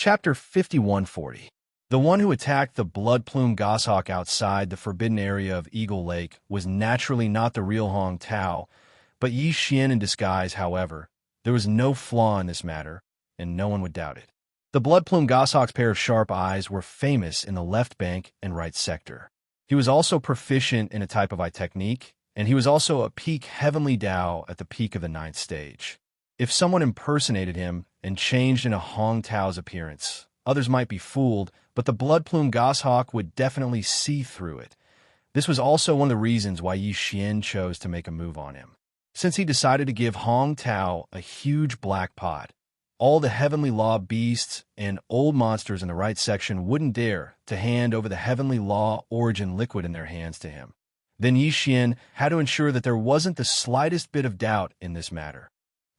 Chapter 5140. The one who attacked the blood-plume goshawk outside the forbidden area of Eagle Lake was naturally not the real Hong Tao, but Yi Xian in disguise. However, there was no flaw in this matter, and no one would doubt it. The blood-plume goshawk's pair of sharp eyes were famous in the left bank and right sector. He was also proficient in a type of eye technique, and he was also a peak heavenly Dao at the peak of the 9th stage. If someone impersonated him and changed into Hong Tao's appearance, others might be fooled, but the blood-plume goshawk would definitely see through it. This was also one of the reasons why Yi Xian chose to make a move on him. Since he decided to give Hong Tao a huge black pot, all the heavenly law beasts and old monsters in the right section wouldn't dare to hand over the heavenly law origin liquid in their hands to him. Then Yi Xian had to ensure that there wasn't the slightest bit of doubt in this matter.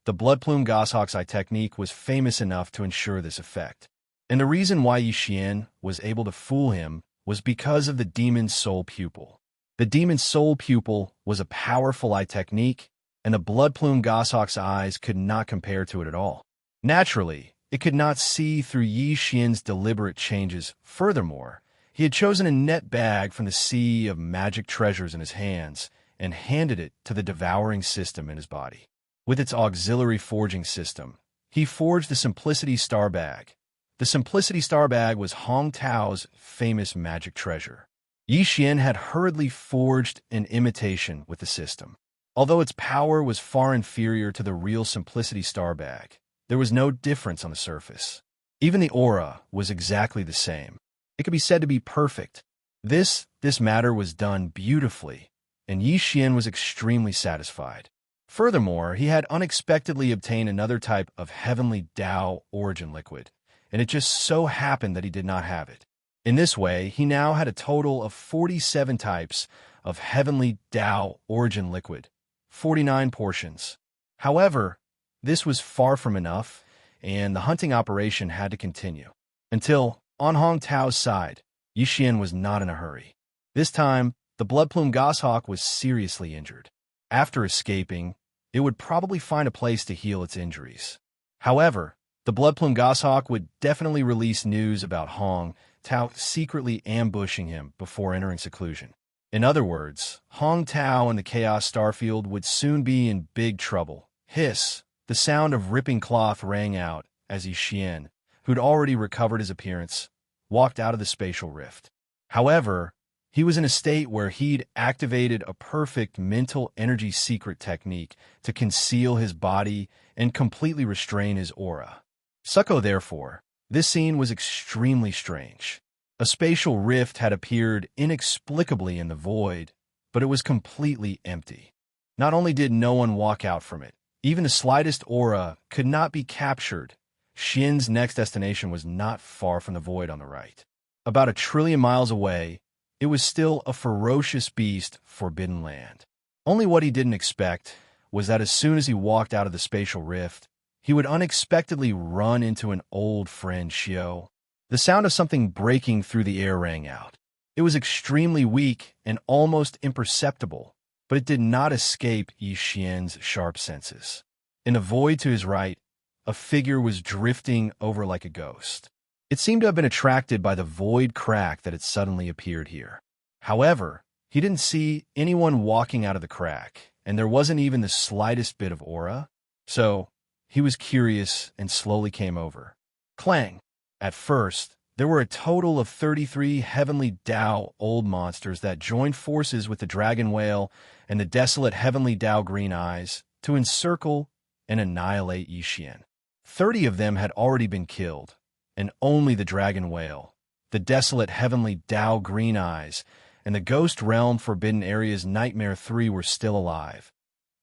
The blood-plume goshawk's eye technique was famous enough to ensure this effect. And the reason why Yi Xian was able to fool him was because of the demon's soul pupil. The demon's soul pupil was a powerful eye technique, and the blood-plume goshawk's eyes could not compare to it at all. Naturally, it could not see through Yi Xian's deliberate changes. Furthermore, he had chosen a net bag from the sea of magic treasures in his hands and handed it to the devouring system in his body. With its auxiliary forging system, he forged the Simplicity Star Bag. The Simplicity Star Bag was Hong Tao's famous magic treasure. Yi Xian had hurriedly forged an imitation with the system. Although its power was far inferior to the real Simplicity Star Bag, there was no difference on the surface. Even the aura was exactly the same. It could be said to be perfect. This matter was done beautifully, and Yi Xian was extremely satisfied. Furthermore, he had unexpectedly obtained another type of heavenly Dao origin liquid, and it just so happened that he did not have it. In this way, he now had a total of 47 types of heavenly Dao origin liquid, 49 portions. However, this was far from enough, and the hunting operation had to continue. Until, on Hong Tao's side, Yi Xian was not in a hurry. This time, the blood-plume goshawk was seriously injured. After escaping, it would probably find a place to heal its injuries. However, the blood-plume goshawk would definitely release news about Hong Tao secretly ambushing him before entering seclusion. In other words, Hong Tao and the Chaos Starfield would soon be in big trouble. Hiss! The sound of ripping cloth rang out as Yi Xian, who'd already recovered his appearance, walked out of the spatial rift. However, he was in a state where he'd activated a perfect mental energy secret technique to conceal his body and completely restrain his aura. Therefore, this scene was extremely strange. A spatial rift had appeared inexplicably in the void, but it was completely empty. Not only did no one walk out from it, even the slightest aura could not be captured. Xian's next destination was not far from the void on the right. About 1 trillion miles away, it was still a ferocious beast, forbidden land. Only what he didn't expect was that as soon as he walked out of the spatial rift, he would unexpectedly run into an old friend, Xiao. The sound of something breaking through the air rang out. It was extremely weak and almost imperceptible, but it did not escape Yi Xian's sharp senses. In the void to his right, a figure was drifting over like a ghost. It seemed to have been attracted by the void crack that had suddenly appeared here. However, he didn't see anyone walking out of the crack, and there wasn't even the slightest bit of aura. So, he was curious and slowly came over. Clang! At first, there were a total of 33 heavenly Dao old monsters that joined forces with the dragon whale and the desolate heavenly Dao green eyes to encircle and annihilate Yi Xian. 30 of them had already been killed, and only the dragon whale, the desolate heavenly Dao green eyes, and the Ghost Realm Forbidden Area's Nightmare 3 were still alive.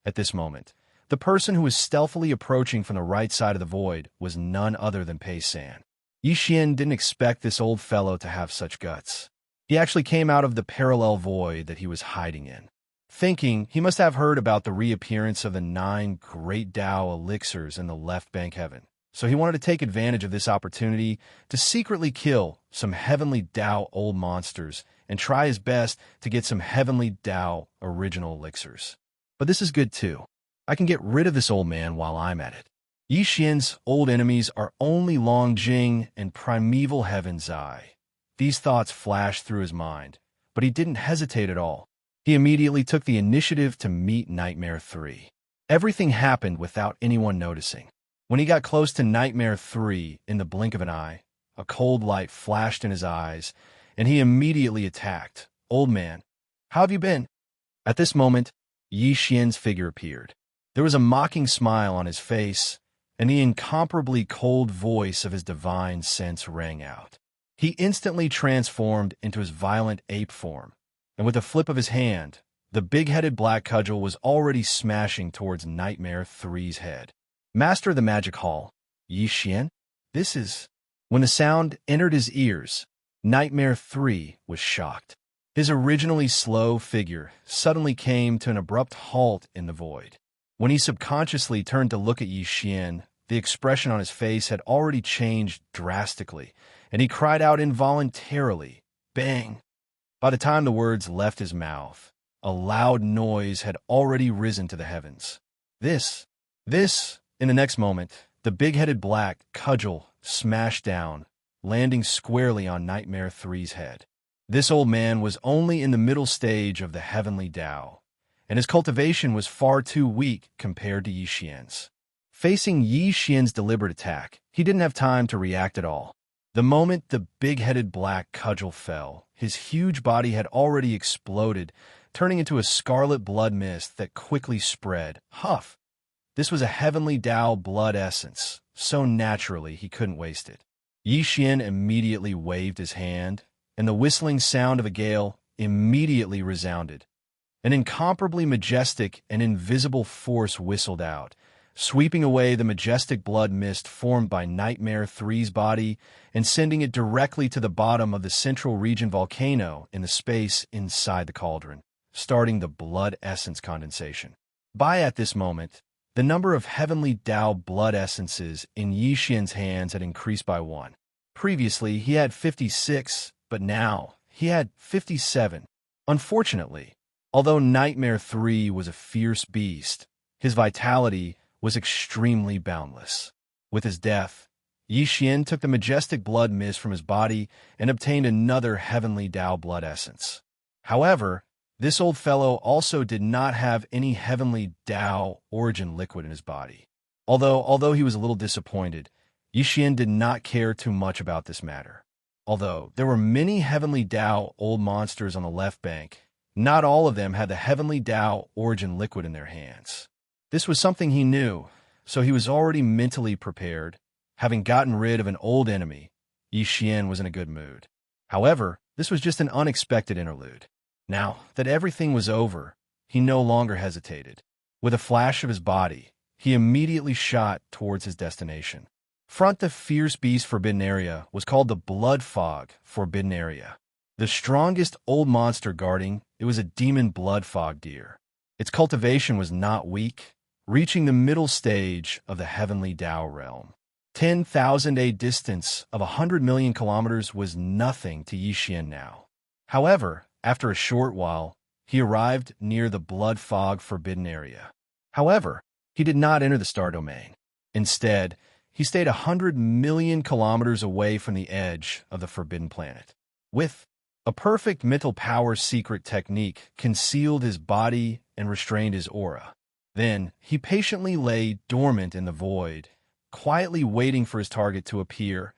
At this moment, the person who was stealthily approaching from the right side of the void was none other than Pei San. Yi Xian didn't expect this old fellow to have such guts. He actually came out of the parallel void that he was hiding in. Thinking he must have heard about the reappearance of the 9 great Dao elixirs in the left bank heaven. So he wanted to take advantage of this opportunity to secretly kill some heavenly Dao old monsters and try his best to get some heavenly Dao original elixirs. But this is good too. I can get rid of this old man while I'm at it. Yi Xian's old enemies are only Long Jing and Primeval Heaven's Eye. These thoughts flashed through his mind, but he didn't hesitate at all. He immediately took the initiative to meet Nightmare 3. Everything happened without anyone noticing. When he got close to Nightmare 3 in the blink of an eye, a cold light flashed in his eyes, and he immediately attacked. "Old man, how have you been?" At this moment, Yi Xian's figure appeared. There was a mocking smile on his face, and the incomparably cold voice of his divine sense rang out. He instantly transformed into his violent ape form, and with a flip of his hand, the big-headed black cudgel was already smashing towards Nightmare 3's head. "Master of the Magic Hall, Yi Xian, this is..." When the sound entered his ears, Nightmare 3 was shocked. His originally slow figure suddenly came to an abrupt halt in the void. When he subconsciously turned to look at Yi Xian, the expression on his face had already changed drastically, and he cried out involuntarily, "Bang!" By the time the words left his mouth, a loud noise had already risen to the heavens. This, in the next moment, the big-headed black cudgel smashed down, landing squarely on Nightmare 3's head. This old man was only in the middle stage of the heavenly Tao, and his cultivation was far too weak compared to Yi Xian's. Facing Yi Xian's deliberate attack, he didn't have time to react at all. The moment the big-headed black cudgel fell, his huge body had already exploded, turning into a scarlet blood mist that quickly spread. Huff! This was a heavenly Tao blood essence, so naturally he couldn't waste it. Yi Xian immediately waved his hand, and the whistling sound of a gale immediately resounded. An incomparably majestic and invisible force whistled out, sweeping away the majestic blood mist formed by Nightmare 3's body and sending it directly to the bottom of the central region volcano in the space inside the cauldron, starting the blood essence condensation. At this moment, the number of heavenly Tao blood essences in Yi Xian's hands had increased by 1. Previously, he had 56, but now he had 57. Unfortunately, although Nightmare 3 was a fierce beast, his vitality was extremely boundless. With his death, Yi Xian took the majestic blood mist from his body and obtained another heavenly Tao blood essence. However, this old fellow also did not have any heavenly Tao origin liquid in his body. Although he was a little disappointed, Yi Xian did not care too much about this matter. Although there were many heavenly Tao old monsters on the left bank, not all of them had the heavenly Tao origin liquid in their hands. This was something he knew, so he was already mentally prepared. Having gotten rid of an old enemy, Yi Xian was in a good mood. However, this was just an unexpected interlude. Now that everything was over, he no longer hesitated. With a flash of his body, he immediately shot towards his destination. The fierce beast forbidden area was called the Blood Fog Forbidden Area. The strongest old monster guarding it was a demon blood fog deer. Its cultivation was not weak, reaching the middle stage of the heavenly Tao realm. 10,000 a distance of 100 million kilometers was nothing to Yi Xian now. However, after a short while, he arrived near the Blood Fog Forbidden Area. However, he did not enter the star domain. Instead, he stayed 100 million kilometers away from the edge of the Forbidden Planet. With a perfect mental power secret technique concealed his body and restrained his aura. Then, he patiently lay dormant in the void, quietly waiting for his target to appear.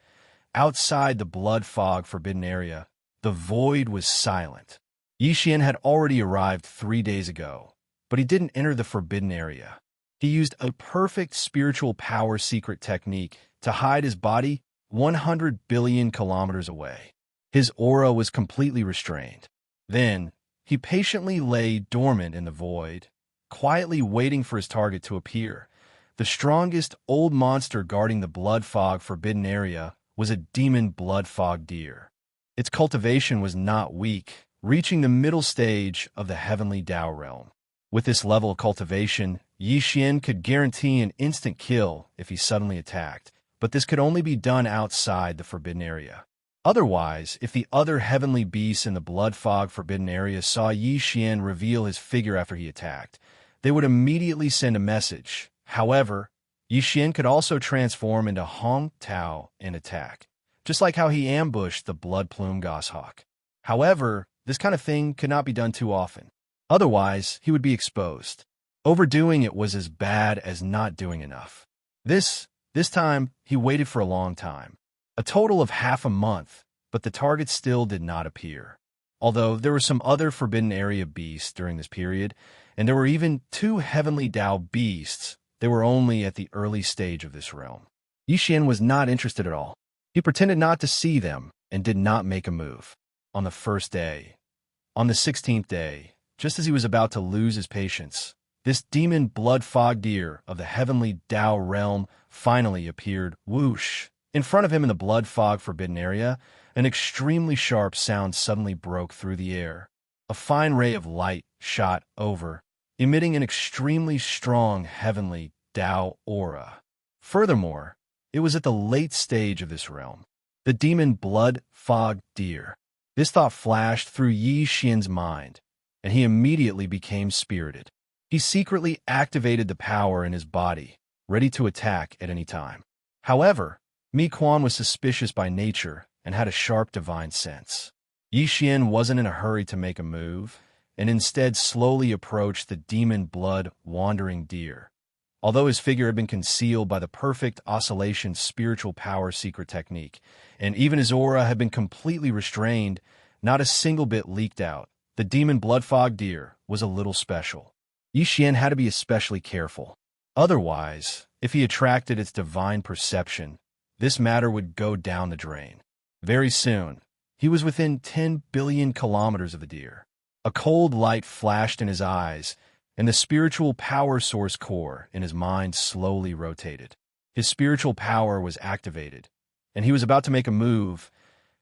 Outside the Blood Fog Forbidden Area, the void was silent. Yi Xian had already arrived 3 days ago, but he didn't enter the Forbidden Area. He used a perfect spiritual power secret technique to hide his body 100 billion kilometers away. His aura was completely restrained. Then, he patiently lay dormant in the void, quietly waiting for his target to appear. The strongest old monster guarding the Blood Fog Forbidden Area was a demon blood fog deer. Its cultivation was not weak, reaching the middle stage of the heavenly Tao realm. With this level of cultivation, Yi Xian could guarantee an instant kill if he suddenly attacked, but this could only be done outside the Forbidden Area. Otherwise, if the other heavenly beasts in the Blood Fog Forbidden Area saw Yi Xian reveal his figure after he attacked, they would immediately send a message. However, Yi Xian could also transform into Hong Tao and attack, just like how he ambushed the blood plume goshawk. However, this kind of thing could not be done too often. Otherwise, he would be exposed. Overdoing it was as bad as not doing enough. This time, he waited for a long time. A total of half a month, but the target still did not appear. Although there were some other Forbidden Area beasts during this period, and there were even 2 Heavenly Dao beasts, they were only at the early stage of this realm. Yi Xian was not interested at all. He pretended not to see them and did not make a move. On the first day, on the 16th day, just as he was about to lose his patience, this demon blood fog deer of the Heavenly Dao realm finally appeared. Whoosh! In front of him in the blood fog forbidden area, an extremely sharp sound suddenly broke through the air. A fine ray of light shot over, emitting an extremely strong Heavenly Dao aura. Furthermore, it was at the late stage of this realm. The demon blood fog deer. This thought flashed through Yi Xian's mind, and he immediately became spirited. He secretly activated the power in his body, ready to attack at any time. However, Mi Quan was suspicious by nature and had a sharp divine sense. Yi Xian wasn't in a hurry to make a move, and instead slowly approached the demon blood wandering deer. Although his figure had been concealed by the perfect oscillation spiritual power secret technique, and even his aura had been completely restrained, not a single bit leaked out. The demon blood fog deer was a little special. Yi Xian had to be especially careful. Otherwise, if he attracted its divine perception, this matter would go down the drain. Very soon, he was within 10 billion kilometers of the deer. A cold light flashed in his eyes, and the spiritual power source core in his mind slowly rotated. His spiritual power was activated, and he was about to make a move.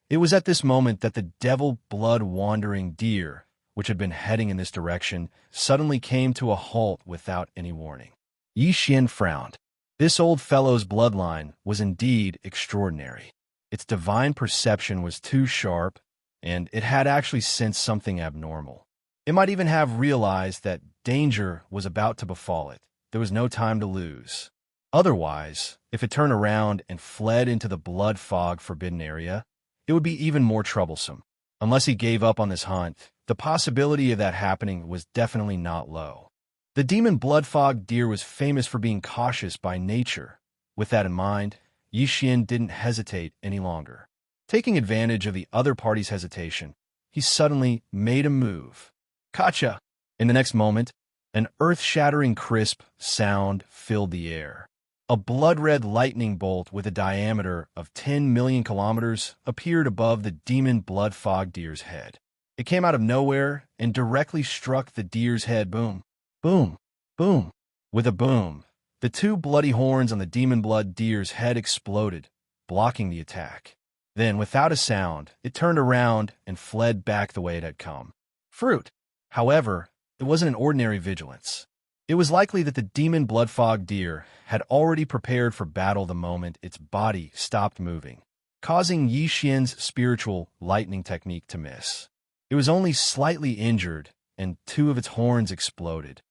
It was at this moment that the devil blood-wandering deer, which had been heading in this direction, suddenly came to a halt without any warning. Yi Xian frowned. This old fellow's bloodline was indeed extraordinary. Its divine perception was too sharp, and it had actually sensed something abnormal. It might even have realized that danger was about to befall it. There was no time to lose. Otherwise, if it turned around and fled into the blood fog forbidden area, it would be even more troublesome. Unless he gave up on this hunt, the possibility of that happening was definitely not low. The demon blood fog deer was famous for being cautious by nature. With that in mind, Yi Xian didn't hesitate any longer. Taking advantage of the other party's hesitation, he suddenly made a move. Gotcha! In the next moment, an earth-shattering crisp sound filled the air. A blood-red lightning bolt with a diameter of 10 million kilometers appeared above the demon blood fog deer's head. It came out of nowhere and directly struck the deer's head. Boom, boom, boom. With a boom, the 2 bloody horns on the demon blood deer's head exploded, blocking the attack. Then, without a sound, it turned around and fled back the way it had come. Fruit. However, it wasn't an ordinary vigilance. It was likely that the demon blood fog deer had already prepared for battle the moment its body stopped moving, causing Yi Xian's spiritual lightning technique to miss. It was only slightly injured, and 2 of its horns exploded.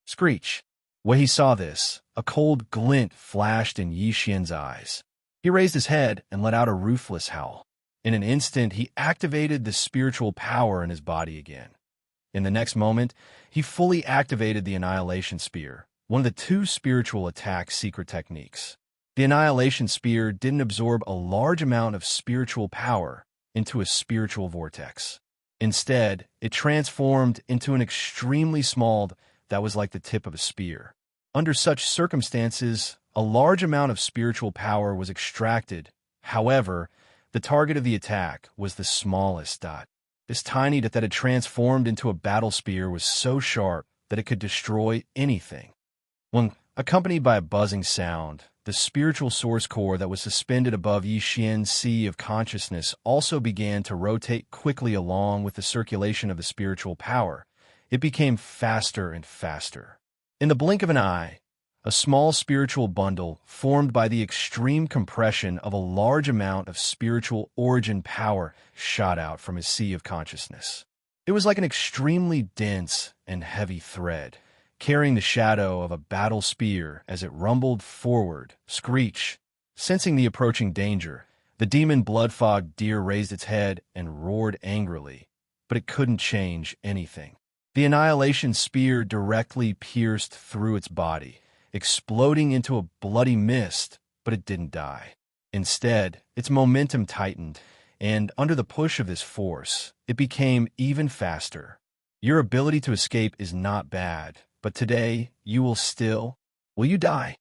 Screech! When he saw this, a cold glint flashed in Yi Xian's eyes. He raised his head and let out a ruthless howl. In an instant, he activated the spiritual power in his body again. In the next moment, he fully activated the Annihilation Spear, one of the 2 spiritual attack secret techniques. The Annihilation Spear didn't absorb a large amount of spiritual power into a spiritual vortex. Instead, it transformed into an extremely small that was like the tip of a spear. Under such circumstances, a large amount of spiritual power was extracted. However, the target of the attack was the smallest dot. This tiny dot that had transformed into a battle spear was so sharp that it could destroy anything. When accompanied by a buzzing sound, the spiritual source core that was suspended above Yi Xian's sea of consciousness also began to rotate quickly along with the circulation of the spiritual power. It became faster and faster. In the blink of an eye, a small spiritual bundle formed by the extreme compression of a large amount of spiritual origin power shot out from his sea of consciousness. It was like an extremely dense and heavy thread, carrying the shadow of a battle spear as it rumbled forward, screech. Sensing the approaching danger, the demon blood-fogged deer raised its head and roared angrily, but it couldn't change anything. The annihilation spear directly pierced through its body, exploding into a bloody mist, but it didn't die. Instead, its momentum tightened, and under the push of this force, it became even faster. Your ability to escape is not bad, but today you will you die?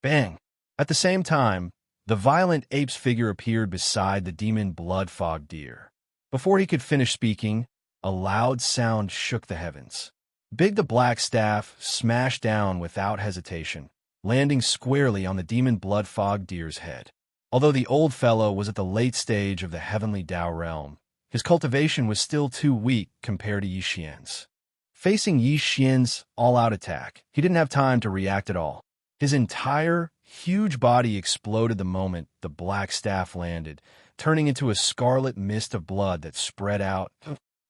Bang! At the same time, the violent ape's figure appeared beside the demon blood-fogged deer. Before he could finish speaking, a loud sound shook the heavens. Big the black staff smashed down without hesitation, landing squarely on the demon blood-fogged deer's head. Although the old fellow was at the late stage of the heavenly Tao realm, his cultivation was still too weak compared to Yi Xian's. Facing Yi Xian's all-out attack, he didn't have time to react at all. His entire, huge body exploded the moment the black staff landed, turning into a scarlet mist of blood that spread out.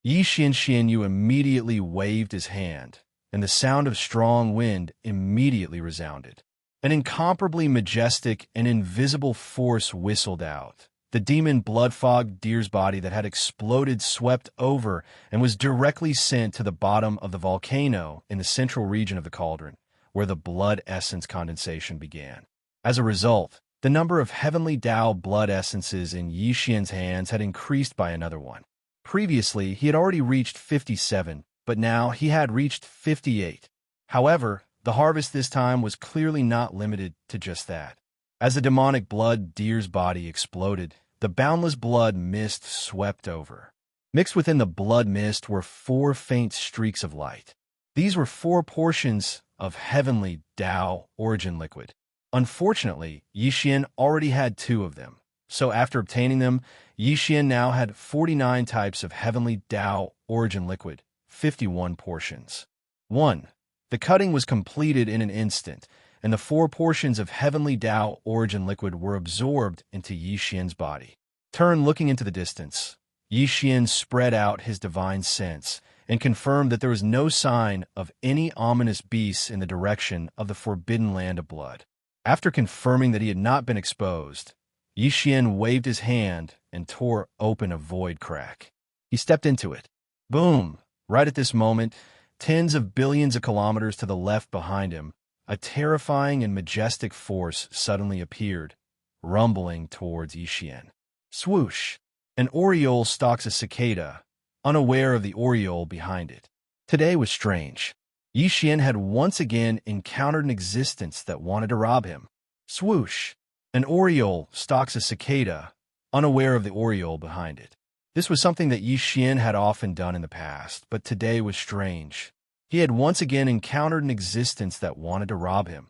Yi Xianxianyu immediately waved his hand, and the sound of strong wind immediately resounded. An incomparably majestic and invisible force whistled out. The demon blood-fogged deer's body that had exploded swept over and was directly sent to the bottom of the volcano in the central region of the cauldron, where the blood essence condensation began. As a result, the number of heavenly Tao blood essences in Yi Xian's hands had increased by another one. Previously, he had already reached 57, but now he had reached 58. However, the harvest this time was clearly not limited to just that. As the demonic blood deer's body exploded, the boundless blood mist swept over. Mixed within the blood mist were 4 faint streaks of light. These were 4 portions of heavenly Tao origin liquid. Unfortunately, Yi Xian already had 2 of them, so after obtaining them, Yi Xian now had 49 types of heavenly Tao origin liquid, 51 portions. 1. The cutting was completed in an instant, and the 4 portions of heavenly Tao origin liquid were absorbed into Yi Xian's body. Looking into the distance, Yi Xian spread out his divine sense and confirmed that there was no sign of any ominous beasts in the direction of the forbidden land of blood. After confirming that he had not been exposed, Yi Xian waved his hand and tore open a void crack. He stepped into it. Boom! Right at this moment, tens of billions of kilometers to the left behind him, a terrifying and majestic force suddenly appeared, rumbling towards Yi Xian. Swoosh! An oriole stalks a cicada, unaware of the oriole behind it. Today was strange. Yi Xian had once again encountered an existence that wanted to rob him. Swoosh! An oriole stalks a cicada, unaware of the oriole behind it. This was something that Yi Xian had often done in the past, but today was strange. He had once again encountered an existence that wanted to rob him.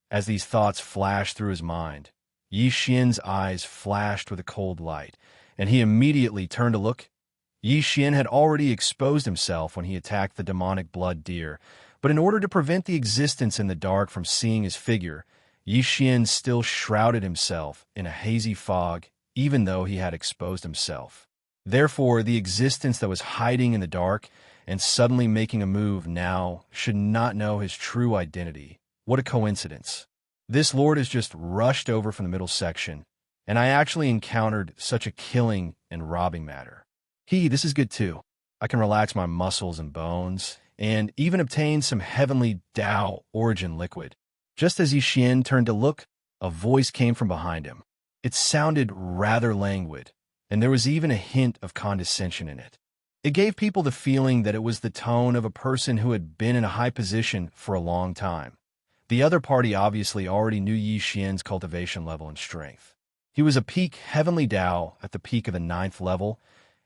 As these thoughts flashed through his mind, Yi Xian's eyes flashed with a cold light, and he immediately turned to look. Yi Xian had already exposed himself when he attacked the demonic blood deer, but in order to prevent the existence in the dark from seeing his figure, Yi Xian still shrouded himself in a hazy fog, even though he had exposed himself. Therefore, the existence that was hiding in the dark and suddenly making a move now should not know his true identity. What a coincidence. This lord has just rushed over from the middle section, and I actually encountered such a killing and robbing matter. This is good too. I can relax my muscles and bones, and even obtain some heavenly Tao origin liquid. Just as Yi Xian turned to look, a voice came from behind him. It sounded rather languid, and there was even a hint of condescension in it. It gave people the feeling that it was the tone of a person who had been in a high position for a long time. The other party obviously already knew Yi Xian's cultivation level and strength. He was a peak heavenly Tao at the peak of the 9th level,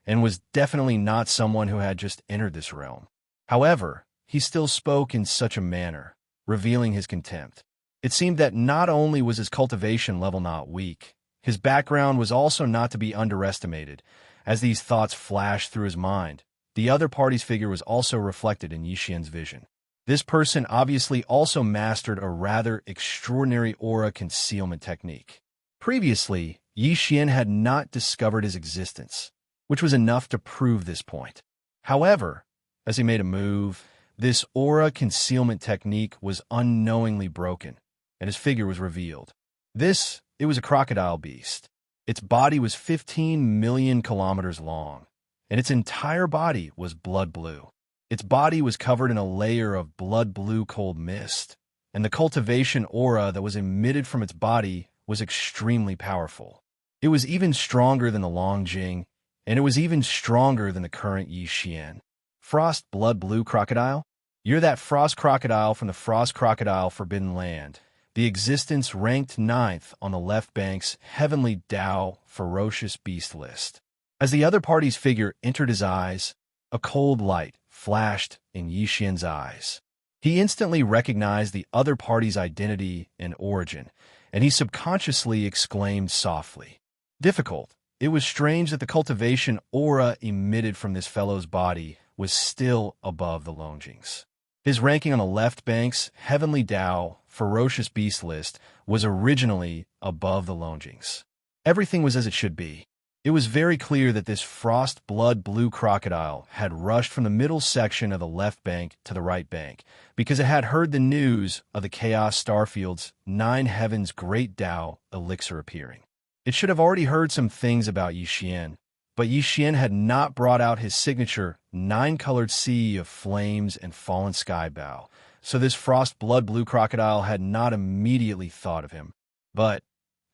and was definitely not someone who had just entered this realm. However, he still spoke in such a manner, revealing his contempt. It seemed that not only was his cultivation level not weak, his background was also not to be underestimated. As these thoughts flashed through his mind, the other party's figure was also reflected in Yi Xian's vision. This person obviously also mastered a rather extraordinary aura concealment technique. Previously, Yi Xian had not discovered his existence, which was enough to prove this point. However, as he made a move, This aura concealment technique was unknowingly broken, and his figure was revealed. It was a crocodile beast. Its body was 15 million kilometers long, and its entire body was blood blue. Its body was covered in a layer of blood blue cold mist, and the cultivation aura that was emitted from its body was extremely powerful. It was even stronger than the Longjing, and it was even stronger than the current Yixian. Frost blood blue crocodile? You're that frost crocodile from the Frost Crocodile Forbidden Land. The existence ranked 9th on the left bank's Heavenly Tao Ferocious Beast list. As the other party's figure entered his eyes, a cold light flashed in Yixian's eyes. He instantly recognized the other party's identity and origin, and he subconsciously exclaimed softly. Difficult. It was strange that the cultivation aura emitted from this fellow's body was still above the Longjing's. His ranking on the left bank's Heavenly Tao Ferocious Beast list was originally above the Longjing's. Everything was as it should be. It was very clear that this frost blood blue crocodile had rushed from the middle section of the left bank to the right bank because it had heard the news of the Chaos Starfield's 9 Heavens Great Tao elixir appearing. It should have already heard some things about Yixian, but Yixian had not brought out his signature 9-colored sea of flames and fallen sky bow, so this frost blood blue crocodile had not immediately thought of him. But,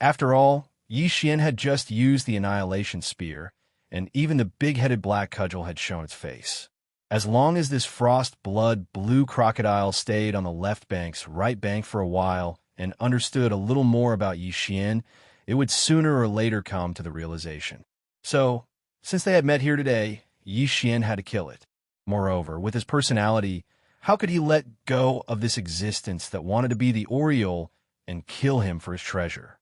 after all, Yixian had just used the Annihilation Spear, and even the big-headed black cudgel had shown its face. As long as this frost blood blue crocodile stayed on the left bank's right bank for a while and understood a little more about Yixian, it would sooner or later come to the realization. So, since they had met here today, Yixian had to kill it. Moreover, with his personality, how could he let go of this existence that wanted to be the Oriole and kill him for his treasure?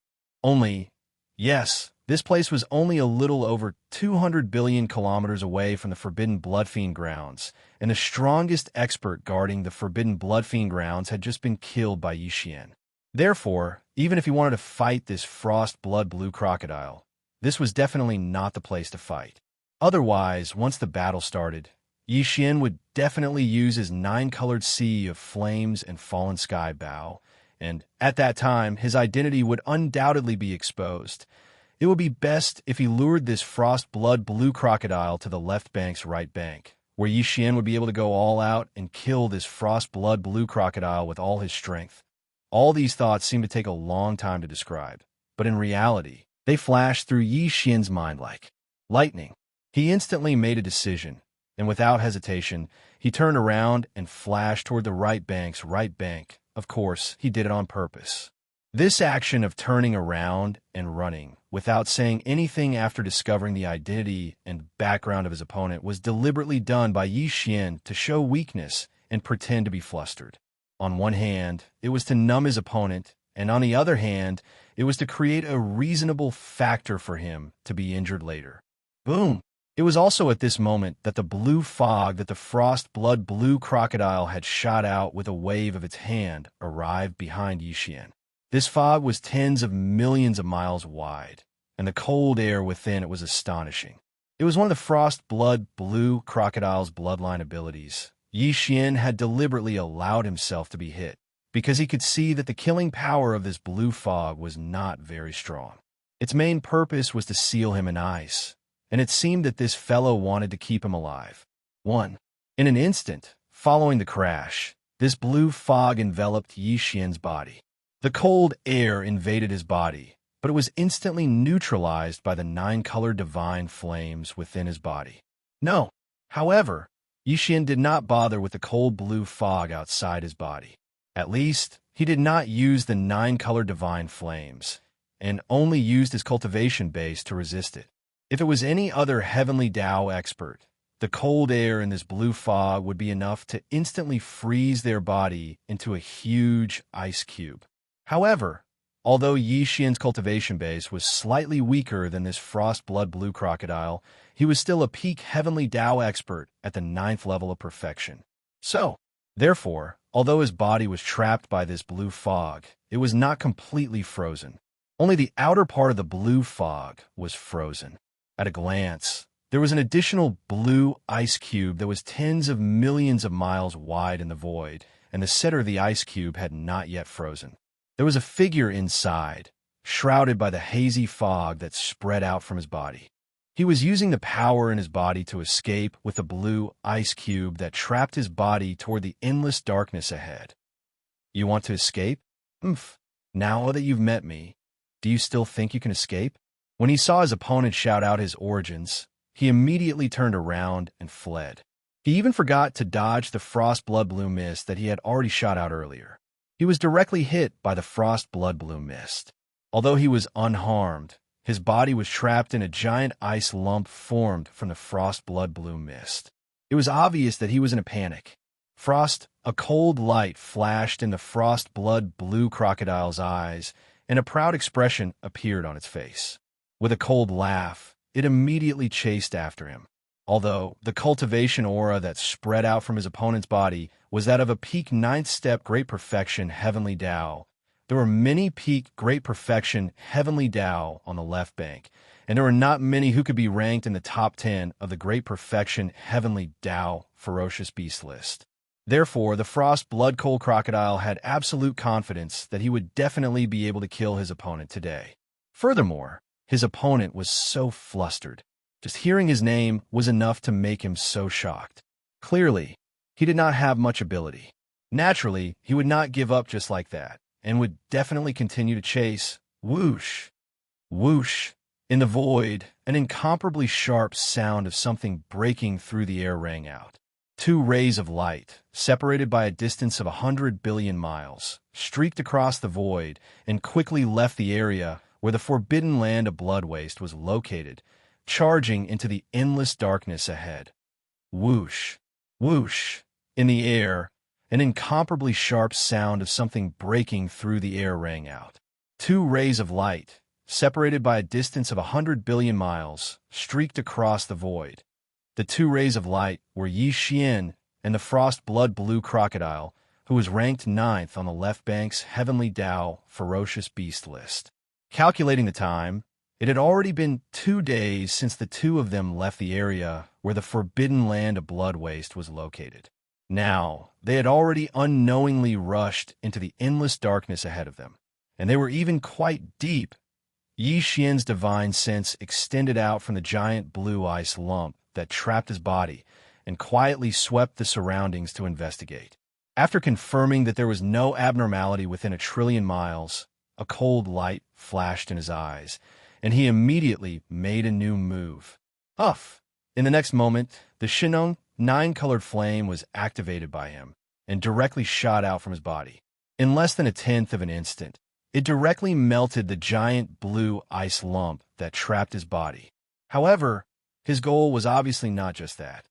Yes, this place was only a little over 200 billion kilometers away from the Forbidden Bloodfiend grounds, and the strongest expert guarding the Forbidden Bloodfiend grounds had just been killed by Yixian. Therefore, even if he wanted to fight this frost blood blue crocodile, this was definitely not the place to fight. Otherwise, once the battle started, Yixian would definitely use his 9-colored sea of flames and fallen sky bow, and at that time, his identity would undoubtedly be exposed. It would be best if he lured this frost blood blue crocodile to the left bank's right bank, where Yixian would be able to go all out and kill this frost blood blue crocodile with all his strength. All these thoughts seem to take a long time to describe, but in reality, they flashed through Yixian's mind like lightning. He instantly made a decision, and without hesitation, he turned around and flashed toward the right bank's right bank. Of course, he did it on purpose. This action of turning around and running without saying anything after discovering the identity and background of his opponent was deliberately done by Yixian to show weakness and pretend to be flustered. On one hand, it was to numb his opponent, and on the other hand, it was to create a reasonable factor for him to be injured later. Boom! It was also at this moment that the blue fog that the frost blood blue crocodile had shot out with a wave of its hand arrived behind Yixian. This fog was tens of millions of miles wide, and the cold air within it was astonishing. It was one of the frost blood blue crocodile's bloodline abilities. Yixian had deliberately allowed himself to be hit, because he could see that the killing power of this blue fog was not very strong. Its main purpose was to seal him in ice, and it seemed that this fellow wanted to keep him alive. In an instant, following the crash, this blue fog enveloped Yixian's body. The cold air invaded his body, but it was instantly neutralized by the 9-colored divine flames within his body. No, however, Yixian did not bother with the cold blue fog outside his body. At least, he did not use the 9-colored divine flames, and only used his cultivation base to resist it. If it was any other Heavenly Tao expert, the cold air in this blue fog would be enough to instantly freeze their body into a huge ice cube. However, although Yixian's cultivation base was slightly weaker than this frost blood blue crocodile, he was still a peak Heavenly Tao expert at the 9th level of perfection. So, therefore, although his body was trapped by this blue fog, it was not completely frozen. Only the outer part of the blue fog was frozen. At a glance, there was an additional blue ice cube that was tens of millions of miles wide in the void, and the center of the ice cube had not yet frozen. There was a figure inside, shrouded by the hazy fog that spread out from his body. He was using the power in his body to escape with the blue ice cube that trapped his body toward the endless darkness ahead. You want to escape? Umph. Now that you've met me, do you still think you can escape? When he saw his opponent shout out his origins, he immediately turned around and fled. He even forgot to dodge the frost blood blue mist that he had already shot out earlier. He was directly hit by the frost blood blue mist. Although he was unharmed, his body was trapped in a giant ice lump formed from the frost blood blue mist. It was obvious that he was in a panic. A cold light flashed in the frost blood blue crocodile's eyes, and a proud expression appeared on its face. With a cold laugh, it immediately chased after him. Although the cultivation aura that spread out from his opponent's body was that of a peak 9th step Great Perfection Heavenly Tao, there were many peak Great Perfection Heavenly Tao on the left bank, and there were not many who could be ranked in the top 10 of the Great Perfection Heavenly Tao Ferocious Beast list. Therefore, the Frost Blood Cold Crocodile had absolute confidence that he would definitely be able to kill his opponent today. Furthermore, his opponent was so flustered. Just hearing his name was enough to make him so shocked. Clearly, he did not have much ability. Naturally, he would not give up just like that, and would definitely continue to chase. Whoosh! Whoosh! In the void, an incomparably sharp sound of something breaking through the air rang out. 2 rays of light, separated by a distance of 100 billion miles, streaked across the void and quickly left the area where the forbidden land of blood waste was located, charging into the endless darkness ahead. Whoosh! Whoosh! In the air, an incomparably sharp sound of something breaking through the air rang out. 2 rays of light, separated by a distance of 100 billion miles, streaked across the void. The 2 rays of light were Xianxia and the frost blood blue crocodile, who was ranked 9th on the left bank's Heavenly Tao Ferocious Beast list. Calculating the time, it had already been 2 days since the 2 of them left the area where the forbidden land of blood waste was located. Now, they had already unknowingly rushed into the endless darkness ahead of them, and they were even quite deep. Xianxia's divine sense extended out from the giant blue ice lump that trapped his body and quietly swept the surroundings to investigate. After confirming that there was no abnormality within 1 trillion miles, a cold light flashed in his eyes, and he immediately made a new move. Huff! In the next moment, the Xianxia 9-colored flame was activated by him and directly shot out from his body. In less than 1/10 of an instant, it directly melted the giant blue ice lump that trapped his body. However, his goal was obviously not just that.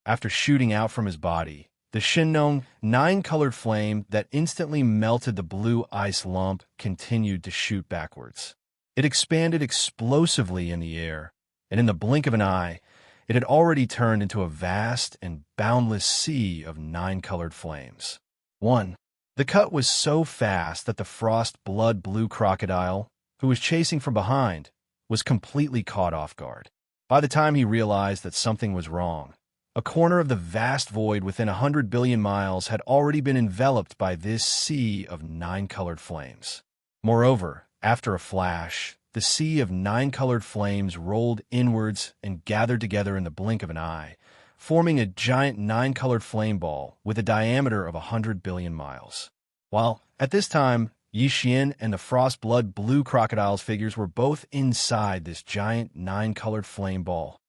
After shooting out from his body, the Xianxia 9-colored flame that instantly melted the blue ice lump continued to shoot backwards. It expanded explosively in the air, and in the blink of an eye, it had already turned into a vast and boundless sea of 9-colored flames. 1. The cut was so fast that the frost blood blue crocodile, who was chasing from behind, was completely caught off guard. By the time he realized that something was wrong, a corner of the vast void within 100 billion miles had already been enveloped by this sea of 9-colored flames. Moreover, after a flash, the sea of 9-colored flames rolled inwards and gathered together in the blink of an eye, forming a giant 9-colored flame ball with a diameter of 100 billion miles. While, at this time, Xianxia and the frost blood blue crocodile's figures were both inside this giant 9-colored flame ball.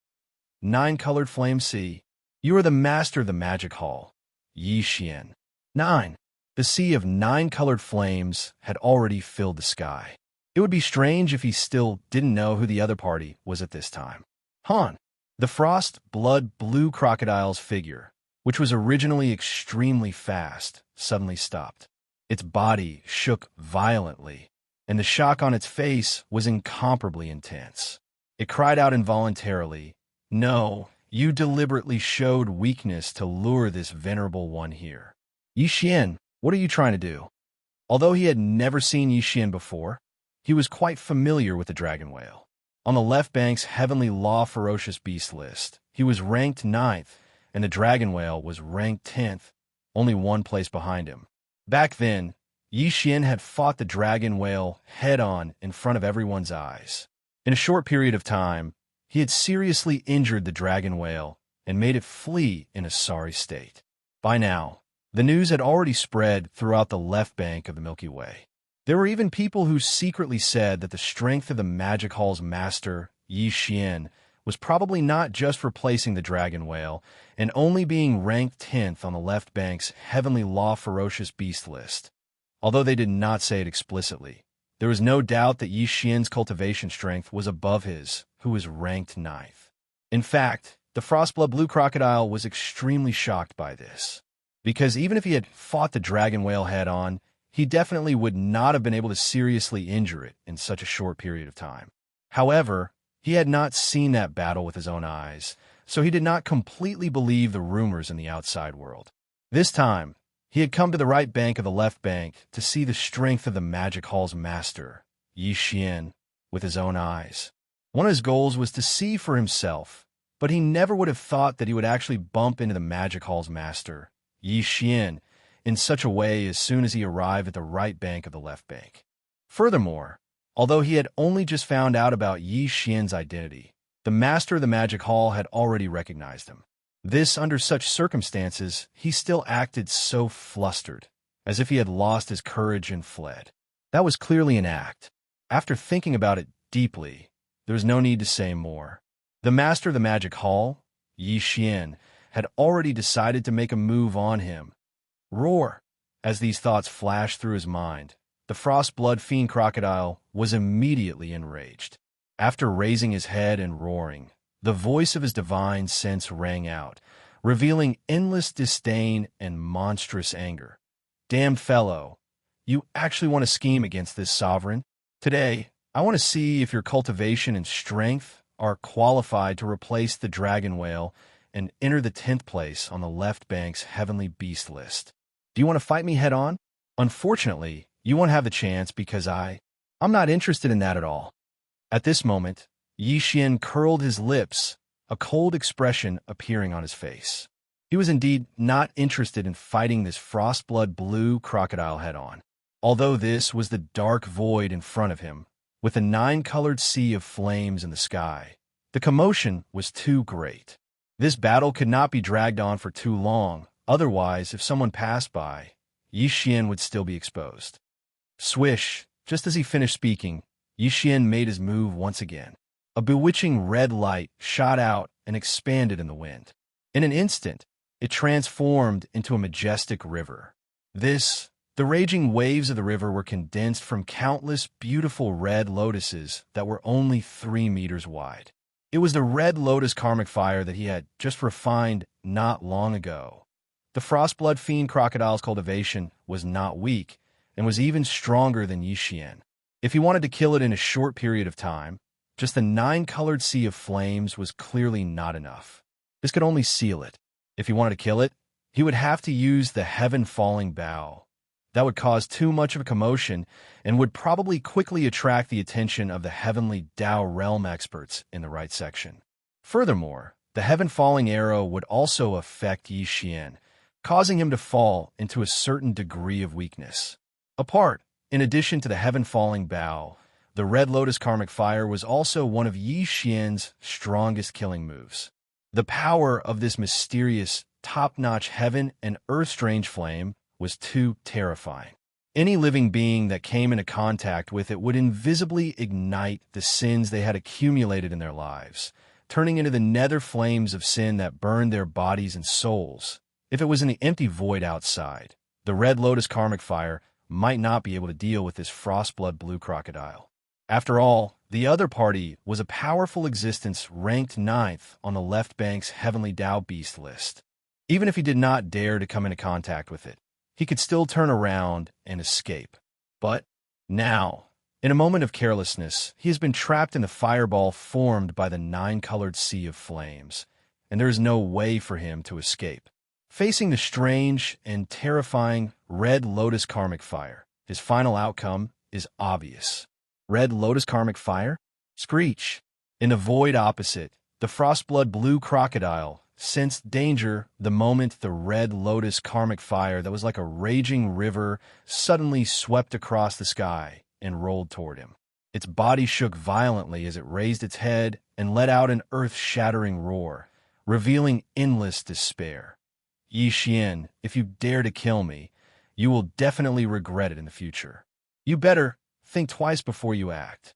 9-colored flame sea, you are the master of the magic hall, Xianxia. 9. The sea of 9-colored flames had already filled the sky. It would be strange if he still didn't know who the other party was at this time. Han, the frost blood blue crocodile's figure, which was originally extremely fast, suddenly stopped. Its body shook violently, and the shock on its face was incomparably intense. It cried out involuntarily, "No, you deliberately showed weakness to lure this venerable one here. Xianxia, what are you trying to do?" Although he had never seen Xianxia before, he was quite familiar with the dragon whale. On the left bank's Heavenly Law Ferocious Beast list, he was ranked 9th, and the Dragon Whale was ranked 10th, only one place behind him. Back then, Xian had fought the Dragon Whale head-on in front of everyone's eyes. In a short period of time, he had seriously injured the Dragon Whale and made it flee in a sorry state. By now, the news had already spread throughout the left bank of the Milky Way. There were even people who secretly said that the strength of the Magic Hall's master, Xian, was probably not just replacing the Dragon Whale and only being ranked 10th on the left bank's Heavenly Law Ferocious Beast list. Although they did not say it explicitly, there was no doubt that Xian's cultivation strength was above his, who was ranked 9th. In fact, the Frostblood Blue Crocodile was extremely shocked by this, because even if he had fought the Dragon Whale head-on, he definitely would not have been able to seriously injure it in such a short period of time. However, he had not seen that battle with his own eyes, so he did not completely believe the rumors in the outside world. This time, he had come to the right bank of the left bank to see the strength of the Magic Hall's master, Xian, with his own eyes. One of his goals was to see for himself, but he never would have thought that he would actually bump into the Magic Hall's master, Xian, in such a way as soon as he arrived at the right bank of the left bank. Furthermore, although he had only just found out about Xian's identity, the master of the Magic Hall had already recognized him. This, under such circumstances, he still acted so flustered, as if he had lost his courage and fled. That was clearly an act. After thinking about it deeply, there was no need to say more. The master of the Magic Hall, Xian, had already decided to make a move on him. Roar! As these thoughts flashed through his mind, the Frostblood Fiend Crocodile was immediately enraged. After raising his head and roaring, the voice of his divine sense rang out, revealing endless disdain and monstrous anger. Damned fellow, you actually want to scheme against this sovereign? Today, I want to see if your cultivation and strength are qualified to replace the Dragon Whale and enter the 10th place on the left bank's Heavenly Beast list. Do you want to fight me head-on? Unfortunately, you won't have the chance because I'm not interested in that at all. At this moment, Xian curled his lips, a cold expression appearing on his face. He was indeed not interested in fighting this Frostblood Blue Crocodile head-on. Although this was the dark void in front of him, with a 9-colored sea of flames in the sky, the commotion was too great. This battle could not be dragged on for too long, otherwise, if someone passed by, Xian would still be exposed. Swish! Just as he finished speaking, Xian made his move once again. A bewitching red light shot out and expanded in the wind. In an instant, it transformed into a majestic river. The raging waves of the river were condensed from countless beautiful red lotuses that were only 3 meters wide. It was the red lotus karmic fire that he had just refined not long ago. The Frostblood Fiend Crocodile's cultivation was not weak and was even stronger than Xian. If he wanted to kill it in a short period of time, just the 9-colored sea of flames was clearly not enough. This could only seal it. If he wanted to kill it, he would have to use the heaven-falling bow. That would cause too much of a commotion and would probably quickly attract the attention of the heavenly Tao realm experts in the right section. Furthermore, the heaven-falling arrow would also affect Xian, causing him to fall into a certain degree of weakness. In addition to the heaven-falling bow, the Red Lotus Karmic Fire was also one of Xian's strongest killing moves. The power of this mysterious, top-notch heaven and earth-strange flame was too terrifying. Any living being that came into contact with it would invisibly ignite the sins they had accumulated in their lives, turning into the nether flames of sin that burned their bodies and souls. If it was in the empty void outside, the Red Lotus Karmic Fire might not be able to deal with this Frostblood Blue Crocodile. After all, the other party was a powerful existence ranked 9th on the left bank's Heavenly Tao Beast list. Even if he did not dare to come into contact with it, he could still turn around and escape. But now, in a moment of carelessness, he has been trapped in the fireball formed by the 9-colored sea of flames, and there is no way for him to escape. Facing the strange and terrifying Red Lotus Karmic Fire, his final outcome is obvious. Red Lotus Karmic Fire? Screech! In the void opposite, the frostblood blue crocodile sensed danger the moment the red lotus karmic fire that was like a raging river suddenly swept across the sky and rolled toward him. Its body shook violently as it raised its head and let out an earth-shattering roar, revealing endless despair. Yi Xian, if you dare to kill me, you will definitely regret it in the future. You better think twice before you act.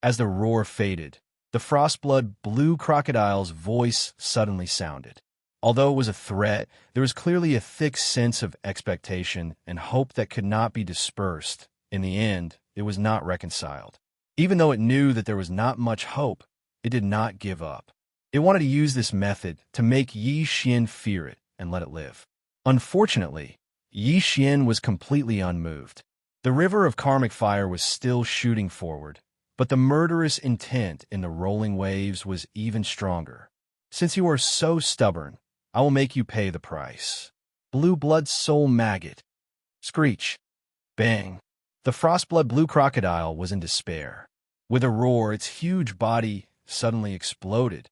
As the roar faded, the frostblood blue crocodile's voice suddenly sounded. Although it was a threat, there was clearly a thick sense of expectation and hope that could not be dispersed. In the end, it was not reconciled. Even though it knew that there was not much hope, it did not give up. It wanted to use this method to make Yi Xian fear it and let it live. Unfortunately, Yi Xian was completely unmoved. The river of karmic fire was still shooting forward, but the murderous intent in the rolling waves was even stronger. Since you are so stubborn, I will make you pay the price. Blue blood soul maggot. Screech. Bang. The frostblood blue crocodile was in despair. With a roar, its huge body suddenly exploded.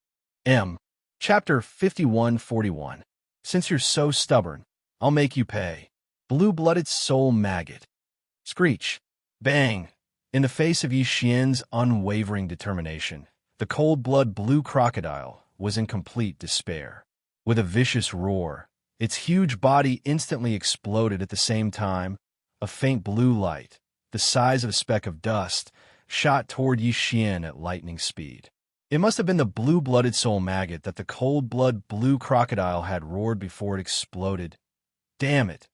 Chapter 5141. Since you're so stubborn, I'll make you pay. Blue-blooded soul maggot. Screech. Bang. In the face of Yi Xian's unwavering determination, the cold-blood blue crocodile was in complete despair. With a vicious roar, its huge body instantly exploded at the same time. A faint blue light, the size of a speck of dust, shot toward Yi Xian at lightning speed. It must have been the blue-blooded soul maggot that the cold-blood blue crocodile had roared before it exploded. Damn it!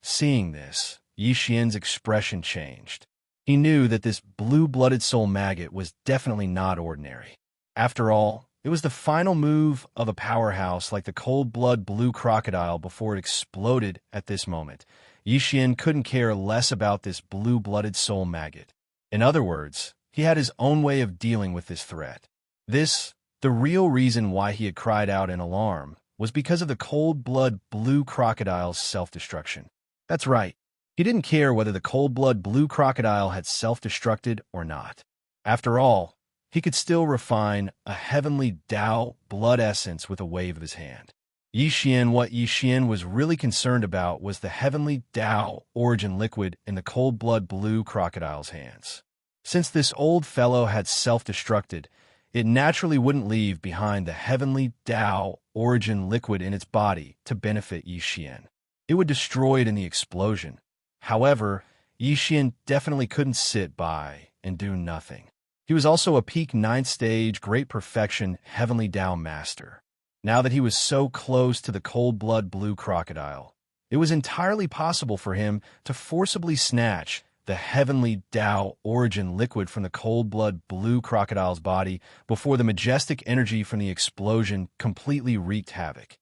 Seeing this, Yi Xian's expression changed. He knew that this blue-blooded soul maggot was definitely not ordinary. After all, it was the final move of a powerhouse like the cold-blood blue crocodile before it exploded at this moment. Yi Xian couldn't care less about this blue-blooded soul maggot. In other words, he had his own way of dealing with this threat. The real reason why he had cried out in alarm, was because of the cold-blood blue crocodile's self-destruction. That's right. He didn't care whether the cold-blood blue crocodile had self-destructed or not. After all, he could still refine a heavenly Tao blood essence with a wave of his hand. What Yi Xian was really concerned about was the heavenly Tao origin liquid in the cold-blood blue crocodile's hands. Since this old fellow had self-destructed, it naturally wouldn't leave behind the heavenly Tao origin liquid in its body to benefit Yi Xian. It would destroy it in the explosion. However, Yi Xian definitely couldn't sit by and do nothing. He was also a peak 9th stage great perfection heavenly Tao master. Now that he was so close to the cold-blood blue crocodile, it was entirely possible for him to forcibly snatch the heavenly Tao origin liquid from the cold-blood blue crocodile's body before the majestic energy from the explosion completely wreaked havoc.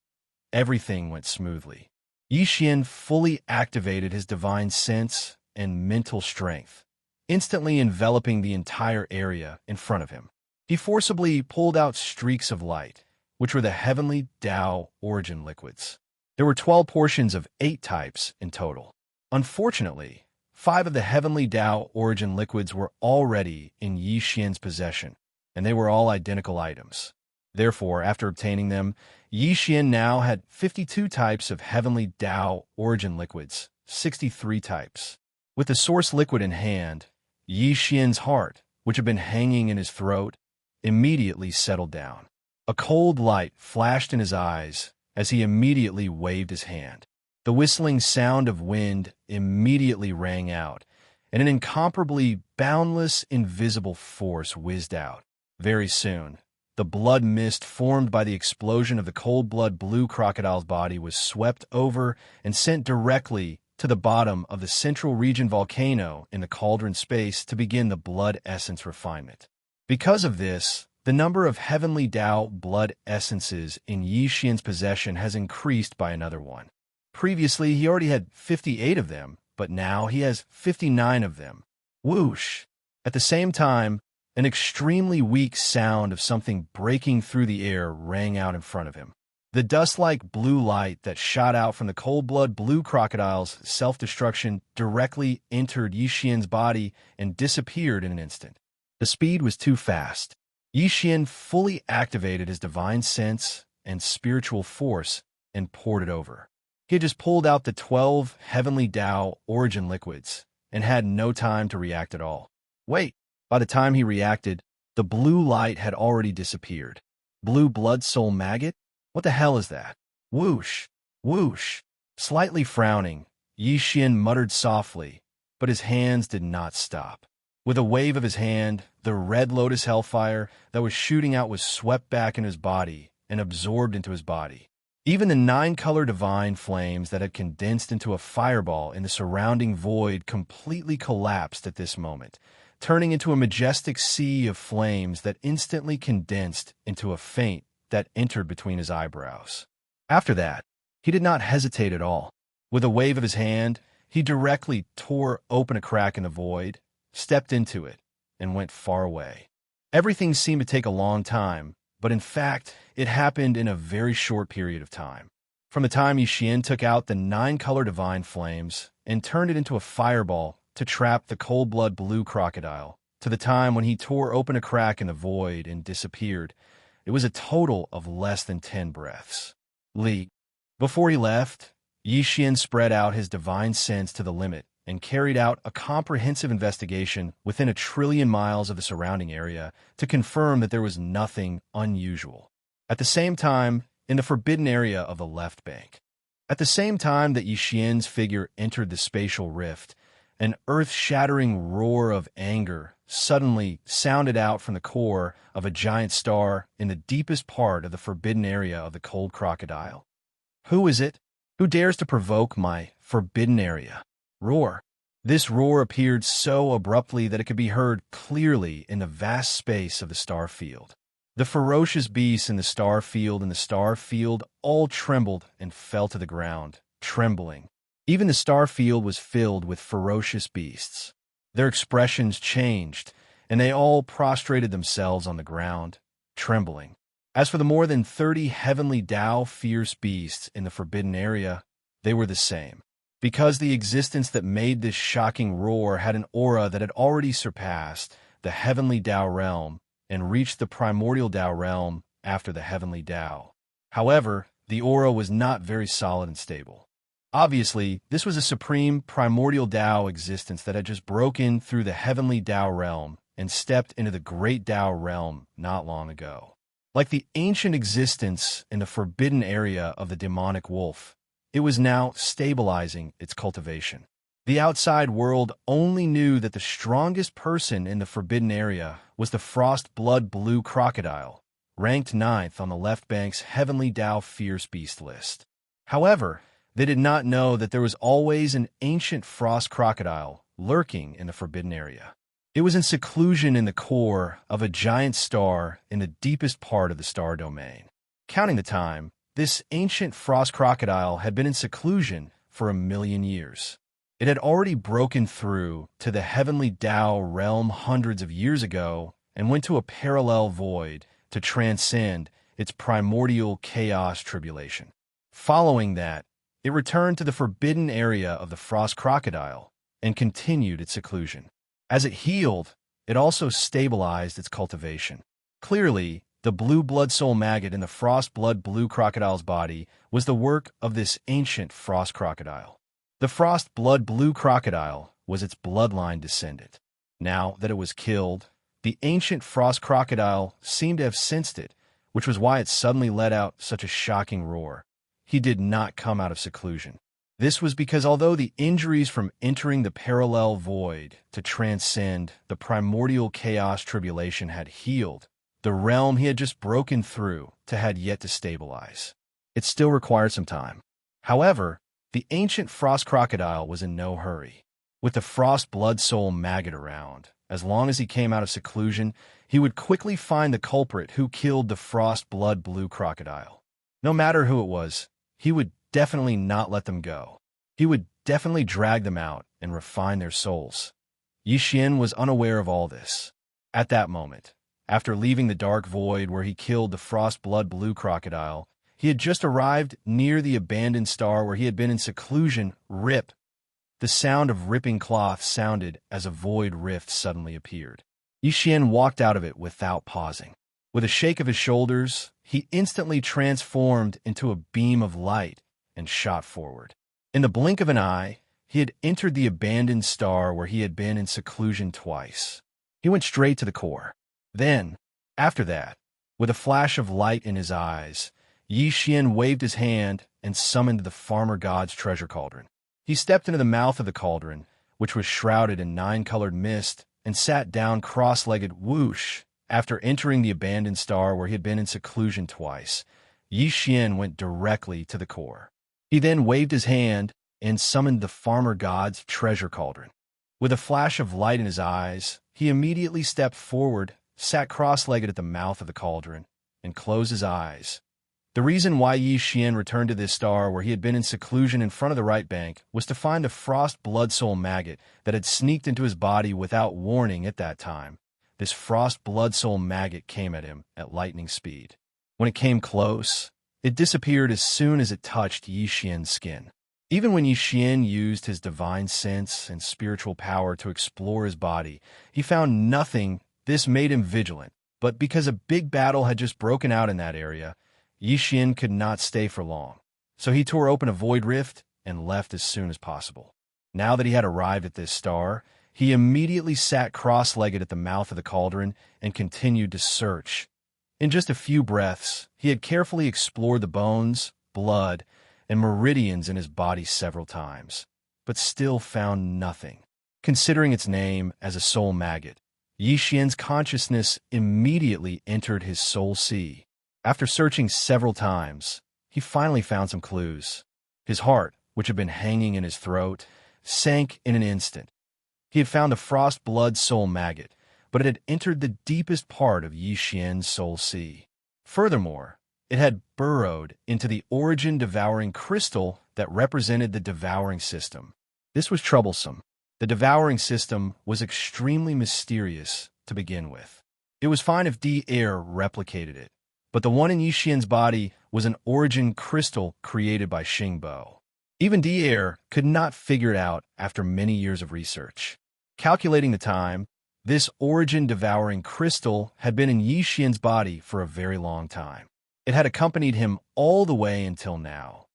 Everything went smoothly. Yi Xian fully activated his divine sense and mental strength, instantly enveloping the entire area in front of him. He forcibly pulled out streaks of light, which were the heavenly Tao origin liquids. There were 12 portions of 8 types in total. Unfortunately, 5 of the heavenly Tao origin liquids were already in Yi Xian's possession, and they were all identical items. Therefore, after obtaining them, Yi Xian now had 52 types of heavenly Tao origin liquids, 63 types. With the source liquid in hand, Yi Xian's heart, which had been hanging in his throat, immediately settled down. A cold light flashed in his eyes as he immediately waved his hand. The whistling sound of wind immediately rang out, and an incomparably boundless, invisible force whizzed out. Very soon, the blood mist formed by the explosion of the cold-blood blue crocodile's body was swept over and sent directly to the bottom of the central region volcano in the cauldron space to begin the blood essence refinement. Because of this, the number of heavenly Tao blood essences in Yi Xian's possession has increased by another one. Previously, he already had 58 of them, but now he has 59 of them. Whoosh! At the same time, an extremely weak sound of something breaking through the air rang out in front of him. The dust-like blue light that shot out from the cold-blood blue crocodile's self-destruction directly entered Yi Xian's body and disappeared in an instant. The speed was too fast. Yi Xian fully activated his divine sense and spiritual force and poured it over. He had just pulled out the 12 heavenly Tao origin liquids and had no time to react at all. Wait, by the time he reacted, the blue light had already disappeared. Blue blood soul maggot? What the hell is that? Whoosh, whoosh. Slightly frowning, Yi Xian muttered softly, but his hands did not stop. With a wave of his hand, the red lotus hellfire that was shooting out was swept back into his body and absorbed into his body. Even the 9-color divine flames that had condensed into a fireball in the surrounding void completely collapsed at this moment, turning into a majestic sea of flames that instantly condensed into a feint that entered between his eyebrows. After that, he did not hesitate at all. With a wave of his hand, he directly tore open a crack in the void, stepped into it, and went far away. Everything seemed to take a long time, but in fact, it happened in a very short period of time. From the time Yi Xian took out the 9-color divine flames and turned it into a fireball to trap the cold-blood blue crocodile, to the time when he tore open a crack in the void and disappeared, it was a total of less than 10 breaths. Before he left, Yi Xian spread out his divine sense to the limit and carried out a comprehensive investigation within 1 trillion miles of the surrounding area to confirm that there was nothing unusual. At the same time, in the forbidden area of the left bank. At the same time that Yi Xian's figure entered the spatial rift, an earth-shattering roar of anger suddenly sounded out from the core of a giant star in the deepest part of the forbidden area of the cold crocodile. Who is it? Who dares to provoke my forbidden area? Roar. This roar appeared so abruptly that it could be heard clearly in the vast space of the star field. The ferocious beasts in the star field all trembled and fell to the ground, trembling. Even the star field was filled with ferocious beasts. Their expressions changed, and they all prostrated themselves on the ground, trembling. As for the more than 30 heavenly Tao fierce beasts in the forbidden area, they were the same. Because the existence that made this shocking roar had an aura that had already surpassed the heavenly Tao realm and reached the primordial Tao realm after the heavenly Tao. However, the aura was not very solid and stable. Obviously, this was a supreme primordial Tao existence that had just broken through the heavenly Tao realm and stepped into the great Tao realm not long ago. Like the ancient existence in the forbidden area of the demonic wolf, it was now stabilizing its cultivation. The outside world only knew that the strongest person in the forbidden area was the frost blood blue crocodile, ranked 9th on the left bank's heavenly Tao fierce beast list. However, they did not know that there was always an ancient frost crocodile lurking in the forbidden area. It was in seclusion in the core of a giant star in the deepest part of the star domain. Counting the time, this ancient frost crocodile had been in seclusion for 1,000,000 years. It had already broken through to the heavenly Tao realm hundreds of years ago and went to a parallel void to transcend its primordial chaos tribulation. Following that, it returned to the forbidden area of the frost crocodile and continued its seclusion. As it healed, it also stabilized its cultivation. Clearly, the blue blood soul maggot in the frost blood blue crocodile's body was the work of this ancient frost crocodile. The frost blood blue crocodile was its bloodline descendant. Now that it was killed, the ancient frost crocodile seemed to have sensed it, which was why it suddenly let out such a shocking roar. He did not come out of seclusion. This was because although the injuries from entering the parallel void to transcend the primordial chaos tribulation had healed, the realm he had just broken through had yet to stabilize. It still required some time. However, the ancient frost crocodile was in no hurry. With the frost blood soul maggot around, as long as he came out of seclusion, he would quickly find the culprit who killed the frost blood blue crocodile. No matter who it was, he would definitely not let them go. He would definitely drag them out and refine their souls. Yi Xian was unaware of all this. At that moment, after leaving the dark void where he killed the frost blood blue crocodile, he had just arrived near the abandoned star where he had been in seclusion. Rip! The sound of ripping cloth sounded as a void rift suddenly appeared. Yi Xian walked out of it without pausing. With a shake of his shoulders, he instantly transformed into a beam of light and shot forward. In the blink of an eye, he had entered the abandoned star where he had been in seclusion twice. He went straight to the core. Then, after that, with a flash of light in his eyes, Yi Xian waved his hand and summoned the farmer god's treasure cauldron. He stepped into the mouth of the cauldron, which was shrouded in 9-colored mist, and sat down cross-legged. Whoosh! After entering the abandoned star where he had been in seclusion twice, Yi Xian went directly to the core. He then waved his hand and summoned the farmer god's treasure cauldron. With a flash of light in his eyes, he immediately stepped forward, sat cross-legged at the mouth of the cauldron, and closed his eyes. The reason why Yi Xian returned to this star where he had been in seclusion in front of the right bank was to find the frost blood soul maggot that had sneaked into his body without warning at that time. This frost blood soul maggot came at him at lightning speed. When it came close, it disappeared as soon as it touched Yi Xian's skin. Even when Yi Xian used his divine sense and spiritual power to explore his body, he found nothing. This made him vigilant, but because a big battle had just broken out in that area, Yi Xian could not stay for long. So he tore open a void rift and left as soon as possible. Now that he had arrived at this star, he immediately sat cross-legged at the mouth of the cauldron and continued to search. In just a few breaths, he had carefully explored the bones, blood, and meridians in his body several times, but still found nothing. Considering its name as a soul maggot, Yi Xian's consciousness immediately entered his soul sea. After searching several times, he finally found some clues. His heart, which had been hanging in his throat, sank in an instant. He had found the frost blood soul maggot, but it had entered the deepest part of Yi Xian's soul sea. Furthermore, it had burrowed into the origin devouring crystal that represented the devouring system. This was troublesome. The devouring system was extremely mysterious to begin with. It was fine if Devourer replicated it, but the one in Yi Xian's body was an origin crystal created by Xingbo. Even Devourer could not figure it out after many years of research. Calculating the time, this origin devouring crystal had been in Yi Xian's body for a very long time. It had accompanied him all the way until now.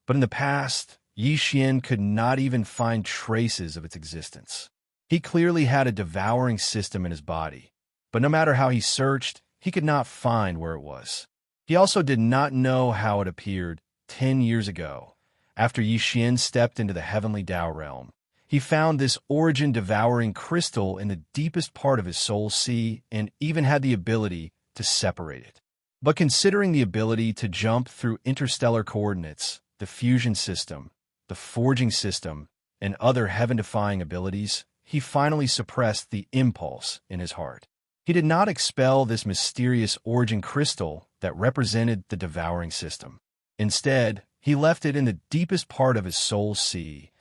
But in the past, Yi Xian could not even find traces of its existence. He clearly had a devouring system in his body, but no matter how he searched, he could not find where it was. He also did not know how it appeared 10 years ago, after Yi Xian stepped into the heavenly Tao realm. He found this origin devouring crystal in the deepest part of his soul sea and even had the ability to separate it. But considering the ability to jump through interstellar coordinates, the fusion system, the forging system, and other heaven-defying abilities, he finally suppressed the impulse in his heart. He did not expel this mysterious origin crystal that represented the devouring system. Instead, he left it in the deepest part of his soul sea,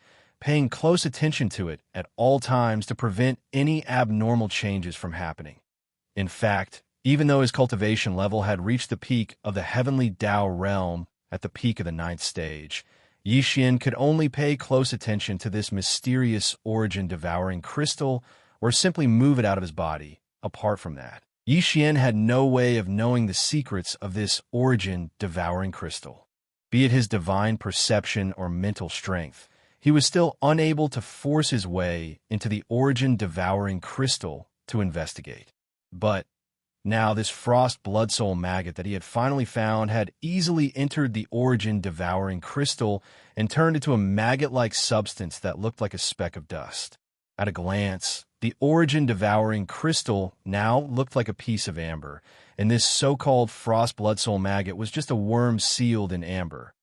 paying close attention to it at all times to prevent any abnormal changes from happening. In fact, even though his cultivation level had reached the peak of the heavenly Tao realm at the peak of the 9th stage, Yi Xian could only pay close attention to this mysterious origin devouring crystal or simply move it out of his body. Apart from that, Yi Xian had no way of knowing the secrets of this origin devouring crystal. Be it his divine perception or mental strength, he was still unable to force his way into the origin devouring crystal to investigate. But now this frost blood soul maggot that he had finally found had easily entered the origin devouring crystal and turned into a maggot-like substance that looked like a speck of dust. At a glance, the origin devouring crystal now looked like a piece of amber, and this so-called frost blood soul maggot was just a worm sealed in amber.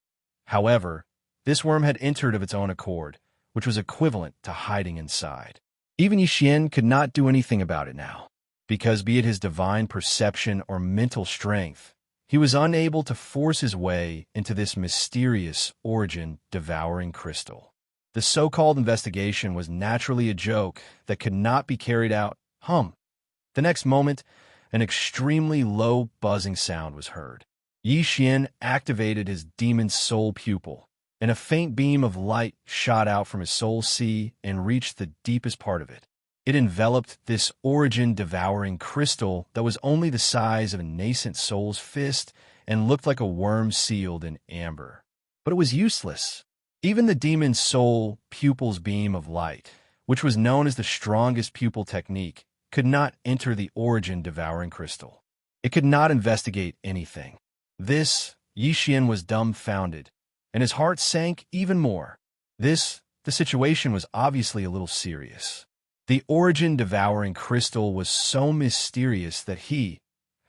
However, this worm had entered of its own accord, which was equivalent to hiding inside. Even Yi Xian could not do anything about it now, because be it his divine perception or mental strength, he was unable to force his way into this mysterious origin devouring crystal. The so-called investigation was naturally a joke that could not be carried out. The next moment, an extremely low buzzing sound was heard. Yi Xian activated his demon soul pupil, and a faint beam of light shot out from his soul sea and reached the deepest part of it. It enveloped this origin-devouring crystal that was only the size of a nascent soul's fist and looked like a worm sealed in amber. But it was useless. Even the demon's soul pupil's beam of light, which was known as the strongest pupil technique, could not enter the origin-devouring crystal. It could not investigate anything. This, Yixian was dumbfounded, and his heart sank even more. The situation was obviously a little serious. The origin-devouring crystal was so mysterious that he,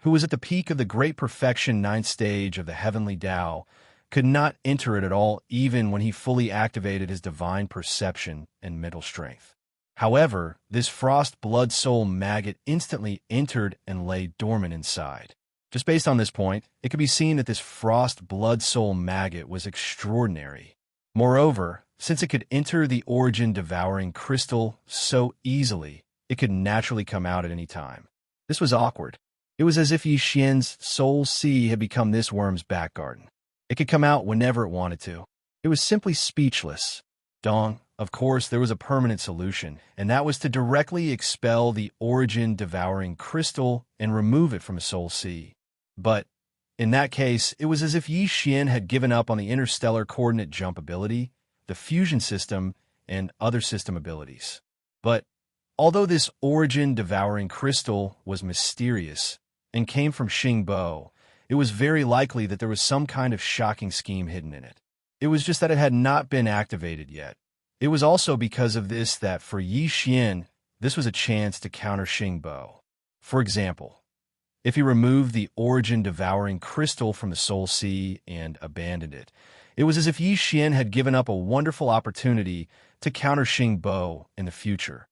who was at the peak of the great perfection ninth stage of the heavenly Tao, could not enter it at all even when he fully activated his divine perception and mental strength. However, this frost blood soul maggot instantly entered and lay dormant inside. Just based on this point, it could be seen that this frost blood soul maggot was extraordinary. Moreover, since it could enter the origin-devouring crystal so easily, it could naturally come out at any time. This was awkward. It was as if Yixian's soul sea had become this worm's back garden. It could come out whenever it wanted to. It was simply speechless. Dong, of course, there was a permanent solution, and that was to directly expel the origin-devouring crystal and remove it from his soul sea. But, in that case, it was as if Yixian had given up on the interstellar coordinate jump ability, the fusion system, and other system abilities. But, although this origin-devouring crystal was mysterious and came from Xingbo, it was very likely that there was some kind of shocking scheme hidden in it. It was just that it had not been activated yet. It was also because of this that for Yixian, this was a chance to counter Xingbo. For example, if he removed the origin-devouring crystal from the soul sea and abandoned it, it was as if Yixian had given up a wonderful opportunity to counter Xingbo in the future.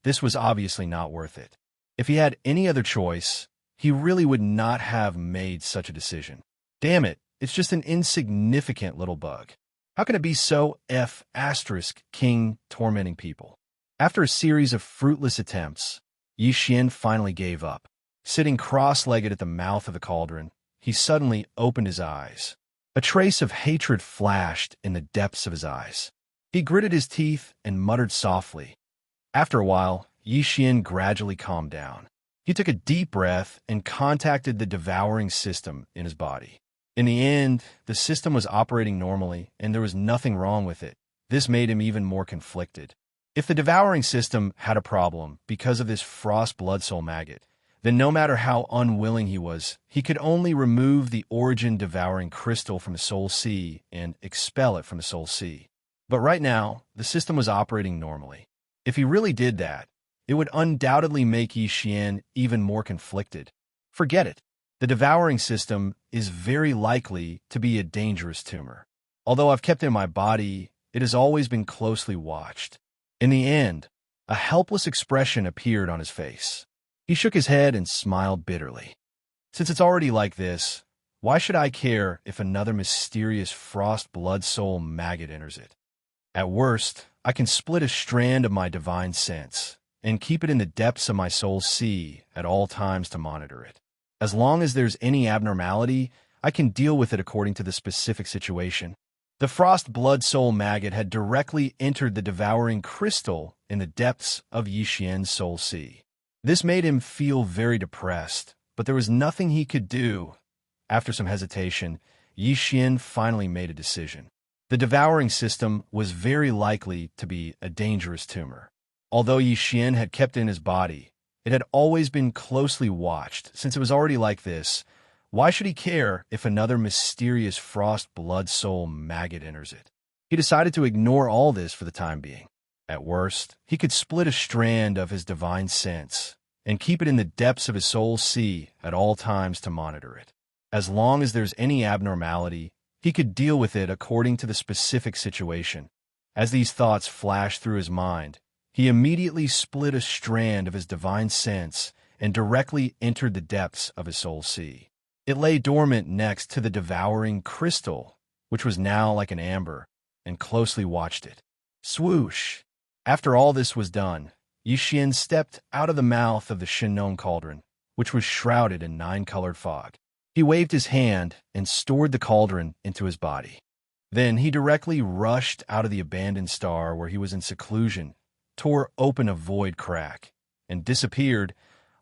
This was obviously not worth it. If he had any other choice, he really would not have made such a decision. Damn it, it's just an insignificant little bug. How can it be so king tormenting people? After a series of fruitless attempts, Yixian finally gave up. Sitting cross-legged at the mouth of the cauldron, he suddenly opened his eyes. A trace of hatred flashed in the depths of his eyes. He gritted his teeth and muttered softly. After a while, Yixian gradually calmed down. He took a deep breath and contacted the devouring system in his body. In the end, the system was operating normally, and there was nothing wrong with it. This made him even more conflicted. If the devouring system had a problem because of this frost blood soul maggot, then no matter how unwilling he was, he could only remove the origin-devouring crystal from the soul sea and expel it from the soul sea. But right now, the system was operating normally. If he really did that, it would undoubtedly make Yixian even more conflicted. Forget it. The devouring system is very likely to be a dangerous tumor. Although I've kept it in my body, it has always been closely watched. In the end, a helpless expression appeared on his face. He shook his head and smiled bitterly. Since it's already like this, why should I care if another mysterious frost blood soul maggot enters it? At worst, I can split a strand of my divine sense and keep it in the depths of my soul sea at all times to monitor it. As long as there's any abnormality, I can deal with it according to the specific situation. The frost blood soul maggot had directly entered the devouring crystal in the depths of Yixian's soul sea. This made him feel very depressed, but there was nothing he could do. After some hesitation, Yixian finally made a decision. The devouring system was very likely to be a dangerous tumor. Although Yixian had kept it in his body, it had always been closely watched. Since it was already like this, why should he care if another mysterious frost blood soul maggot enters it? He decided to ignore all this for the time being. At worst, he could split a strand of his divine sense and keep it in the depths of his soul sea at all times to monitor it. As long as there's any abnormality, he could deal with it according to the specific situation. As these thoughts flashed through his mind, he immediately split a strand of his divine sense and directly entered the depths of his soul sea. It lay dormant next to the devouring crystal, which was now like an amber, and closely watched it. Swoosh! After all this was done, Yixian stepped out of the mouth of the Shinnon cauldron, which was shrouded in 9-colored fog. He waved his hand and stored the cauldron into his body. Then he directly rushed out of the abandoned star where he was in seclusion, tore open a void crack and disappeared,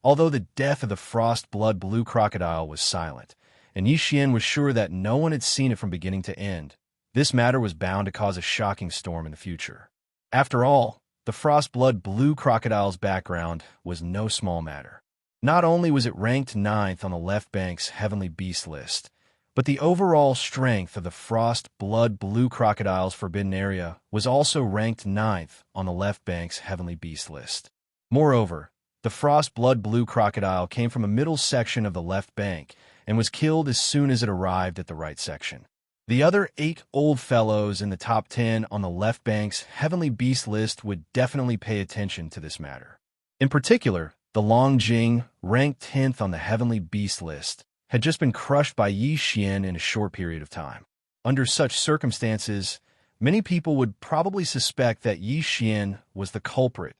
although the death of the frost blood blue crocodile was silent, and Yi Xian was sure that no one had seen it from beginning to end. This matter was bound to cause a shocking storm in the future. After all, the frost blood blue crocodile's background was no small matter. Not only was it ranked 9th on the left bank's heavenly beast list, but the overall strength of the frost blood blue crocodile's forbidden area was also ranked 9th on the left bank's heavenly beast list. Moreover, the frost blood blue crocodile came from a middle section of the left bank and was killed as soon as it arrived at the right section. The other 8 old fellows in the top 10 on the left bank's heavenly beast list would definitely pay attention to this matter. In particular, the Longjing, ranked 10th on the heavenly beast list, had just been crushed by Yi Xian in a short period of time. Under such circumstances, many people would probably suspect that Yi Xian was the culprit.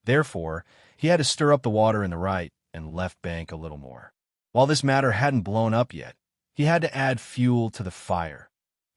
Therefore, he had to stir up the water in the right and left bank a little more. While this matter hadn't blown up yet, he had to add fuel to the fire.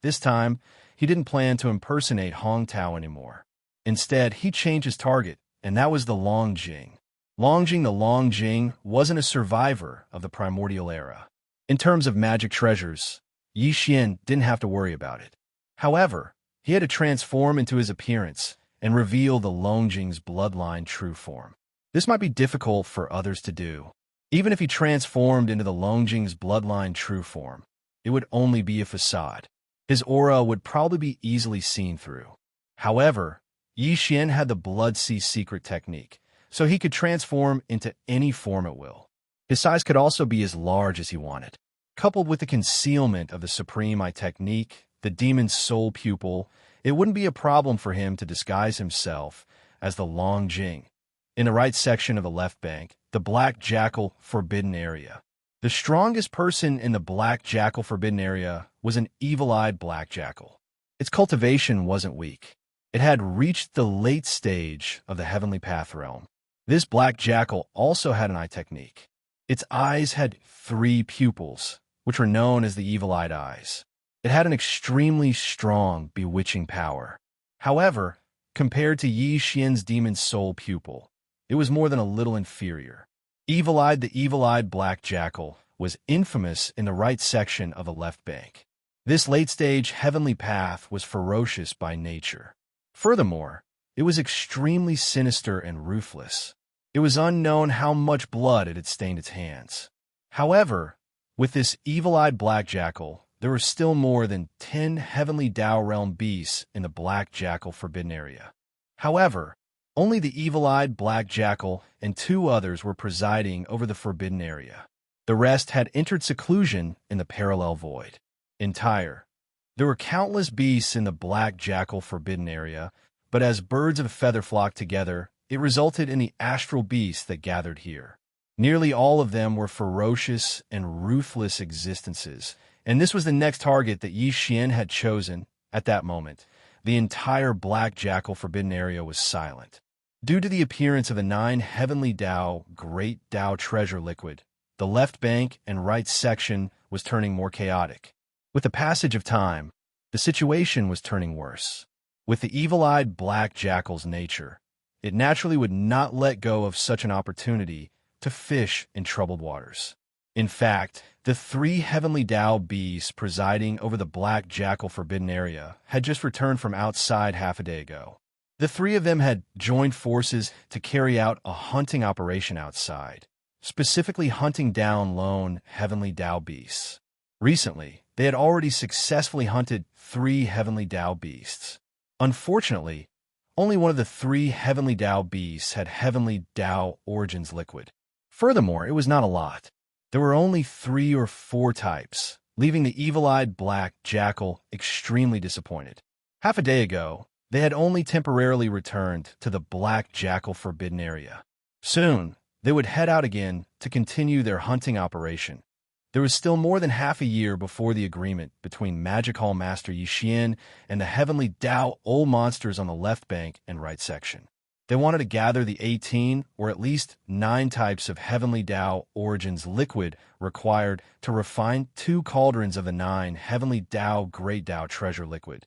This time, he didn't plan to impersonate Hong Tao anymore. Instead, he changed his target, and that was the Longjing. Longjing the Longjing wasn't a survivor of the primordial era. In terms of magic treasures, Yi Xian didn't have to worry about it. However, he had to transform into his appearance and reveal the Longjing's bloodline true form. This might be difficult for others to do. Even if he transformed into the Longjing's bloodline true form, it would only be a facade. His aura would probably be easily seen through. However, Yi Xian had the Blood Sea secret technique, so he could transform into any form at will. His size could also be as large as he wanted. Coupled with the concealment of the Supreme Eye technique, the demon's soul pupil, it wouldn't be a problem for him to disguise himself as the Longjing. In the right section of the left bank, the Black Jackal Forbidden Area. The strongest person in the Black Jackal Forbidden Area was an evil-eyed Black Jackal. Its cultivation wasn't weak. It had reached the late stage of the Heavenly Path realm. This Black Jackal also had an eye technique. Its eyes had 3 pupils, which were known as the evil-eyed eyes. It had an extremely strong, bewitching power. However, compared to Yi Xian's demon soul pupil, it was more than a little inferior. Evil-eyed the evil-eyed Black Jackal was infamous in the right section of the left bank. This late-stage heavenly path was ferocious by nature. Furthermore, it was extremely sinister and ruthless. It was unknown how much blood it had stained its hands. However, with this evil-eyed Black Jackal, there were still more than 10 heavenly Dao realm beasts in the Black Jackal Forbidden Area. However, only the evil-eyed Black Jackal and 2 others were presiding over the Forbidden Area. The rest had entered seclusion in the Parallel Void. There were countless beasts in the Black Jackal Forbidden Area, but as birds of a feather flocked together, it resulted in the astral beasts that gathered here. Nearly all of them were ferocious and ruthless existences, and this was the next target that Yi Xian had chosen. At that moment, the entire Black Jackal Forbidden Area was silent. Due to the appearance of the 9 heavenly Dao, Great Dao Treasure Liquid, the left bank and right section was turning more chaotic. With the passage of time, the situation was turning worse. With the evil-eyed Black Jackal's nature, it naturally would not let go of such an opportunity to fish in troubled waters. In fact, the 3 heavenly Dao beasts presiding over the Black Jackal Forbidden Area had just returned from outside half a day ago. The 3 of them had joined forces to carry out a hunting operation outside, specifically hunting down lone heavenly Dao beasts. Recently, they had already successfully hunted 3 heavenly Dao beasts. Unfortunately, only one of the 3 heavenly Dao beasts had heavenly Dao origins liquid. Furthermore, it was not a lot. There were only 3 or 4 types, leaving the evil-eyed Black Jackal extremely disappointed. Half a day ago, they had only temporarily returned to the Black Jackal Forbidden Area. Soon, they would head out again to continue their hunting operation. There was still more than half a year before the agreement between Magic Hall Master Yi Xian and the heavenly Dao old monsters on the left bank and right section. They wanted to gather the 18 or at least 9 types of heavenly Dao origins liquid required to refine 2 cauldrons of the 9 heavenly Dao Great Dao Treasure Liquid.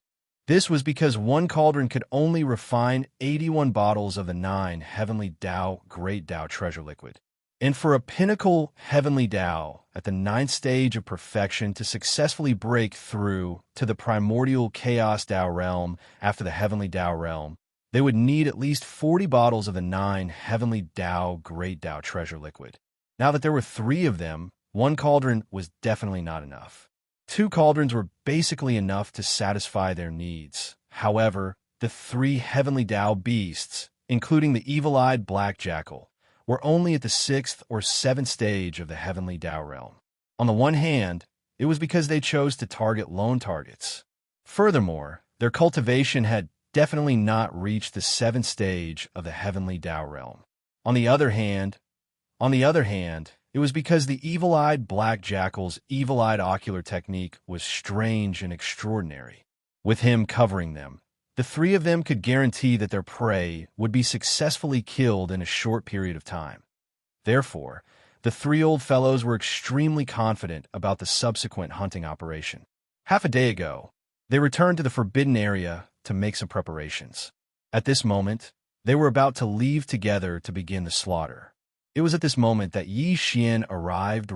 This was because one cauldron could only refine 81 bottles of the 9 heavenly Tao, Great Tao treasure liquid. And for a pinnacle heavenly Tao at the 9th stage of perfection to successfully break through to the primordial chaos Tao realm after the heavenly Tao realm, they would need at least 40 bottles of the 9 heavenly Tao, Great Tao treasure liquid. Now that there were 3 of them, one cauldron was definitely not enough. 2 cauldrons were basically enough to satisfy their needs. However, the 3 heavenly Tao beasts, including the evil-eyed black jackal, were only at the 6th or 7th stage of the heavenly Tao realm. On the one hand, it was because they chose to target lone targets. Furthermore, their cultivation had definitely not reached the 7th stage of the heavenly Tao realm. On the other hand, it was because the evil-eyed black jackal's evil-eyed ocular technique was strange and extraordinary. With him covering them, the 3 of them could guarantee that their prey would be successfully killed in a short period of time. Therefore, the 3 old fellows were extremely confident about the subsequent hunting operation. Half a day ago, they returned to the forbidden area to make some preparations. At this moment, they were about to leave together to begin the slaughter. It was at this moment that Xianxia arrived,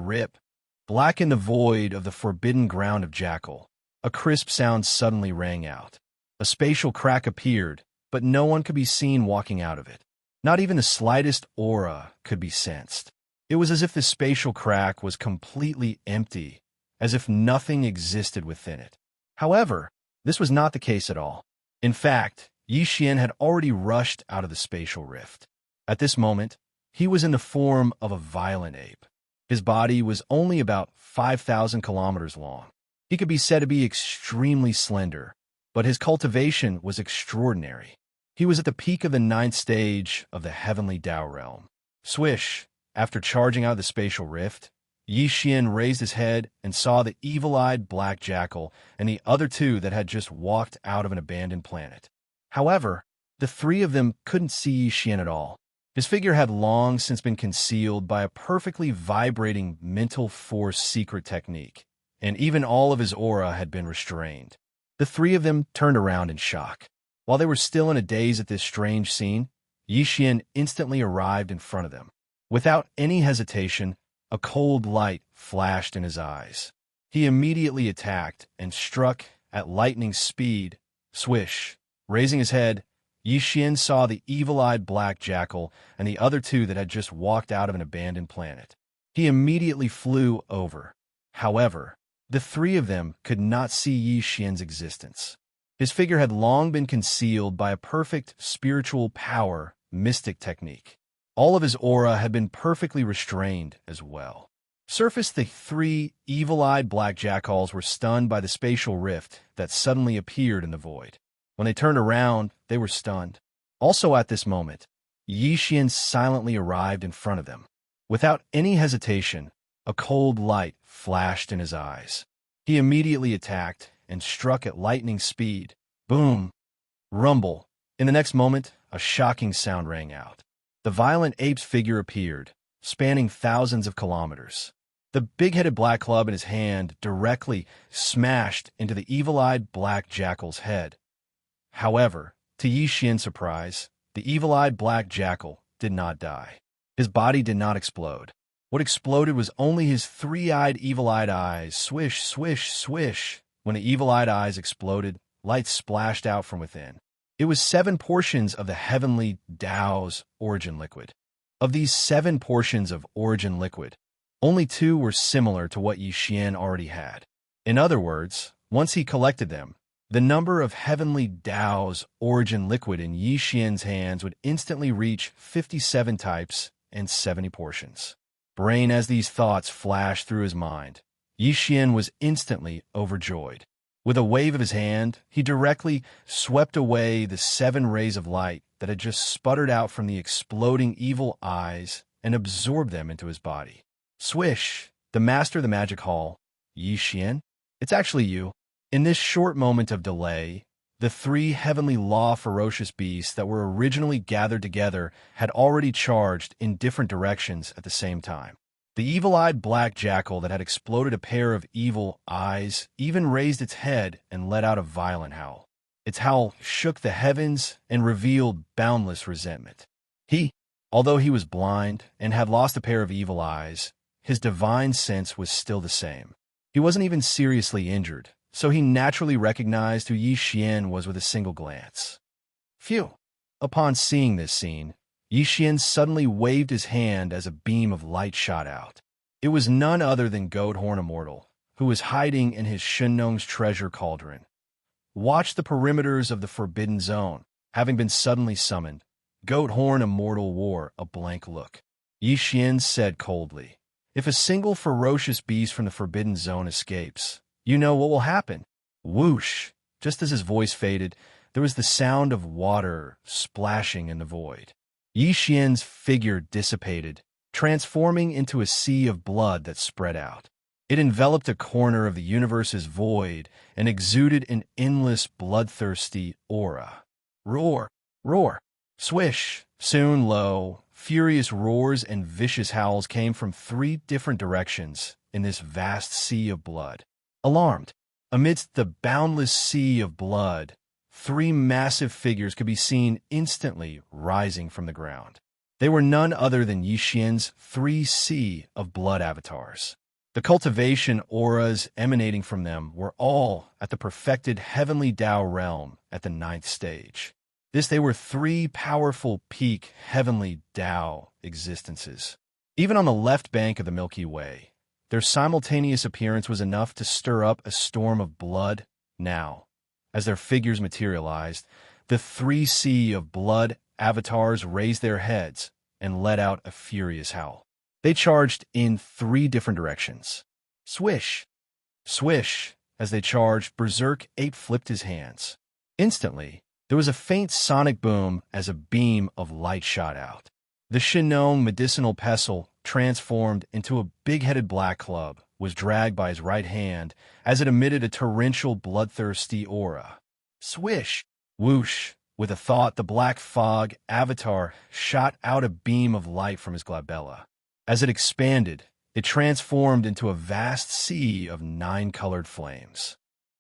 black in the void of the forbidden ground of Jackal. A crisp sound suddenly rang out. A spatial crack appeared, but no one could be seen walking out of it. Not even the slightest aura could be sensed. It was as if the spatial crack was completely empty, as if nothing existed within it. However, this was not the case at all. In fact, Xianxia had already rushed out of the spatial rift. At this moment, he was in the form of a violent ape. His body was only about 5,000 kilometers long. He could be said to be extremely slender, but his cultivation was extraordinary. He was at the peak of the 9th stage of the heavenly Tao realm. Swish! After charging out of the spatial rift, Xianxia raised his head and saw the evil-eyed black jackal and the other 2 that had just walked out of an abandoned planet. However, the 3 of them couldn't see Xianxia at all. His figure had long since been concealed by a perfectly vibrating mental force secret technique, and even all of his aura had been restrained. The 3 of them turned around in shock. While they were still in a daze at this strange scene, Xianxia instantly arrived in front of them. Without any hesitation, a cold light flashed in his eyes. He immediately attacked and struck at lightning speed. Swish! Raising his head, Xianxia saw the evil-eyed black jackal and the other 2 that had just walked out of an abandoned planet. He immediately flew over. However, the 3 of them could not see Xianxia's existence. His figure had long been concealed by a perfect spiritual power mystic technique. All of his aura had been perfectly restrained as well. Surface, the 3 evil-eyed black jackals were stunned by the spatial rift that suddenly appeared in the void. When they turned around, they were stunned. Also at this moment, Xianxia silently arrived in front of them. Without any hesitation, a cold light flashed in his eyes. He immediately attacked and struck at lightning speed. Boom! Rumble! In the next moment, a shocking sound rang out. The violent ape's figure appeared, spanning thousands of kilometers. The big-headed black club in his hand directly smashed into the evil-eyed black jackal's head. However, to Xianxia's surprise, the evil-eyed black jackal did not die. His body did not explode. What exploded was only his 3-eyed evil-eyed eyes. Swish, swish, swish. When the evil-eyed eyes exploded, light splashed out from within. It was 7 portions of the heavenly Tao's origin liquid. Of these 7 portions of origin liquid, only 2 were similar to what Xianxia already had. In other words, once he collected them, the number of heavenly Tao's origin liquid in Xianxia's hands would instantly reach 57 types and 70 portions. Brain, as these thoughts flashed through his mind, Xianxia was instantly overjoyed. With a wave of his hand, he directly swept away the 7 rays of light that had just sputtered out from the exploding evil eyes and absorbed them into his body. Swish! The master of the magic hall, Xianxia, it's actually you. In this short moment of delay, the 3 heavenly law ferocious beasts that were originally gathered together had already charged in different directions at the same time. The evil-eyed black jackal that had exploded a pair of evil eyes even raised its head and let out a violent howl. Its howl shook the heavens and revealed boundless resentment. Although he was blind and had lost a pair of evil eyes, his divine sense was still the same. He wasn't even seriously injured, so he naturally recognized who Yi Xian was with a single glance. Phew! Upon seeing this scene, Yi Xian suddenly waved his hand as a beam of light shot out. It was none other than Goathorn Immortal, who was hiding in his Shenong's treasure cauldron. Watch the perimeters of the Forbidden Zone. Having been suddenly summoned, Goathorn Immortal wore a blank look. Yi Xian said coldly, "If a single ferocious beast from the Forbidden Zone escapes, you know what will happen." Whoosh! Just as his voice faded, there was the sound of water splashing in the void. Yi Xian's figure dissipated, transforming into a sea of blood that spread out. It enveloped a corner of the universe's void and exuded an endless bloodthirsty aura. Roar! Roar! Swish! Soon low, furious roars and vicious howls came from 3 different directions in this vast sea of blood. Alarmed, amidst the boundless sea of blood, 3 massive figures could be seen instantly rising from the ground. They were none other than Yi Xian's 3 sea of blood avatars. The cultivation auras emanating from them were all at the perfected heavenly Tao realm at the 9th stage. They were 3 powerful peak heavenly Tao existences. Even on the left bank of the Milky Way, their simultaneous appearance was enough to stir up a storm of blood. Now, as their figures materialized, the 3 sea of blood avatars raised their heads and let out a furious howl. They charged in 3 different directions. Swish! Swish! As they charged, Berserk Ape flipped his hands. Instantly, there was a faint sonic boom as a beam of light shot out. The Shenong medicinal pestle, transformed into a big-headed black club, was dragged by his right hand as it emitted a torrential bloodthirsty aura. Swish! Whoosh! With a thought, the black fog avatar shot out a beam of light from his glabella. As it expanded, it transformed into a vast sea of 9-colored flames.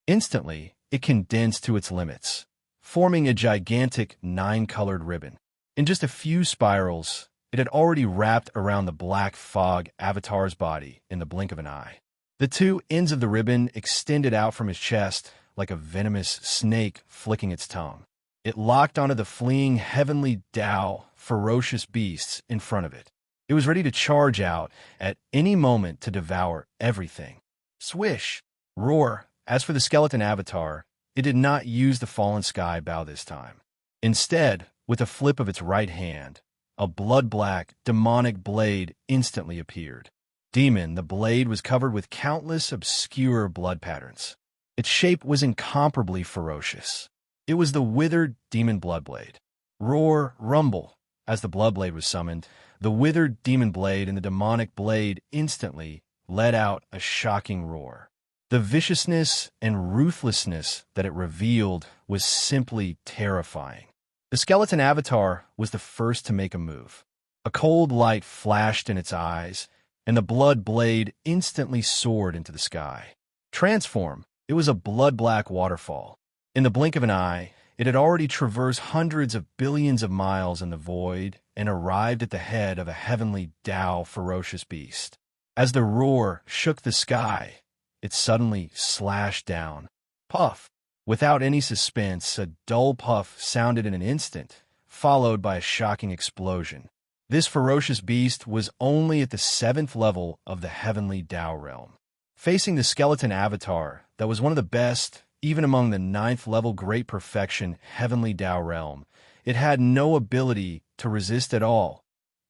Instantly, it condensed to its limits, forming a gigantic 9-colored ribbon. In just a few spirals, it had already wrapped around the black fog avatar's body in the blink of an eye. The 2 ends of the ribbon extended out from his chest like a venomous snake flicking its tongue. It locked onto the fleeing heavenly Tao ferocious beasts in front of it. It was ready to charge out at any moment to devour everything. Swish! Roar! As for the skeleton avatar, it did not use the fallen sky bow this time. Instead, with a flip of its right hand, a blood-black, demonic blade instantly appeared. Demon, the blade was covered with countless obscure blood patterns. Its shape was incomparably ferocious. It was the withered demon bloodblade. Roar! Rumble! As the bloodblade was summoned, the withered demon blade and the demonic blade instantly let out a shocking roar. The viciousness and ruthlessness that it revealed was simply terrifying. The skeleton avatar was the first to make a move. A cold light flashed in its eyes, and the blood blade instantly soared into the sky. Transform! It was a blood-black waterfall. In the blink of an eye, it had already traversed hundreds of billions of miles in the void and arrived at the head of a heavenly Tao ferocious beast. As the roar shook the sky, it suddenly slashed down. Puff! Without any suspense, a dull puff sounded in an instant, followed by a shocking explosion. This ferocious beast was only at the 7th level of the heavenly Tao realm. Facing the skeleton avatar that was one of the best, even among the 9th level great perfection heavenly Tao realm, it had no ability to resist at all.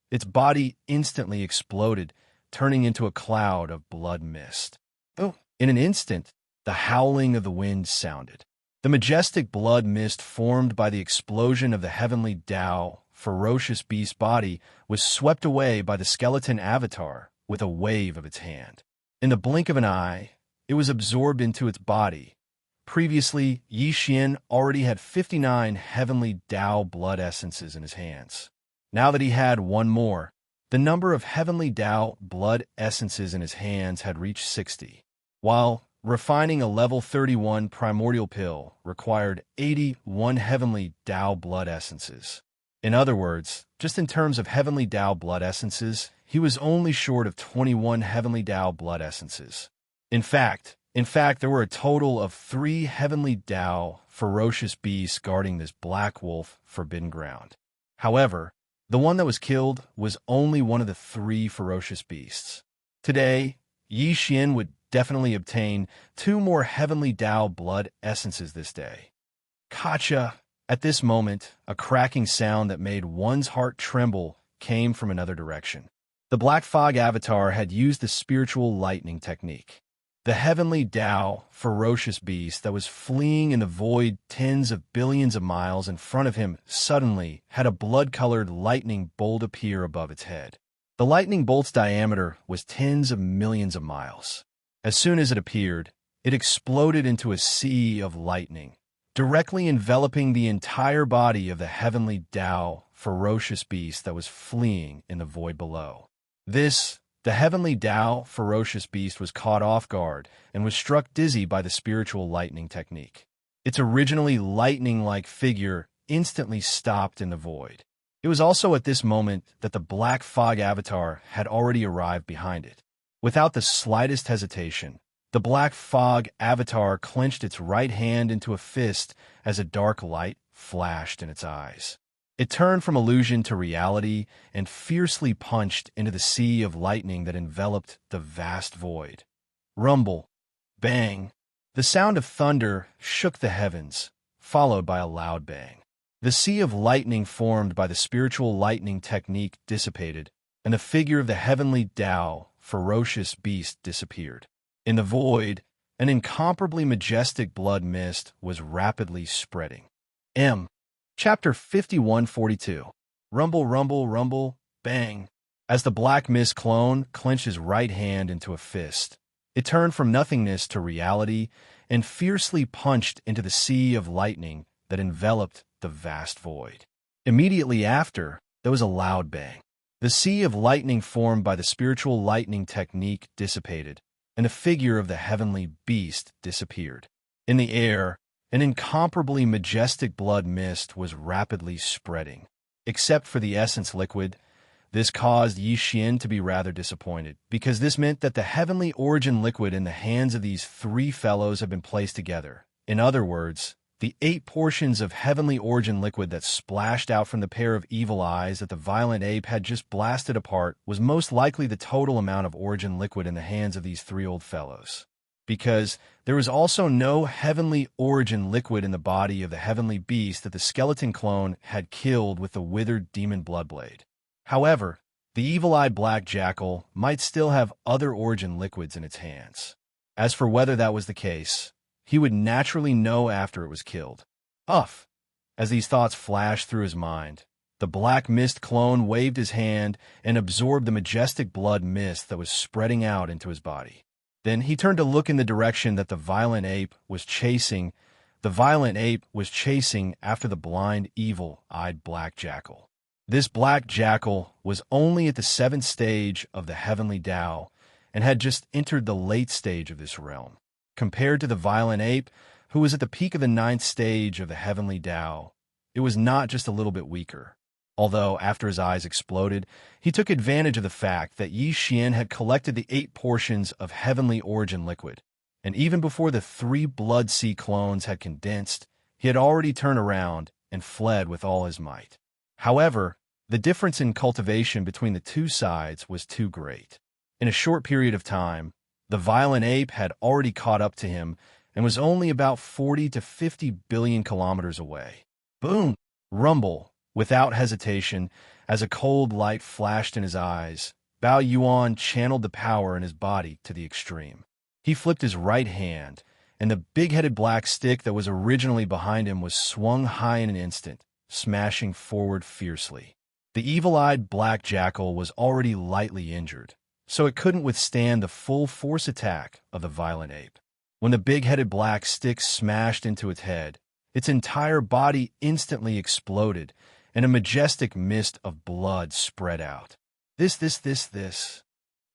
Its body instantly exploded, turning into a cloud of blood mist. In an instant, the howling of the wind sounded. The majestic blood mist formed by the explosion of the heavenly Tao ferocious beast body was swept away by the skeleton avatar with a wave of its hand. In the blink of an eye, it was absorbed into its body. Previously, Yi Xian already had 59 heavenly Tao blood essences in his hands. Now that he had one more, the number of heavenly Tao blood essences in his hands had reached 60. While refining a level 31 primordial pill required 81 heavenly Tao blood essences. In other words, just in terms of heavenly Tao blood essences, he was only short of 21 heavenly Tao blood essences. In fact, there were a total of 3 heavenly Tao ferocious beasts guarding this black wolf forbidden ground. However, the one that was killed was only one of the 3 ferocious beasts. Today, Yi Xian would definitely obtain 2 more heavenly Tao blood essences this day. Gotcha! At this moment, a cracking sound that made one's heart tremble came from another direction. The Black Fog Avatar had used the spiritual lightning technique. The heavenly Tao, ferocious beast that was fleeing in the void tens of billions of miles in front of him suddenly had a blood-colored lightning bolt appear above its head. The lightning bolt's diameter was tens of millions of miles. As soon as it appeared, it exploded into a sea of lightning, directly enveloping the entire body of the heavenly Tao, ferocious beast that was fleeing in the void below. The heavenly Tao, ferocious beast was caught off guard and was struck dizzy by the spiritual lightning technique. Its originally lightning-like figure instantly stopped in the void. It was also at this moment that the Black Fog Avatar had already arrived behind it. Without the slightest hesitation, the Black Fog Avatar clenched its right hand into a fist as a dark light flashed in its eyes. It turned from illusion to reality and fiercely punched into the sea of lightning that enveloped the vast void. Rumble, bang. The sound of thunder shook the heavens, followed by a loud bang. The sea of lightning formed by the spiritual lightning technique dissipated, and the figure of the heavenly Tao, ferocious beast, disappeared. In the void, an incomparably majestic blood mist was rapidly spreading. Chapter 5142. Rumble, rumble, rumble, bang. As the black mist clone clenched his right hand into a fist, it turned from nothingness to reality and fiercely punched into the sea of lightning that enveloped the vast void. Immediately after, there was a loud bang. The sea of lightning formed by the spiritual lightning technique dissipated, and the figure of the heavenly beast disappeared. In the air, an incomparably majestic blood mist was rapidly spreading. Except for the essence liquid, this caused Yi Xian to be rather disappointed, because this meant that the heavenly origin liquid in the hands of these 3 fellows had been placed together. In other words, the 8 portions of heavenly origin liquid that splashed out from the pair of evil eyes that the violent ape had just blasted apart was most likely the total amount of origin liquid in the hands of these 3 old fellows. Because there was also no heavenly origin liquid in the body of the heavenly beast that the skeleton clone had killed with the withered demon bloodblade. However, the evil-eyed black jackal might still have other origin liquids in its hands. As for whether that was the case, he would naturally know after it was killed. As these thoughts flashed through his mind, the black mist clone waved his hand and absorbed the majestic blood mist that was spreading out into his body. Then he turned to look in the direction that the violent ape was chasing. The violent ape was chasing after the blind, evil-eyed black jackal. This black jackal was only at the 7th stage of the heavenly Tao and had just entered the late stage of this realm. Compared to the violent ape, who was at the peak of the 9th stage of the heavenly Tao, it was not just a little bit weaker. Although, after his eyes exploded, he took advantage of the fact that Yi Xian had collected the 8 portions of heavenly origin liquid, and even before the 3 blood sea clones had condensed, he had already turned around and fled with all his might. However, the difference in cultivation between the 2 sides was too great. In a short period of time, the violent ape had already caught up to him and was only about 40 to 50 billion kilometers away. Boom! Rumble! Without hesitation, as a cold light flashed in his eyes, Bao Yuan channeled the power in his body to the extreme. He flipped his right hand, and the big-headed black stick that was originally behind him was swung high in an instant, smashing forward fiercely. The evil-eyed black jackal was already lightly injured, so it couldn't withstand the full force attack of the violent ape. When the big-headed black stick smashed into its head, its entire body instantly exploded, and a majestic mist of blood spread out. This.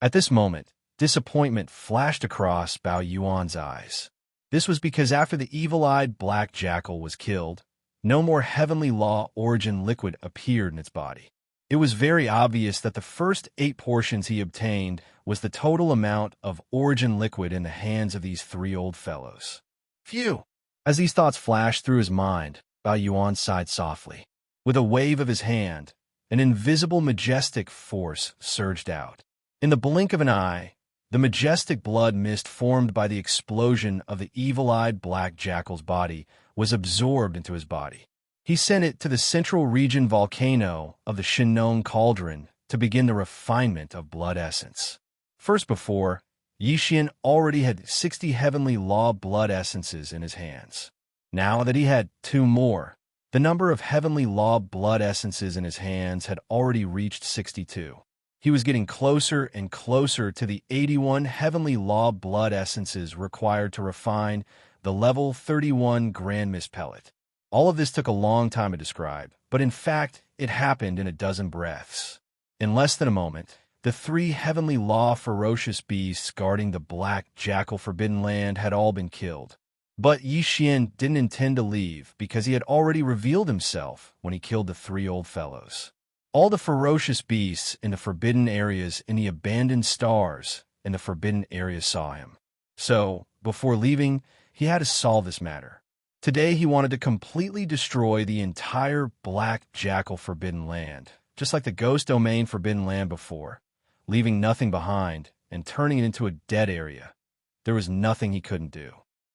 At this moment, Disappointment flashed across Bao Yuan's eyes. This was because after the evil-eyed black jackal was killed, no more heavenly law origin liquid appeared in its body. It was very obvious that the first 8 portions he obtained was the total amount of origin liquid in the hands of these 3 old fellows. Phew! As these thoughts flashed through his mind, Bao Yuan sighed softly. With a wave of his hand, an invisible majestic force surged out. In the blink of an eye, the majestic blood mist formed by the explosion of the evil-eyed black jackal's body was absorbed into his body. He sent it to the central region volcano of the Shinong Cauldron to begin the refinement of blood essence. First before, Yixian already had 60 heavenly law blood essences in his hands. Now that he had 2 more, the number of heavenly law blood essences in his hands had already reached 62. He was getting closer and closer to the 81 heavenly law blood essences required to refine the level 31 Grand Mist pellet. All of this took a long time to describe, but in fact, it happened in a dozen breaths. In less than a moment, the 3 heavenly law ferocious beasts guarding the black jackal forbidden land had all been killed. But Yixian didn't intend to leave because he had already revealed himself when he killed the 3 old fellows. All the ferocious beasts in the forbidden areas in the abandoned stars in the forbidden areas saw him. So, before leaving, he had to solve this matter. Today he wanted to completely destroy the entire black jackal forbidden land, just like the ghost domain forbidden land before, leaving nothing behind and turning it into a dead area. There was nothing he couldn't do.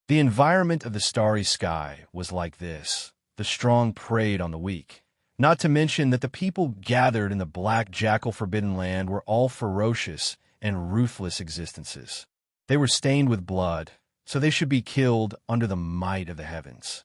The environment of the starry sky was like this. The strong preyed on the weak. Not to mention that the people gathered in the black jackal forbidden land were all ferocious and ruthless existences. They were stained with blood, so they should be killed under the might of the heavens.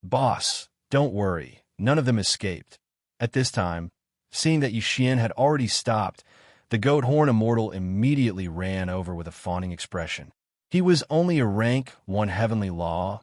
Boss, don't worry, none of them escaped. At this time, seeing that Yixian had already stopped, the goat horn immortal immediately ran over with a fawning expression. He was only a rank 1 heavenly law,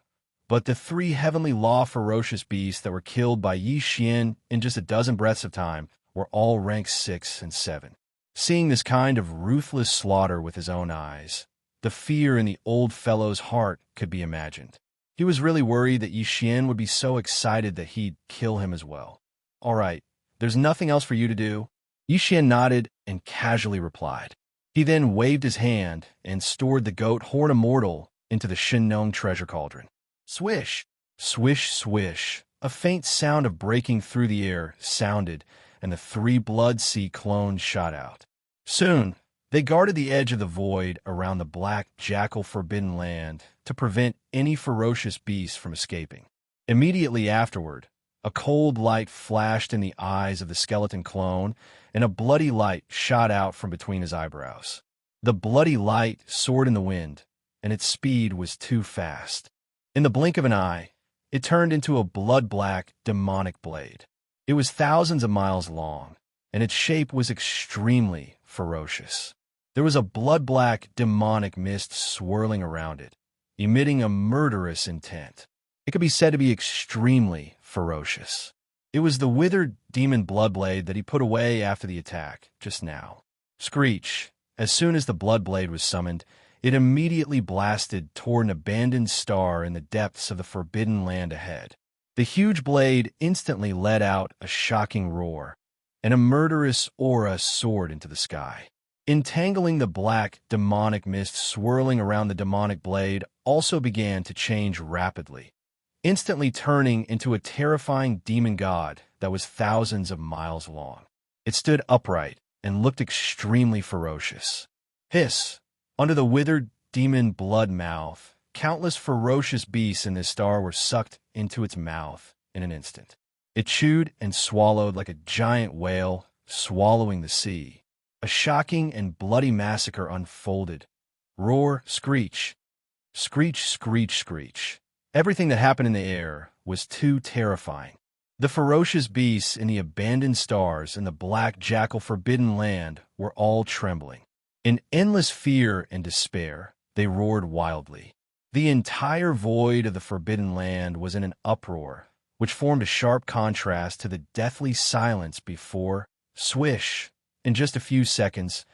but the 3 heavenly law ferocious beasts that were killed by Yixian in just a dozen breaths of time were all rank 6 and 7. Seeing this kind of ruthless slaughter with his own eyes, the fear in the old fellow's heart could be imagined. He was really worried that Yixian would be so excited that he'd kill him as well. All right, there's nothing else for you to do? Yixian nodded and casually replied. He then waved his hand and stored the goat horn immortal into the Shinong treasure cauldron. Swish! Swish, swish. A faint sound of breaking through the air sounded, and the 3 blood sea clones shot out. Soon, they guarded the edge of the void around the black jackal forbidden land to prevent any ferocious beast from escaping. Immediately afterward, a cold light flashed in the eyes of the skeleton clone, and a bloody light shot out from between his eyebrows. The bloody light soared in the wind, and its speed was too fast. In the blink of an eye, it turned into a blood-black, demonic blade. It was thousands of miles long, and its shape was extremely ferocious. There was a blood-black, demonic mist swirling around it, emitting a murderous intent. It could be said to be extremely ferocious. It was the withered demon bloodblade that he put away after the attack, just now. Screech! As soon as the bloodblade was summoned, it immediately blasted toward an abandoned star in the depths of the forbidden land ahead. The huge blade instantly let out a shocking roar, and a murderous aura soared into the sky. Entangling the black, demonic mist swirling around the demonic blade also began to change rapidly, instantly turning into a terrifying demon god that was thousands of miles long. It stood upright and looked extremely ferocious. Hiss! Under the withered demon blood mouth, countless ferocious beasts in this star were sucked into its mouth in an instant. It chewed and swallowed like a giant whale swallowing the sea. A shocking and bloody massacre unfolded. Roar, screech. Screech, screech, screech. Everything that happened in the air was too terrifying. The ferocious beasts in the abandoned stars in the black jackal forbidden land were all trembling. In endless fear and despair, they roared wildly. The entire void of the forbidden land was in an uproar, which formed a sharp contrast to the deathly silence before. Swish! In just a few seconds,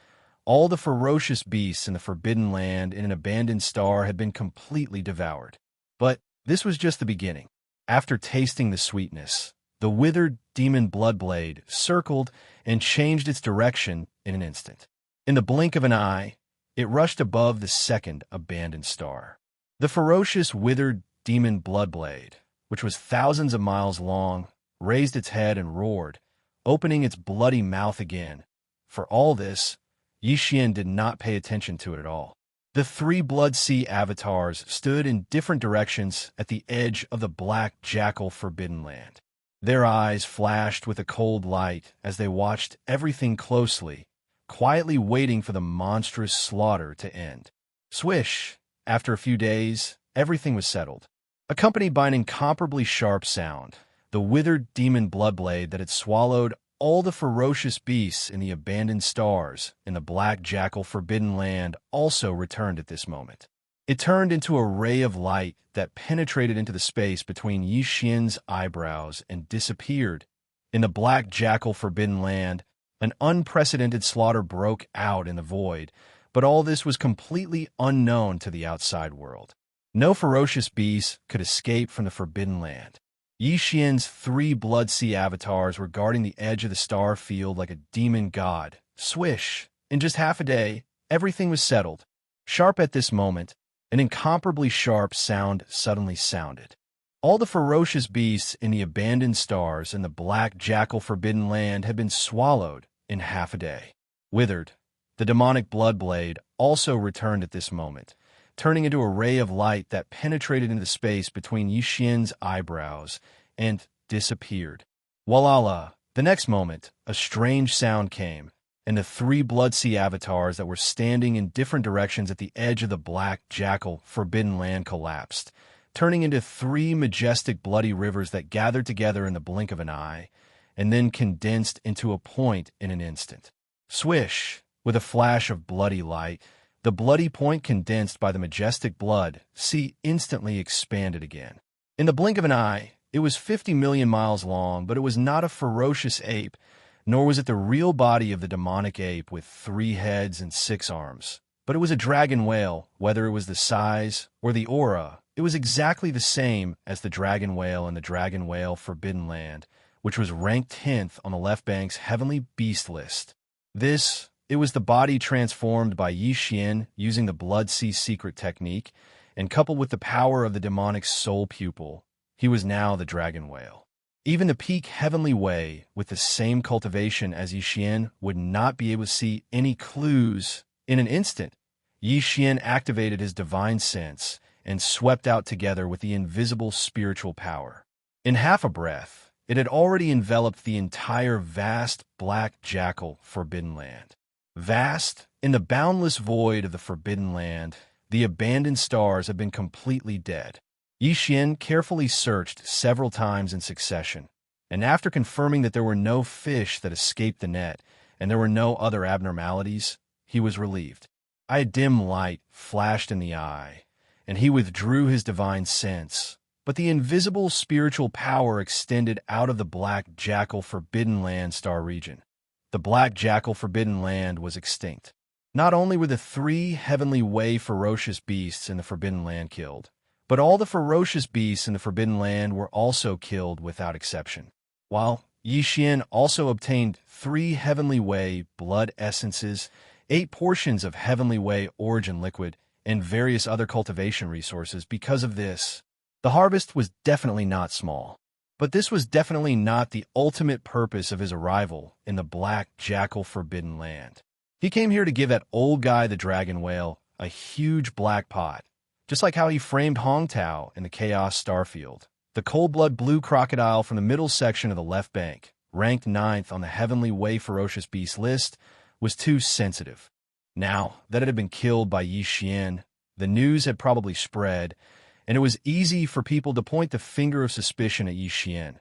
All the ferocious beasts in the Forbidden Land in an abandoned star had been completely devoured. But this was just the beginning. After tasting the sweetness, the withered demon Bloodblade circled and changed its direction in an instant. In the blink of an eye, it rushed above the second abandoned star. The ferocious withered demon Bloodblade, which was thousands of miles long, raised its head and roared, opening its bloody mouth again. For all this, Xian did not pay attention to it at all. The three Blood Sea avatars stood in different directions at the edge of the black jackal Forbidden Land. Their eyes flashed with a cold light as they watched everything closely, quietly waiting for the monstrous slaughter to end. Swish! After a few days, everything was settled. Accompanied by an incomparably sharp sound, the withered demon Bloodblade that had swallowed all the ferocious beasts in the abandoned stars in the black jackal Forbidden Land also returned at this moment. It turned into a ray of light that penetrated into the space between Xian's eyebrows and disappeared. In the black jackal Forbidden Land, an unprecedented slaughter broke out in the void, but all this was completely unknown to the outside world. No ferocious beasts could escape from the Forbidden Land. Xian's three Blood Sea avatars were guarding the edge of the star field like a demon god. Swish! In just half a day, everything was settled. Sharp at this moment, an incomparably sharp sound suddenly sounded. All the ferocious beasts in the abandoned stars in the black jackal Forbidden Land had been swallowed in half a day. Withered, the demonic Bloodblade also returned at this moment, turning into a ray of light that penetrated into the space between Xian's eyebrows and disappeared. Walala! The next moment, a strange sound came, and the three Blood Sea avatars that were standing in different directions at the edge of the black jackal Forbidden Land collapsed, turning into three majestic bloody rivers that gathered together in the blink of an eye, and then condensed into a point in an instant. Swish! With a flash of bloody light, the bloody point condensed by the majestic blood sea instantly expanded again. In the blink of an eye, it was 50 million miles long, but it was not a ferocious ape, nor was it the real body of the demonic ape with 3 heads and 6 arms. But it was a dragon whale. Whether it was the size or the aura, it was exactly the same as the dragon whale in the Dragon Whale Forbidden Land, which was ranked 10th on the left bank's heavenly beast list. It was the body transformed by Xian using the Blood Sea secret technique, and coupled with the power of the demonic soul pupil, he was now the dragon whale. Even the peak heavenly way, with the same cultivation as Xian, would not be able to see any clues. In an instant, Xian activated his divine sense and swept out together with the invisible spiritual power. In half a breath, it had already enveloped the entire vast black jackal Forbidden Land. Vast, in the boundless void of the Forbidden Land, the abandoned stars had been completely dead. Xian carefully searched several times in succession, and after confirming that there were no fish that escaped the net and there were no other abnormalities, he was relieved. A dim light flashed in the eye, and he withdrew his divine sense, but the invisible spiritual power extended out of the black jackal Forbidden Land star region. The black jackal Forbidden Land was extinct. Not only were the 3 heavenly way ferocious beasts in the Forbidden Land killed, but all the ferocious beasts in the Forbidden Land were also killed without exception. While Xian also obtained 3 heavenly way blood essences, 8 portions of heavenly way origin liquid, and various other cultivation resources. Because of this, the harvest was definitely not small. But this was definitely not the ultimate purpose of his arrival in the black jackal Forbidden Land. He came here to give that old guy, the dragon whale, a huge black pot, just like how he framed Hong Tao in the Chaos Starfield. The cold-blood blue crocodile from the middle section of the left bank, ranked 9th on the Heavenly Way Ferocious Beast list, was too sensitive. Now that it had been killed by Xian, the news had probably spread, and it was easy for people to point the finger of suspicion at Xian.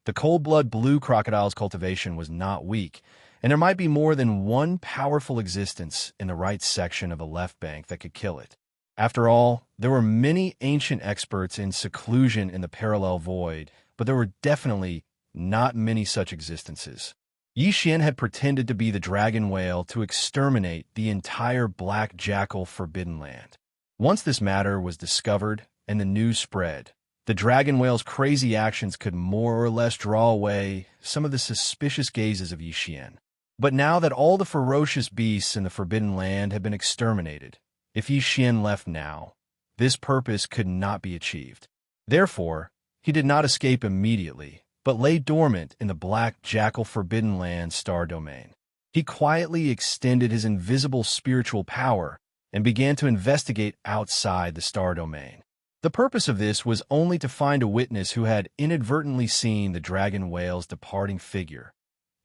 The cold-blood blue crocodile's cultivation was not weak, and there might be more than one powerful existence in the right section of the left bank that could kill it. After all, there were many ancient experts in seclusion in the parallel void, but there were definitely not many such existences. Xian had pretended to be the dragon whale to exterminate the entire black jackal forbidden land. Once this matter was discovered and the news spread, the dragon whale's crazy actions could more or less draw away some of the suspicious gazes of Xian. But now that all the ferocious beasts in the forbidden land had been exterminated, if Xian left now, this purpose could not be achieved. Therefore, he did not escape immediately, but lay dormant in the black jackal forbidden land star domain. He quietly extended his invisible spiritual power and began to investigate outside the star domain. The purpose of this was only to find a witness who had inadvertently seen the dragon whale's departing figure.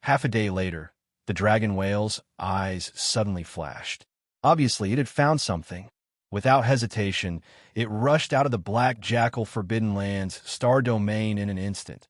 Half a day later, the dragon whale's eyes suddenly flashed. Obviously, it had found something. Without hesitation, it rushed out of the black jackal forbidden land's star domain in an instant.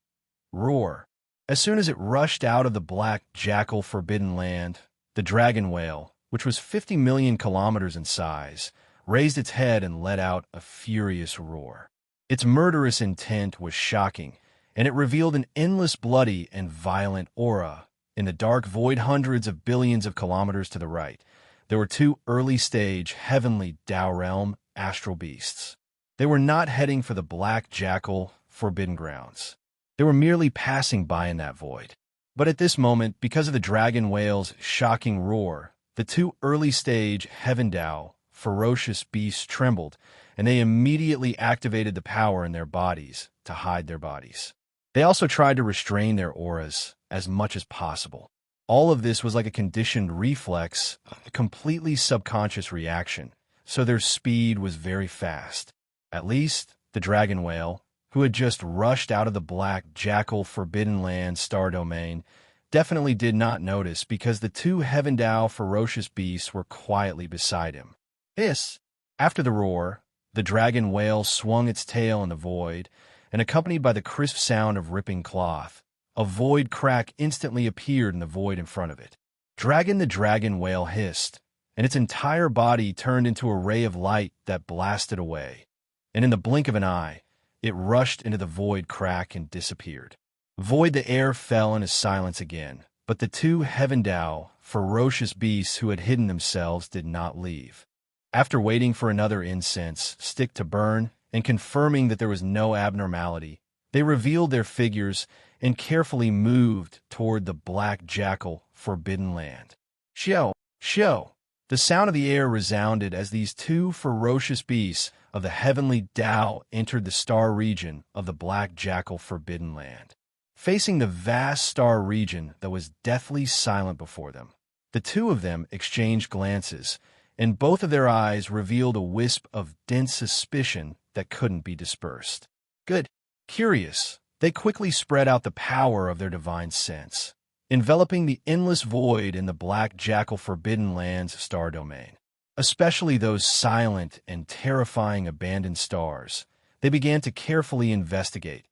Roar. As soon as it rushed out of the black jackal forbidden land, the dragon whale, which was 50 million kilometers in size, raised its head and let out a furious roar. Its murderous intent was shocking, and it revealed an endless bloody and violent aura. In the dark void hundreds of billions of kilometers to the right, there were two early-stage heavenly Tao realm astral beasts. They were not heading for the black jackal forbidden grounds. They were merely passing by in that void. But at this moment, because of the dragon whale's shocking roar, the two early-stage heaven Tao ferocious beasts trembled, and they immediately activated the power in their bodies to hide their bodies. They also tried to restrain their auras as much as possible. All of this was like a conditioned reflex, a completely subconscious reaction, so their speed was very fast. At least, the dragon whale, who had just rushed out of the black jackal forbidden land star domain, definitely did not notice because the two heaven Tao ferocious beasts were quietly beside him. Hiss! After the roar, the dragon whale swung its tail in the void, and accompanied by the crisp sound of ripping cloth, a void crack instantly appeared in the void in front of it. The dragon whale hissed, and its entire body turned into a ray of light that blasted away, and in the blink of an eye, it rushed into the void crack and disappeared. Void the air fell into silence again, but the two heaven Tao ferocious beasts who had hidden themselves did not leave. After waiting for another incense stick to burn and confirming that there was no abnormality, they revealed their figures and carefully moved toward the black jackal forbidden land. Xiao, Xiao! The sound of the air resounded as these two ferocious beasts of the heavenly Tao entered the star region of the black jackal forbidden land. Facing the vast star region that was deathly silent before them, the two of them exchanged glances, and both of their eyes revealed a wisp of dense suspicion that couldn't be dispersed. Good. Curious, they quickly spread out the power of their divine sense, enveloping the endless void in the black jackal forbidden land's star domain. Especially those silent and terrifying abandoned stars, they began to carefully investigate.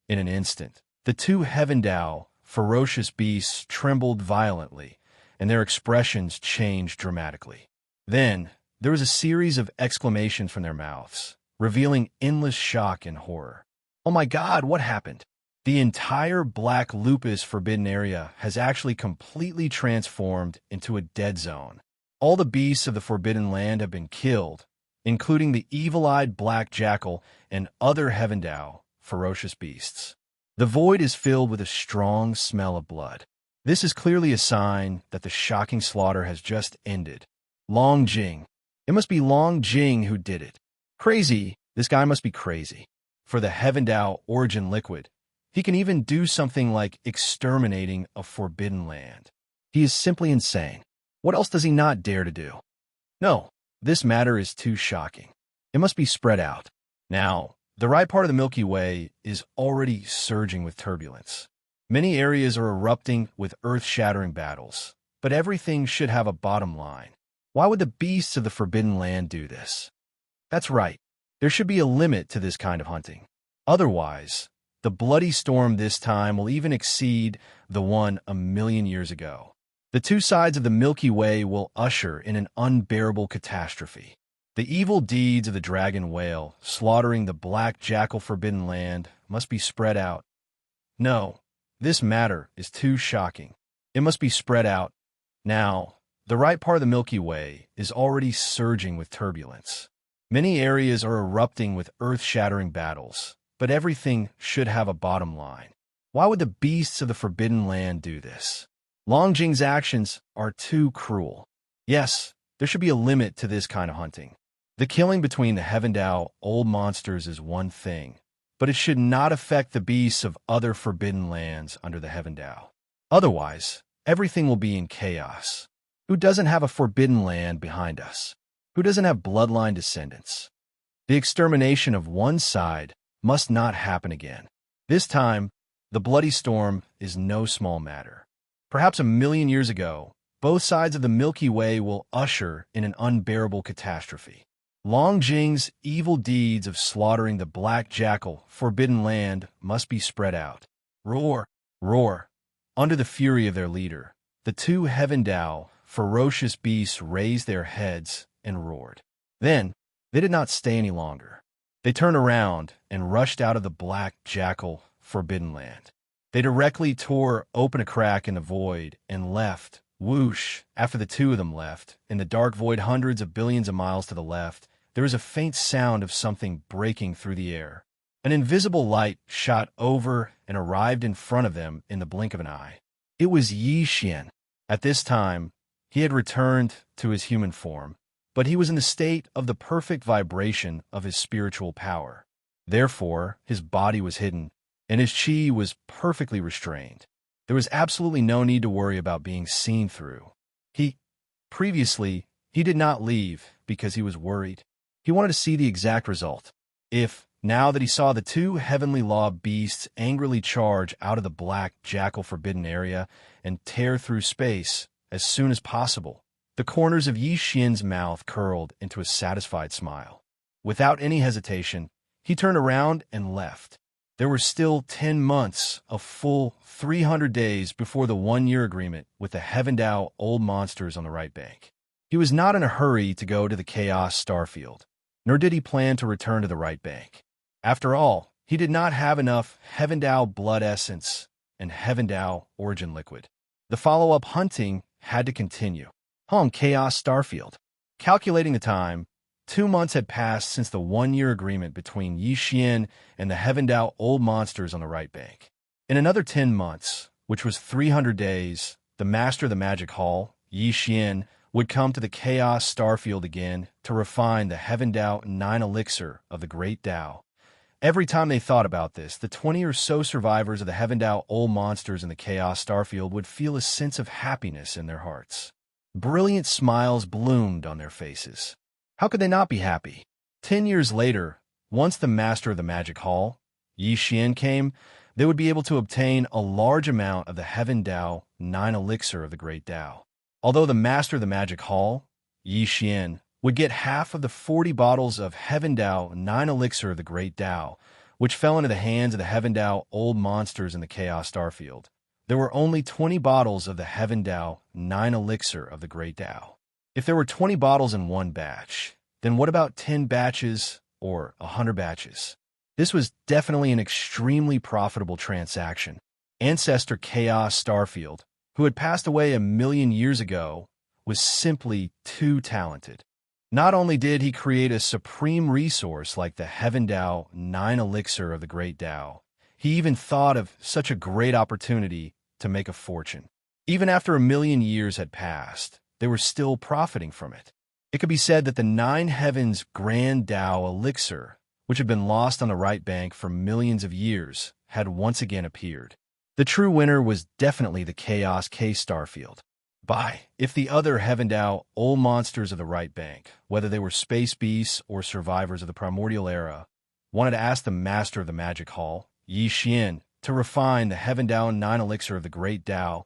In an instant, the two heaven Tao ferocious beasts trembled violently, and their expressions changed dramatically. Then, there was a series of exclamations from their mouths, revealing endless shock and horror. Oh my God, what happened? The entire black lupus forbidden area has actually completely transformed into a dead zone. All the beasts of the forbidden land have been killed, including the evil-eyed black jackal and other heaven Tao ferocious beasts. The void is filled with a strong smell of blood. This is clearly a sign that the shocking slaughter has just ended. Long Jing. It must be Long Jing who did it. Crazy. This guy must be crazy. For the heaven Tao origin liquid, he can even do something like exterminating a forbidden land. He is simply insane. What else does he not dare to do? No, this matter is too shocking. It must be spread out. Now, the right part of the Milky Way is already surging with turbulence. Many areas are erupting with earth-shattering battles, but everything should have a bottom line. Why would the beasts of the Forbidden Land do this? That's right. There should be a limit to this kind of hunting. Otherwise, the bloody storm this time will even exceed the one 1,000,000 years ago. The two sides of the Milky Way will usher in an unbearable catastrophe. The evil deeds of the dragon whale slaughtering the black jackal forbidden land must be spread out. No, this matter is too shocking. It must be spread out. Now, the right part of the Milky Way is already surging with turbulence. Many areas are erupting with earth-shattering battles, but everything should have a bottom line. Why would the beasts of the Forbidden Land do this? Long Jing's actions are too cruel. Yes, there should be a limit to this kind of hunting. The killing between the Heavendao old monsters is one thing, but it should not affect the beasts of other forbidden lands under the Heavendao. Otherwise, everything will be in chaos. Who doesn't have a forbidden land behind us? Who doesn't have bloodline descendants? The extermination of one side must not happen again. This time, the bloody storm is no small matter. Perhaps 1,000,000 years ago, both sides of the Milky Way will usher in an unbearable catastrophe. Long Jing's evil deeds of slaughtering the black jackal forbidden land must be spread out. Roar, roar. Under the fury of their leader, the two Heavendao, ferocious beasts, raised their heads and roared. Then, they did not stay any longer. They turned around and rushed out of the black jackal forbidden land. They directly tore open a crack in the void and left. Whoosh! After the two of them left, in the dark void hundreds of billions of miles to the left, there was a faint sound of something breaking through the air. An invisible light shot over and arrived in front of them in the blink of an eye. It was Xianxia. At this time, he had returned to his human form, but he was in the state of the perfect vibration of his spiritual power. Therefore, his body was hidden, and his qi was perfectly restrained. There was absolutely no need to worry about being seen through. Previously, he did not leave because he was worried. He wanted to see the exact result. If, now that he saw the two heavenly law beasts angrily charge out of the black jackal forbidden area and tear through space as soon as possible, the corners of Xianxia's mouth curled into a satisfied smile. Without any hesitation, he turned around and left. There were still 10 months, a full 300 days before the 1-year agreement with the Heavendao old monsters on the right bank. He was not in a hurry to go to the Chaos Starfield, nor did he plan to return to the right bank. After all, he did not have enough Heavendao blood essence and Heavendao origin liquid. The follow-up hunting had to continue. On Chaos Starfield. Calculating the time, 2 months had passed since the 1-year agreement between Xianxia and the Heavendao old monsters on the right bank. In another 10 months, which was 300 days, the master of the magic hall, Xianxia, would come to the Chaos Starfield again to refine the Heavendao 9 elixir of the Great Tao. Every time they thought about this, the 20 or so survivors of the Heavendao old monsters in the Chaos Starfield would feel a sense of happiness in their hearts. Brilliant smiles bloomed on their faces. How could they not be happy? 10 years later, once the master of the magic hall, Xianxia, came, they would be able to obtain a large amount of the Heavendao 9 elixir of the Great Tao. Although the master of the magic hall, Xianxia, would get half of the 40 bottles of Heavendao 9 elixir of the Great Tao, which fell into the hands of the Heavendao old monsters in the Chaos Starfield, there were only 20 bottles of the Heavendao 9 elixir of the Great Tao. If there were 20 bottles in one batch, then what about 10 batches or 100 batches? This was definitely an extremely profitable transaction. Ancestor Chaos Starfield, who had passed away 1,000,000 years ago, was simply too talented. Not only did he create a supreme resource like the Heavendao 9 elixir of the Great Tao, he even thought of such a great opportunity to make a fortune. Even after 1,000,000 years had passed, they were still profiting from it. It could be said that the 9 Heavens Grand Tao elixir, which had been lost on the right bank for millions of years, had once again appeared. The true winner was definitely the Chaos K Starfield. If the other Heavendao old monsters of the right bank, whether they were space beasts or survivors of the primordial era, wanted to ask the master of the magic hall, Xianxia, to refine the Heavendao 9 elixir of the Great Tao,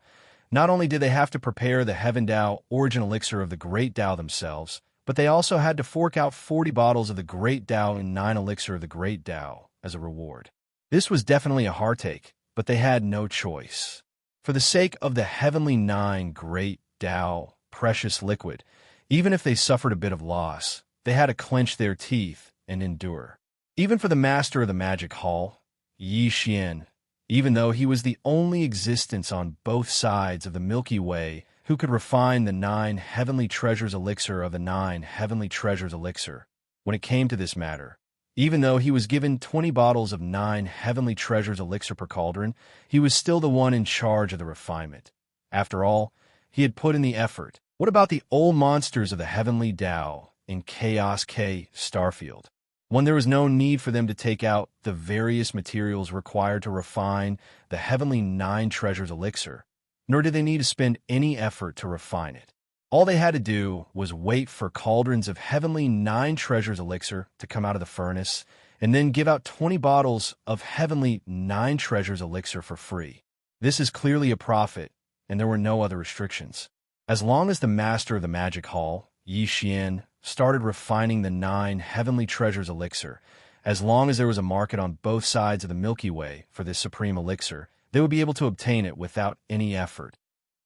not only did they have to prepare the Heavendao origin elixir of the Great Tao themselves, but they also had to fork out 40 bottles of the Great Tao 9 elixir of the Great Tao as a reward. This was definitely a heartache, but they had no choice. For the sake of the Heavenly 9 Great Tao precious liquid, even if they suffered a bit of loss, they had to clench their teeth and endure. Even for the master of the magic hall, Xianxia, even though he was the only existence on both sides of the Milky Way who could refine the 9 heavenly treasures elixir of the 9 heavenly treasures elixir. When it came to this matter, even though he was given 20 bottles of 9 heavenly treasures elixir per cauldron, he was still the one in charge of the refinement. After all, he had put in the effort. What about the old monsters of the heavenly Tao in Chaos K Starfield? When there was no need for them to take out the various materials required to refine the heavenly 9 treasures elixir, nor did they need to spend any effort to refine it. All they had to do was wait for cauldrons of heavenly 9 treasures elixir to come out of the furnace, and then give out 20 bottles of heavenly 9 treasures elixir for free. This is clearly a profit, and there were no other restrictions. As long as the master of the magic hall, Xianxia, started refining the 9 heavenly treasures elixir, as long as there was a market on both sides of the Milky Way for this supreme elixir, they would be able to obtain it without any effort.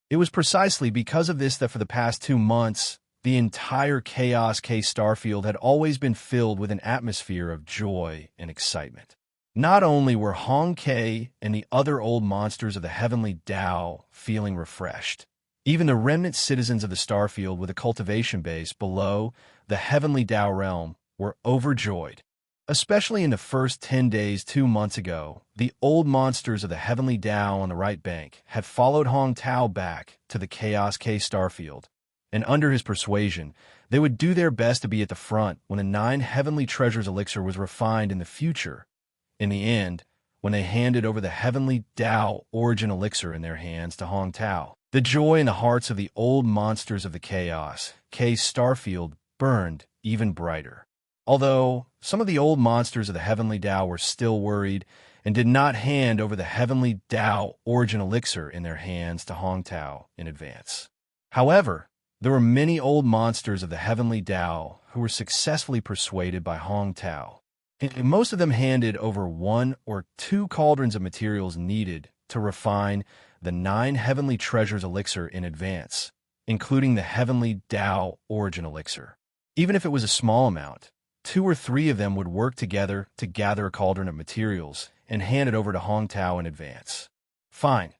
It was precisely because of this that for the past 2 months, the entire Chaos K Starfield had always been filled with an atmosphere of joy and excitement. Not only were Hong K and the other old monsters of the heavenly Tao feeling refreshed, even the remnant citizens of the Starfield with a cultivation base below the heavenly Tao realm were overjoyed. Especially in the first 10 days 2 months ago, the old monsters of the heavenly Tao on the right bank had followed Hong Tao back to the Chaos K Starfield, and under his persuasion, they would do their best to be at the front when the 9 heavenly treasures elixir was refined in the future. In the end, when they handed over the heavenly Tao origin elixir in their hands to Hong Tao, the joy in the hearts of the old monsters of the Chaos K Starfield burned even brighter. Although some of the old monsters of the heavenly Tao were still worried and did not hand over the heavenly Tao origin elixir in their hands to Hong Tao in advance. However, there were many old monsters of the heavenly Tao who were successfully persuaded by Hong Tao, and most of them handed over 1 or 2 cauldrons of materials needed to refine the 9 heavenly treasures elixir in advance, including the heavenly Tao origin elixir. Even if it was a small amount, 2 or 3 of them would work together to gather a cauldron of materials and hand it over to Hong Tao in advance. Fine.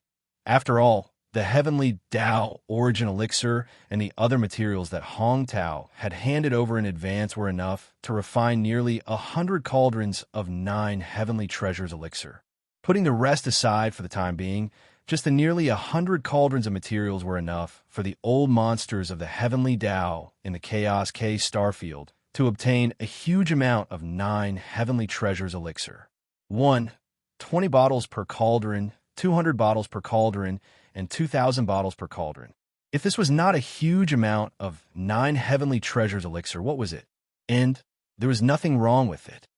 After all, the heavenly Tao origin elixir and the other materials that Hong Tao had handed over in advance were enough to refine nearly 100 cauldrons of 9 heavenly treasures elixir. Putting the rest aside for the time being, just the nearly 100 cauldrons of materials were enough for the old monsters of the heavenly Tao in the Chaos K Starfield to obtain a huge amount of 9 heavenly treasures elixir. 1. 20 bottles per cauldron, 200 bottles per cauldron, and 2,000 bottles per cauldron. If this was not a huge amount of 9 heavenly treasures elixir, what was it? And there was nothing wrong with it.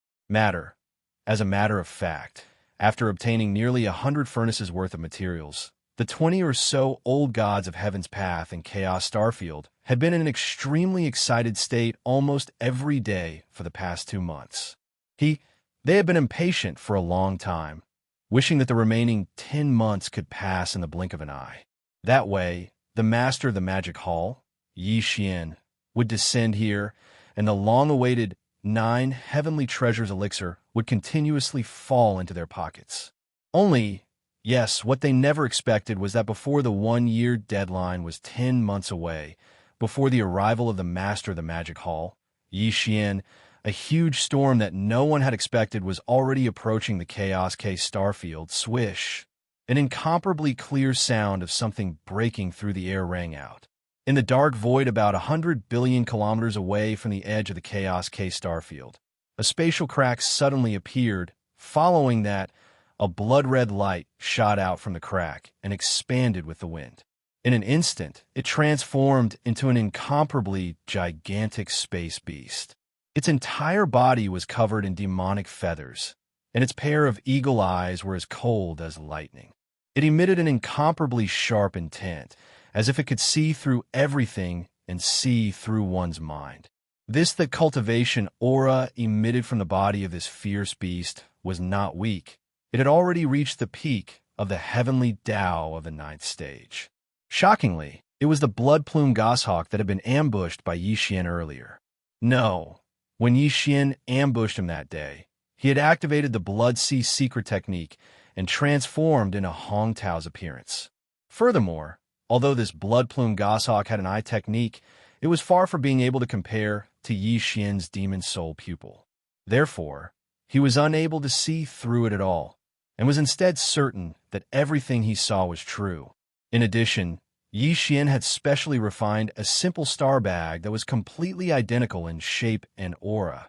As a matter of fact, after obtaining nearly 100 furnaces worth of materials, the 20 or so old gods of Heaven's Path and Chaos Starfield had been in an extremely excited state almost every day for the past 2 months. They had been impatient for a long time, wishing that the remaining 10 months could pass in the blink of an eye. That way, the master of the magic hall, Xianxia, would descend here, and the long-awaited 9 heavenly treasures elixir would continuously fall into their pockets. Only, yes, what they never expected was that before the 1-year deadline was 10 months away, before the arrival of the master of the magic hall, Xianxia, a huge storm that no one had expected was already approaching the Chaos K Starfield. Swish! An incomparably clear sound of something breaking through the air rang out. In the dark void about 100 billion kilometers away from the edge of the Chaos K Starfield, a spatial crack suddenly appeared. Following that, a blood-red light shot out from the crack and expanded with the wind. In an instant, it transformed into an incomparably gigantic space beast. Its entire body was covered in demonic feathers, and its pair of eagle eyes were as cold as lightning. It emitted an incomparably sharp intent, as if it could see through everything and see through one's mind. The cultivation aura emitted from the body of this fierce beast was not weak. It had already reached the peak of the heavenly Tao of the 9th stage. Shockingly, it was the blood plume goshawk that had been ambushed by Xianxia earlier. No, when Xianxia ambushed him that day, he had activated the Blood Sea secret technique and transformed into Hong Tao's appearance. Furthermore, although this blood plume goshawk had an eye technique, it was far from being able to compare to Yi Xian's demon soul pupil. Therefore, he was unable to see through it at all, and was instead certain that everything he saw was true. In addition, Yi Xian had specially refined a simple star bag that was completely identical in shape and aura,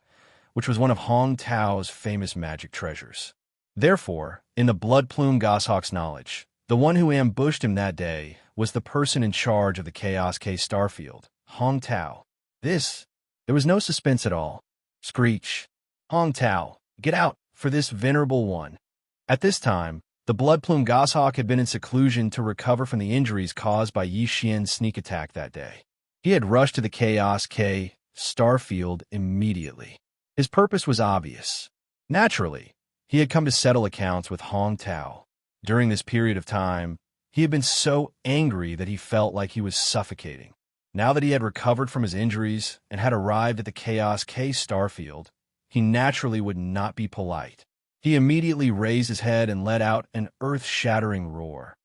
which was one of Hong Tao's famous magic treasures. Therefore, in the blood plume goshawk's knowledge, the one who ambushed him that day was the person in charge of the Chaos K starfield, Hong Tao. There was no suspense at all. Screech, "Hong Tao, get out for this venerable one." At this time, the blood plume goshawk had been in seclusion to recover from the injuries caused by Yi Xian's sneak attack that day. He had rushed to the Chaos K starfield immediately. His purpose was obvious. Naturally, he had come to settle accounts with Hong Tao. During this period of time, he had been so angry that he felt like he was suffocating. Now that he had recovered from his injuries and had arrived at the Chaos K starfield, he naturally would not be polite. He immediately raised his head and let out an earth-shattering roar.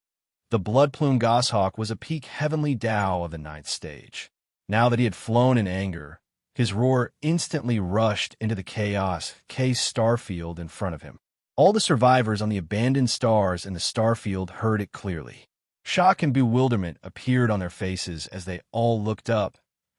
The blood plume goshawk was a peak heavenly Tao of the 9th stage. Now that he had flown in anger, his roar instantly rushed into the Chaos K starfield in front of him. All the survivors on the abandoned stars in the starfield heard it clearly. Shock and bewilderment appeared on their faces as they all looked up.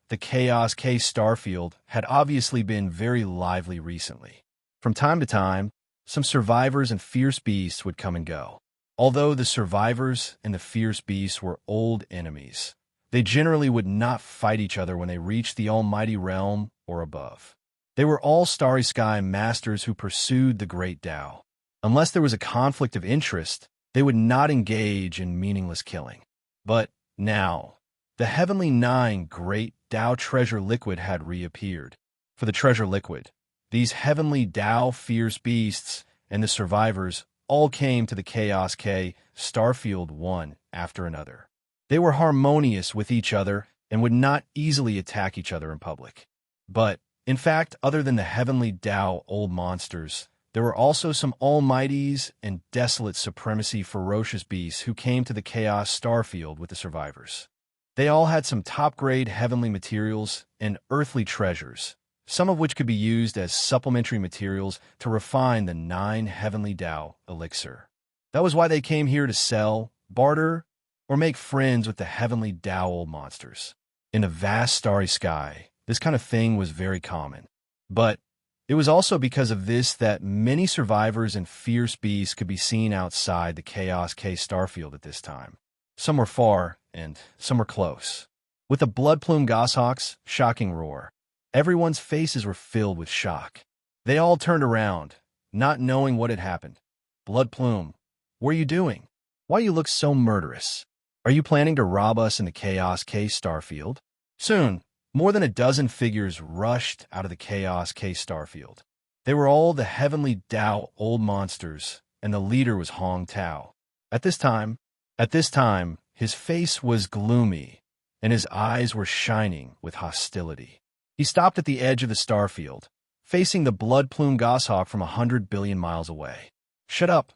The Chaos K starfield had obviously been very lively recently. From time to time, some survivors and fierce beasts would come and go. Although the survivors and the fierce beasts were old enemies, they generally would not fight each other when they reached the almighty realm or above. They were all starry sky masters who pursued the great Tao. Unless there was a conflict of interest, they would not engage in meaningless killing. But now, the Heavenly 9 Great Tao Treasure Liquid had reappeared. For the Treasure Liquid, these Heavenly Tao fierce beasts and the survivors all came to the Chaos K starfield one after another. They were harmonious with each other and would not easily attack each other in public. But, in fact, other than the Heavenly Tao old monsters, there were also some almighties and desolate supremacy ferocious beasts who came to the Chaos starfield with the survivors. They all had some top-grade heavenly materials and earthly treasures, some of which could be used as supplementary materials to refine the 9 Heavenly Tao elixir. That was why they came here to sell, barter, or make friends with the Heavenly Tao old monsters. In the vast starry sky, this kind of thing was very common. But it was also because of this that many survivors and fierce beasts could be seen outside the Chaos K starfield at this time. Some were far, and some were close. With the blood plume goshawk's shocking roar, everyone's faces were filled with shock. They all turned around, not knowing what had happened. "Blood plume, what are you doing? Why you look so murderous? Are you planning to rob us in the Chaos K starfield?" Soon, more than a dozen figures rushed out of the Chaos K starfield. They were all the Heavenly Tao old monsters, and the leader was Hong Tao. At this time, his face was gloomy, and his eyes were shining with hostility. He stopped at the edge of the starfield, facing the blood plume goshawk from 100 billion miles away. "Shut up,"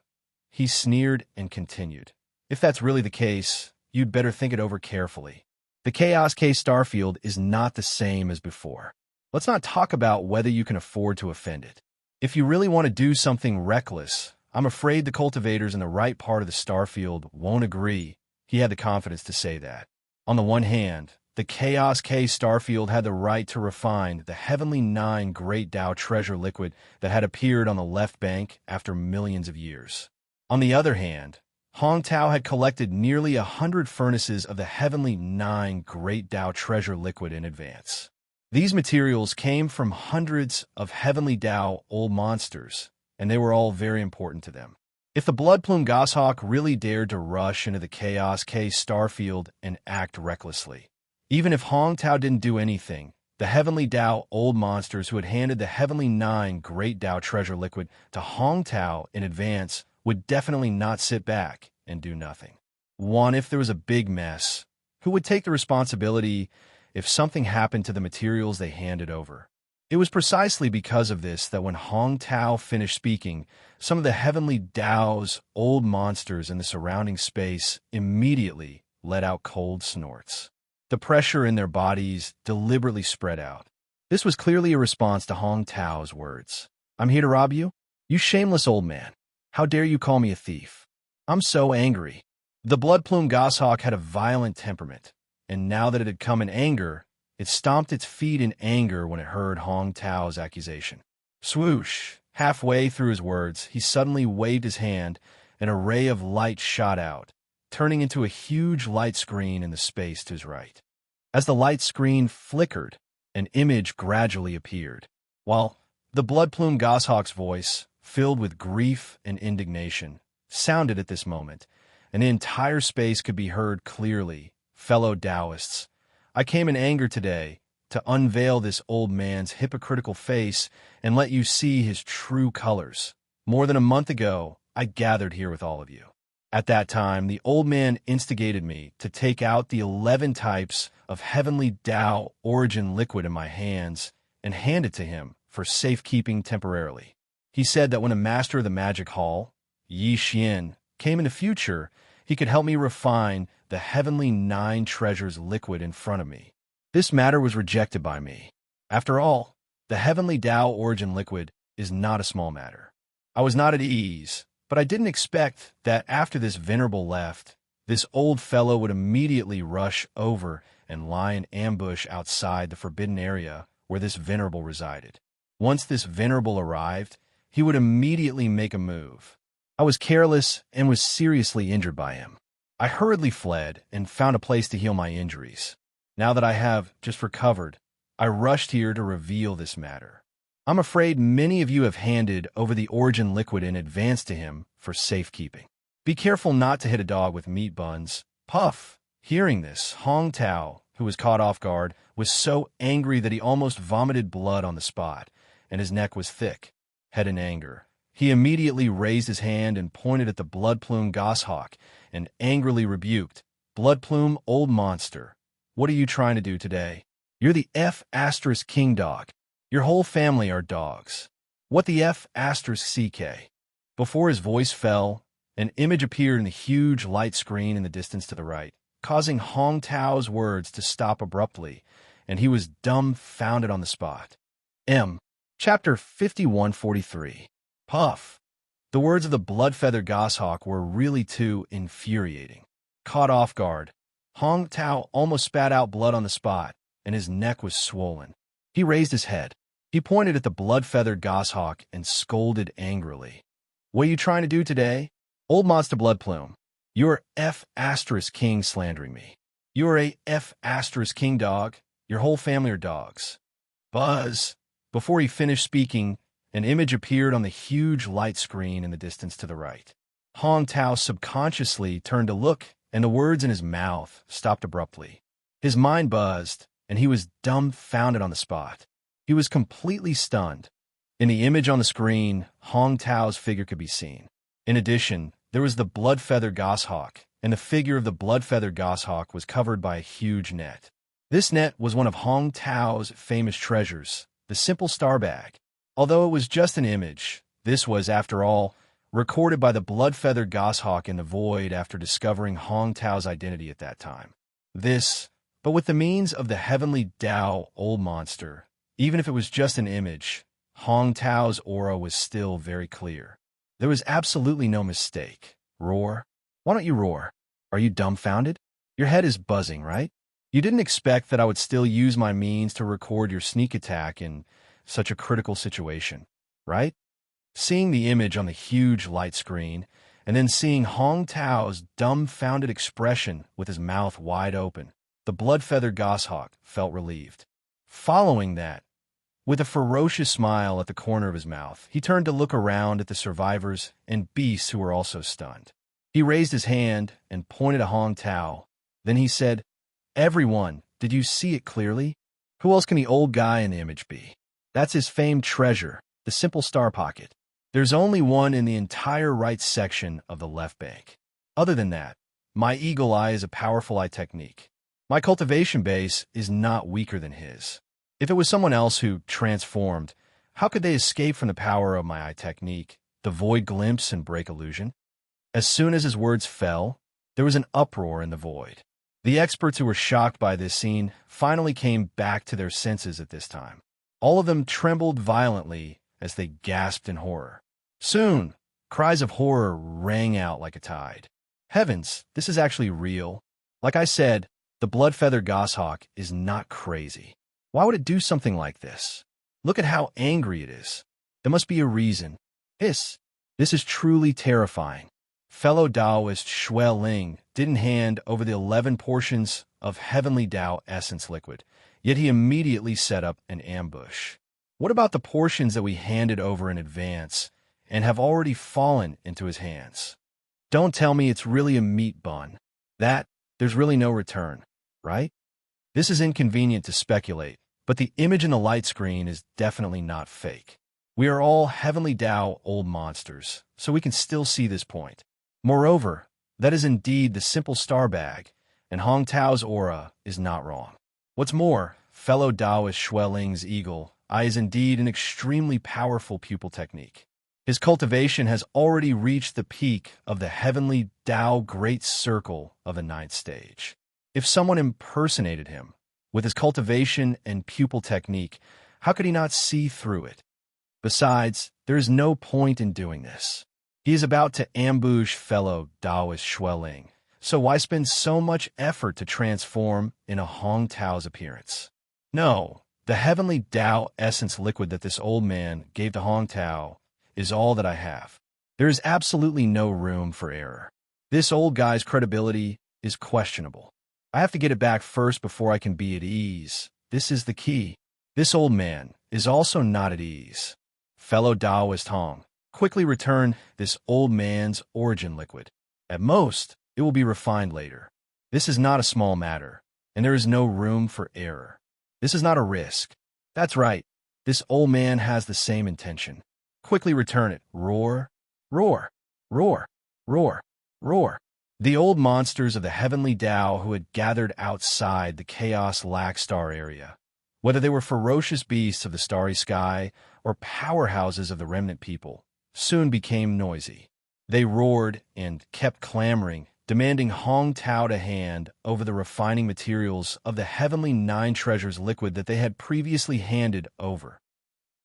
he sneered and continued. "If that's really the case, you'd better think it over carefully. The Chaos K starfield is not the same as before. Let's not talk about whether you can afford to offend it. If you really want to do something reckless, I'm afraid the cultivators in the right part of the starfield won't agree." He had the confidence to say that. On the one hand, the Chaos K starfield had the right to refine the Heavenly 9 Great Tao treasure liquid that had appeared on the left bank after millions of years. On the other hand, Hong Tao had collected nearly 100 furnaces of the Heavenly 9 Great Tao treasure liquid in advance. These materials came from hundreds of Heavenly Tao old monsters, and they were all very important to them. If the blood plume goshawk really dared to rush into the Chaos K starfield and act recklessly, even if Hong Tao didn't do anything, the Heavenly Tao old monsters who had handed the Heavenly 9 Great Tao treasure liquid to Hong Tao in advance would definitely not sit back and do nothing. One, if there was a big mess, who would take the responsibility if something happened to the materials they handed over? It was precisely because of this that when Hong Tao finished speaking, some of the heavenly Tao's old monsters in the surrounding space immediately let out cold snorts. The pressure in their bodies deliberately spread out. This was clearly a response to Hong Tao's words. "I'm here to rob you? You shameless old man. How dare you call me a thief? I'm so angry." The blood-plume goshawk had a violent temperament, and now that it had come in anger, it stomped its feet in anger when it heard Hong Tao's accusation. Swoosh! Halfway through his words, he suddenly waved his hand, and a ray of light shot out, turning into a huge light screen in the space to his right. As the light screen flickered, an image gradually appeared. While the blood-plume goshawk's voice, filled with grief and indignation, sounded at this moment, and the entire space could be heard clearly. "Fellow Taoists, I came in anger today to unveil this old man's hypocritical face and let you see his true colors. More than a month ago, I gathered here with all of you. At that time, the old man instigated me to take out the 11 types of heavenly Tao origin liquid in my hands and hand it to him for safekeeping temporarily. He said that when a master of the magic hall, Xianxia, came in the future, he could help me refine the heavenly 9 treasures liquid in front of me. This matter was rejected by me. After all, the heavenly Tao origin liquid is not a small matter. I was not at ease, but I didn't expect that after this venerable left, this old fellow would immediately rush over and lie in ambush outside the forbidden area where this venerable resided. Once this venerable arrived, he would immediately make a move. I was careless and was seriously injured by him. I hurriedly fled and found a place to heal my injuries. Now that I have just recovered, I rushed here to reveal this matter. I'm afraid many of you have handed over the origin liquid in advance to him for safekeeping. Be careful not to hit a dog with meat buns." Puff! Hearing this, Hong Tao, who was caught off guard, was so angry that he almost vomited blood on the spot, and his neck was thick. Head in anger, he immediately raised his hand and pointed at the blood-plume goshawk and angrily rebuked, "Blood-plume, old monster, what are you trying to do today? You're the F** king dog. Your whole family are dogs. What the F***CK?" Before his voice fell, an image appeared in the huge light screen in the distance to the right, causing Hong Tao's words to stop abruptly, and he was dumbfounded on the spot. Chapter 5143. Puff! The words of the blood-feather goshawk were really too infuriating. Caught off guard, Hong Tao almost spat out blood on the spot, and his neck was swollen. He raised his head. He pointed at the blood-feathered goshawk and scolded angrily. "What are you trying to do today? Old monster blood-plume, you're F** king slandering me. You're a F** king dog. Your whole family are dogs." Buzz! Before he finished speaking, an image appeared on the huge light screen in the distance to the right. Hong Tao subconsciously turned to look, and the words in his mouth stopped abruptly. His mind buzzed, and he was dumbfounded on the spot. He was completely stunned. In the image on the screen, Hong Tao's figure could be seen. In addition, there was the blood-feather goshawk, and the figure of the blood-feather goshawk was covered by a huge net. This net was one of Hong Tao's famous treasures, the simple star bag. Although it was just an image, this was, after all, recorded by the blood-feather goshawk in the void after discovering Hong Tao's identity at that time. But with the means of the heavenly Tao old monster, even if it was just an image, Hong Tao's aura was still very clear. There was absolutely no mistake. Roar? Why don't you roar? Are you dumbfounded? Your head is buzzing, right? You didn't expect that I would still use my means to record your sneak attack in such a critical situation, right? Seeing the image on the huge light screen, and then seeing Hong Tao's dumbfounded expression with his mouth wide open, the blood-feather goshawk felt relieved. Following that, with a ferocious smile at the corner of his mouth, he turned to look around at the survivors and beasts who were also stunned. He raised his hand and pointed at Hong Tao. Then he said, "Everyone, did you see it clearly? Who else can the old guy in the image be? That's his famed treasure, the simple star pocket. There's only one in the entire right section of the left bank. Other than that, my eagle eye is a powerful eye technique. My cultivation base is not weaker than his. If it was someone else who transformed, how could they escape from the power of my eye technique, the void glimpse and break illusion? As soon as his words fell, there was an uproar in the void. The experts who were shocked by this scene finally came back to their senses at this time. All of them trembled violently as they gasped in horror. Soon, cries of horror rang out like a tide. Heavens, this is actually real. Like I said, the blood-feathered goshawk is not crazy. Why would it do something like this? Look at how angry it is. There must be a reason. This is truly terrifying. Fellow Taoist Xue Ling didn't hand over the 11 portions of Heavenly Tao Essence liquid, yet he immediately set up an ambush. What about the portions that we handed over in advance and have already fallen into his hands? Don't tell me it's really a meat bun. There's really no return, right? This is inconvenient to speculate, but the image in the light screen is definitely not fake. We are all Heavenly Tao old monsters, so we can still see this point. Moreover, that is indeed the simple star bag, and Hong Tao's aura is not wrong. What's more, fellow Taoist Xue Ling's eagle eye is indeed an extremely powerful pupil technique. His cultivation has already reached the peak of the Heavenly Tao Great Circle of the 9th stage. If someone impersonated him with his cultivation and pupil technique, how could he not see through it? Besides, there is no point in doing this. He is about to ambush fellow Taoist Xue Ling, so why spend so much effort to transform in a Hong Tao's appearance? No, the Heavenly Tao Essence liquid that this old man gave to Hong Tao is all that I have. There is absolutely no room for error. This old guy's credibility is questionable. I have to get it back first before I can be at ease. This is the key. This old man is also not at ease. Fellow Taoist Hong, quickly return this old man's origin liquid. At most, it will be refined later. This is not a small matter, and there is no room for error. This is not a risk. That's right. This old man has the same intention. Quickly return it. Roar, roar, roar, roar, roar. The old monsters of the Heavenly Tao who had gathered outside the Chaos Lac Star area, whether they were ferocious beasts of the starry sky or powerhouses of the remnant people, soon became noisy. They roared and kept clamoring, demanding Hong Tao to hand over the refining materials of the Heavenly 9 Treasures liquid that they had previously handed over.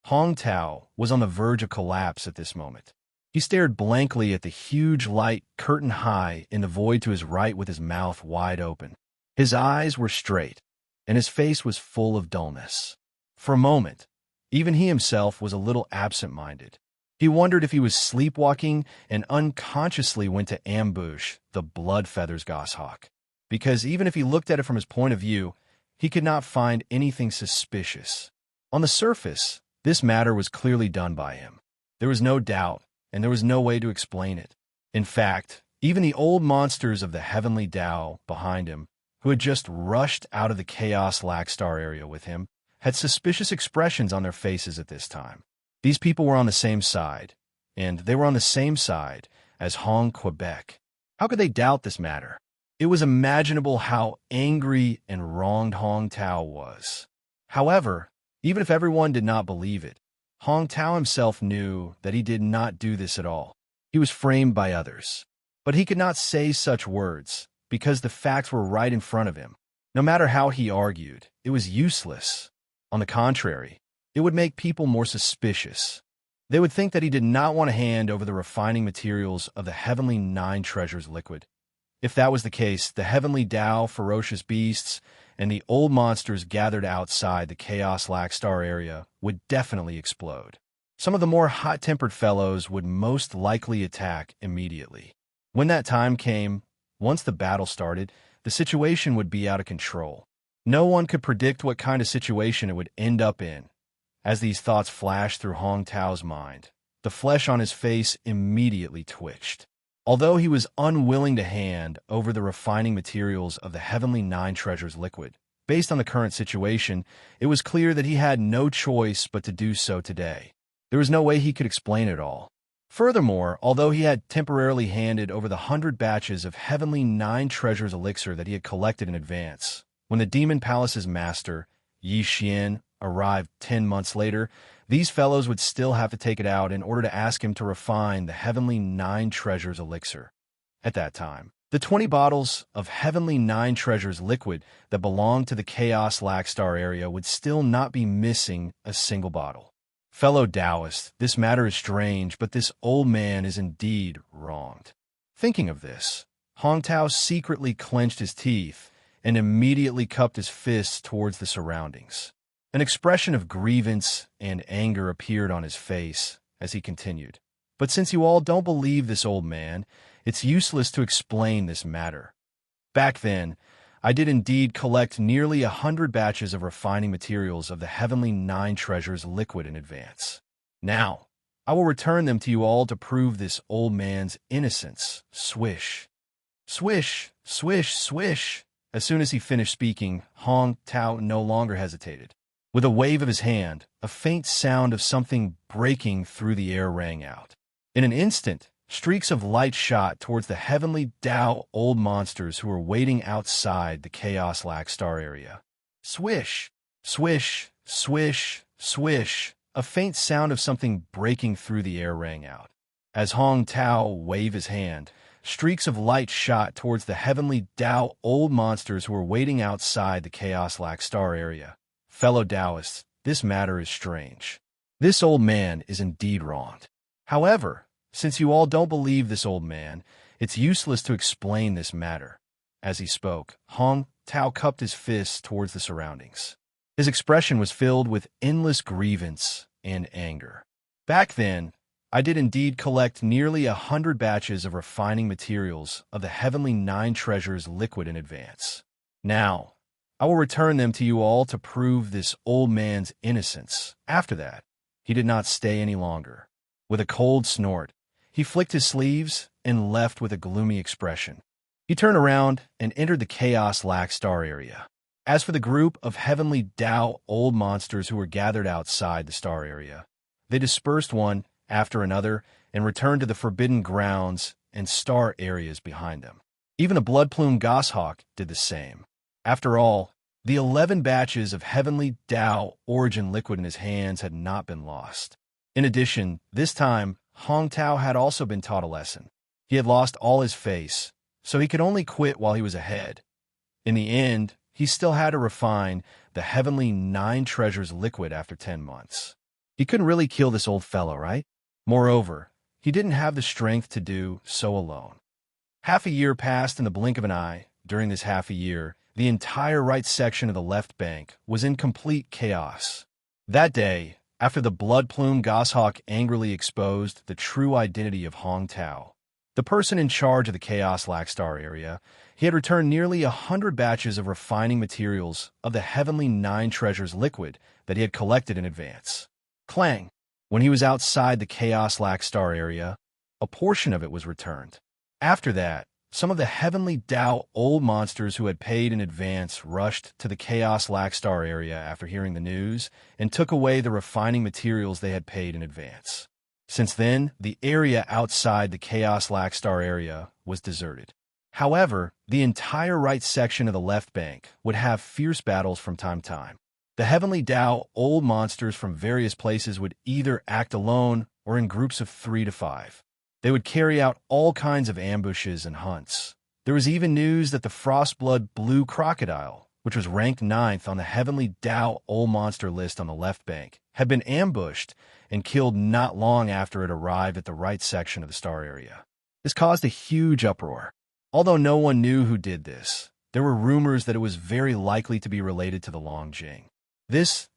Hong Tao was on the verge of collapse at this moment. He stared blankly at the huge light curtain high in the void to his right with his mouth wide open. His eyes were straight, and his face was full of dullness. For a moment, even he himself was a little absent-minded. He wondered if he was sleepwalking and unconsciously went to ambush the blood-feathers goshawk. Because even if he looked at it from his point of view, he could not find anything suspicious. On the surface, this matter was clearly done by him. There was no doubt, and there was no way to explain it. In fact, even the old monsters of the Heavenly Tao behind him, who had just rushed out of the Chaos Lac Star area with him, had suspicious expressions on their faces at this time. These people were on the same side, and they were on the same side as Hong Quebec. How could they doubt this matter? It was imaginable how angry and wronged Hong Tao was. However, even if everyone did not believe it, Hong Tao himself knew that he did not do this at all. He was framed by others. But he could not say such words, because the facts were right in front of him. No matter how he argued, it was useless. On the contrary, it would make people more suspicious. They would think that he did not want to hand over the refining materials of the Heavenly 9 Treasures liquid. If that was the case, the Heavenly Tao, ferocious beasts, and the old monsters gathered outside the Chaos Lac Star area would definitely explode. Some of the more hot-tempered fellows would most likely attack immediately. When that time came, once the battle started, the situation would be out of control. No one could predict what kind of situation it would end up in. As these thoughts flashed through Hong Tao's mind, the flesh on his face immediately twitched. Although he was unwilling to hand over the refining materials of the Heavenly 9 Treasures liquid, based on the current situation, it was clear that he had no choice but to do so today. There was no way he could explain it all. Furthermore, although he had temporarily handed over the 100 batches of Heavenly 9 Treasures elixir that he had collected in advance, when the Demon Palace's master, Yi Xian, arrived 10 months later, these fellows would still have to take it out in order to ask him to refine the Heavenly Nine Treasures elixir. At that time, the 20 bottles of Heavenly Nine Treasures liquid that belonged to the Chaos Lackstar area would still not be missing a single bottle. Fellow Taoists, this matter is strange, but this old man is indeed wronged. Thinking of this, Hong Tao secretly clenched his teeth and immediately cupped his fists towards the surroundings. An expression of grievance and anger appeared on his face as he continued. But since you all don't believe this old man, it's useless to explain this matter. Back then, I did indeed collect nearly 100 batches of refining materials of the Heavenly Nine Treasures liquid in advance. Now, I will return them to you all to prove this old man's innocence. Swish. Swish, swish, swish. As soon as he finished speaking, Hong Tao no longer hesitated. With a wave of his hand, a faint sound of something breaking through the air rang out. In an instant, streaks of light shot towards the Heavenly Tao old monsters who were waiting outside the Chaos Lackstar area. Swish, swish, swish, swish. A faint sound of something breaking through the air rang out. As Hong Tao waved his hand, streaks of light shot towards the Heavenly Tao old monsters who were waiting outside the Chaos Lackstar area. Fellow Taoists, this matter is strange. This old man is indeed wronged. However, since you all don't believe this old man, it's useless to explain this matter. As he spoke, Hong Tao cupped his fists towards the surroundings. His expression was filled with endless grievance and anger. Back then, I did indeed collect nearly 100 batches of refining materials of the Heavenly Nine Treasures liquid in advance. Now, I will return them to you all to prove this old man's innocence. After that, he did not stay any longer. With a cold snort, he flicked his sleeves and left with a gloomy expression. He turned around and entered the Chaos Lackstar area. As for the group of Heavenly Tao old monsters who were gathered outside the star area, they dispersed one after another and returned to the forbidden grounds and star areas behind them. Even the blood-plumed goshawk did the same. After all, the 11 batches of Heavenly Tao origin liquid in his hands had not been lost. In addition, this time, Hong Tao had also been taught a lesson. He had lost all his face, so he could only quit while he was ahead. In the end, he still had to refine the Heavenly Nine Treasures liquid after 10 months. He couldn't really kill this old fellow, right? Moreover, he didn't have the strength to do so alone. Half a year passed in the blink of an eye. During this half a year, the entire right section of the left bank was in complete chaos. That day, after the blood-plumed goshawk angrily exposed the true identity of Hong Tao, the person in charge of the Chaos Lackstar area, he had returned nearly 100 batches of refining materials of the Heavenly Nine Treasures liquid that he had collected in advance. Clang! When he was outside the Chaos Lackstar area, a portion of it was returned. After that, some of the Heavenly Tao old monsters who had paid in advance rushed to the Chaos Lackstar area after hearing the news and took away the refining materials they had paid in advance. Since then, the area outside the Chaos Lackstar area was deserted. However, the entire right section of the left bank would have fierce battles from time to time. The Heavenly Tao old monsters from various places would either act alone or in groups of 3 to 5. They would carry out all kinds of ambushes and hunts. There was even news that the Frostblood Blue Crocodile, which was ranked 9th on the Heavenly Tao old monster list on the left bank, had been ambushed and killed not long after it arrived at the right section of the star area. This caused a huge uproar. Although no one knew who did this, there were rumors that it was very likely to be related to the Longjing.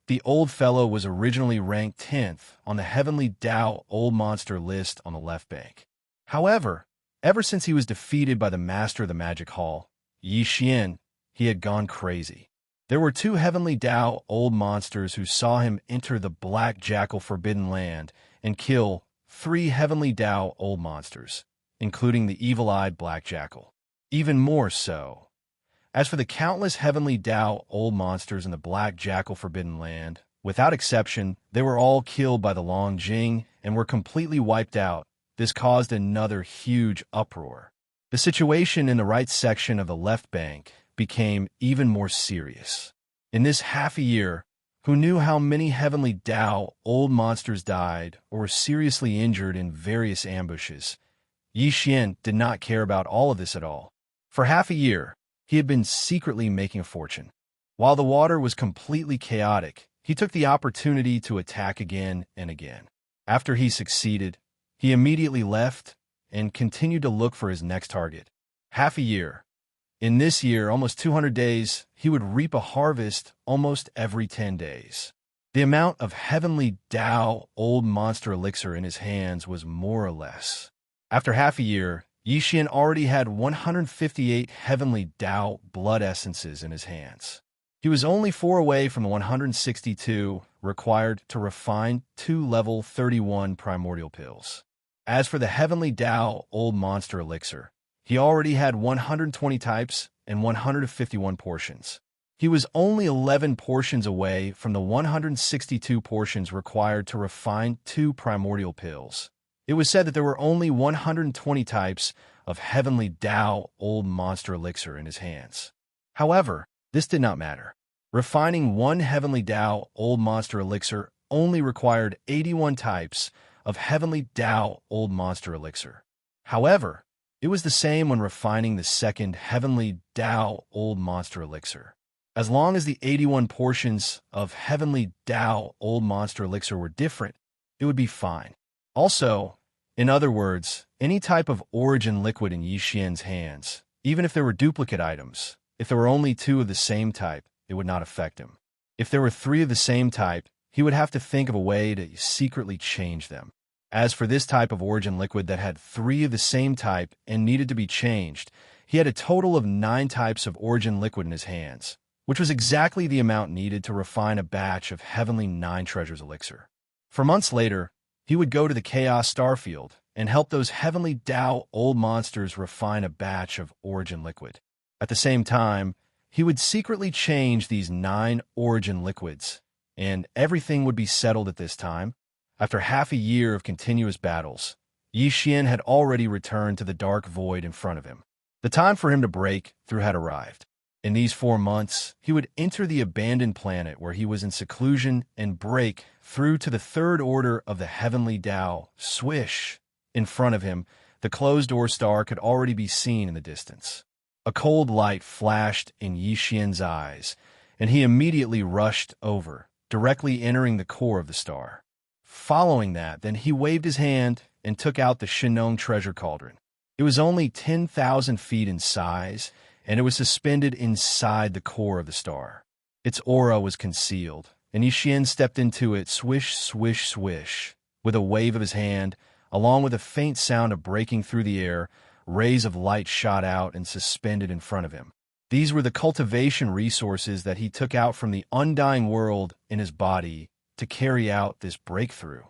The old fellow was originally ranked 10th on the Heavenly Tao old monster list on the left bank. However, ever since he was defeated by the master of the magic hall, Xianxia, he had gone crazy. There were 2 Heavenly Tao old monsters who saw him enter the Black Jackal Forbidden Land and kill 3 Heavenly Tao old monsters, including the evil-eyed Black Jackal. Even more so, as for the countless Heavenly Tao old monsters in the Black Jackal Forbidden Land, without exception, they were all killed by the Longjing and were completely wiped out. This caused another huge uproar. The situation in the right section of the left bank became even more serious. In this half a year, who knew how many heavenly Tao old monsters died or were seriously injured in various ambushes. Yi Xian did not care about all of this at all. For half a year, he had been secretly making a fortune. While the water was completely chaotic, he took the opportunity to attack again and again. After he succeeded, he immediately left and continued to look for his next target. Half a year. In this year, almost 200 days, he would reap a harvest almost every 10 days. The amount of heavenly Tao old monster elixir in his hands was more or less. After half a year, Yi Xian already had 158 heavenly Tao blood essences in his hands. He was only 4 away from the 162 required to refine 2 level 31 primordial pills. As for the heavenly Tao old monster elixir, he already had 120 types and 151 portions. He was only 11 portions away from the 162 portions required to refine 2 primordial pills. It was said that there were only 120 types of heavenly Tao old monster elixir in his hands. However, this did not matter. Refining 1 heavenly Tao old monster elixir only required 81 types of heavenly Tao old monster elixir. However, it was the same when refining the second heavenly Tao old monster elixir. As long as the 81 portions of heavenly Tao old monster elixir were different, it would be fine. Also, in other words, any type of origin liquid in Yi Xian's hands, even if there were duplicate items, if there were only 2 of the same type, it would not affect him. If there were 3 of the same type, he would have to think of a way to secretly change them. As for this type of origin liquid that had 3 of the same type and needed to be changed, he had a total of 9 types of origin liquid in his hands, which was exactly the amount needed to refine a batch of heavenly 9 treasures elixir. For months later, he would go to the Chaos Starfield and help those heavenly Tao old monsters refine a batch of origin liquid. At the same time, he would secretly change these 9 origin liquids, and everything would be settled at this time. After half a year of continuous battles, Yi Xian had already returned to the dark void in front of him. The time for him to break through had arrived. In these 4 months, he would enter the abandoned planet where he was in seclusion and break through to the 3rd order of the heavenly Tao. Swish! In front of him, the closed-door star could already be seen in the distance. A cold light flashed in Yi Xian's eyes, and he immediately rushed over, directly entering the core of the star. Following that, then he waved his hand and took out the Shinong treasure cauldron. It was only 10,000 feet in size, and it was suspended inside the core of the star. Its aura was concealed, and Yi Xian stepped into it swish, swish, swish. With a wave of his hand, along with a faint sound of breaking through the air, rays of light shot out and suspended in front of him. These were the cultivation resources that he took out from the undying world in his body to carry out this breakthrough.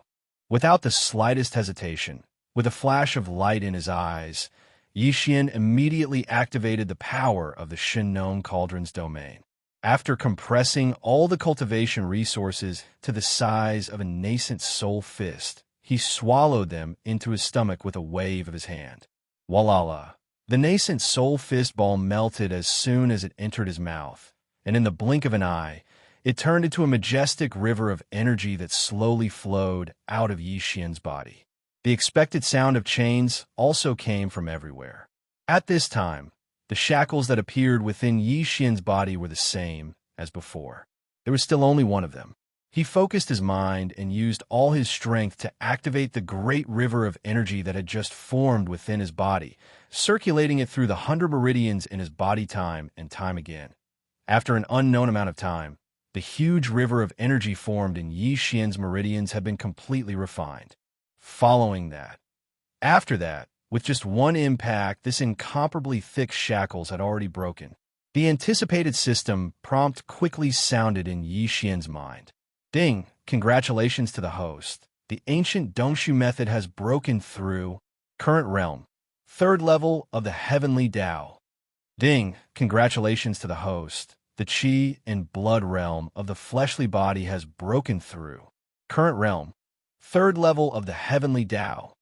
Without the slightest hesitation, with a flash of light in his eyes, Yi Xian immediately activated the power of the Shinong Cauldron's domain. After compressing all the cultivation resources to the size of a nascent soul fist, he swallowed them into his stomach with a wave of his hand. Walala! The nascent soul fist ball melted as soon as it entered his mouth, and in the blink of an eye, it turned into a majestic river of energy that slowly flowed out of Yi Xian's body. The expected sound of chains also came from everywhere. At this time, the shackles that appeared within Yi Xian's body were the same as before. There was still only one of them. He focused his mind and used all his strength to activate the great river of energy that had just formed within his body, circulating it through the 100 meridians in his body time and time again. After an unknown amount of time, the huge river of energy formed in Yi Xian's meridians had been completely refined. Following that, after that, with just one impact, this incomparably thick shackles had already broken. The anticipated system prompt quickly sounded in Yi Xian's mind. Ding! Congratulations to the host. The ancient Dongshu method has broken through. Current realm. 3rd level of the heavenly Tao. Ding! Congratulations to the host. The Qi and blood realm of the fleshly body has broken through. Current realm. 3rd level of the heavenly Tao.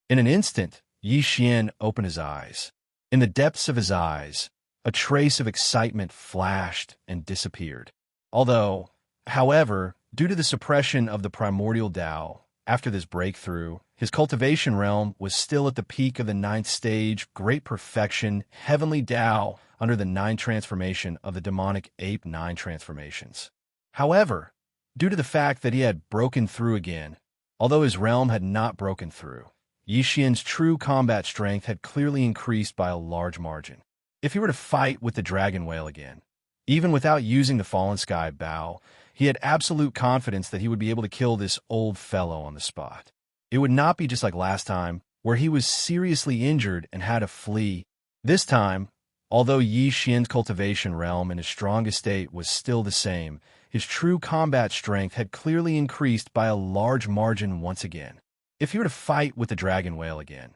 In an instant, Yi Xian opened his eyes. In the depths of his eyes, a trace of excitement flashed and disappeared. Although, However, due to the suppression of the primordial Tao, after this breakthrough, his cultivation realm was still at the peak of the ninth stage, great perfection, heavenly Tao, under the 9 transformation of the demonic ape 9 transformations. However, due to the fact that he had broken through again, although his realm had not broken through, Xianxia's true combat strength had clearly increased by a large margin. If he were to fight with the dragon whale again, even without using the fallen sky bow, he had absolute confidence that he would be able to kill this old fellow on the spot. It would not be just like last time, where he was seriously injured and had to flee. This time, although Xian's cultivation realm in his strongest state was still the same, his true combat strength had clearly increased by a large margin once again. If he were to fight with the dragon whale again,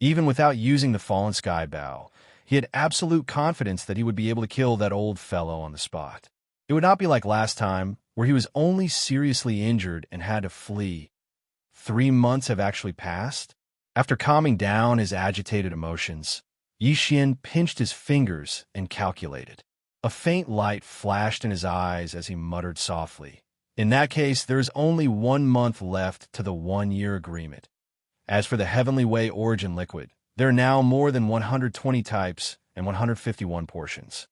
even without using the fallen sky bow, he had absolute confidence that he would be able to kill that old fellow on the spot. It would not be like last time, where he was only seriously injured and had to flee. 3 months have actually passed. After calming down his agitated emotions, Xian pinched his fingers and calculated. A faint light flashed in his eyes as he muttered softly, "In that case, there is only 1 month left to the 1-year agreement. As for the Heavenly Way origin liquid, there are now more than 120 types and 151 portions.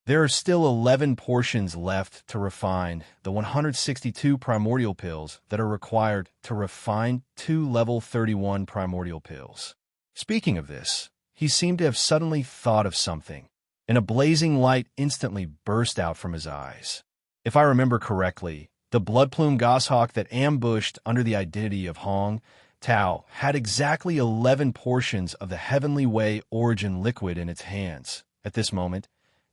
There are still 11 portions left to refine the 162 primordial pills that are required to refine 2 level 31 primordial pills." Speaking of this, he seemed to have suddenly thought of something, and a blazing light instantly burst out from his eyes. If I remember correctly, the blood plume goshawk that ambushed under the identity of Hong Tao had exactly 11 portions of the Heavenly Way origin liquid in its hands. At this moment,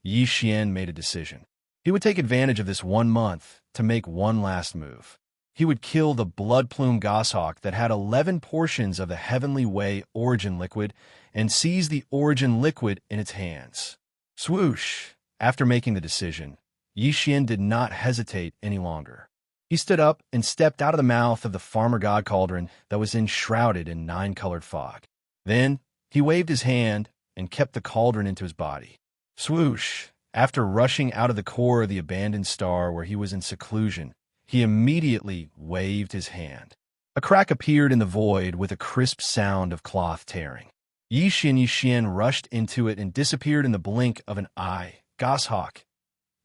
Xian made a decision. He would take advantage of this 1 month to make one last move. He would kill the blood plume goshawk that had 11 portions of the Heavenly Way origin liquid and seize the origin liquid in its hands. Swoosh! After making the decision, Xian did not hesitate any longer. He stood up and stepped out of the mouth of the farmer god cauldron that was enshrouded in 9-colored fog. Then he waved his hand and kept the cauldron into his body. Swoosh! After rushing out of the core of the abandoned star where he was in seclusion, he immediately waved his hand. A crack appeared in the void with a crisp sound of cloth tearing. Xian rushed into it and disappeared in the blink of an eye. Goshawk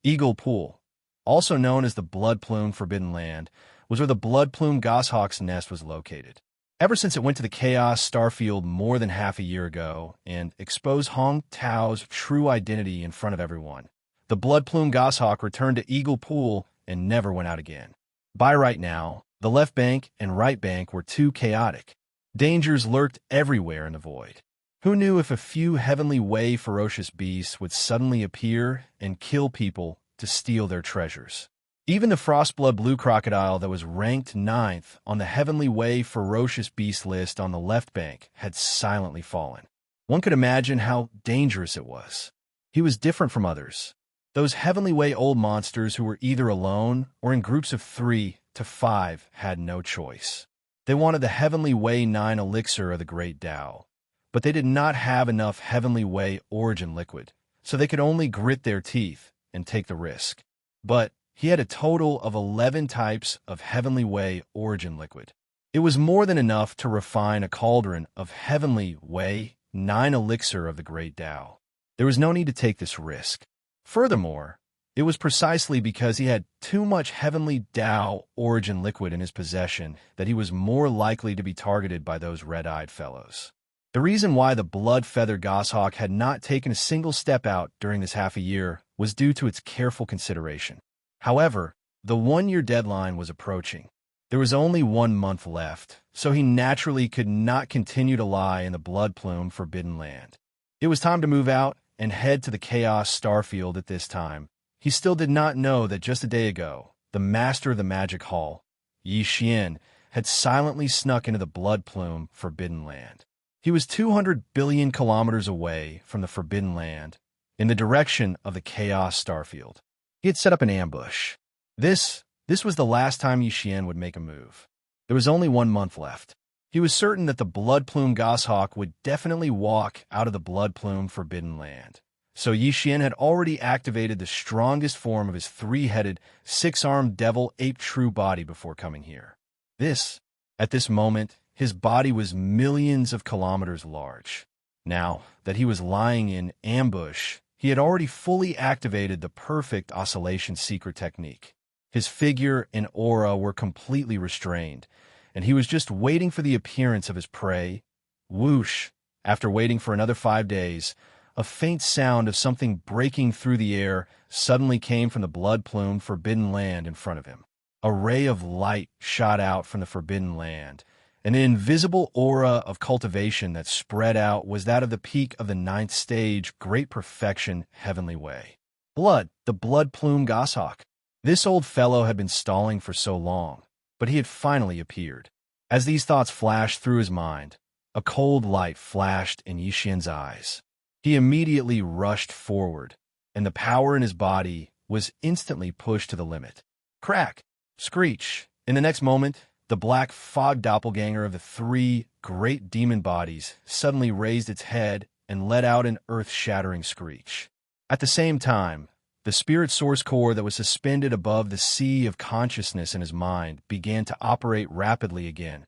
Eagle Pool, also known as the Blood Plume Forbidden Land, was where the Blood Plume goshawk's nest was located. Ever since it went to the Chaos Starfield more than half a year ago and exposed Hong Tao's true identity in front of everyone, the Blood Plume goshawk returned to Eagle Pool and never went out again. By right now, the left bank and right bank were too chaotic. Dangers lurked everywhere in the void. Who knew if a few Heavenly Way ferocious beasts would suddenly appear and kill people to steal their treasures? Even the Frostblood Blue Crocodile that was ranked 9th on the Heavenly Way ferocious beast list on the left bank had silently fallen. One could imagine how dangerous it was. He was different from others. Those Heavenly Way old monsters who were either alone or in groups of 3 to 5 had no choice. They wanted the Heavenly Way 9 elixir of the Great Tao, but they did not have enough Heavenly Way origin liquid, so they could only grit their teeth and take the risk. But he had a total of 11 types of Heavenly Way origin liquid. It was more than enough to refine a cauldron of Heavenly Way 9 elixir of the Great Tao. There was no need to take this risk. Furthermore, it was precisely because he had too much Heavenly Tao origin liquid in his possession that he was more likely to be targeted by those red-eyed fellows. The reason why the blood feather goshawk had not taken a single step out during this half a year was due to its careful consideration. However, the 1-year deadline was approaching. There was only 1 month left, so he naturally could not continue to lie in the Blood Plume Forbidden Land. It was time to move out and head to the Chaos Starfield at this time. He still did not know that just a day ago, the master of the Magic Hall, Xian, had silently snuck into the Blood Plume Forbidden Land. He was 200 billion kilometers away from the Forbidden Land, in the direction of the Chaos Starfield. He had set up an ambush. This was the last time Xian would make a move. There was only 1 month left. He was certain that the Blood Plume goshawk would definitely walk out of the Blood Plume Forbidden Land, So Yi Xian had already activated the strongest form of his three-headed, six-armed devil ape true body before coming here. At this moment, his body was millions of kilometers large. Now that he was lying in ambush, he had already fully activated the perfect oscillation secret technique. His figure and aura were completely restrained, and he was just waiting for the appearance of his prey. Whoosh! After waiting for another 5 days, a faint sound of something breaking through the air suddenly came from the blood-plumed forbidden land in front of him. A ray of light shot out from the forbidden land, and an invisible aura of cultivation that spread out was that of the peak of the 9th stage, great perfection, heavenly way. The blood-plumed goshawk. This old fellow had been stalling for so long, but he had finally appeared. As these thoughts flashed through his mind, a cold light flashed in Yi Xian's eyes. He immediately rushed forward, and the power in his body was instantly pushed to the limit. Crack! Screech! In the next moment, the black fog doppelganger of the 3 great demon bodies suddenly raised its head and let out an earth-shattering screech. At the same time, the spirit source core that was suspended above the sea of consciousness in his mind began to operate rapidly again.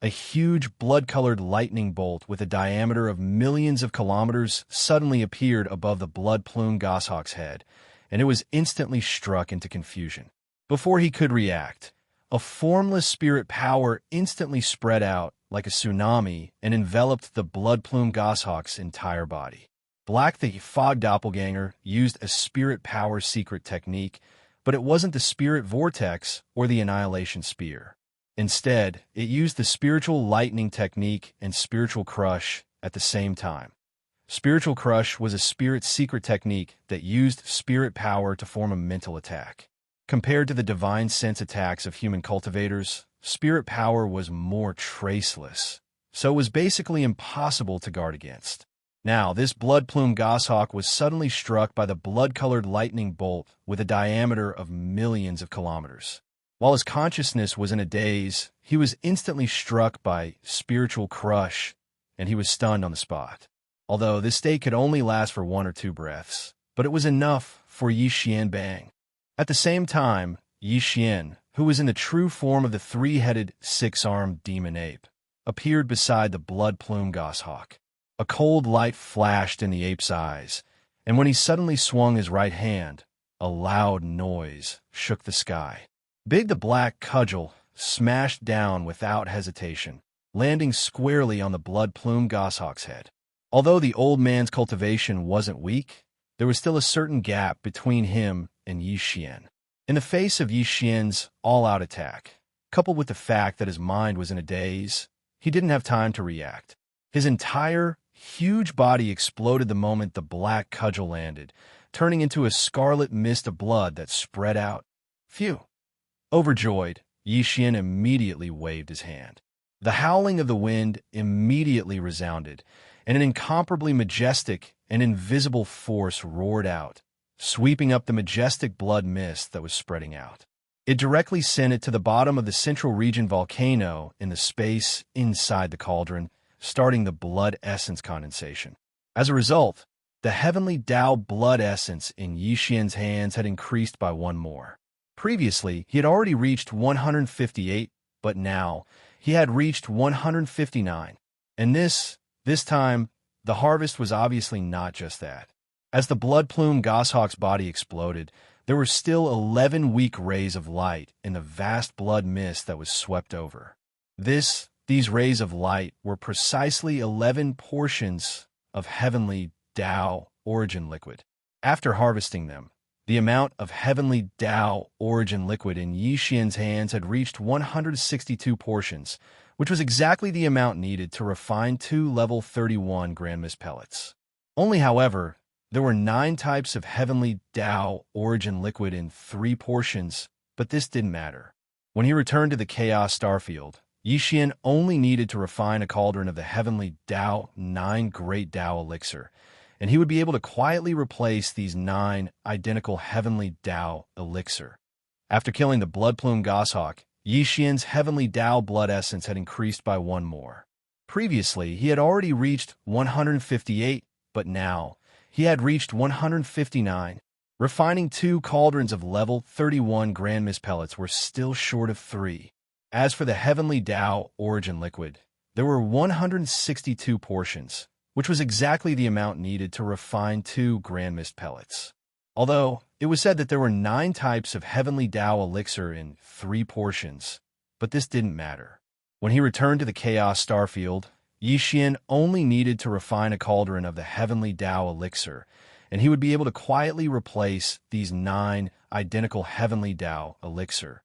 A huge blood-colored lightning bolt with a diameter of millions of kilometers suddenly appeared above the blood-plumed goshawk's head, and it was instantly struck into confusion. Before he could react, a formless spirit power instantly spread out like a tsunami and enveloped the blood-plumed goshawk's entire body. Black the fog doppelganger used a spirit power secret technique, but it wasn't the spirit vortex or the annihilation spear. Instead, it used the spiritual lightning technique and spiritual crush at the same time. Spiritual crush was a spirit secret technique that used spirit power to form a mental attack. Compared to the divine sense attacks of human cultivators, spirit power was more traceless, so it was basically impossible to guard against. Now, this blood-plumed goshawk was suddenly struck by the blood-colored lightning bolt with a diameter of millions of kilometers. While his consciousness was in a daze, he was instantly struck by spiritual crush, and he was stunned on the spot. Although this state could only last for 1 or 2 breaths, but it was enough for Yi Xian Bang. At the same time, Yi Xian, who was in the true form of the 3-headed, 6-armed demon ape, appeared beside the blood-plumed goshawk. A cold light flashed in the ape's eyes, and when he suddenly swung his right hand, a loud noise shook the sky. Big the black cudgel smashed down without hesitation, landing squarely on the blood-plumed goshawk's head. Although the old man's cultivation wasn't weak, there was still a certain gap between him and Yi Xian. In the face of Yi Xian's all-out attack, coupled with the fact that his mind was in a daze, he didn't have time to react. His entire, huge body exploded the moment the black cudgel landed, turning into a scarlet mist of blood that spread out. Phew! Overjoyed, Yi Xian immediately waved his hand. The howling of the wind immediately resounded, and an incomparably majestic and invisible force roared out, sweeping up the majestic blood mist that was spreading out. It directly sent it to the bottom of the central region volcano in the space inside the cauldron, starting the blood essence condensation. As a result, the heavenly Tao blood essence in Yi Xian's hands had increased by 1 more. Previously, he had already reached 158, but now he had reached 159. And this time, the harvest was obviously not just that. As the blood-plumed goshawk's body exploded, there were still 11 weak rays of light in the vast blood mist that was swept over. These rays of light were precisely 11 portions of heavenly Tao origin liquid. After harvesting them, the amount of heavenly Tao origin liquid in Yi Xian's hands had reached 162 portions, which was exactly the amount needed to refine 2 level 31 Grand Mist pellets. Only, however, there were 9 types of heavenly Tao origin liquid in 3 portions, but this didn't matter. When he returned to the Chaos Starfield, Yi Xian only needed to refine a cauldron of the heavenly Tao 9 Great Tao Elixir, and he would be able to quietly replace these 9 identical heavenly Tao Elixir. After killing the blood-plumed goshawk, Yi Xian's heavenly Tao blood essence had increased by 1 more. Previously, he had already reached 158, but now he had reached 159. Refining 2 cauldrons of level 31 Grand Mist pellets were still short of 3. As for the Heavenly Tao Origin liquid, there were 162 portions, which was exactly the amount needed to refine 2 Grand Mist pellets. Although, it was said that there were 9 types of Heavenly Tao elixir in 3 portions, but this didn't matter. When he returned to the Chaos Starfield, Xian only needed to refine a cauldron of the Heavenly Tao elixir, and he would be able to quietly replace these 9 identical Heavenly Tao elixir.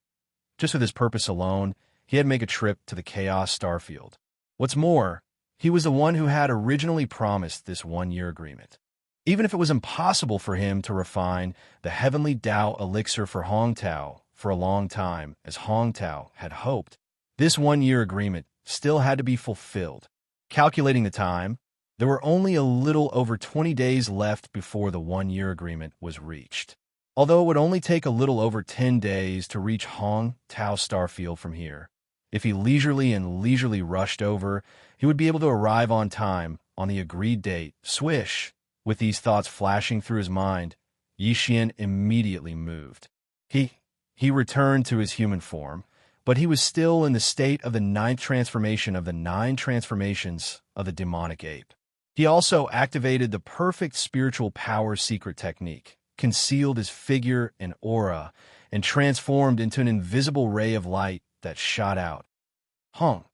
Just for this purpose alone, he had to make a trip to the Chaos Starfield. What's more, he was the one who had originally promised this 1-year agreement. Even if it was impossible for him to refine the Heavenly Tao elixir for Hong Tao for a long time, as Hong Tao had hoped, this 1-year agreement still had to be fulfilled. Calculating the time, there were only a little over 20 days left before the 1-year agreement was reached. Although it would only take a little over 10 days to reach Hong Tao Starfield from here, if he leisurely rushed over, he would be able to arrive on time on the agreed date. Swish! With these thoughts flashing through his mind, Xian immediately moved. He returned to his human form, but he was still in the state of the 9th transformation of the 9 transformations of the demonic ape. He also activated the perfect spiritual power secret technique, concealed his figure and aura, and transformed into an invisible ray of light that shot out. Hong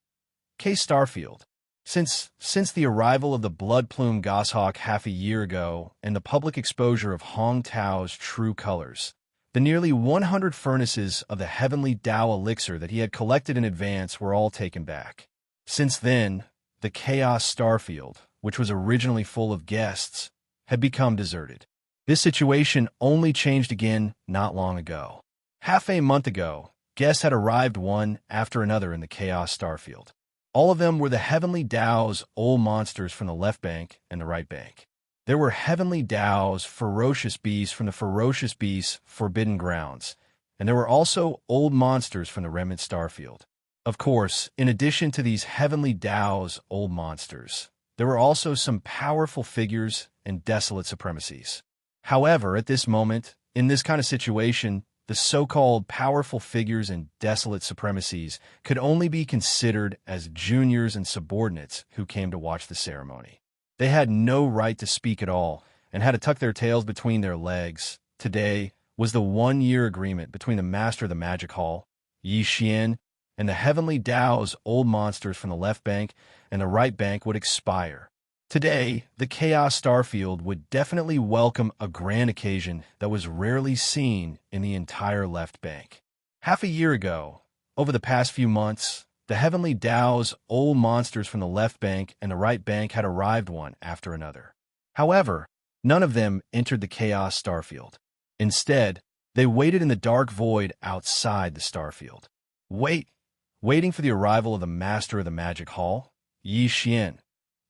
K. Starfield. Since the arrival of the blood plume goshawk half a year ago and the public exposure of Hong Tao's true colors, the nearly 100 furnaces of the Heavenly Tao elixir that he had collected in advance were all taken back. Since then, the Chaos Starfield, which was originally full of guests, had become deserted. This situation only changed again not long ago. Half a month ago, guests had arrived one after another in the Chaos Starfield. All of them were the Heavenly Tao's old monsters from the left bank and the right bank. There were Heavenly Tao's ferocious beasts from the Ferocious Beasts Forbidden Grounds, and there were also old monsters from the Remnant Starfield. Of course, in addition to these Heavenly Tao's old monsters, there were also some powerful figures and desolate supremacies. However, at this moment, in this kind of situation, the so-called powerful figures and desolate supremacies could only be considered as juniors and subordinates who came to watch the ceremony. They had no right to speak at all and had to tuck their tails between their legs. Today was the 1-year agreement between the Master of the Magic Hall, Xian, and the Heavenly Tao's old monsters from the left bank and the right bank would expire. Today, the Chaos Starfield would definitely welcome a grand occasion that was rarely seen in the entire left bank. Half a year ago, over the past few months, the Heavenly Tao's old monsters from the left bank and the right bank had arrived one after another. However, none of them entered the Chaos Starfield. Instead, they waited in the dark void outside the Starfield. Waiting for the arrival of the Master of the Magic Hall, Xian.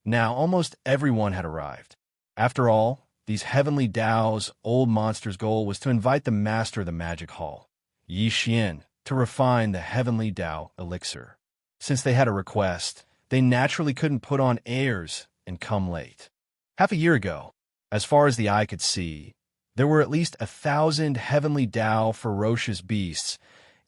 Now, almost everyone had arrived. After all, these Heavenly Tao's old monsters' goal was to invite the Master of the Magic Hall, Xian, to refine the Heavenly Tao elixir. Since they had a request, they naturally couldn't put on airs and come late. Half a year ago, as far as the eye could see, there were at least 1,000 Heavenly Tao ferocious beasts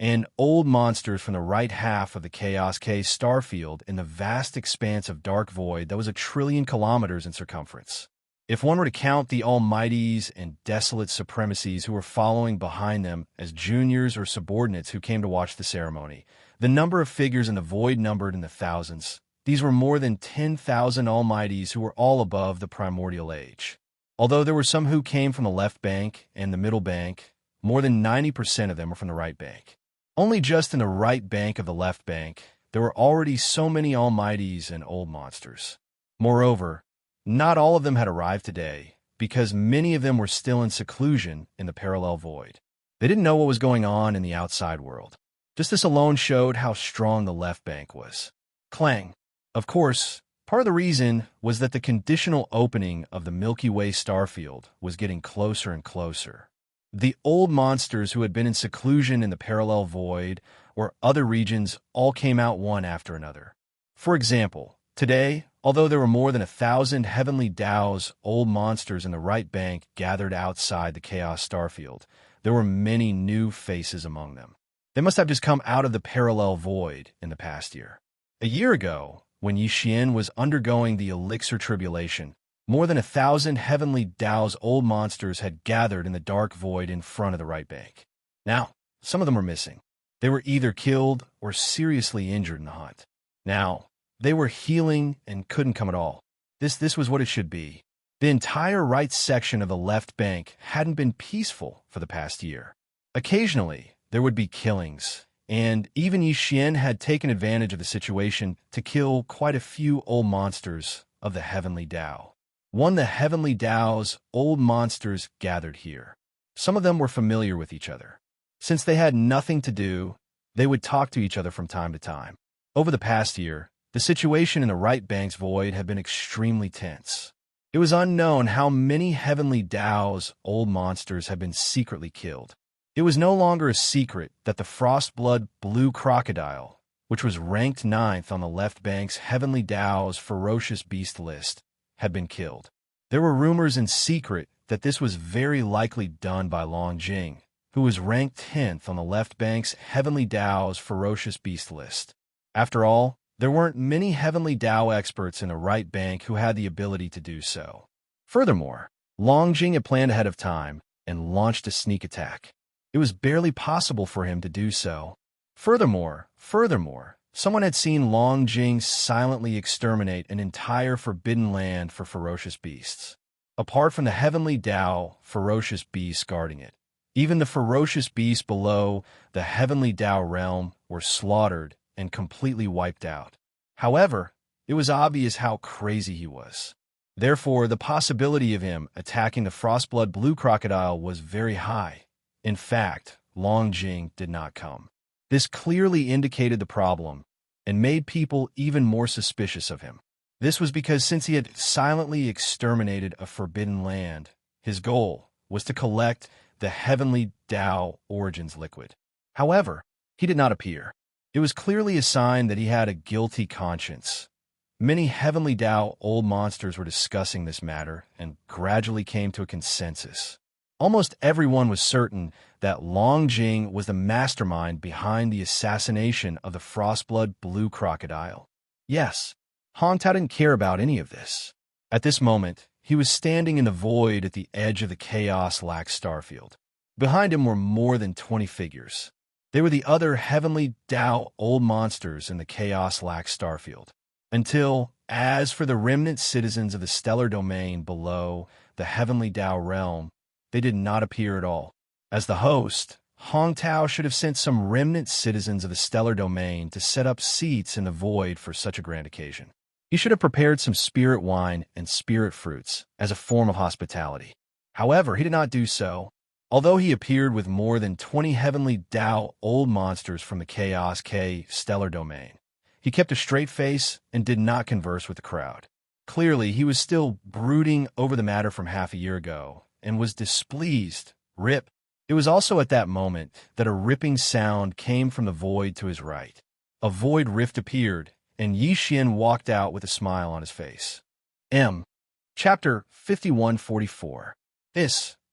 and old monsters from the right half of the Chaos K Starfield in the vast expanse of dark void that was 1 trillion kilometers in circumference. If one were to count the almighties and desolate supremacies who were following behind them as juniors or subordinates who came to watch the ceremony, the number of figures in the void numbered in the thousands. These were more than 10,000 almighties who were all above the primordial age. Although there were some who came from the left bank and the middle bank, more than 90% of them were from the right bank. Only just in the right bank of the left bank, there were already so many almighties and old monsters. Moreover, not all of them had arrived today, because many of them were still in seclusion in the parallel void. They didn't know what was going on in the outside world. Just this alone showed how strong the left bank was. Clang. Of course, part of the reason was that the conditional opening of the Milky Way starfield was getting closer and closer. The old monsters who had been in seclusion in the parallel void or other regions all came out one after another. For example, Today, although there were more than 1,000 heavenly Dao's old monsters in the right bank gathered outside the Chaos Starfield, there were many new faces among them. They must have just come out of the parallel void in the past year. A year ago, when Yixian was undergoing the Elixir Tribulation, more than 1,000 heavenly Dao's old monsters had gathered in the dark void in front of the right bank. Now, some of them were missing. They were either killed or seriously injured in the hunt. Now, they were healing and couldn't come at all. This was what it should be. The entire right section of the left bank hadn't been peaceful for the past year. Occasionally, there would be killings, and even Yixian had taken advantage of the situation to kill quite a few old monsters of the Heavenly Dao. One of the Heavenly Dao's old monsters gathered here. Some of them were familiar with each other. Since they had nothing to do, they would talk to each other from time to time. Over the past year, the situation in the right bank's void had been extremely tense. It was unknown how many Heavenly Dao's old monsters had been secretly killed. It was no longer a secret that the Frostblood Blue Crocodile, which was ranked 9th on the left bank's Heavenly Dao's ferocious beast list, had been killed. There were rumors in secret that this was very likely done by Longjing, who was ranked 10th on the left bank's Heavenly Dao's ferocious beast list. After all, there weren't many Heavenly Dao experts in the right bank who had the ability to do so. Furthermore, Longjing had planned ahead of time and launched a sneak attack. It was barely possible for him to do so. Furthermore, someone had seen Longjing silently exterminate an entire forbidden land for ferocious beasts. Apart from the Heavenly Dao ferocious beasts guarding it, even the ferocious beasts below the Heavenly Dao realm were slaughtered and completely wiped out. However, it was obvious how crazy he was. Therefore, the possibility of him attacking the Frostblood Blue Crocodile was very high. In fact, Longjing did not come. This clearly indicated the problem and made people even more suspicious of him. This was because since he had silently exterminated a forbidden land, his goal was to collect the Heavenly Dao Origins liquid. However, he did not appear. It was clearly a sign that he had a guilty conscience. Many Heavenly Dao old monsters were discussing this matter and gradually came to a consensus. Almost everyone was certain that Longjing was the mastermind behind the assassination of the Frostblood Blue Crocodile. Yes, Han Tao didn't care about any of this. At this moment, he was standing in the void at the edge of the Chaos-Lax Starfield. Behind him were more than 20 figures. They were the other Heavenly Dao old monsters in the Chaos-Lax Starfield. Until, as for the remnant citizens of the stellar domain below the Heavenly Dao realm, they did not appear at all. As the host, Hong Tao should have sent some remnant citizens of the stellar domain to set up seats in the void for such a grand occasion. He should have prepared some spirit wine and spirit fruits as a form of hospitality. However, he did not do so. Although he appeared with more than 20 Heavenly Dao old monsters from the Chaos K stellar domain, he kept a straight face and did not converse with the crowd. Clearly, he was still brooding over the matter from half a year ago and was displeased. Rip. It was also at that moment that a ripping sound came from the void to his right. A void rift appeared, and Yixian walked out with a smile on his face. Chapter 5144.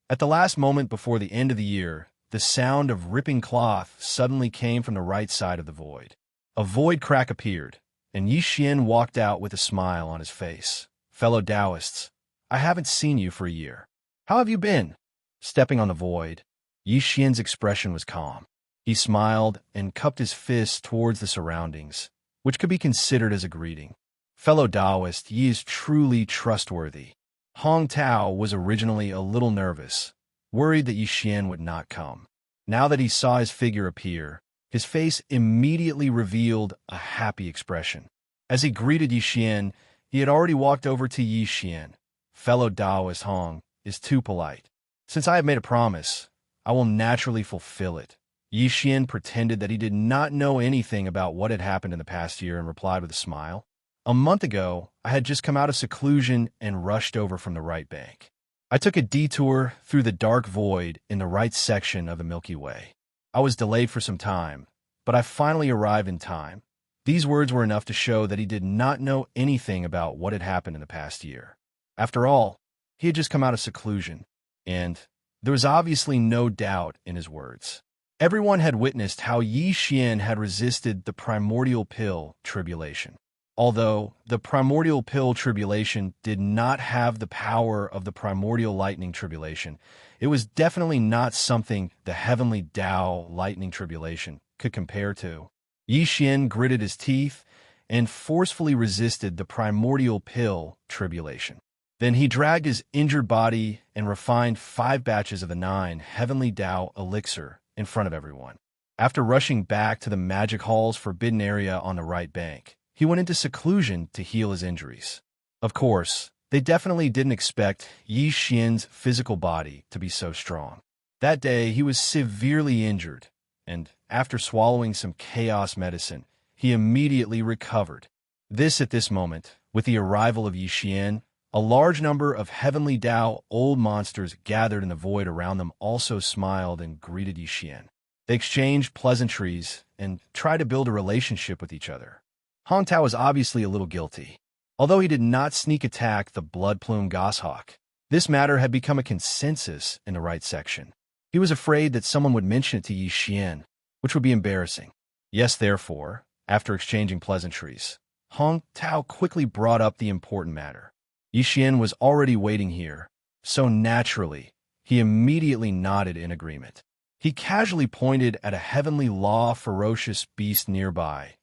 At the last moment before the end of the year, the sound of ripping cloth suddenly came from the right side of the void. A void crack appeared, and Yixian walked out with a smile on his face. Fellow Taoists, I haven't seen you for a year. How have you been? Stepping on the void, Yixian's expression was calm. He smiled and cupped his fist towards the surroundings, which could be considered as a greeting. Fellow Taoist, ye is truly trustworthy. Hong Tao was originally a little nervous, worried that Yixian would not come. Now that he saw his figure appear, his face immediately revealed a happy expression. As he greeted Yixian, he had already walked over to Yixian. Fellow Taoist Hong is too polite. Since I have made a promise, I will naturally fulfill it. Yixian pretended that he did not know anything about what had happened in the past year and replied with a smile. A month ago, I had just come out of seclusion and rushed over from the right bank. I took a detour through the dark void in the right section of the Milky Way. I was delayed for some time, but I finally arrived in time. These words were enough to show that he did not know anything about what had happened in the past year. After all, he had just come out of seclusion, and there was obviously no doubt in his words. Everyone had witnessed how Yi Xian had resisted the primordial pill tribulation. Although the primordial pill tribulation did not have the power of the primordial lightning tribulation, it was definitely not something the heavenly Tao lightning tribulation could compare to. Yi Xian gritted his teeth and forcefully resisted the primordial pill tribulation. Then he dragged his injured body and refined 5 batches of the 9 heavenly Tao elixir in front of everyone. After rushing back to the magic hall's forbidden area on the right bank, he went into seclusion to heal his injuries. Of course, they definitely didn't expect Yi Xian's physical body to be so strong. That day, he was severely injured, and after swallowing some chaos medicine, he immediately recovered. At this moment, with the arrival of Yi Xian, a large number of heavenly Tao old monsters gathered in the void around them also smiled and greeted Yi Xian. They exchanged pleasantries and tried to build a relationship with each other. Hong Tao was obviously a little guilty. Although he did not sneak attack the blood plume goshawk, this matter had become a consensus in the right section. He was afraid that someone would mention it to Yi Xian, which would be embarrassing. Yes, therefore, after exchanging pleasantries, Hong Tao quickly brought up the important matter. Yi Xian was already waiting here, so naturally, he immediately nodded in agreement. He casually pointed at a heavenly law ferocious beast nearby,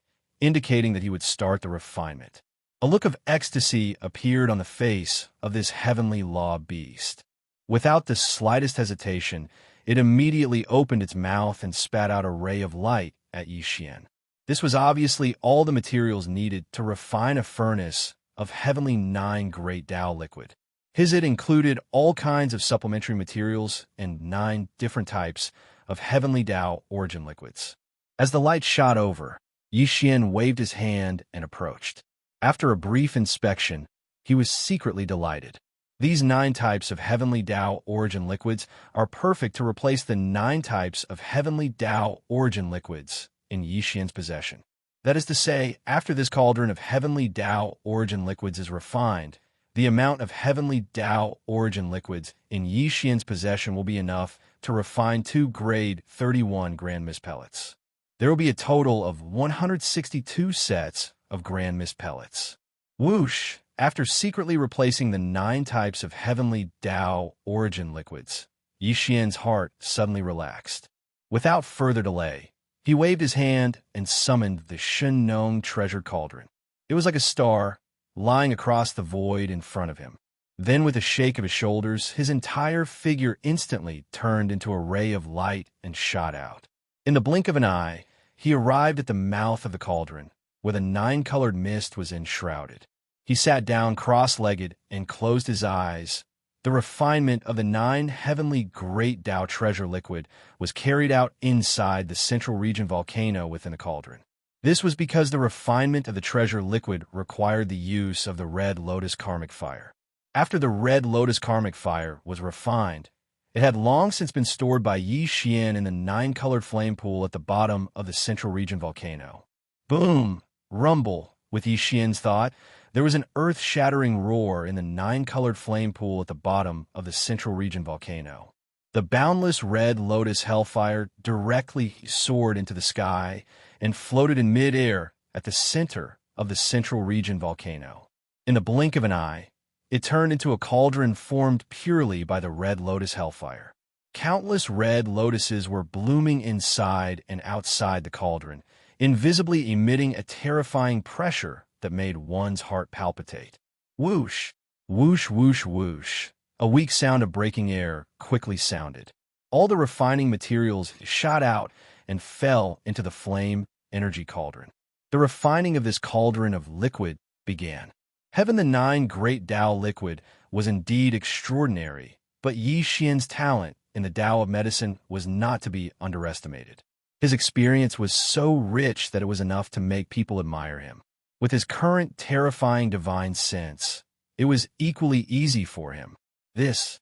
indicating that he would start the refinement. A look of ecstasy appeared on the face of this heavenly law beast. Without the slightest hesitation, it immediately opened its mouth and spat out a ray of light at Yi Xian. This was obviously all the materials needed to refine a furnace of heavenly 9 great Tao liquid. It included all kinds of supplementary materials and 9 different types of heavenly Tao origin liquids. As the light shot over, Yi Xian waved his hand and approached. After a brief inspection, he was secretly delighted. These 9 types of heavenly Tao origin liquids are perfect to replace the 9 types of heavenly Tao origin liquids in Yi Xian's possession. That is to say, after this cauldron of heavenly Tao origin liquids is refined, the amount of heavenly Tao origin liquids in Yi Xian's possession will be enough to refine 2 grade 31 Grand Mist pellets. There will be a total of 162 sets of Grand Mist pellets. Whoosh! After secretly replacing the 9 types of heavenly Tao origin liquids, Yi Xian's heart suddenly relaxed. Without further delay, he waved his hand and summoned the Shen treasure cauldron. It was like a star, lying across the void in front of him. Then, with a shake of his shoulders, his entire figure instantly turned into a ray of light and shot out. In the blink of an eye, he arrived at the mouth of the cauldron, where the 9-colored mist was enshrouded. He sat down cross-legged and closed his eyes. The refinement of the 9 heavenly great Tao treasure liquid was carried out inside the central region volcano within the cauldron. This was because the refinement of the treasure liquid required the use of the red lotus karmic fire. After the red lotus karmic fire was refined, it had long since been stored by Yi Xian in the 9-colored flame pool at the bottom of the central region volcano. Boom! Rumble! With Yi Xian's thought, there was an earth-shattering roar in the 9-colored flame pool at the bottom of the central region volcano. The boundless red lotus hellfire directly soared into the sky and floated in mid-air at the center of the central region volcano. In the blink of an eye, it turned into a cauldron formed purely by the red lotus hellfire. Countless red lotuses were blooming inside and outside the cauldron, invisibly emitting a terrifying pressure that made one's heart palpitate. Whoosh! Whoosh, whoosh, whoosh. A weak sound of breaking air quickly sounded. All the refining materials shot out and fell into the flame energy cauldron. The refining of this cauldron of liquid began. Heaven the 9 great Tao liquid was indeed extraordinary, but Yi Xian's talent in the Tao of medicine was not to be underestimated. His experience was so rich that it was enough to make people admire him. With his current terrifying divine sense, it was equally easy for him. This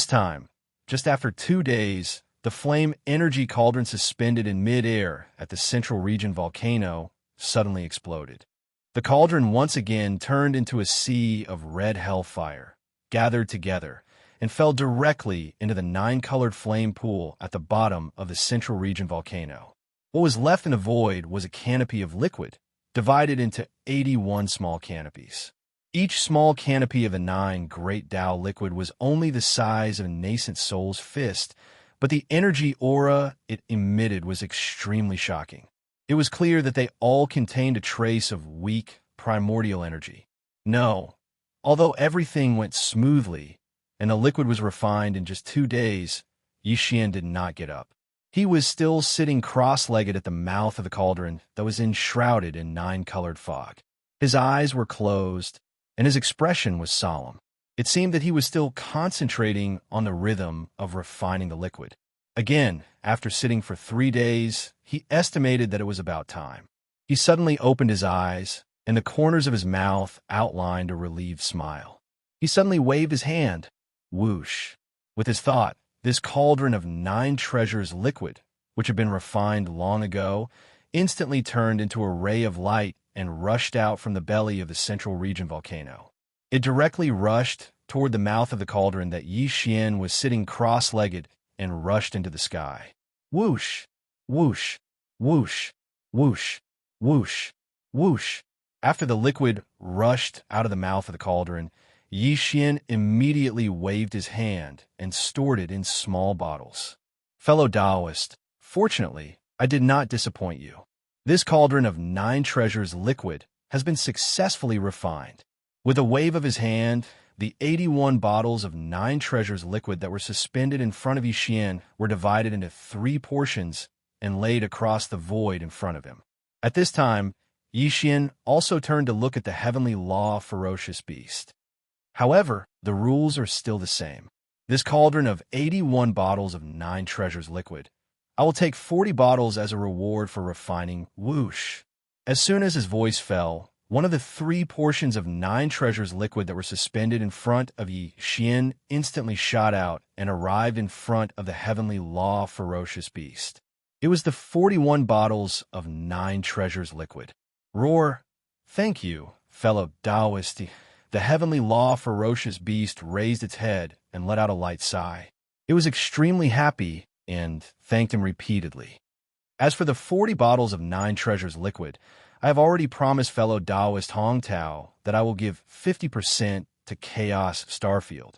time, just after 2 days, the flame energy cauldron suspended in mid-air at the central region volcano suddenly exploded. The cauldron once again turned into a sea of red hellfire, gathered together, and fell directly into the 9-colored flame pool at the bottom of the central region volcano. What was left in the void was a canopy of liquid, divided into 81 small canopies. Each small canopy of the 9 great Tao liquid was only the size of a nascent soul's fist, but the energy aura it emitted was extremely shocking. It was clear that they all contained a trace of weak, primordial energy. No, although everything went smoothly, and the liquid was refined in just 2 days, Yixian did not get up. He was still sitting cross-legged at the mouth of the cauldron that was enshrouded in 9-colored fog. His eyes were closed, and his expression was solemn. It seemed that he was still concentrating on the rhythm of refining the liquid. Again, after sitting for 3 days, he estimated that it was about time. He suddenly opened his eyes, and the corners of his mouth outlined a relieved smile. He suddenly waved his hand. Whoosh! With his thought, this cauldron of 9 treasures liquid, which had been refined long ago, instantly turned into a ray of light and rushed out from the belly of the central region volcano. It directly rushed toward the mouth of the cauldron that Yixian was sitting cross-legged and rushed into the sky. Whoosh! Whoosh! Whoosh! Whoosh! Whoosh! Whoosh! After the liquid rushed out of the mouth of the cauldron, Yixian immediately waved his hand and stored it in small bottles. Fellow Taoist, fortunately, I did not disappoint you. This cauldron of 9 treasures liquid has been successfully refined. With a wave of his hand, the 81 bottles of 9 treasures liquid that were suspended in front of Yixian were divided into 3 portions and laid across the void in front of him. At this time, Yixian also turned to look at the heavenly law ferocious beast. However, the rules are still the same. This cauldron of 81 bottles of 9 treasures liquid, I will take 40 bottles as a reward for refining. Whoosh! As soon as his voice fell, one of the 3 portions of 9 treasures liquid that were suspended in front of Yixian instantly shot out and arrived in front of the heavenly law ferocious beast. It was the 41 bottles of 9 treasures liquid. Roar! Thank you, fellow Taoist. The heavenly law ferocious beast raised its head and let out a light sigh. It was extremely happy and thanked him repeatedly. As for the 40 bottles of 9 treasures liquid, I have already promised fellow Taoist Hong Tao that I will give 50% to Chaos Starfield.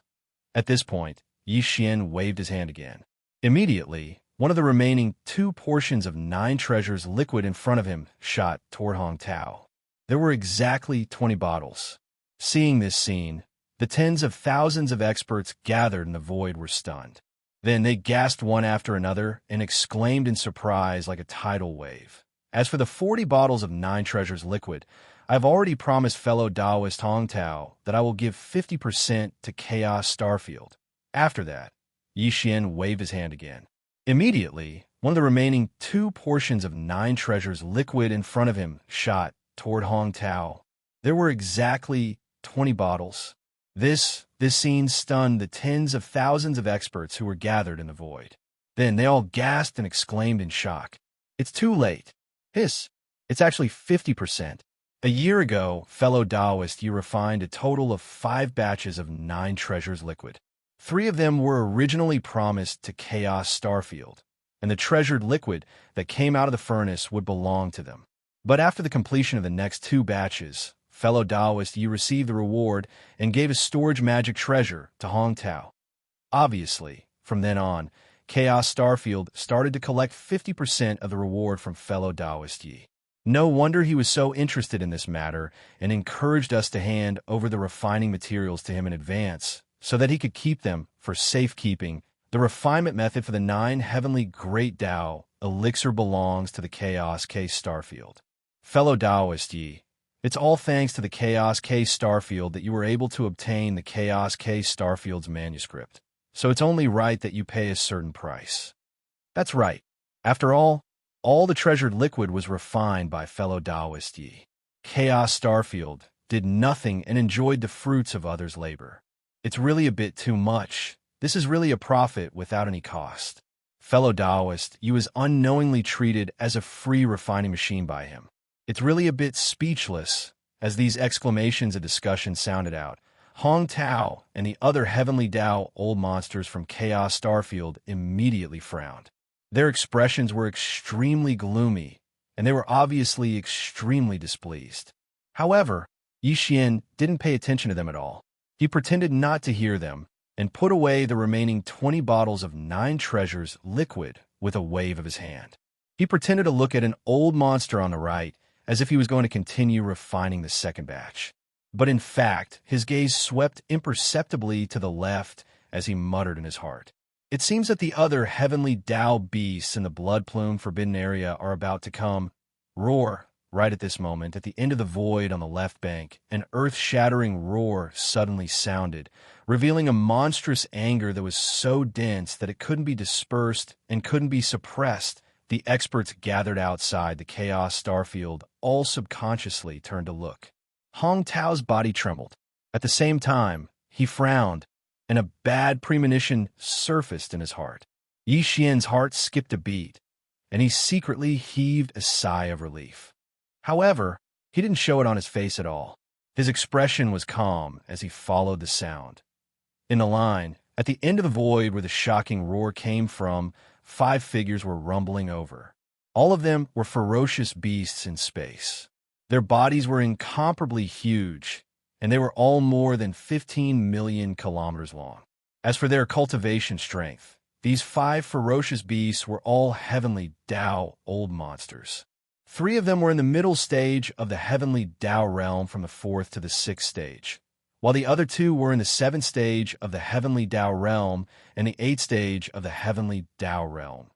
At this point, Yixian waved his hand again. Immediately, one of the remaining 2 portions of 9 treasures liquid in front of him shot toward Hong Tao. There were exactly 20 bottles. Seeing this scene, the tens of thousands of experts gathered in the void were stunned. Then they gasped one after another and exclaimed in surprise like a tidal wave. As for the 40 bottles of 9 treasures liquid, I have already promised fellow Taoist Hong Tao that I will give 50% to Chaos Starfield. After that, Yixian waved his hand again. Immediately, one of the remaining 2 portions of 9 treasures liquid in front of him shot toward Hong Tao. There were exactly 20 bottles. This scene stunned the tens of thousands of experts who were gathered in the void. Then they all gasped and exclaimed in shock. It's too late. Hiss. It's actually 50%. A year ago, fellow Taoist, you refined a total of 5 batches of 9 treasures liquid. 3 of them were originally promised to Chaos Starfield, and the treasured liquid that came out of the furnace would belong to them. But after the completion of the next 2 batches, fellow Taoist, you received the reward and gave a storage magic treasure to Hong Tao. Obviously, from then on, Chaos Starfield started to collect 50% of the reward from fellow Taoist Yi. No wonder he was so interested in this matter and encouraged us to hand over the refining materials to him in advance so that he could keep them for safekeeping. The refinement method for the 9 heavenly great Tao elixir belongs to the Chaos K Starfield. Fellow Taoist Yi, it's all thanks to the Chaos K Starfield that you were able to obtain the Chaos K Starfield's manuscript. So it's only right that you pay a certain price. That's right. After all the treasured liquid was refined by fellow Taoist Yi. Chaos Starfield did nothing and enjoyed the fruits of others' labor. It's really a bit too much. This is really a profit without any cost. Fellow Taoist, you was unknowingly treated as a free refining machine by him. It's really a bit speechless, as these exclamations of discussion sounded out. Hong Tao and the other Heavenly Tao old monsters from Chaos Starfield immediately frowned. Their expressions were extremely gloomy, and they were obviously extremely displeased. However, Yi Xian didn't pay attention to them at all. He pretended not to hear them and put away the remaining 20 bottles of 9 treasures liquid with a wave of his hand. He pretended to look at an old monster on the right as if he was going to continue refining the second batch. But in fact, his gaze swept imperceptibly to the left as he muttered in his heart. It seems that the other heavenly Tao beasts in the Blood Plume Forbidden Area are about to come. Roar! Right at this moment, at the end of the void on the left bank, an earth-shattering roar suddenly sounded, revealing a monstrous anger that was so dense that it couldn't be dispersed and couldn't be suppressed. The experts gathered outside the Chaos Starfield all subconsciously turned to look. Hong Tao's body trembled. At the same time, he frowned, and a bad premonition surfaced in his heart. Yi Xian's heart skipped a beat, and he secretly heaved a sigh of relief. However, he didn't show it on his face at all. His expression was calm as he followed the sound. In the line, at the end of the void where the shocking roar came from, 5 figures were rumbling over. All of them were ferocious beasts in space. Their bodies were incomparably huge, and they were all more than 15 million kilometers long. As for their cultivation strength, these 5 ferocious beasts were all heavenly Tao old monsters. 3 of them were in the middle stage of the heavenly Tao realm from the 4th to the 6th stage, while the other 2 were in the 7th stage of the heavenly Tao realm and the 8th stage of the heavenly Tao realm.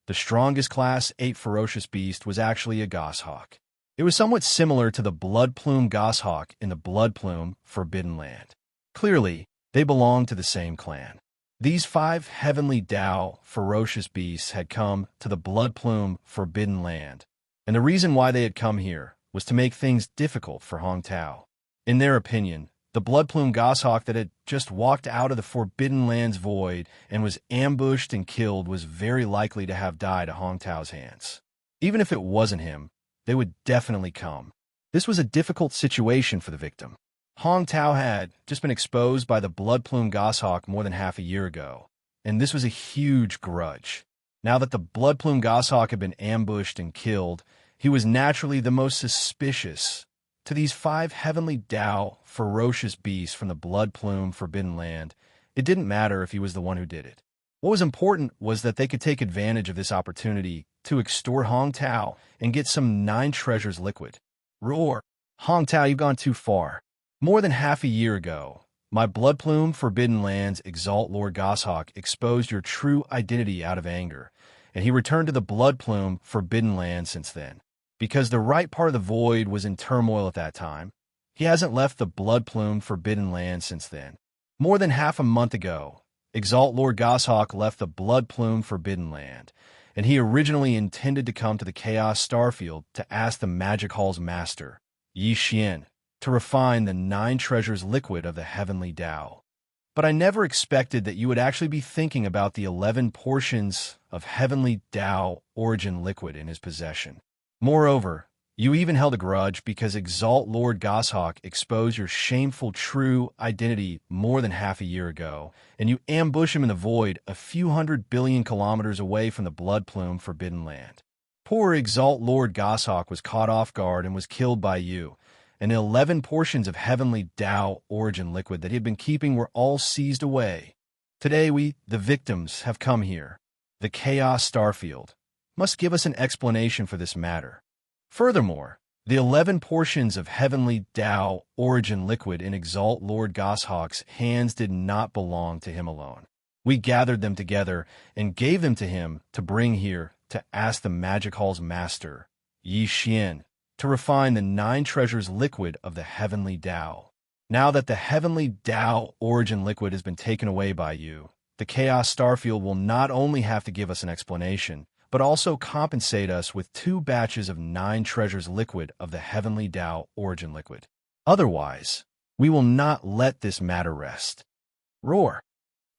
The strongest class 8 ferocious beast was actually a goshawk. It was somewhat similar to the Blood Plume goshawk in the Blood Plume Forbidden Land. Clearly, they belonged to the same clan. These 5 heavenly Tao ferocious beasts had come to the Blood Plume Forbidden Land, and the reason why they had come here was to make things difficult for Hong Tao. In their opinion, the Blood Plume goshawk that had just walked out of the Forbidden Land's void and was ambushed and killed was very likely to have died at Hong Tao's hands. Even if it wasn't him, they would definitely come. This was a difficult situation for the victim. Hong Tao had just been exposed by the Blood Plume goshawk more than half a year ago, and this was a huge grudge. Now that the Blood Plume goshawk had been ambushed and killed, he was naturally the most suspicious. To these 5 heavenly Tao ferocious beasts from the Blood Plume Forbidden Land, it didn't matter if he was the one who did it. What was important was that they could take advantage of this opportunity to extort Hong Tao and get some 9 treasures liquid. Roar! Hong Tao, you've gone too far. More than half a year ago, my Blood Plume Forbidden Land's Exalt Lord Goshawk exposed your true identity out of anger, and he returned to the Blood Plume Forbidden Land since then. Because the right part of the void was in turmoil at that time, he hasn't left the Blood Plume Forbidden Land since then. More than half a month ago, Exalt Lord Goshawk left the Blood Plume Forbidden Land, and he originally intended to come to the Chaos Starfield to ask the Magic Hall's master, Yi Xian, to refine the 9 treasures liquid of the Heavenly Tao. But I never expected that you would actually be thinking about the 11 portions of Heavenly Tao origin liquid in his possession. Moreover, you even held a grudge because Exalt Lord Goshawk exposed your shameful true identity more than half a year ago, and you ambush him in the void a few 100 billion kilometers away from the Blood Plume Forbidden Land. Poor Exalt Lord Goshawk was caught off guard and was killed by you, and the 11 portions of Heavenly Tao origin liquid that he had been keeping were all seized away. Today we, the victims, have come here. The Chaos Starfield must give us an explanation for this matter. Furthermore, the 11 portions of Heavenly Tao origin liquid in Exalt Lord Goshawk's hands did not belong to him alone. We gathered them together and gave them to him to bring here to ask the Magic Hall's master, Yi Xian, to refine the 9 treasures liquid of the Heavenly Tao. Now that the Heavenly Tao origin liquid has been taken away by you, the Chaos Starfield will not only have to give us an explanation, but also compensate us with 2 batches of 9 treasures liquid of the Heavenly Tao origin liquid. Otherwise, we will not let this matter rest. Roar!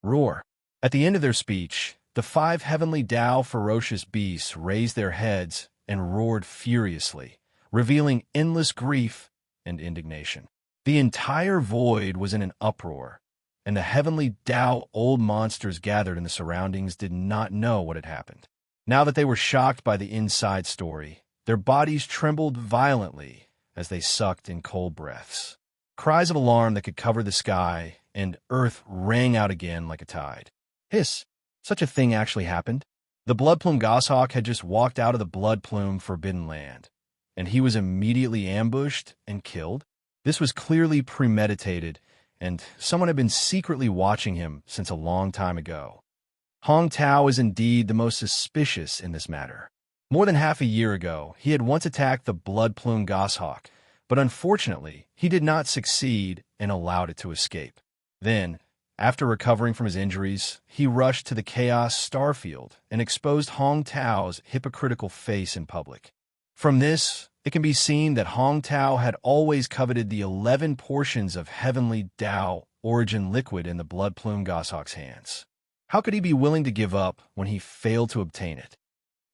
Roar! At the end of their speech, the 5 Heavenly Tao ferocious beasts raised their heads and roared furiously, revealing endless grief and indignation. The entire void was in an uproar, and the heavenly Tao old monsters gathered in the surroundings did not know what had happened. Now that they were shocked by the inside story, their bodies trembled violently as they sucked in cold breaths. Cries of alarm that could cover the sky, and earth rang out again like a tide. Hiss! Such a thing actually happened? The Bloodplume Goshawk had just walked out of the Bloodplume Forbidden Land, and he was immediately ambushed and killed? This was clearly premeditated, and someone had been secretly watching him since a long time ago. Hong Tao is indeed the most suspicious in this matter. More than half a year ago, he had once attacked the Bloodplume Goshawk, but unfortunately, he did not succeed and allowed it to escape. Then, after recovering from his injuries, he rushed to the Chaos Starfield and exposed Hong Tao's hypocritical face in public. From this, it can be seen that Hong Tao had always coveted the 11 portions of Heavenly Tao origin liquid in the Bloodplume Goshawk's hands. How could he be willing to give up when he failed to obtain it?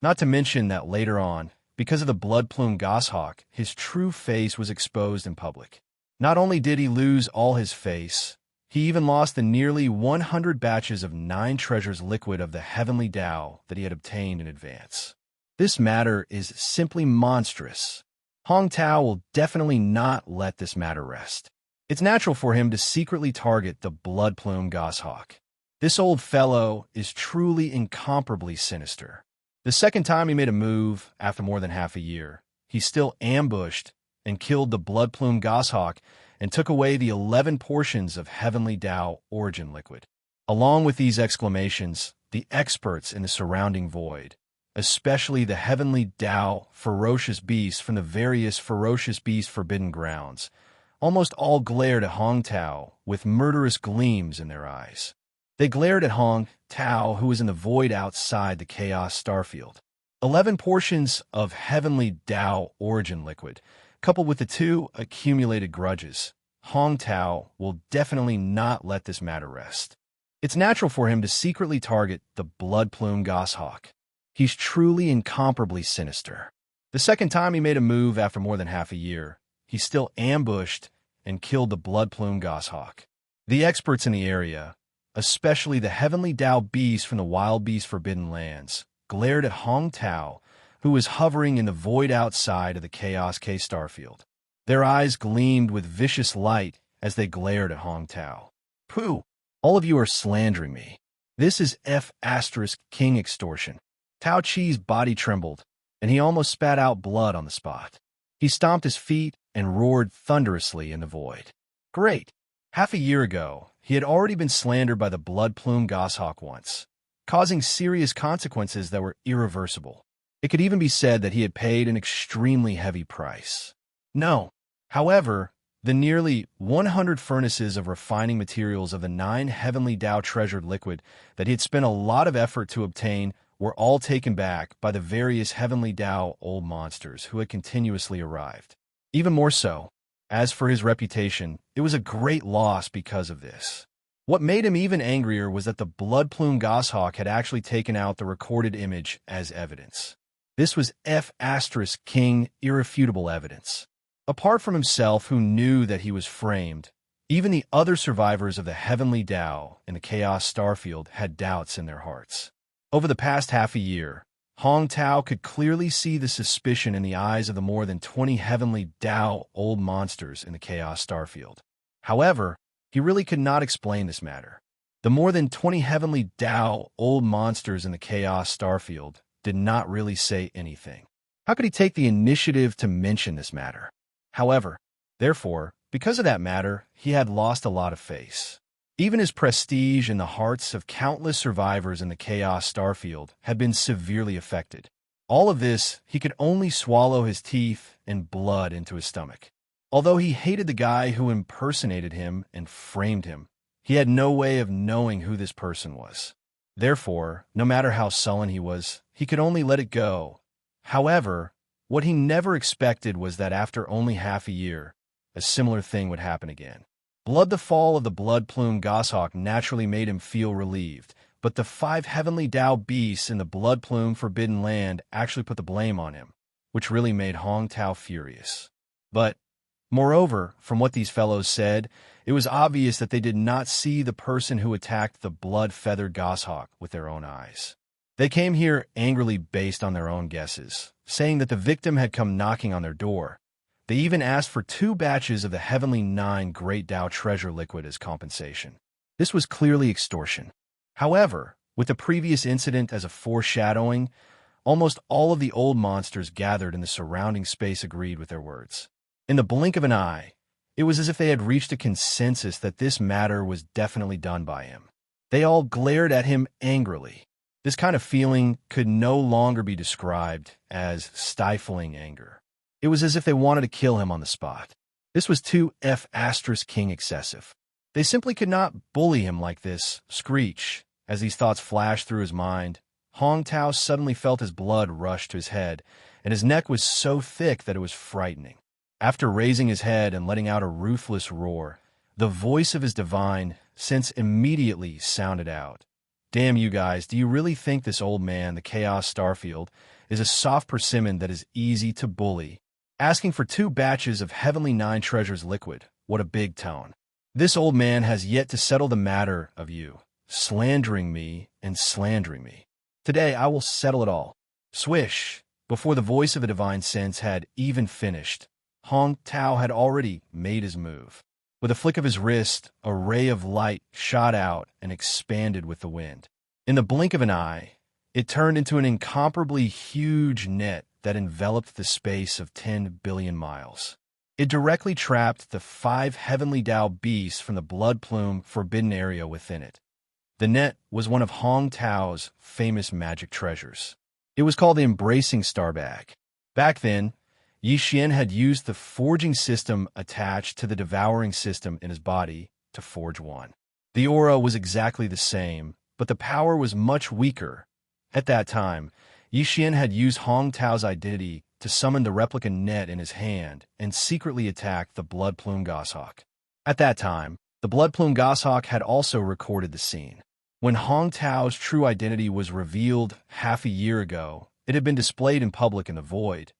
Not to mention that later on, because of the Bloodplume Goshawk, his true face was exposed in public. Not only did he lose all his face, he even lost the nearly 100 batches of 9 treasures liquid of the Heavenly Tao that he had obtained in advance. This matter is simply monstrous. Hong Tao will definitely not let this matter rest. It's natural for him to secretly target the Bloodplume Goshawk. This old fellow is truly incomparably sinister. The second time he made a move, after more than half a year, he still ambushed and killed the Bloodplume Goshawk and took away the 11 portions of Heavenly Tao origin liquid. Along with these exclamations, the experts in the surrounding void, especially the Heavenly Tao ferocious beasts from the various ferocious beast forbidden grounds, almost all glared at Hong Tao with murderous gleams in their eyes. They glared at Hong Tao, who was in the void outside the Chaos Starfield. 11 portions of Heavenly Tao origin liquid, coupled with the 2 accumulated grudges. Hong Tao will definitely not let this matter rest. It's natural for him to secretly target the Bloodplume Goshawk. He's truly incomparably sinister. The second time he made a move after more than half a year, he still ambushed and killed the Bloodplume Goshawk. The experts in the area, especially the Heavenly Tao beasts from the Wild Beast Forbidden Lands, glared at Hong Tao, who was hovering in the void outside of the Chaos K Starfield. Their eyes gleamed with vicious light as they glared at Hong Tao. Pooh! All of you are slandering me. This is F*King extortion. Tao Chi's body trembled, and he almost spat out blood on the spot. He stomped his feet and roared thunderously in the void. Great! Half a year ago, he had already been slandered by the Bloodplume Goshawk once, causing serious consequences that were irreversible. It could even be said that he had paid an extremely heavy price. No. However, the nearly 100 furnaces of refining materials of the 9 Heavenly Tao treasured liquid that he had spent a lot of effort to obtain were all taken back by the various Heavenly Tao old monsters who had continuously arrived. Even more so, as for his reputation, it was a great loss because of this. What made him even angrier was that the Bloodplume Goshawk had actually taken out the recorded image as evidence. This was F*King irrefutable evidence. Apart from himself, who knew that he was framed, even the other survivors of the Heavenly Tao in the Chaos Starfield had doubts in their hearts. Over the past half a year, Hong Tao could clearly see the suspicion in the eyes of the more than 20 Heavenly Tao old monsters in the Chaos Starfield. However, he really could not explain this matter. The more than 20 Heavenly Tao old monsters in the Chaos Starfield did not really say anything. How could he take the initiative to mention this matter? However, therefore, because of that matter, he had lost a lot of face. Even his prestige in the hearts of countless survivors in the Chaos Starfield had been severely affected. All of this, he could only swallow his teeth and blood into his stomach. Although he hated the guy who impersonated him and framed him, he had no way of knowing who this person was. Therefore, no matter how sullen he was, he could only let it go. However, what he never expected was that after only half a year, a similar thing would happen again. The fall of the Bloodplume Goshawk naturally made him feel relieved, but the 5 Heavenly Tao beasts in the Bloodplume Forbidden Land actually put the blame on him. which really made Hong Tao furious. But, moreover, from what these fellows said, it was obvious that they did not see the person who attacked the blood-feathered goshawk with their own eyes. They came here angrily based on their own guesses, saying that the victim had come knocking on their door. They even asked for 2 batches of the Heavenly 9 Great Tao treasure liquid as compensation. This was clearly extortion. However, with the previous incident as a foreshadowing, almost all of the old monsters gathered in the surrounding space agreed with their words. In the blink of an eye, it was as if they had reached a consensus that this matter was definitely done by him. They all glared at him angrily. This kind of feeling could no longer be described as stifling anger. It was as if they wanted to kill him on the spot. This was too F***ing excessive. They simply could not bully him like this. Screech. As these thoughts flashed through his mind, Hong Tao suddenly felt his blood rush to his head, and his neck was so thick that it was frightening. After raising his head and letting out a ruthless roar, the voice of his divine sense immediately sounded out. Damn you guys, do you really think this old man, the Chaos Starfield, is a soft persimmon that is easy to bully? Asking for 2 batches of Heavenly 9 Treasures liquid, what a big tone. This old man has yet to settle the matter of you, slandering me and slandering me. Today I will settle it all. Swish! Before the voice of a divine sense had even finished, Hong Tao had already made his move. With a flick of his wrist, a ray of light shot out and expanded with the wind. In the blink of an eye, it turned into an incomparably huge net that enveloped the space of 10 billion miles. It directly trapped the 5 heavenly Tao beasts from the blood plume forbidden area within it. The net was one of Hong Tao's famous magic treasures. It was called the Embracing Star Bag. Back then, Xianxia had used the forging system attached to the devouring system in his body to forge one. The aura was exactly the same, but the power was much weaker. At that time, Xianxia had used Hong Tao's identity to summon the replica net in his hand and secretly attack the blood plume goshawk. At that time, the blood plume goshawk had also recorded the scene. When Hong Tao's true identity was revealed half a year ago, it had been displayed in public in the void.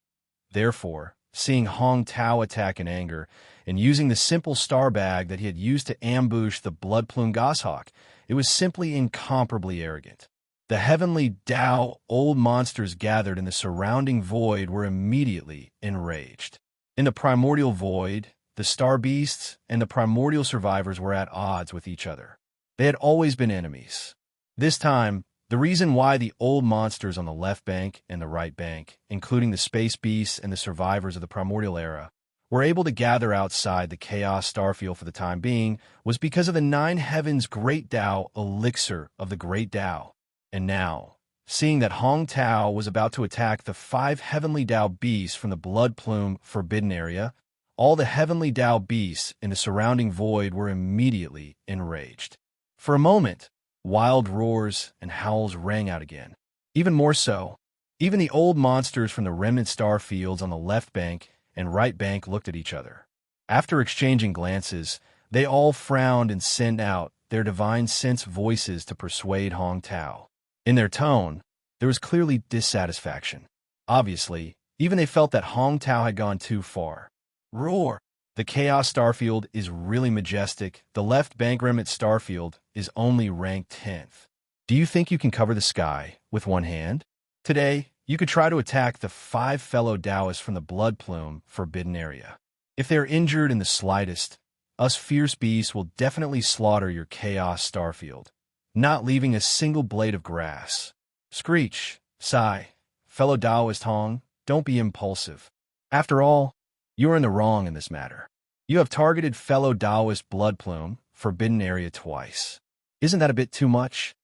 Therefore, seeing Hong Tao attack in anger and using the simple star bag that he had used to ambush the blood plume goshawk, it was simply incomparably arrogant. The heavenly Tao old monsters gathered in the surrounding void were immediately enraged. In the primordial void, the star beasts and the primordial survivors were at odds with each other. They had always been enemies. This time, the reason why the old monsters on the left bank and the right bank, including the space beasts and the survivors of the primordial era, were able to gather outside the Chaos Starfield for the time being was because of the 9 heavens Great Tao elixir of the Great Tao. And now, seeing that Hong Tao was about to attack the 5 heavenly Tao beasts from the blood plume forbidden area, all the heavenly Tao beasts in the surrounding void were immediately enraged. For a moment, wild roars and howls rang out again. Even more so, even the old monsters from the remnant star fields on the left bank and right bank looked at each other. After exchanging glances, they all frowned and sent out their divine sense voices to persuade Hong Tao. In their tone, there was clearly dissatisfaction. Obviously, even they felt that Hong Tao had gone too far. Roar! The Chaos Starfield is really majestic. The left bank remnant starfield is only ranked 10th. Do you think you can cover the sky with one hand? Today, you could try to attack the 5 fellow Taoists from the blood plume forbidden area. If they are injured in the slightest, us fierce beasts will definitely slaughter your Chaos Starfield, not leaving a single blade of grass. Screech, sigh, fellow Taoist Hong, don't be impulsive. After all, you are in the wrong in this matter. You have targeted fellow Taoist blood plume forbidden area twice. Isn't that a bit too much?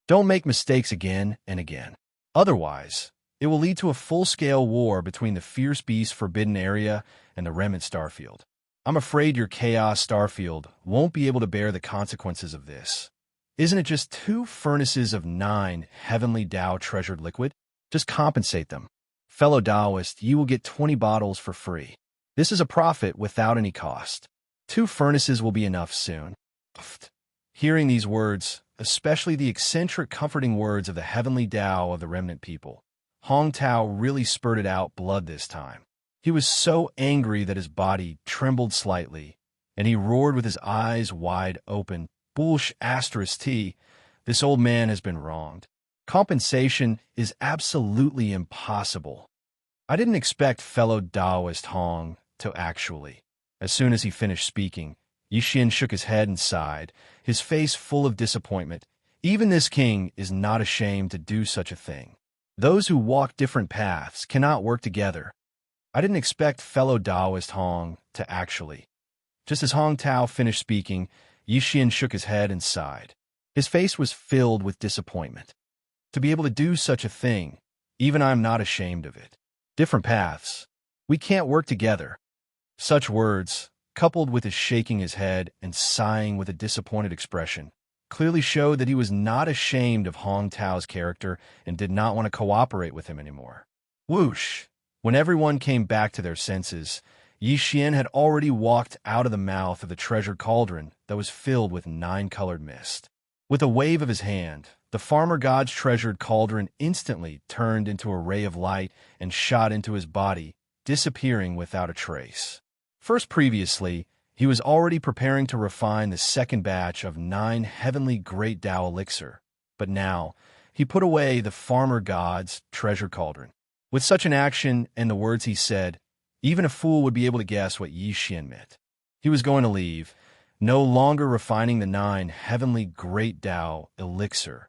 Don't make mistakes again and again. Otherwise, it will lead to a full-scale war between the fierce beast forbidden area and the remnant starfield. I'm afraid your Chaos Starfield won't be able to bear the consequences of this. Isn't it just 2 furnaces of 9 heavenly Tao treasured liquid? Just compensate them. Fellow Taoist, you will get 20 bottles for free. This is a profit without any cost. 2 furnaces will be enough soon. Hearing these words, especially the eccentric comforting words of the heavenly Tao of the remnant people, Hong Tao really spurted out blood this time. He was so angry that his body trembled slightly, and he roared with his eyes wide open, "Bullsh asterisk T, this old man has been wronged. Compensation is absolutely impossible." I didn't expect fellow Taoist Hong to actually. As soon as he finished speaking, Yixian shook his head and sighed, his face full of disappointment. Even this king is not ashamed to do such a thing. Those who walk different paths cannot work together. I didn't expect fellow Taoist Hong to actually. Just as Hong Tao finished speaking, Yixian shook his head and sighed. His face was filled with disappointment. To be able to do such a thing, even I'm not ashamed of it. Different paths. We can't work together. Such words, coupled with his shaking his head and sighing with a disappointed expression, clearly showed that he was not ashamed of Hong Tao's character and did not want to cooperate with him anymore. Whoosh! When everyone came back to their senses, Yixian had already walked out of the mouth of the treasure cauldron that was filled with 9-colored mist. With a wave of his hand, the farmer god's treasured cauldron instantly turned into a ray of light and shot into his body, disappearing without a trace. First previously, he was already preparing to refine the second batch of 9 heavenly great Tao elixir, but now he put away the farmer god's treasure cauldron. With such an action and the words he said, even a fool would be able to guess what Yixian meant. He was going to leave, no longer refining the 9 heavenly great Tao elixir.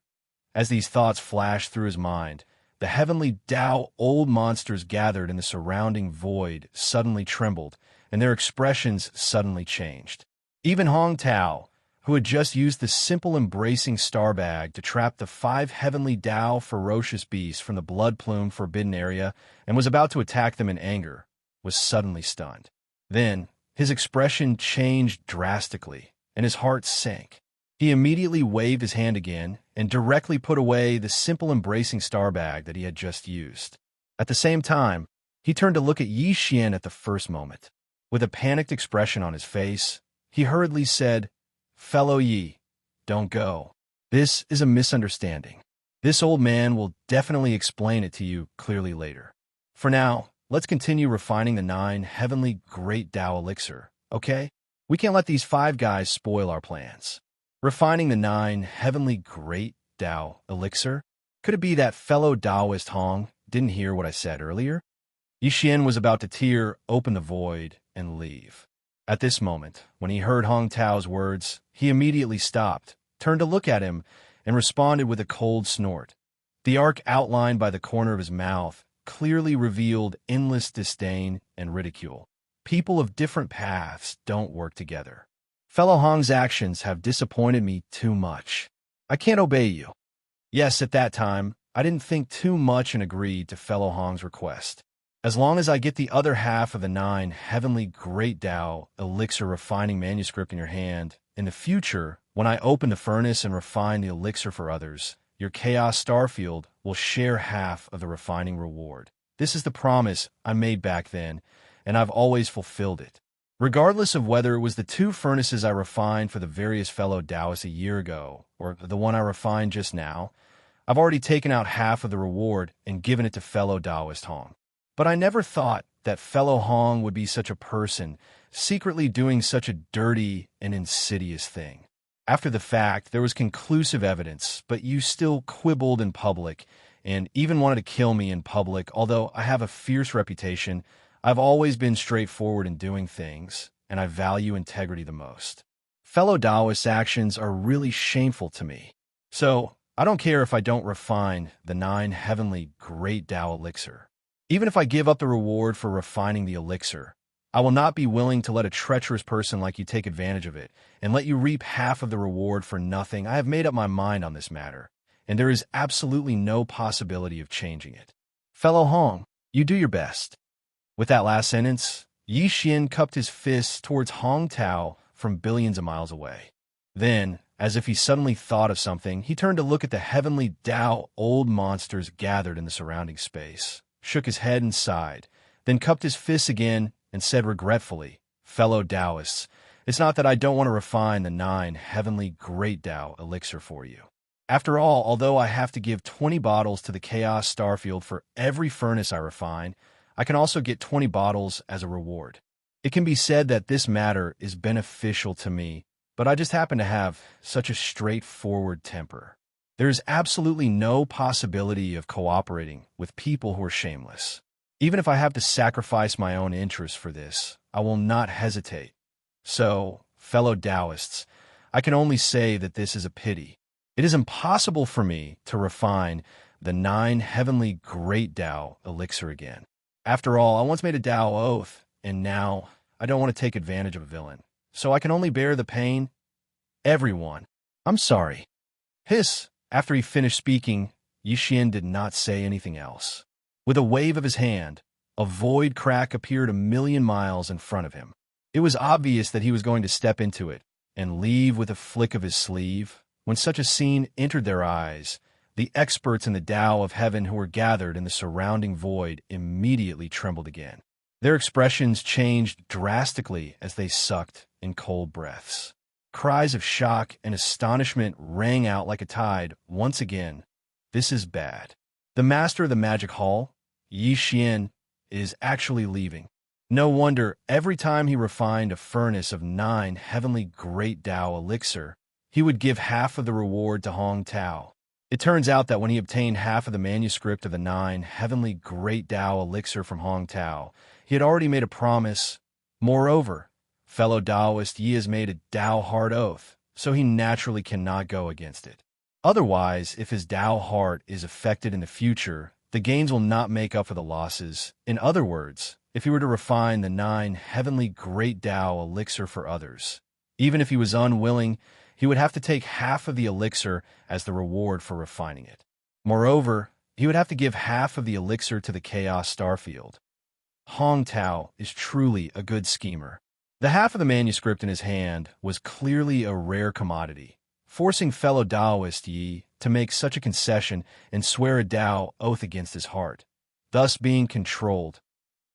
As these thoughts flashed through his mind, the heavenly Tao old monsters gathered in the surrounding void suddenly trembled, and their expressions suddenly changed. Even Hong Tao, who had just used the simple embracing star bag to trap the 5 heavenly Tao ferocious beasts from the blood plume forbidden area and was about to attack them in anger, was suddenly stunned. Then, his expression changed drastically, and his heart sank. He immediately waved his hand again and directly put away the simple embracing star bag that he had just used. At the same time, he turned to look at Yixian at the first moment. With a panicked expression on his face, he hurriedly said, "Fellow Yi, don't go. This is a misunderstanding. This old man will definitely explain it to you clearly later. For now, let's continue refining the 9 heavenly great Tao elixir, okay? We can't let these 5 guys spoil our plans." Refining the 9 heavenly great Tao elixir? Could it be that fellow Taoist Hong didn't hear what I said earlier? Yixian was about to tear open the void and leave. At this moment, when he heard Hong Tao's words, he immediately stopped, turned to look at him, and responded with a cold snort. The arc outlined by the corner of his mouth clearly revealed endless disdain and ridicule. People of different paths don't work together. Fellow Hong's actions have disappointed me too much. I can't obey you. Yes, at that time, I didn't think too much and agreed to fellow Hong's request. As long as I get the other half of the 9 heavenly great Tao elixir refining manuscript in your hand, in the future, when I open the furnace and refine the elixir for others, your Chaos Starfield will share half of the refining reward. This is the promise I made back then, and I've always fulfilled it. Regardless of whether it was the 2 furnaces I refined for the various fellow Taoists a year ago, or the one I refined just now, I've already taken out half of the reward and given it to fellow Taoist Hong. But I never thought that fellow Hong would be such a person, secretly doing such a dirty and insidious thing. After the fact, there was conclusive evidence, but you still quibbled in public, and even wanted to kill me in public. Although I have a fierce reputation, I've always been straightforward in doing things, and I value integrity the most. Fellow Taoists' actions are really shameful to me. So, I don't care if I don't refine the 9 heavenly great Tao elixir. Even if I give up the reward for refining the elixir, I will not be willing to let a treacherous person like you take advantage of it and let you reap half of the reward for nothing. I have made up my mind on this matter, and there is absolutely no possibility of changing it. Fellow Hong, you do your best. With that last sentence, Yixian cupped his fists towards Hong Tao from billions of miles away. Then, as if he suddenly thought of something, he turned to look at the heavenly Tao old monsters gathered in the surrounding space, shook his head and sighed, then cupped his fists again and said regretfully, "Fellow Taoists, it's not that I don't want to refine the 9 heavenly great Tao elixir for you. After all, although I have to give 20 bottles to the Chaos Starfield for every furnace I refine, I can also get 20 bottles as a reward. It can be said that this matter is beneficial to me, but I just happen to have such a straightforward temper. There is absolutely no possibility of cooperating with people who are shameless. Even if I have to sacrifice my own interests for this, I will not hesitate. So, fellow Taoists, I can only say that this is a pity. It is impossible for me to refine the 9 heavenly great Tao elixir again. After all, I once made a Tao oath, and now I don't want to take advantage of a villain. So I can only bear the pain. Everyone, I'm sorry. Hiss. After he finished speaking, Yixian did not say anything else. With a wave of his hand, a void crack appeared a million miles in front of him. It was obvious that he was going to step into it and leave with a flick of his sleeve. When such a scene entered their eyes, the experts in the Tao of Heaven who were gathered in the surrounding void immediately trembled again. Their expressions changed drastically as they sucked in cold breaths. Cries of shock and astonishment rang out like a tide once again. This is bad. The master of the magic hall, Yixian, is actually leaving. No wonder every time he refined a furnace of 9 heavenly great Tao elixir, he would give half of the reward to Hong Tao. It turns out that when he obtained half of the manuscript of the 9 heavenly great Tao elixir from Hong Tao, he had already made a promise. Moreover, fellow Taoist, Yi has made a Tao heart oath, so he naturally cannot go against it. Otherwise, if his Tao heart is affected in the future, the gains will not make up for the losses. In other words, if he were to refine the 9 heavenly great Tao elixir for others, even if he was unwilling, he would have to take half of the elixir as the reward for refining it. Moreover, he would have to give half of the elixir to the Chaos Starfield. Hong Tao is truly a good schemer. The half of the manuscript in his hand was clearly a rare commodity, forcing fellow Taoist Yi to make such a concession and swear a Tao oath against his heart, thus being controlled.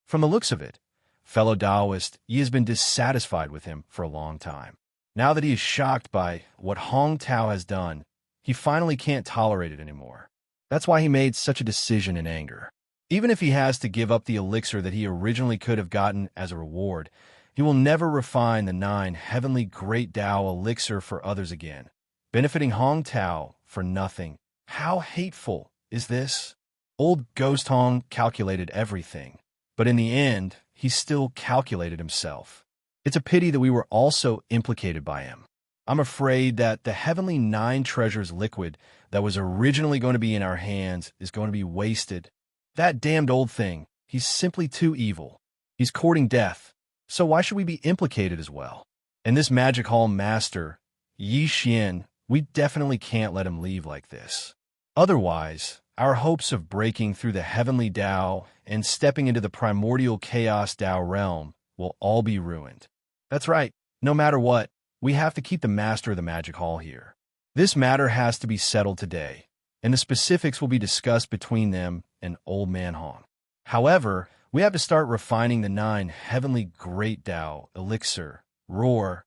From the looks of it, fellow Taoist Yi has been dissatisfied with him for a long time. Now that he is shocked by what Hong Tao has done, he finally can't tolerate it anymore. That's why he made such a decision in anger. Even if he has to give up the elixir that he originally could have gotten as a reward, he will never refine the 9 heavenly great Tao elixir for others again, benefiting Hong Tao for nothing. How hateful is this? Old Ghost Hong calculated everything, but in the end, he still calculated himself. It's a pity that we were also implicated by him. I'm afraid that the heavenly 9 treasures liquid that was originally going to be in our hands is going to be wasted. That damned old thing, he's simply too evil. He's courting death, so why should we be implicated as well? And this magic hall master, Yixian, we definitely can't let him leave like this. Otherwise, our hopes of breaking through the heavenly Tao and stepping into the primordial chaos Tao realm will all be ruined. That's right, no matter what, we have to keep the master of the magic hall here. This matter has to be settled today, and the specifics will be discussed between them and Old Man Hong. However, we have to start refining the 9 heavenly great Tao elixir. Roar.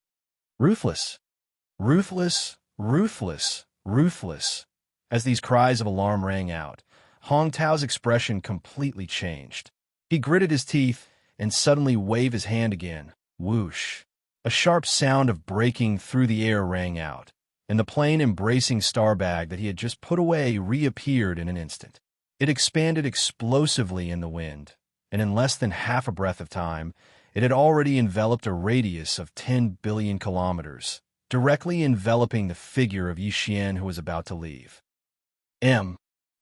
Ruthless. Ruthless. Ruthless. Ruthless. As these cries of alarm rang out, Hong Tao's expression completely changed. He gritted his teeth and suddenly waved his hand again. Whoosh. A sharp sound of breaking through the air rang out, and the plain embracing star bag that he had just put away reappeared in an instant. It expanded explosively in the wind, and in less than half a breath of time, it had already enveloped a radius of 10 billion kilometers, directly enveloping the figure of Yixian who was about to leave.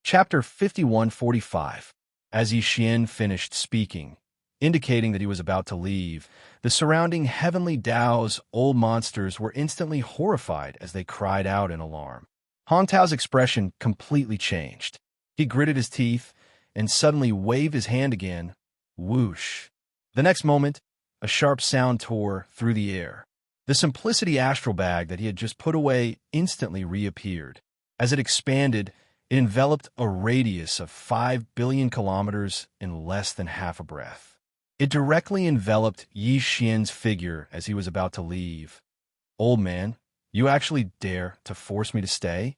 Chapter 5145. As Yixian finished speaking, indicating that he was about to leave, the surrounding heavenly Tao's old monsters were instantly horrified as they cried out in alarm. Hong Tao's expression completely changed. He gritted his teeth and suddenly waved his hand again. Whoosh. The next moment, a sharp sound tore through the air. The simplicity astral bag that he had just put away instantly reappeared. As it expanded, it enveloped a radius of 5 billion kilometers in less than half a breath. It directly enveloped Yixian's figure as he was about to leave. Old man, you actually dare to force me to stay?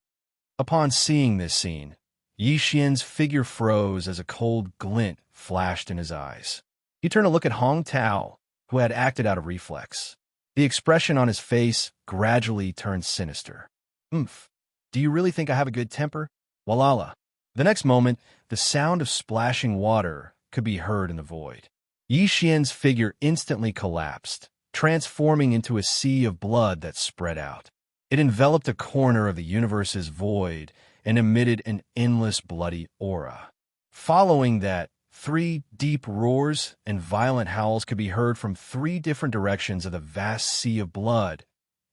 Upon seeing this scene, Yi Xian's figure froze as a cold glint flashed in his eyes. He turned to look at Hong Tao, who had acted out of reflex. The expression on his face gradually turned sinister. "Oomph. Do you really think I have a good temper? Walala." The next moment, the sound of splashing water could be heard in the void. Yi Xian's figure instantly collapsed, transforming into a sea of blood that spread out. It enveloped a corner of the universe's void and emitted an endless bloody aura. Following that, 3 deep roars and violent howls could be heard from 3 different directions of the vast sea of blood.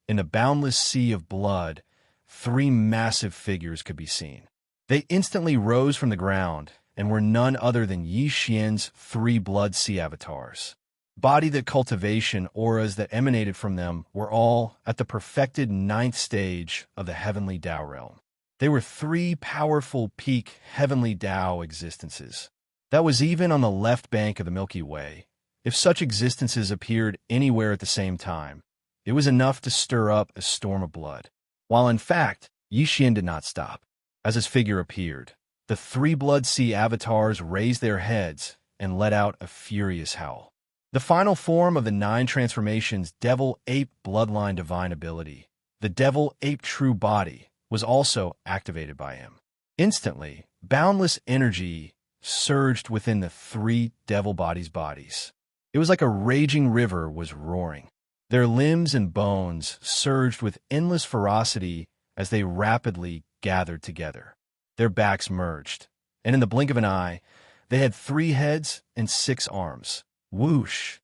In the boundless sea of blood, 3 massive figures could be seen. They instantly rose from the ground and were none other than Yi Xian's 3 blood sea avatars. Body the cultivation auras that emanated from them were all at the perfected 9th stage of the heavenly Tao realm. They were 3 powerful peak heavenly Tao existences. That was even on the left bank of the Milky Way. If such existences appeared anywhere at the same time, it was enough to stir up a storm of blood. While in fact, Yi Xian did not stop. As his figure appeared, the 3 blood sea avatars raised their heads and let out a furious howl. The final form of the 9 transformations' Devil Ape Bloodline Divine ability, the Devil Ape True Body, was also activated by him. Instantly, boundless energy surged within the 3 devil bodies. It was like a raging river was roaring. Their limbs and bones surged with endless ferocity as they rapidly gathered together. Their backs merged, and in the blink of an eye, they had 3 heads and 6 arms. Whoosh!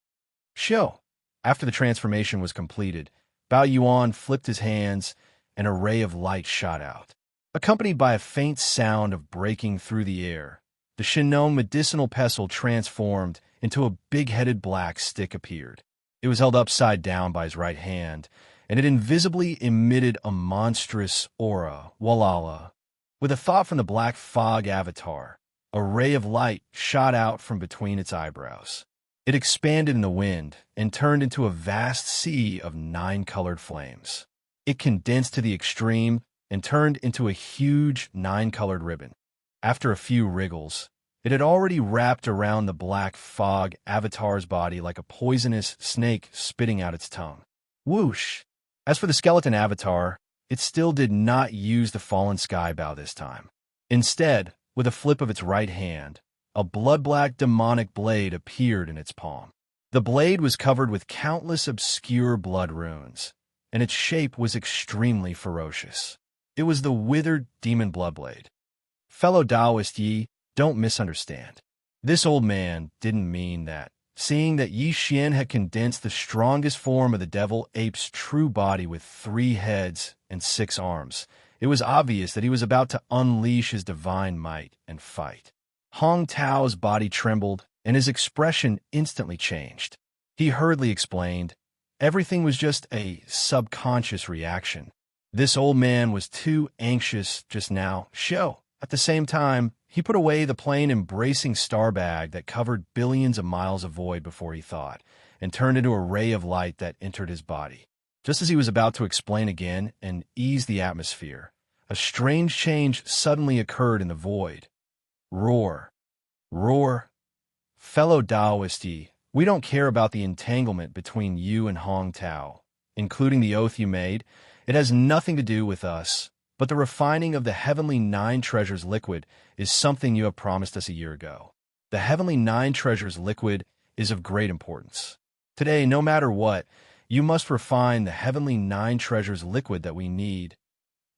Show! After the transformation was completed, Bao Yuan flipped his hands, and a ray of light shot out. Accompanied by a faint sound of breaking through the air, the Shinnong medicinal pestle transformed into a big-headed black stick appeared. It was held upside down by his right hand, and it invisibly emitted a monstrous aura, Walala. With a thought from the black fog avatar, a ray of light shot out from between its eyebrows. It expanded in the wind and turned into a vast sea of 9-colored flames. It condensed to the extreme and turned into a huge 9-colored ribbon. After a few wriggles, it had already wrapped around the black fog avatar's body like a poisonous snake spitting out its tongue. Whoosh! As for the skeleton avatar, it still did not use the fallen sky bow this time. Instead, with a flip of its right hand, a blood-black demonic blade appeared in its palm. The blade was covered with countless obscure blood runes, and its shape was extremely ferocious. It was the withered demon bloodblade. Fellow Taoist Yi, don't misunderstand. This old man didn't mean that. Seeing that Yi Xian had condensed the strongest form of the devil ape's true body with 3 heads and 6 arms, it was obvious that he was about to unleash his divine might and fight. Hong Tao's body trembled, and his expression instantly changed. He hurriedly explained, everything was just a subconscious reaction. This old man was too anxious just now. Show. At the same time, he put away the plain embracing star bag that covered billions of miles of void before he thought, and turned into a ray of light that entered his body. Just as he was about to explain again and ease the atmosphere, a strange change suddenly occurred in the void. Roar. Roar. Fellow Taoist Yi, we don't care about the entanglement between you and Hong Tao, including the oath you made. It has nothing to do with us. But the refining of the Heavenly 9 Treasures liquid is something you have promised us a year ago. The Heavenly 9 Treasures liquid is of great importance. Today, no matter what, you must refine the Heavenly 9 Treasures liquid that we need.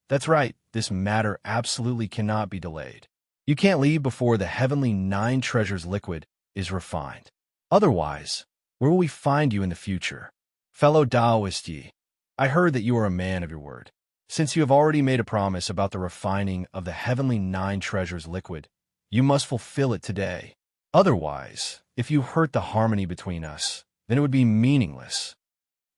That's right, this matter absolutely cannot be delayed. You can't leave before the Heavenly 9 Treasures liquid is refined. Otherwise, where will we find you in the future? Fellow Taoist Yi, I heard that you are a man of your word. Since you have already made a promise about the refining of the Heavenly 9 Treasures liquid, you must fulfill it today. Otherwise, if you hurt the harmony between us, then it would be meaningless.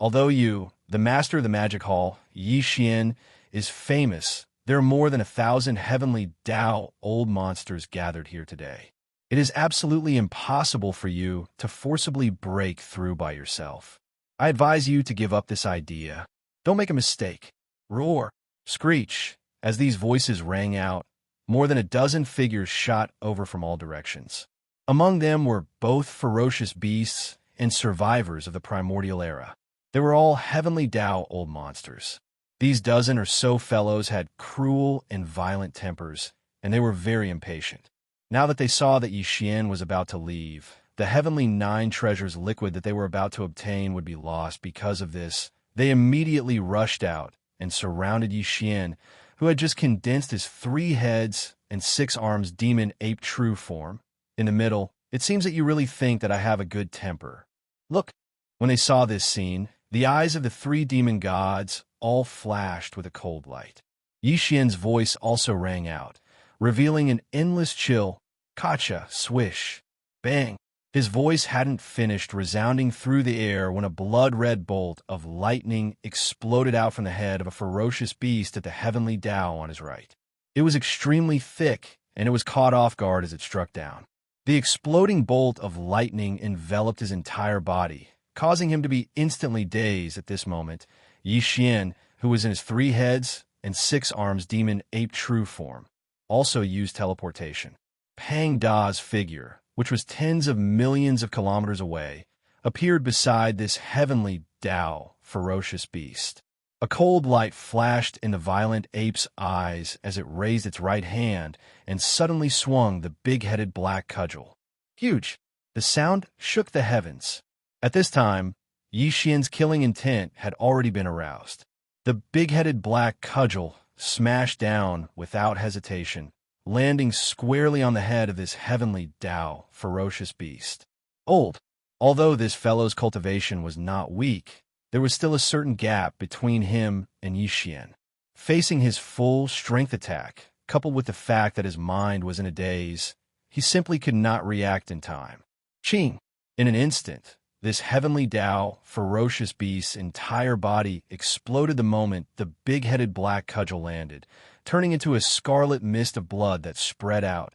Although you, the master of the magic hall, Yi Xian, is famous, there are more than 1,000 heavenly Tao old monsters gathered here today. It is absolutely impossible for you to forcibly break through by yourself. I advise you to give up this idea. Don't make a mistake. Roar, screech, As these voices rang out, more than a dozen figures shot over from all directions. Among them were both ferocious beasts and survivors of the primordial era. They were all heavenly Tao old monsters. These dozen or so fellows had cruel and violent tempers, and they were very impatient. Now that they saw that Xian was about to leave, the heavenly 9 treasures liquid that they were about to obtain would be lost because of this. They immediately rushed out and surrounded Xian, who had just condensed his 3 heads and 6 arms demon ape true form. In the middle, it seems that you really think that I have a good temper. Look, when they saw this scene, the eyes of the 3 demon gods all flashed with a cold light. Xian's voice also rang out, revealing an endless chill, kacha, swish, bang. His voice hadn't finished resounding through the air when a blood-red bolt of lightning exploded out from the head of a ferocious beast at the heavenly Tao on his right. It was extremely thick, and it was caught off guard as it struck down. The exploding bolt of lightning enveloped his entire body, causing him to be instantly dazed at this moment. Xian, who was in his 3 heads and 6 arms demon ape true form, also used teleportation. Pang Da's figure, which was tens of millions of kilometers away, appeared beside this heavenly Tao ferocious beast. A cold light flashed in the violent ape's eyes as it raised its right hand and suddenly swung the big-headed black cudgel. Huge! The sound shook the heavens. At this time, Xian's killing intent had already been aroused. The big-headed black cudgel smashed down without hesitation, landing squarely on the head of this heavenly Tao ferocious beast. Although this fellow's cultivation was not weak, there was still a certain gap between him and Xian. Facing his full strength attack, coupled with the fact that his mind was in a daze, he simply could not react in time. Ching! In an instant, this heavenly Tao ferocious beast's entire body exploded the moment the big-headed black cudgel landed, turning into a scarlet mist of blood that spread out.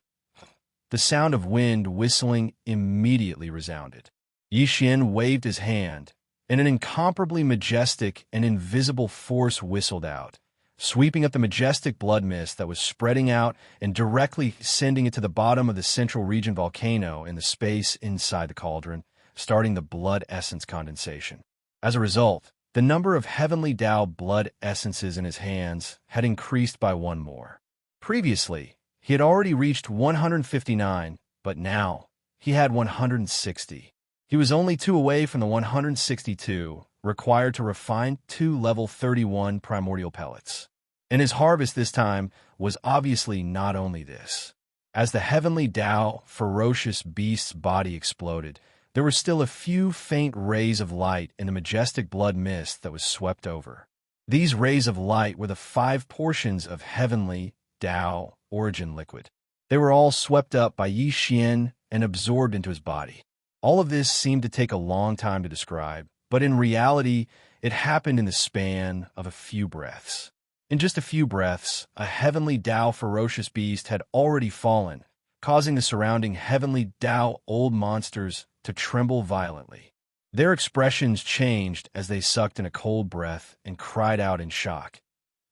The sound of wind whistling immediately resounded. Xian waved his hand, and an incomparably majestic and invisible force whistled out, sweeping up the majestic blood mist that was spreading out and directly sending it to the bottom of the central region volcano in the space inside the cauldron, starting the blood essence condensation. As a result, the number of heavenly Tao blood essences in his hands had increased by 1 more. Previously, he had already reached 159, but now he had 160. He was only 2 away from the 162 required to refine 2 level 31 primordial pellets. And his harvest this time was obviously not only this. As the heavenly Tao ferocious beast's body exploded, there were still a few faint rays of light in the majestic blood mist that was swept over. These rays of light were the 5 portions of heavenly Tao origin liquid. They were all swept up by Xian and absorbed into his body. All of this seemed to take a long time to describe, but in reality, it happened in the span of a few breaths. In just a few breaths, a heavenly Tao ferocious beast had already fallen, causing the surrounding heavenly Tao old monsters to tremble violently. Their expressions changed as they sucked in a cold breath and cried out in shock.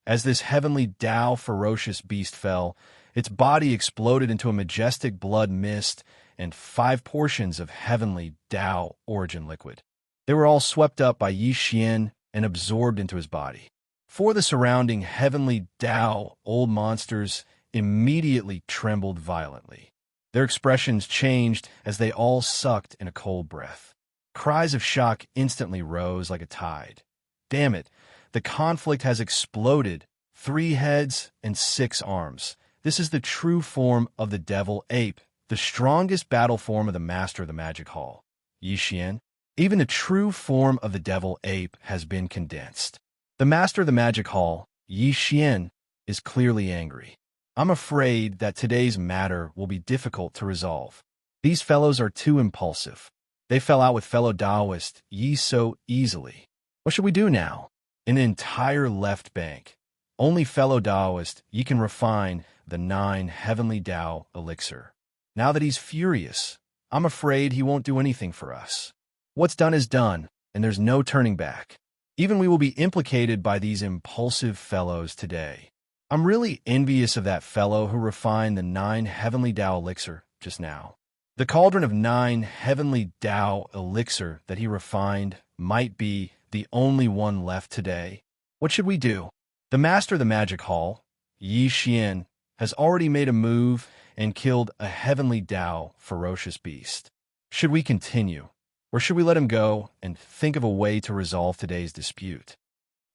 As this heavenly Tao ferocious beast fell, its body exploded into a majestic blood mist and 5 portions of heavenly Tao origin liquid. They were all swept up by Xian and absorbed into his body. For the surrounding heavenly Tao old monsters immediately trembled violently. Their expressions changed as they all sucked in a cold breath. Cries of shock instantly rose like a tide. Damn it, the conflict has exploded. 3 heads and 6 arms. This is the true form of the devil ape, the strongest battle form of the master of the magic hall, Xian. Even the true form of the devil ape has been condensed. The master of the magic hall, Xian, is clearly angry. I'm afraid that today's matter will be difficult to resolve. These fellows are too impulsive. They fell out with fellow Taoist Yi so easily. What should we do now? An entire left bank. Only fellow Taoist Yi can refine the 9 heavenly Tao elixir. Now that he's furious, I'm afraid he won't do anything for us. What's done is done, and there's no turning back. Even we will be implicated by these impulsive fellows today. I'm really envious of that fellow who refined the 9 heavenly Tao elixir just now. The cauldron of 9 heavenly Tao elixir that he refined might be the only one left today. What should we do? The master of the magic hall, Xian, has already made a move and killed a heavenly Tao ferocious beast. Should we continue, or should we let him go and think of a way to resolve today's dispute?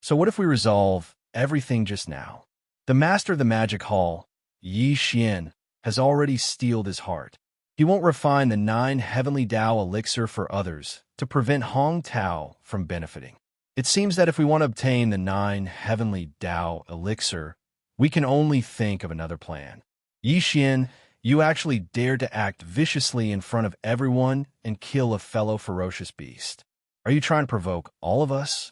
So what if we resolve everything just now? The master of the magic hall, Xian, has already steeled his heart. He won't refine the 9 heavenly Tao elixir for others to prevent Hong Tao from benefiting. It seems that if we want to obtain the 9 heavenly Tao elixir, we can only think of another plan. Xian, you actually dared to act viciously in front of everyone and kill a fellow ferocious beast. Are you trying to provoke all of us?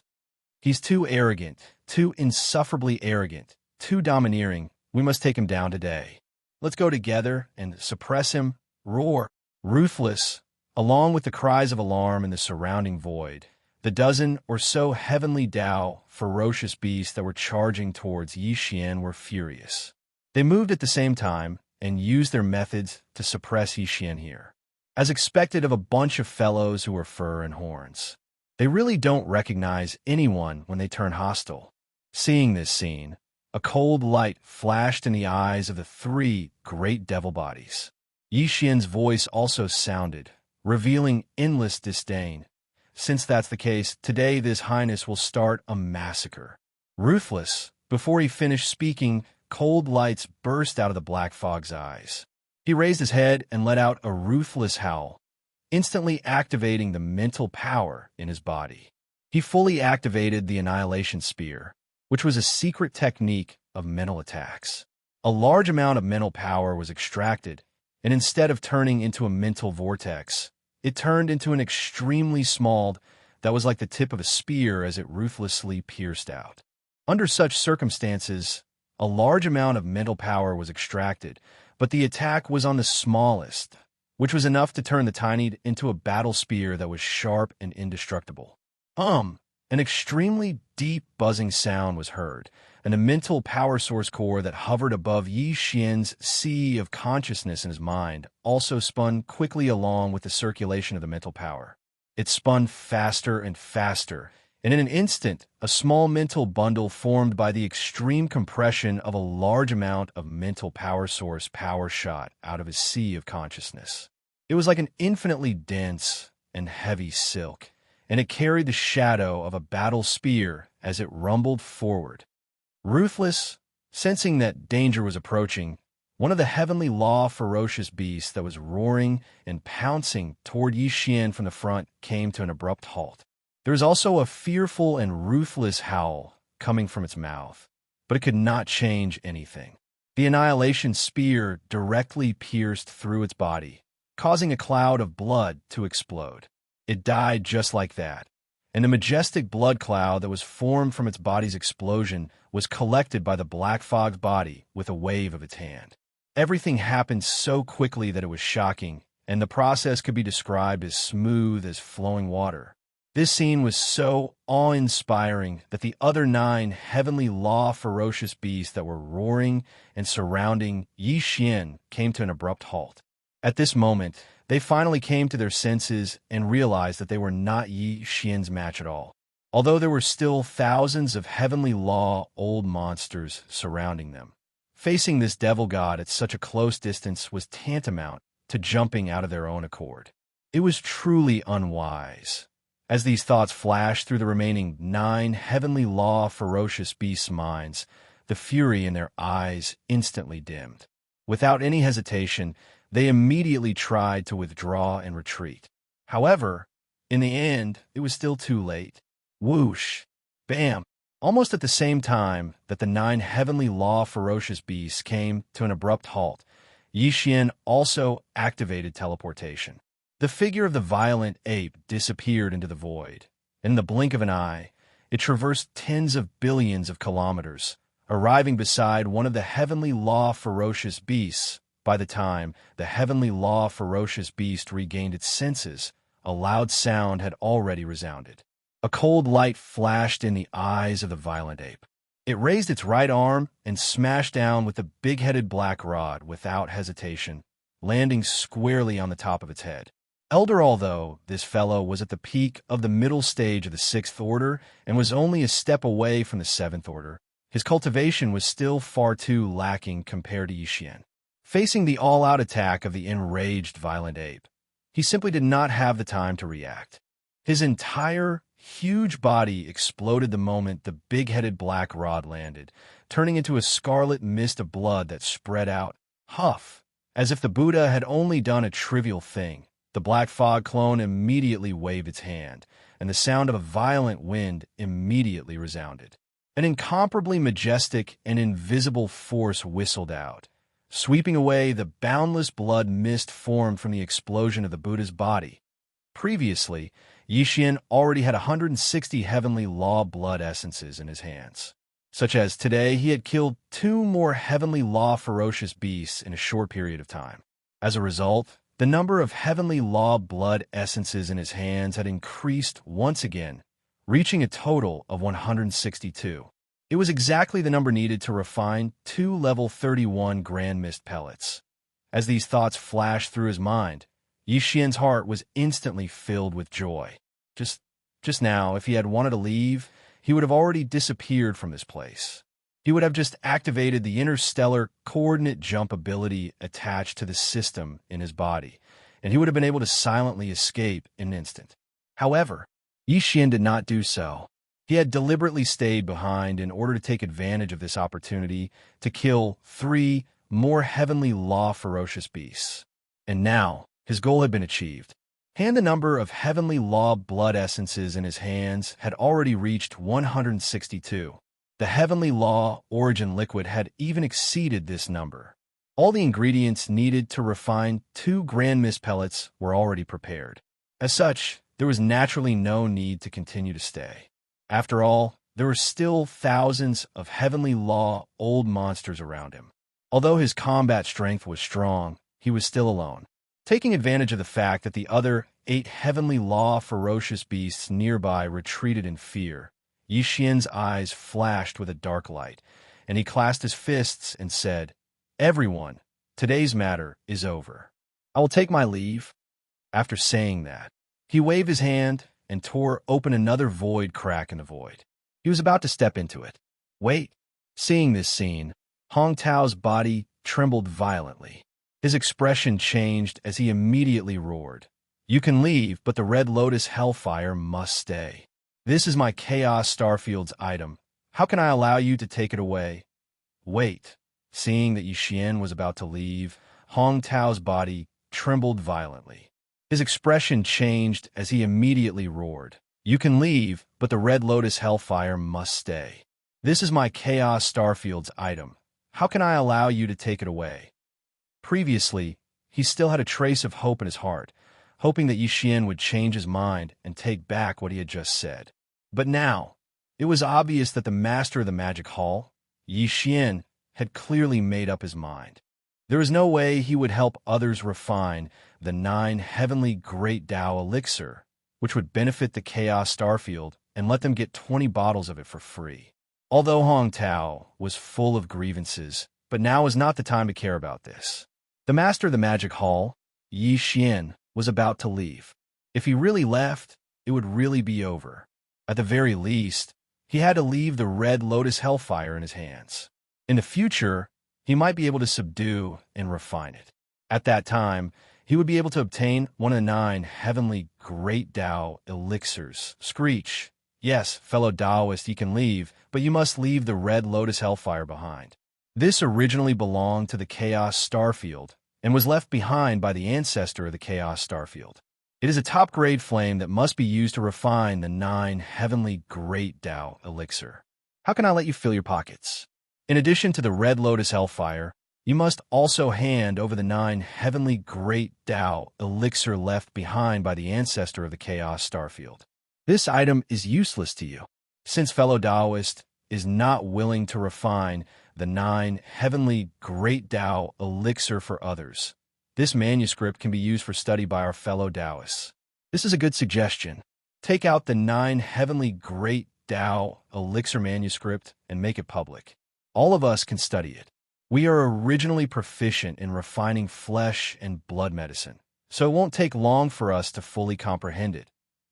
He's too arrogant, too insufferably arrogant, too domineering. We must take him down today. Let's go together and suppress him, roar, ruthless, along with the cries of alarm in the surrounding void. The dozen or so heavenly Tao ferocious beasts that were charging towards Xian were furious. They moved at the same time and used their methods to suppress Xian here, as expected of a bunch of fellows who were fur and horns. They really don't recognize anyone when they turn hostile. Seeing this scene, a cold light flashed in the eyes of the 3 great devil bodies. Xian's voice also sounded, revealing endless disdain. Since that's the case, today this highness will start a massacre. Ruthless, before he finished speaking, cold lights burst out of the black fog's eyes. He raised his head and let out a ruthless howl, instantly activating the mental power in his body. He fully activated the Annihilation Spear, which was a secret technique of mental attacks. A large amount of mental power was extracted, and instead of turning into a mental vortex, it turned into an extremely small that was like the tip of a spear as it ruthlessly pierced out. Under such circumstances, a large amount of mental power was extracted, but the attack was on the smallest, which was enough to turn the tiny into a battle spear that was sharp and indestructible. An extremely deep buzzing sound was heard, and a mental power source core that hovered above Xian's sea of consciousness in his mind also spun quickly along with the circulation of the mental power. It spun faster and faster, and in an instant, a small mental bundle formed by the extreme compression of a large amount of mental power source power shot out of his sea of consciousness. It was like an infinitely dense and heavy silk, and it carried the shadow of a battle spear as it rumbled forward. Ruthless, sensing that danger was approaching, one of the heavenly law ferocious beasts that was roaring and pouncing toward Xian from the front came to an abrupt halt. There was also a fearful and ruthless howl coming from its mouth, but it could not change anything. The Annihilation Spear directly pierced through its body, causing a cloud of blood to explode. It died just like that, and the majestic blood cloud that was formed from its body's explosion was collected by the black fog's body with a wave of its hand. Everything happened so quickly that it was shocking, and the process could be described as smooth as flowing water. This scene was so awe-inspiring that the other 9 heavenly law ferocious beasts that were roaring and surrounding Xian came to an abrupt halt. At this moment, they finally came to their senses and realized that they were not Xian's match at all, although there were still thousands of heavenly law old monsters surrounding them. Facing this devil god at such a close distance was tantamount to jumping out of their own accord. It was truly unwise. As these thoughts flashed through the remaining 9 heavenly law ferocious beasts' minds, the fury in their eyes instantly dimmed. Without any hesitation, they immediately tried to withdraw and retreat. However, in the end, it was still too late. Whoosh! Bam! Almost at the same time that the 9 heavenly law ferocious beasts came to an abrupt halt, Xian also activated teleportation. The figure of the violent ape disappeared into the void. In the blink of an eye, it traversed tens of billions of kilometers, arriving beside one of the heavenly law ferocious beasts. By the time the heavenly law ferocious beast regained its senses, a loud sound had already resounded. A cold light flashed in the eyes of the violent ape. It raised its right arm and smashed down with the big-headed black rod without hesitation, landing squarely on the top of its head. Elder although this fellow was at the peak of the middle stage of the Sixth Order and was only a step away from the Seventh Order, his cultivation was still far too lacking compared to Yixian. Facing the all-out attack of the enraged violent ape, he simply did not have the time to react. His entire huge body exploded the moment the big-headed black rod landed, turning into a scarlet mist of blood that spread out. Huff! As if the Buddha had only done a trivial thing, the black fog clone immediately waved its hand, and the sound of a violent wind immediately resounded. An incomparably majestic and invisible force whistled out, sweeping away the boundless blood mist formed from the explosion of the Buddha's body. Previously, Yixian already had 160 heavenly law blood essences in his hands, such as today he had killed 2 more heavenly law ferocious beasts in a short period of time. As a result, the number of heavenly law blood essences in his hands had increased once again, reaching a total of 162. It was exactly the number needed to refine 2 level 31 Grand Mist pellets. As these thoughts flashed through his mind, Yixian's heart was instantly filled with joy. Just now, if he had wanted to leave, he would have already disappeared from this place. He would have just activated the interstellar coordinate jump ability attached to the system in his body, and he would have been able to silently escape in an instant. However, Yixian did not do so. He had deliberately stayed behind in order to take advantage of this opportunity to kill 3 more heavenly law ferocious beasts. And now, his goal had been achieved. The number of heavenly law blood essences in his hands had already reached 162. The heavenly law origin liquid had even exceeded this number. All the ingredients needed to refine 2 Grand Mist pellets were already prepared. As such, there was naturally no need to continue to stay. After all, there were still thousands of heavenly law old monsters around him. Although his combat strength was strong, he was still alone. Taking advantage of the fact that the other 8 heavenly law ferocious beasts nearby retreated in fear, Yixian's eyes flashed with a dark light, and he clasped his fists and said, "Everyone, today's matter is over. I will take my leave." After saying that, he waved his hand and tore open another void crack in the void. He was about to step into it. Wait! Seeing this scene, Hong Tao's body trembled violently. His expression changed as he immediately roared, "You can leave, but the Red Lotus Hellfire must stay. This is my Chaos Starfield's item. How can I allow you to take it away?" Wait! Seeing that Yixian was about to leave, Hong Tao's body trembled violently. His expression changed as he immediately roared, "You can leave, but the Red Lotus Hellfire must stay. This is my Chaos Starfield's item. How can I allow you to take it away?" Previously, he still had a trace of hope in his heart, hoping that Yixian would change his mind and take back what he had just said. But now, it was obvious that the master of the magic hall, Yixian, had clearly made up his mind. There was no way he would help others refine the 9 heavenly Great Tao elixir, which would benefit the Chaos Starfield, and let them get 20 bottles of it for free. Although Hong Tao was full of grievances, but now was not the time to care about this. The master of the magic hall, Yixian, was about to leave. If he really left, it would really be over. At the very least, he had to leave the Red Lotus Hellfire in his hands. In the future, he might be able to subdue and refine it. At that time, he would be able to obtain one of the 9 heavenly Great Tao elixirs. Screech, "Yes, fellow Taoist, you can leave, but you must leave the Red Lotus Hellfire behind." This originally belonged to the Chaos Starfield and was left behind by the ancestor of the Chaos Starfield. It is a top-grade flame that must be used to refine the 9 heavenly Great Tao elixir. How can I let you fill your pockets? In addition to the Red Lotus Hellfire, you must also hand over the 9 heavenly Great Tao elixir left behind by the ancestor of the Chaos Starfield. This item is useless to you, since fellow Taoist is not willing to refine the 9 heavenly Great Tao elixir for others. This manuscript can be used for study by our fellow Taoists. This is a good suggestion. Take out the 9 heavenly Great Tao elixir manuscript and make it public. All of us can study it. We are originally proficient in refining flesh and blood medicine, so it won't take long for us to fully comprehend it.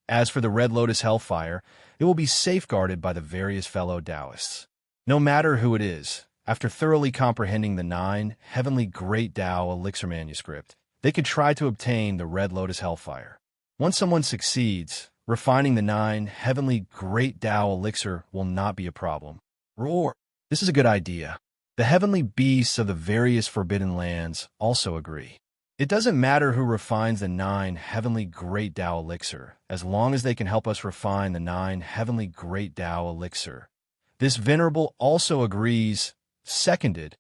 As for the Red Lotus Hellfire, it will be safeguarded by the various fellow Taoists. No matter who it is, after thoroughly comprehending the 9 Heavenly Great Tao elixir manuscript, they could try to obtain the Red Lotus Hellfire. Once someone succeeds, refining the 9 Heavenly Great Tao elixir will not be a problem. Roar! This is a good idea. The heavenly beasts of the various forbidden lands also agree. It doesn't matter who refines the 9 Heavenly Great Tao elixir, as long as they can help us refine the 9 Heavenly Great Tao elixir. This venerable also agrees. Seconded.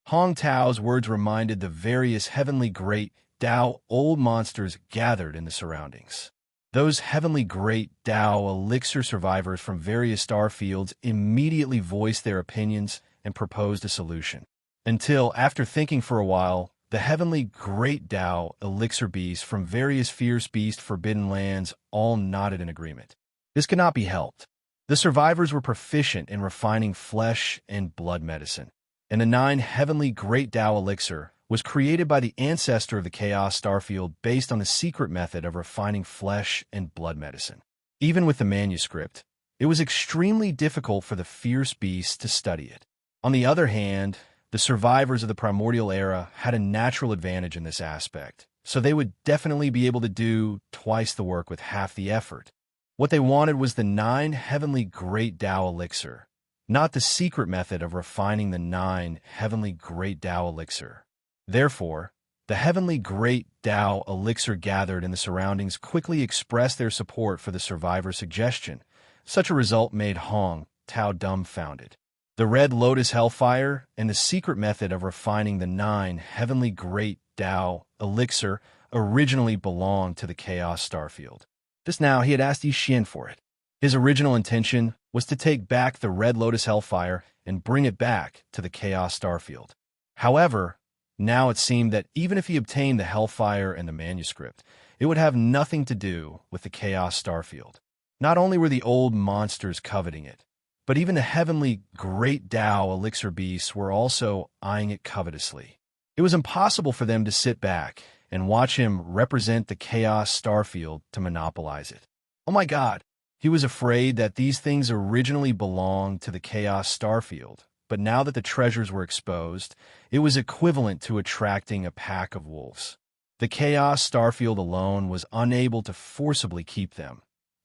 Hong Tao's words reminded the various Heavenly Great Tao old monsters gathered in the surroundings. Those Heavenly Great Tao elixir survivors from various star fields immediately voiced their opinions and proposed a solution. Until, after thinking for a while, the Heavenly Great Tao elixir beasts from various fierce beast forbidden lands all nodded in agreement. This could not be helped. The survivors were proficient in refining flesh and blood medicine, and the 9 Heavenly Great Tao elixir was created by the ancestor of the Chaos Starfield based on the secret method of refining flesh and blood medicine. Even with the manuscript, it was extremely difficult for the fierce beasts to study it. On the other hand, the survivors of the primordial era had a natural advantage in this aspect, so they would definitely be able to do twice the work with half the effort. What they wanted was the 9 Heavenly Great Tao elixir, not the secret method of refining the 9 Heavenly Great Tao elixir. Therefore, the Heavenly Great Tao elixir gathered in the surroundings quickly expressed their support for the survivor's suggestion. Such a result made Hong Tao dumbfounded. The Red Lotus Hellfire and the secret method of refining the 9 Heavenly Great Tao elixir originally belonged to the Chaos Starfield. Just now he had asked Xianxia for it. His original intention was to take back the Red Lotus Hellfire and bring it back to the Chaos Starfield. However, now it seemed that even if he obtained the Hellfire and the manuscript, it would have nothing to do with the Chaos Starfield. Not only were the old monsters coveting it, but even the Heavenly Great Tao elixir beasts were also eyeing it covetously. It was impossible for them to sit back and watch him represent the Chaos Starfield to monopolize it. Oh my God! He was afraid that these things originally belonged to the Chaos Starfield, but now that the treasures were exposed, it was equivalent to attracting a pack of wolves. The Chaos Starfield alone was unable to forcibly keep them.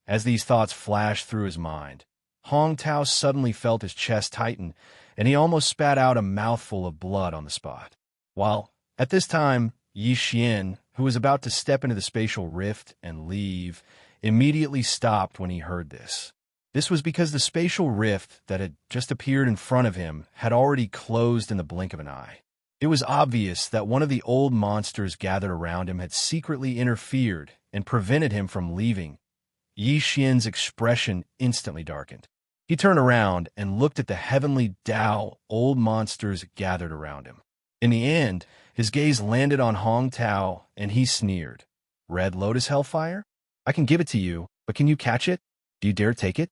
As these thoughts flashed through his mind, Hong Tao suddenly felt his chest tighten, and he almost spat out a mouthful of blood on the spot. While, at this time, Xianxia, who was about to step into the spatial rift and leave, immediately stopped when he heard this. This was because the spatial rift that had just appeared in front of him had already closed in the blink of an eye. It was obvious that one of the old monsters gathered around him had secretly interfered and prevented him from leaving. Xianxia's expression instantly darkened. He turned around and looked at the Heavenly Tao old monsters gathered around him. In the end, his gaze landed on Hong Tao, and he sneered. Red Lotus Hellfire? I can give it to you, but can you catch it? Do you dare take it?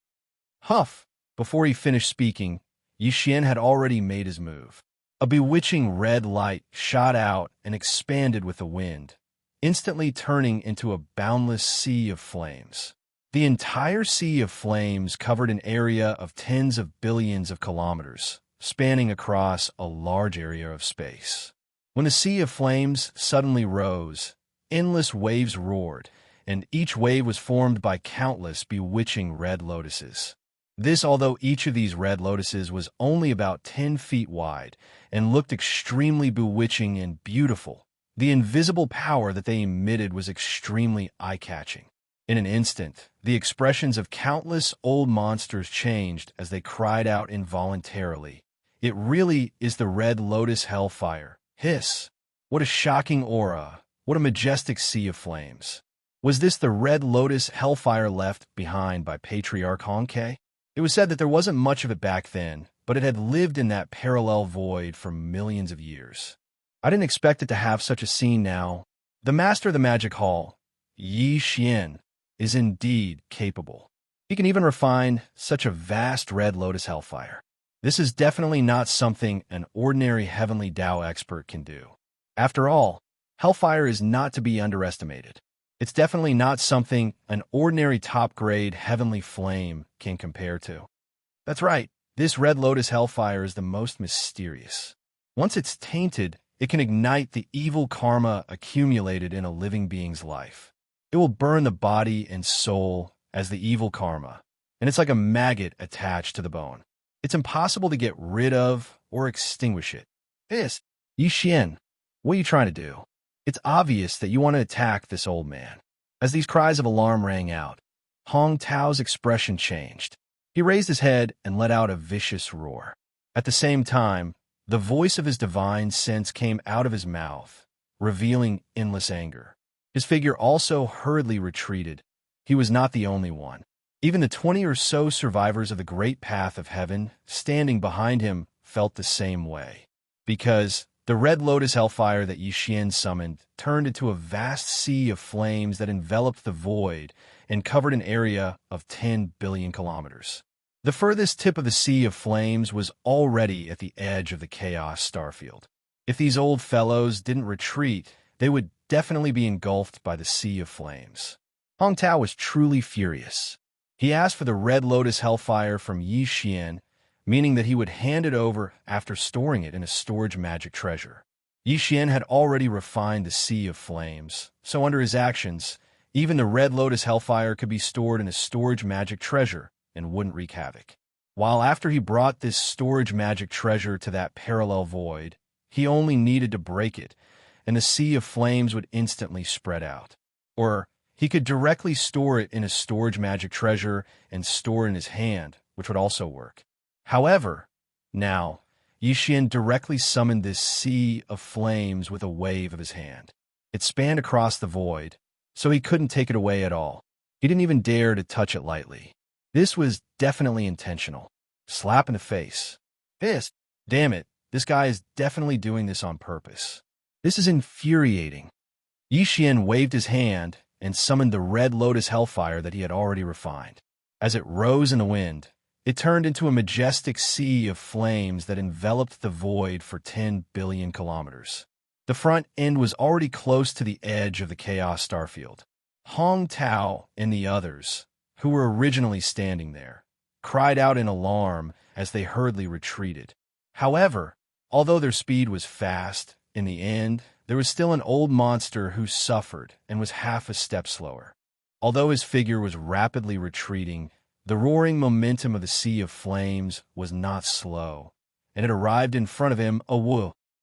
Huff! Before he finished speaking, Xianxia had already made his move. A bewitching red light shot out and expanded with the wind, instantly turning into a boundless sea of flames. The entire sea of flames covered an area of tens of billions of kilometers, spanning across a large area of space. When the sea of flames suddenly rose, endless waves roared, and each wave was formed by countless bewitching red lotuses. This, although each of these red lotuses was only about 10 feet wide and looked extremely bewitching and beautiful, the invisible power that they emitted was extremely eye-catching. In an instant, the expressions of countless old monsters changed as they cried out involuntarily. It really is the Red Lotus Hellfire. Hiss! What a shocking aura! What a majestic sea of flames! Was this the Red Lotus Hellfire left behind by Patriarch Hongke? It was said that there wasn't much of it back then, but it had lived in that parallel void for millions of years. I didn't expect it to have such a scene now. The master of the magic hall, Xianxia, is indeed capable. He can even refine such a vast red lotus hellfire. This is definitely not something an ordinary heavenly Tao expert can do. After all, hellfire is not to be underestimated. It's definitely not something an ordinary top-grade heavenly flame can compare to. That's right, this red lotus hellfire is the most mysterious. Once it's tainted, it can ignite the evil karma accumulated in a living being's life. It will burn the body and soul as the evil karma, and it's like a maggot attached to the bone. It's impossible to get rid of or extinguish it. Yixian, what are you trying to do? It's obvious that you want to attack this old man. As these cries of alarm rang out, Hong Tao's expression changed. He raised his head and let out a vicious roar. At the same time, the voice of his divine sense came out of his mouth, revealing endless anger. His figure also hurriedly retreated. He was not the only one. Even the 20 or so survivors of the great path of heaven, standing behind him, felt the same way. Because the red lotus hellfire that Yixian summoned turned into a vast sea of flames that enveloped the void and covered an area of 10 billion kilometers. The furthest tip of the sea of flames was already at the edge of the chaos starfield. If these old fellows didn't retreat, they would definitely be engulfed by the sea of flames. Hong Tao was truly furious. He asked for the red lotus hellfire from Yixian, meaning that he would hand it over after storing it in a storage magic treasure. Yixian had already refined the sea of flames, so under his actions, even the red lotus hellfire could be stored in a storage magic treasure and wouldn't wreak havoc. While after he brought this storage magic treasure to that parallel void, he only needed to break it, and the sea of flames would instantly spread out. Or he could directly store it in a storage magic treasure and store it in his hand, which would also work. However, now, Yixian directly summoned this sea of flames with a wave of his hand. It spanned across the void, so he couldn't take it away at all. He didn't even dare to touch it lightly. This was definitely intentional. Slap in the face. Damn it, this guy is definitely doing this on purpose. This is infuriating. Yixian waved his hand and summoned the red lotus hellfire that he had already refined. As it rose in the wind, it turned into a majestic sea of flames that enveloped the void for 10 billion kilometers. The front end was already close to the edge of the chaos starfield. Hong Tao and the others, who were originally standing there, cried out in alarm as they hurriedly retreated. However, although their speed was fast, in the end, there was still an old monster who suffered and was half a step slower. Although his figure was rapidly retreating, the roaring momentum of the sea of flames was not slow, and it arrived in front of him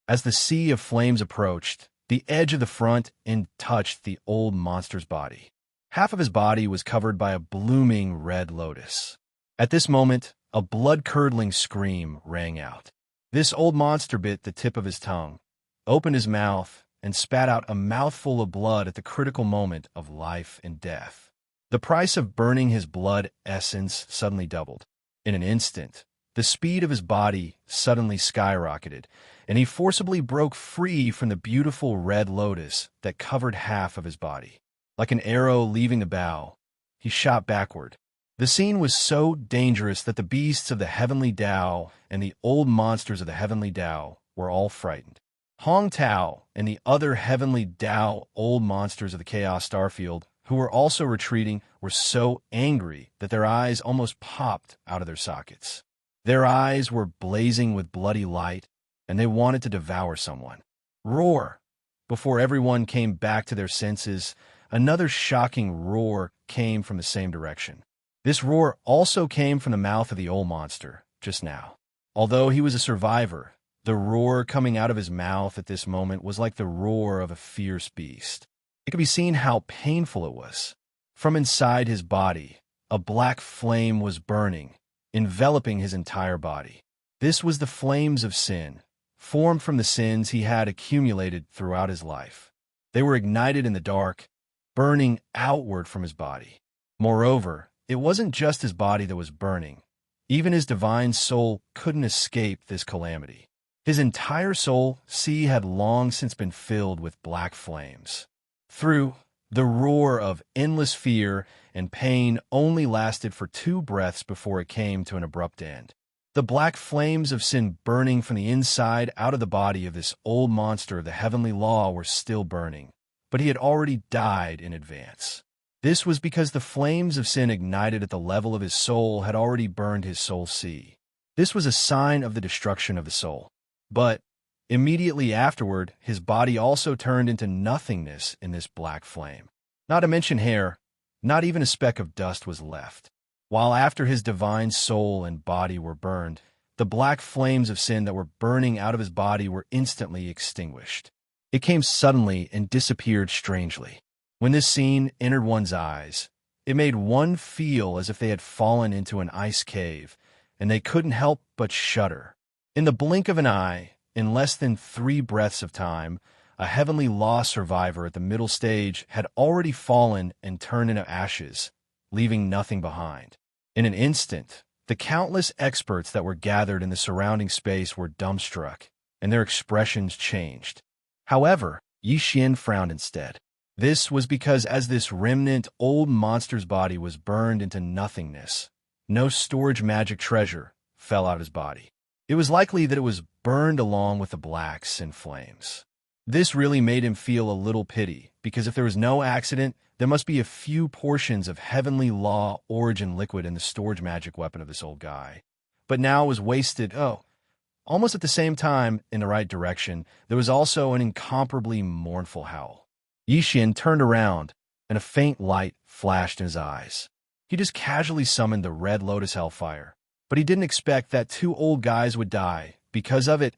As the sea of flames approached, the edge of the front end touched the old monster's body. Half of his body was covered by a blooming red lotus. At this moment, a blood-curdling scream rang out. This old monster bit the tip of his tongue, opened his mouth, and spat out a mouthful of blood at the critical moment of life and death. The price of burning his blood essence suddenly doubled. In an instant, the speed of his body suddenly skyrocketed, and he forcibly broke free from the beautiful red lotus that covered half of his body. Like an arrow leaving the bow, he shot backward. The scene was so dangerous that the beasts of the heavenly Tao and the old monsters of the heavenly Tao were all frightened. Hong Tao and the other heavenly Tao old monsters of the Chaos Starfield, who were also retreating, were so angry that their eyes almost popped out of their sockets. Their eyes were blazing with bloody light, and they wanted to devour someone. Roar! Before everyone came back to their senses, another shocking roar came from the same direction. This roar also came from the mouth of the old monster, just now. Although he was a survivor, the roar coming out of his mouth at this moment was like the roar of a fierce beast. It could be seen how painful it was. From inside his body, a black flame was burning, enveloping his entire body. This was the flames of sin, formed from the sins he had accumulated throughout his life. They were ignited in the dark, burning outward from his body. Moreover, it wasn't just his body that was burning. Even his divine soul couldn't escape this calamity. His entire soul had long since been filled with black flames. Through The roar of endless fear and pain only lasted for 2 breaths before it came to an abrupt end. The black flames of sin burning from the inside out of the body of this old monster of the heavenly law were still burning, but he had already died in advance. This was because the flames of sin ignited at the level of his soul had already burned his soul sea. This was a sign of the destruction of the soul. But immediately afterward, his body also turned into nothingness in this black flame. Not to mention hair, not even a speck of dust was left. While after his divine soul and body were burned, the black flames of sin that were burning out of his body were instantly extinguished. It came suddenly and disappeared strangely. When this scene entered one's eyes, it made one feel as if they had fallen into an ice cave, and they couldn't help but shudder. In the blink of an eye, in less than 3 breaths of time, a heavenly law survivor at the middle stage had already fallen and turned into ashes, leaving nothing behind. In an instant, the countless experts that were gathered in the surrounding space were dumbstruck, and their expressions changed. However, Xianxia frowned instead. This was because as this remnant old monster's body was burned into nothingness, no storage magic treasure fell out of his body. It was likely that it was burned along with the blacks and flames. This really made him feel a little pity, because if there was no accident, there must be a few portions of heavenly law origin liquid in the storage magic weapon of this old guy. But now it was wasted, almost at the same time, in the right direction, there was also an incomparably mournful howl. Xianxia turned around, and a faint light flashed in his eyes. He just casually summoned the Red Lotus Hellfire, but he didn't expect that 2 old guys would die because of it.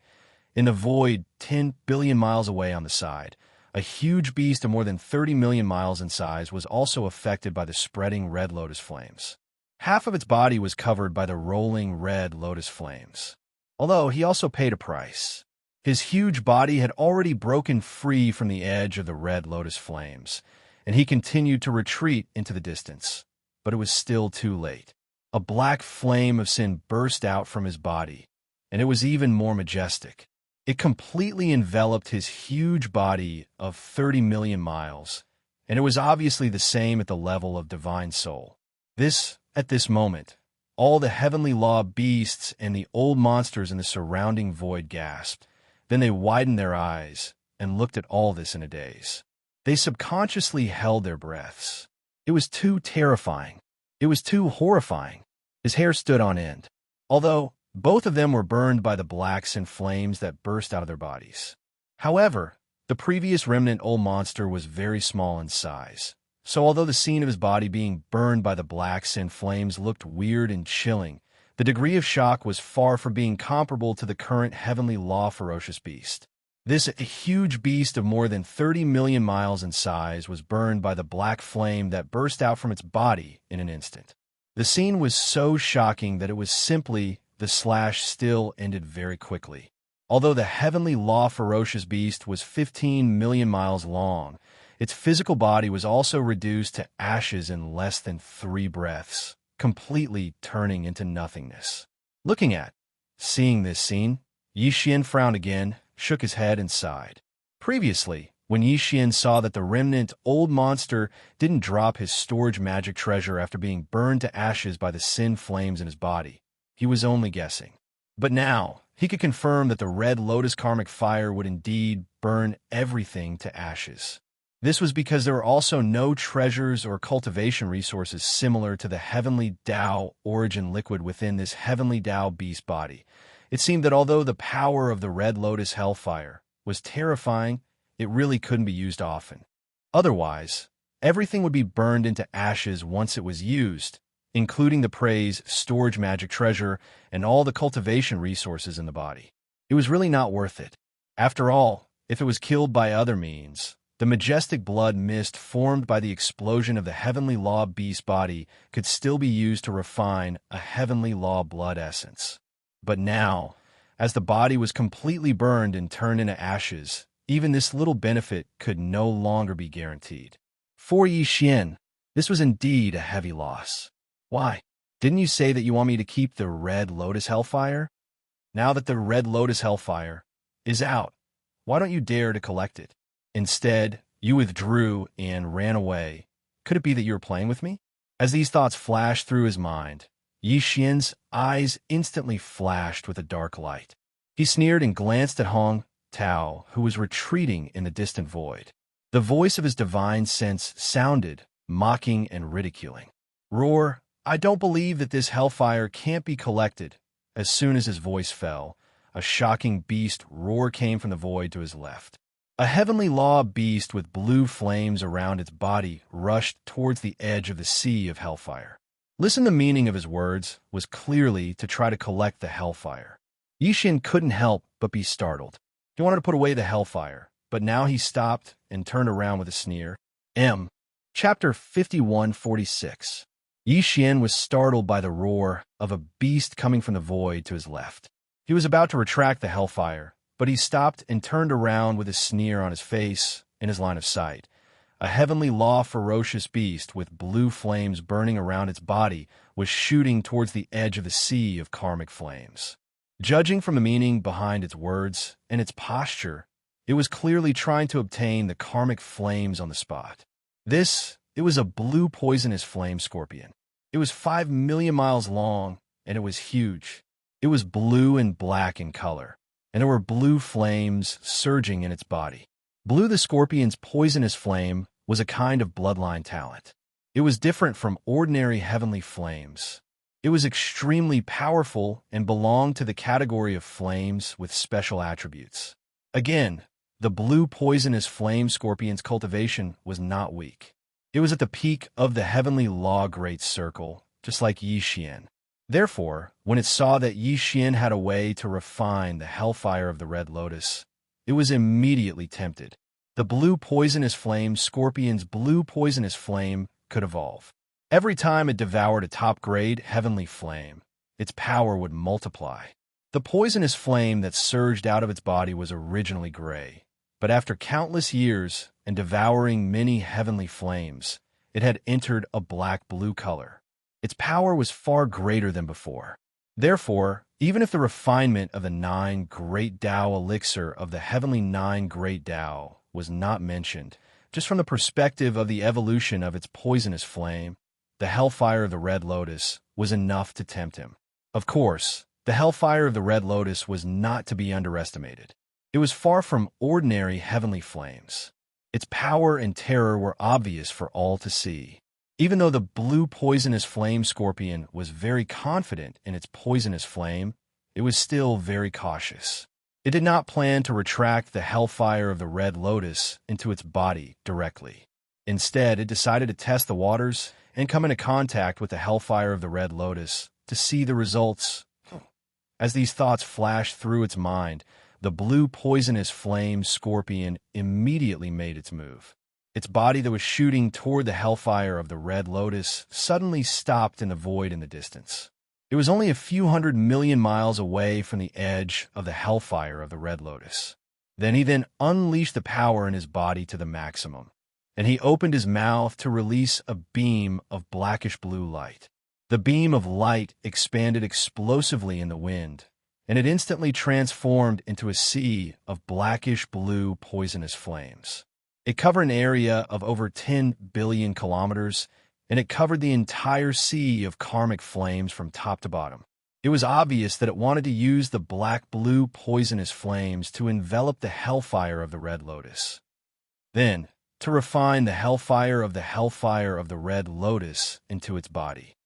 In the void 10 billion miles away on the side, a huge beast of more than 30 million miles in size was also affected by the spreading red lotus flames. Half of its body was covered by the rolling red lotus flames, although he also paid a price. His huge body had already broken free from the edge of the red lotus flames, and he continued to retreat into the distance. But it was still too late. A black flame of sin burst out from his body, and it was even more majestic. It completely enveloped his huge body of 30 million miles, and it was obviously the same at the level of divine soul. At this moment, all the heavenly law beasts and the old monsters in the surrounding void gasped. Then they widened their eyes and looked at all this in a daze. They subconsciously held their breaths. It was too terrifying. It was too horrifying. His hair stood on end, although both of them were burned by the blacks and flames that burst out of their bodies. However, the previous remnant old monster was very small in size, so although the scene of his body being burned by the blacks and flames looked weird and chilling, the degree of shock was far from being comparable to the current heavenly law ferocious beast. This huge beast of more than 30 million miles in size was burned by the black flame that burst out from its body in an instant. The scene was so shocking that it was simply the slash still ended very quickly. Although the heavenly law ferocious beast was 15 million miles long, its physical body was also reduced to ashes in less than 3 breaths, completely turning into nothingness. Seeing this scene, Xianxia frowned again, shook his head, and sighed. Previously, when Xianxia saw that the remnant old monster didn't drop his storage magic treasure after being burned to ashes by the sin flames in his body, he was only guessing. But now, he could confirm that the red lotus karmic fire would indeed burn everything to ashes. This was because there were also no treasures or cultivation resources similar to the heavenly Tao origin liquid within this heavenly Tao beast body. It seemed that although the power of the red lotus hellfire was terrifying, it really couldn't be used often. Otherwise, everything would be burned into ashes once it was used, including the prey's storage magic treasure and all the cultivation resources in the body. It was really not worth it. After all, if it was killed by other means, the majestic blood mist formed by the explosion of the heavenly law beast body could still be used to refine a heavenly law blood essence. But now, as the body was completely burned and turned into ashes, even this little benefit could no longer be guaranteed. For Xianxia, this was indeed a heavy loss. Why? Didn't you say that you want me to keep the Red Lotus Hellfire? Now that the Red Lotus Hellfire is out, why don't you dare to collect it? Instead, You withdrew and ran away. Could it be that you were playing with me? As these thoughts flashed through his mind, Yi Xian's eyes instantly flashed with a dark light. He sneered and glanced at Hong Tao, who was retreating in the distant void. The voice of his divine sense sounded mocking and ridiculing. Roar, I don't believe that this hellfire can't be collected. As soon as his voice fell, a shocking beast roar came from the void to his left. A heavenly law beast with blue flames around its body rushed towards the edge of the sea of hellfire. Listen, the meaning of his words was clearly to try to collect the hellfire. Yi Xian couldn't help but be startled. He wanted to put away the hellfire, but now he stopped and turned around with a sneer. Chapter 5146. Yi Xian was startled by the roar of a beast coming from the void to his left. He was about to retract the hellfire, but he stopped and turned around with a sneer on his face in his line of sight. A heavenly law ferocious beast with blue flames burning around its body was shooting towards the edge of the sea of karmic flames. Judging from the meaning behind its words and its posture, it was clearly trying to obtain the karmic flames on the spot. It was a blue poisonous flame scorpion. It was 5 million miles long, and it was huge. It was blue and black in color, and there were blue flames surging in its body. Blue the scorpion's poisonous flame was a kind of bloodline talent. It was different from ordinary heavenly flames. It was extremely powerful and belonged to the category of flames with special attributes. Again, the blue poisonous flame scorpion's cultivation was not weak. It was at the peak of the heavenly law great circle, just like Yi Xian. Therefore, when it saw that Yi Xian had a way to refine the hellfire of the Red Lotus, it was immediately tempted. The blue poisonous flame scorpion's blue poisonous flame could evolve. Every time it devoured a top-grade heavenly flame, its power would multiply. The poisonous flame that surged out of its body was originally gray, but after countless years and devouring many heavenly flames, it had entered a black-blue color. Its power was far greater than before. Therefore, even if the refinement of the 9 Great Tao elixir of the heavenly 9 Great Tao was not mentioned, just from the perspective of the evolution of its poisonous flame, the hellfire of the Red Lotus was enough to tempt him. Of course, the hellfire of the Red Lotus was not to be underestimated. It was far from ordinary heavenly flames. Its power and terror were obvious for all to see. Even though the blue poisonous flame scorpion was very confident in its poisonous flame, it was still very cautious. It did not plan to retract the hellfire of the Red Lotus into its body directly. Instead, it decided to test the waters and come into contact with the hellfire of the Red Lotus to see the results. As these thoughts flashed through its mind, the blue poisonous flame scorpion immediately made its move. Its body that was shooting toward the hellfire of the Red Lotus suddenly stopped in the void in the distance. It was only a few 100 million miles away from the edge of the hellfire of the Red Lotus. Then he unleashed the power in his body to the maximum, and he opened his mouth to release a beam of blackish blue light. The beam of light expanded explosively in the wind, and it instantly transformed into a sea of blackish blue poisonous flames. It covered an area of over 10 billion kilometers, and it covered the entire sea of karmic flames from top to bottom. It was obvious that it wanted to use the black-blue poisonous flames to envelop the hellfire of the Red Lotus. Then, to refine the hellfire of the Red Lotus into its body.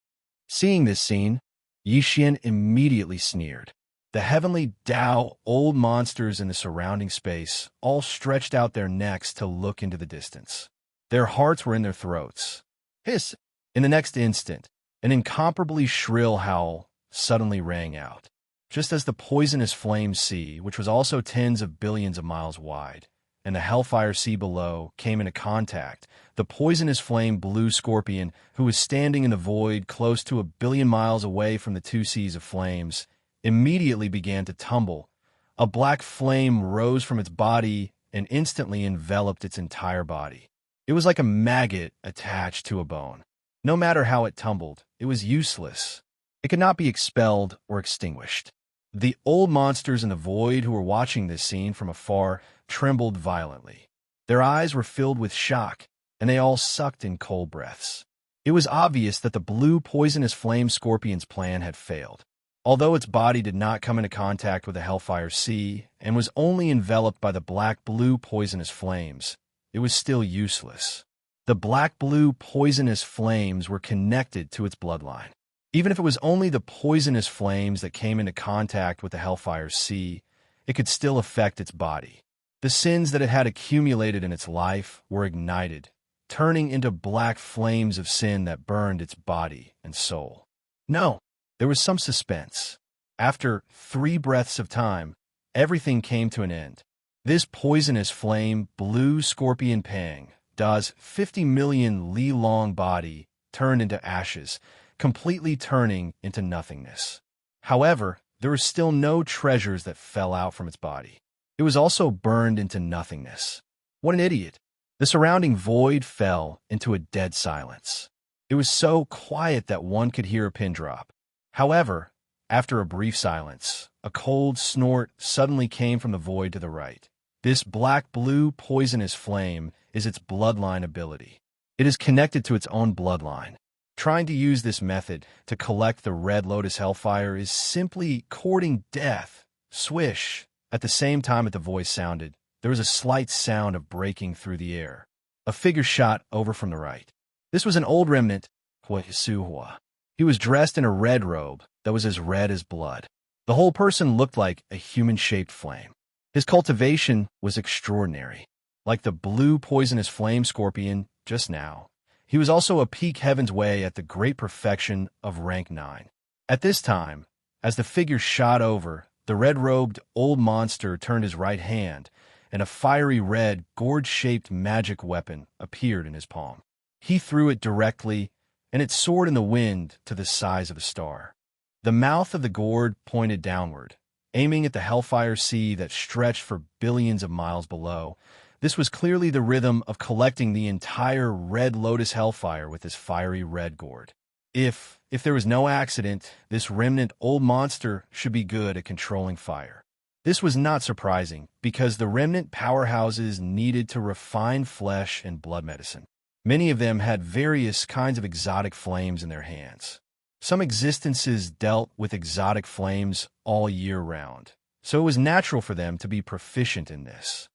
Seeing this scene, Yi Xian immediately sneered. The heavenly Tao old monsters in the surrounding space all stretched out their necks to look into the distance. Their hearts were in their throats. Hiss! In the next instant, an incomparably shrill howl suddenly rang out. Just as the poisonous flame sea, which was also tens of billions of miles wide, and the hellfire sea below came into contact, the poisonous flame blue scorpion, who was standing in the void close to 1 billion miles away from the two seas of flames, immediately began to tumble. A black flame rose from its body and instantly enveloped its entire body. It was like a maggot attached to a bone. No matter how it tumbled, it was useless. It could not be expelled or extinguished. The old monsters in the void who were watching this scene from afar trembled violently. Their eyes were filled with shock, and they all sucked in cold breaths. It was obvious that the blue poisonous flame scorpion's plan had failed. Although its body did not come into contact with the Hellfire Sea and was only enveloped by the black-blue poisonous flames, it was still useless. The black-blue poisonous flames were connected to its bloodline. Even if it was only the poisonous flames that came into contact with the Hellfire Sea, it could still affect its body. The sins that it had accumulated in its life were ignited, turning into black flames of sin that burned its body and soul. No, there was some suspense. After 3 breaths of time, everything came to an end. This poisonous flame, blue scorpion Pang, Da's 50 million li-long body turned into ashes, completely turning into nothingness. However, there were still no treasures that fell out from its body. It was also burned into nothingness. What an idiot. The surrounding void fell into a dead silence. It was so quiet that one could hear a pin drop. However, after a brief silence, a cold snort suddenly came from the void to the right. This black-blue poisonous flame is its bloodline ability. It is connected to its own bloodline. Trying to use this method to collect the Red Lotus Hellfire is simply courting death. Swish! At the same time that the voice sounded, there was a slight sound of breaking through the air. A figure shot over from the right. This was an old remnant, Huisuhua. He was dressed in a red robe that was as red as blood. The whole person looked like a human-shaped flame. His cultivation was extraordinary. Like the blue poisonous flame scorpion just now, he was also a peak heaven's way at the great perfection of rank 9. At this time, as the figure shot over, the red-robed old monster turned his right hand, and a fiery red, gourd-shaped magic weapon appeared in his palm. He threw it directly, and it soared in the wind to the size of a star. The mouth of the gourd pointed downward, aiming at the Hellfire Sea that stretched for billions of miles below. This was clearly the rhythm of collecting the entire Red Lotus Hellfire with this fiery red gourd. If there was no accident, this remnant old monster should be good at controlling fire. This was not surprising, because the remnant powerhouses needed to refine flesh and blood medicine. Many of them had various kinds of exotic flames in their hands. Some existences dealt with exotic flames all year round, so it was natural for them to be proficient in this.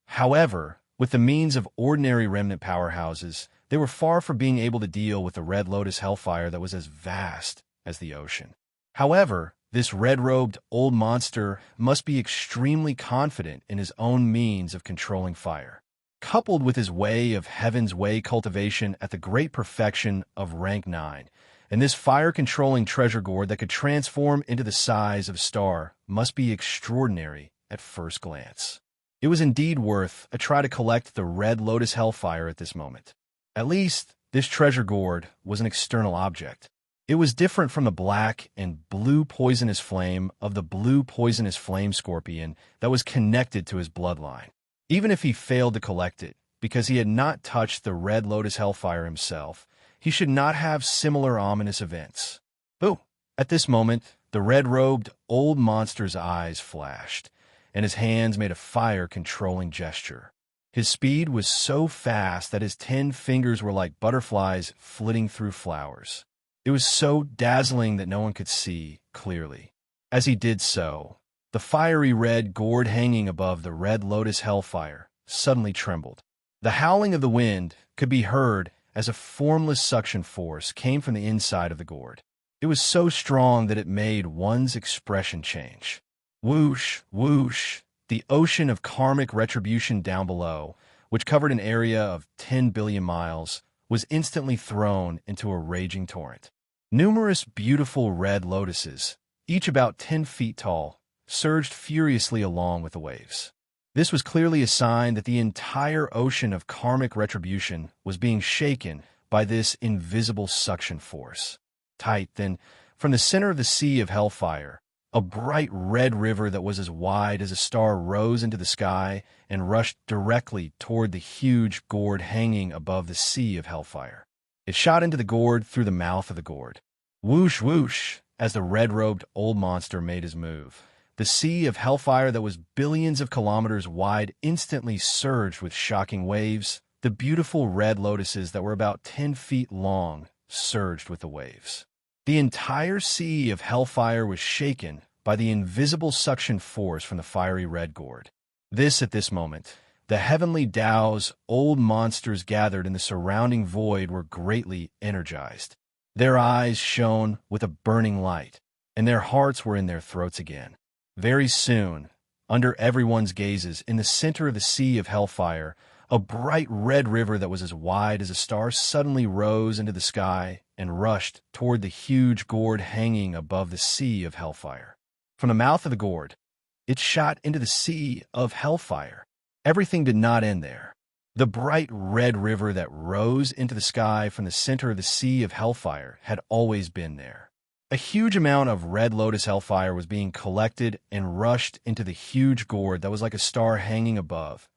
However, with the means of ordinary remnant powerhouses, they were far from being able to deal with the Red Lotus Hellfire that was as vast as the ocean. However, this red-robed old monster must be extremely confident in his own means of controlling fire. Coupled with his way of Heaven's Way cultivation at the great perfection of rank 9, and this fire-controlling treasure gourd that could transform into the size of a star must be extraordinary at first glance. It was indeed worth a try to collect the Red Lotus Hellfire at this moment. At least, this treasure gourd was an external object. It was different from the black and blue poisonous flame of the blue poisonous flame scorpion that was connected to his bloodline. Even if he failed to collect it, because he had not touched the Red Lotus Hellfire himself, he should not have similar ominous events. Boo! At this moment, the red-robed old monster's eyes flashed, and his hands made a fire-controlling gesture. His speed was so fast that his 10 fingers were like butterflies flitting through flowers. It was so dazzling that no one could see clearly. As he did so, the fiery red gourd hanging above the Red Lotus Hellfire suddenly trembled. The howling of the wind could be heard as a formless suction force came from the inside of the gourd. It was so strong that it made one's expression change. Whoosh, whoosh, the ocean of karmic retribution down below, which covered an area of 10 billion miles, was instantly thrown into a raging torrent. Numerous beautiful red lotuses, each about 10 feet tall, surged furiously along with the waves. This was clearly a sign that the entire ocean of karmic retribution was being shaken by this invisible suction force. Tight, then, from the center of the sea of hellfire, a bright red river that was as wide as a star rose into the sky and rushed directly toward the huge gourd hanging above the sea of hellfire. It shot into the gourd through the mouth of the gourd. Whoosh, whoosh, as the red-robed old monster made his move. The sea of hellfire that was billions of kilometers wide instantly surged with shocking waves. The beautiful red lotuses that were about 10 feet long surged with the waves. The entire sea of hellfire was shaken by the invisible suction force from the fiery red gourd. At this moment, the heavenly Tao's old monsters gathered in the surrounding void were greatly energized. Their eyes shone with a burning light, and their hearts were in their throats again. Very soon, under everyone's gazes, in the center of the sea of hellfire, a bright red river that was as wide as a star suddenly rose into the sky and rushed toward the huge gourd hanging above the sea of hellfire. From the mouth of the gourd, it shot into the sea of hellfire. Everything did not end there. The bright red river that rose into the sky from the center of the sea of hellfire had always been there. A huge amount of red lotus hellfire was being collected and rushed into the huge gourd that was like a star hanging above.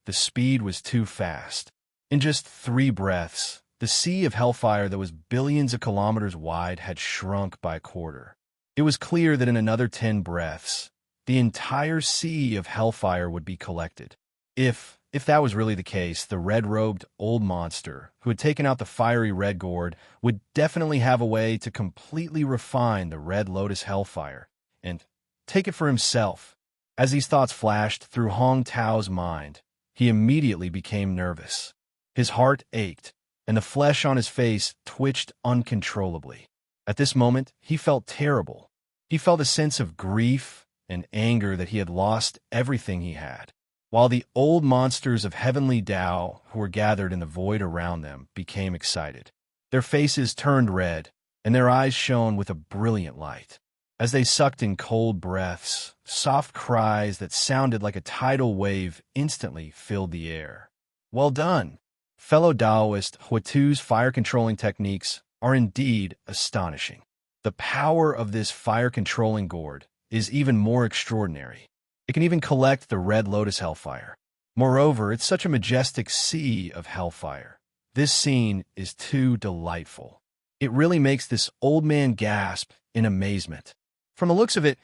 The speed was too fast. In just 3 breaths, the sea of hellfire that was billions of kilometers wide had shrunk by a quarter. It was clear that in another 10 breaths, the entire sea of hellfire would be collected. If that was really the case, the red-robed old monster who had taken out the fiery red gourd would definitely have a way to completely refine the red lotus hellfire and take it for himself. As these thoughts flashed through Hong Tao's mind, he immediately became nervous. His heart ached, and the flesh on his face twitched uncontrollably. At this moment, he felt terrible. He felt a sense of grief and anger that he had lost everything he had, while the old monsters of heavenly Tao who were gathered in the void around them became excited. Their faces turned red, and their eyes shone with a brilliant light. As they sucked in cold breaths, soft cries that sounded like a tidal wave instantly filled the air. Well done! Fellow Taoist, Huatu's fire-controlling techniques are indeed astonishing. The power of this fire-controlling gourd is even more extraordinary. It can even collect the red lotus hellfire. Moreover, it's such a majestic sea of hellfire. This scene is too delightful. It really makes this old man gasp in amazement. From the looks of it,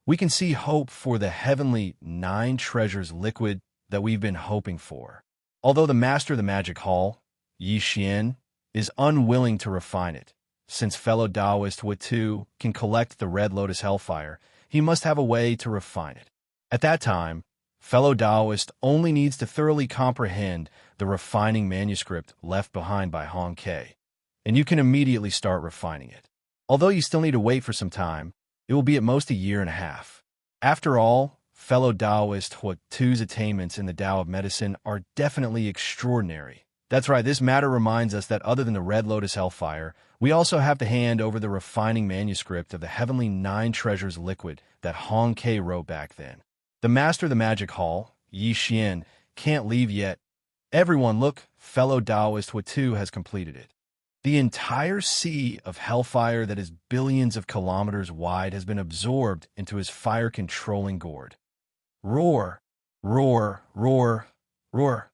we can see hope for the heavenly 9 treasures liquid that we've been hoping for. Although the master of the magic hall, Xianxia, is unwilling to refine it, since fellow Taoist Wuxia can collect the red lotus hellfire, he must have a way to refine it. At that time, fellow Taoist only needs to thoroughly comprehend the refining manuscript left behind by Hong Ke, and you can immediately start refining it. Although you still need to wait for some time, it will be at most a year and a half. After all, fellow Taoist Huatu's attainments in the Tao of medicine are definitely extraordinary. That's right, this matter reminds us that other than the red lotus hellfire, we also have to hand over the refining manuscript of the heavenly 9 treasures liquid that Hong Ke wrote back then. The master of the magic hall, Xianxia, can't leave yet. Everyone, look, fellow Taoist Wuxia has completed it. The entire sea of hellfire that is billions of kilometers wide has been absorbed into his fire-controlling gourd. Roar, roar, roar, roar.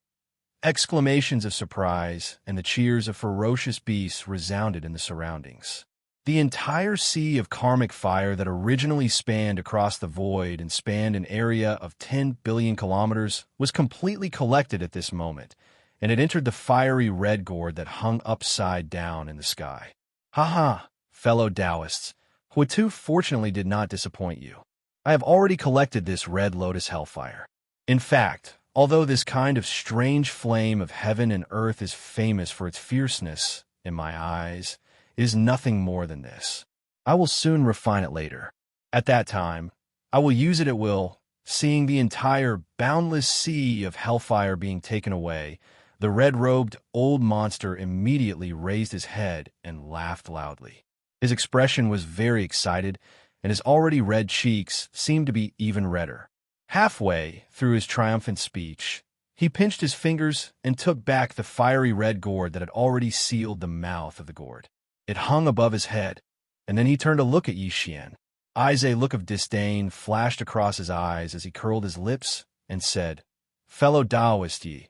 Exclamations of surprise and the cheers of ferocious beasts resounded in the surroundings. The entire sea of karmic fire that originally spanned across the void and spanned an area of 10 billion kilometers was completely collected at this moment, and it entered the fiery red gourd that hung upside down in the sky. Ha, fellow Taoists, Huatu fortunately did not disappoint you. I have already collected this red lotus hellfire. In fact, although this kind of strange flame of heaven and earth is famous for its fierceness, in my eyes, it is nothing more than this. I will soon refine it later. At that time, I will use it at will, seeing the entire boundless sea of hellfire being taken away. The red-robed old monster immediately raised his head and laughed loudly. His expression was very excited, and his already red cheeks seemed to be even redder. Halfway through his triumphant speech, he pinched his fingers and took back the fiery red gourd that had already sealed the mouth of the gourd. It hung above his head, and then he turned to look at Xianxia. A look of disdain flashed across his eyes as he curled his lips and said, "Fellow Taoist Yi,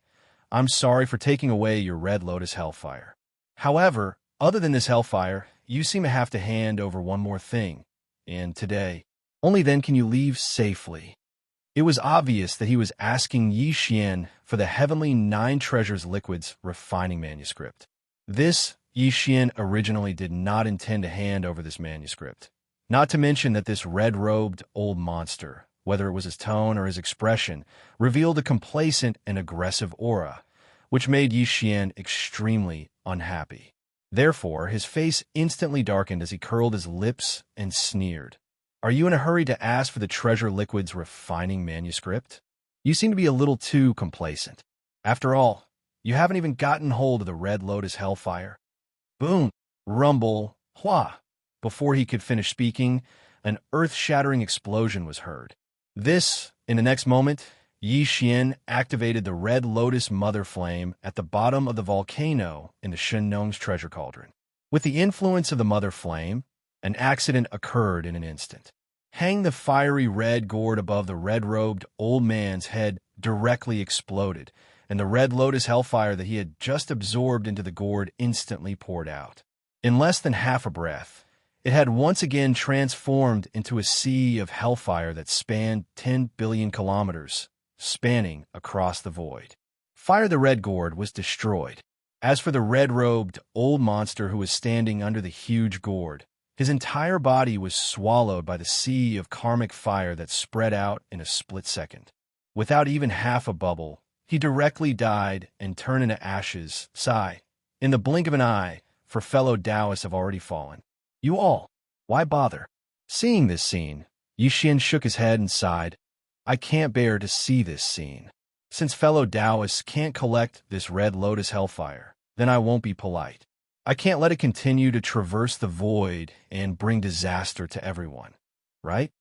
I'm sorry for taking away your red lotus hellfire. However, other than this hellfire, you seem to have to hand over one more thing, and today, Only then can you leave safely. It was obvious that he was asking Yi Xian for the Heavenly Nine Treasures Liquids refining manuscript. This, Yi Xian originally did not intend to hand over this manuscript. Not to mention that this red-robed old monster, whether it was his tone or his expression, revealed a complacent and aggressive aura, which made Yi Xian extremely unhappy. Therefore, his face instantly darkened as he curled his lips and sneered. Are you in a hurry to ask for the Treasure Liquid's refining manuscript? You seem to be a little too complacent. After all, you haven't even gotten hold of the Red Lotus Hellfire. Boom, rumble, hua. Before he could finish speaking, an earth-shattering explosion was heard. In the next moment, Yi Xian activated the Red Lotus Mother Flame at the bottom of the volcano in the Shenong's treasure cauldron. With the influence of the Mother Flame, an accident occurred in an instant. Hang the fiery red gourd above the red-robed old man's head directly exploded, and the Red Lotus Hellfire that he had just absorbed into the gourd instantly poured out. In less than half a breath, it had once again transformed into a sea of hellfire that spanned 10 billion kilometers, spanning across the void. Fire the red gourd was destroyed. As for the red-robed old monster who was standing under the huge gourd, his entire body was swallowed by the sea of karmic fire that spread out in a split second. Without even half a bubble, he directly died and turned into ashes. Sigh. In the blink of an eye, for fellow Taoists have already fallen. You all, why bother? Seeing this scene, Yi Xian shook his head and sighed. I can't bear to see this scene. Since fellow Taoists can't collect this Red Lotus Hellfire, then I won't be polite. I can't let it continue to traverse the void and bring disaster to everyone, right?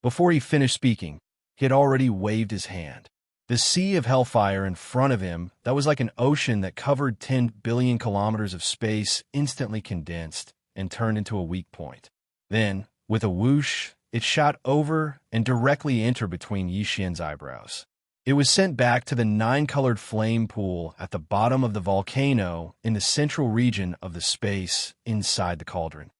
Before he finished speaking, he had already waved his hand. The sea of hellfire in front of him, that was like an ocean that covered 10 billion kilometers of space, instantly condensed and turned into a weak point. Then, with a whoosh, it shot over and directly entered between Yi Xian's eyebrows. It was sent back to the 9-colored flame pool at the bottom of the volcano in the central region of the space inside the cauldron.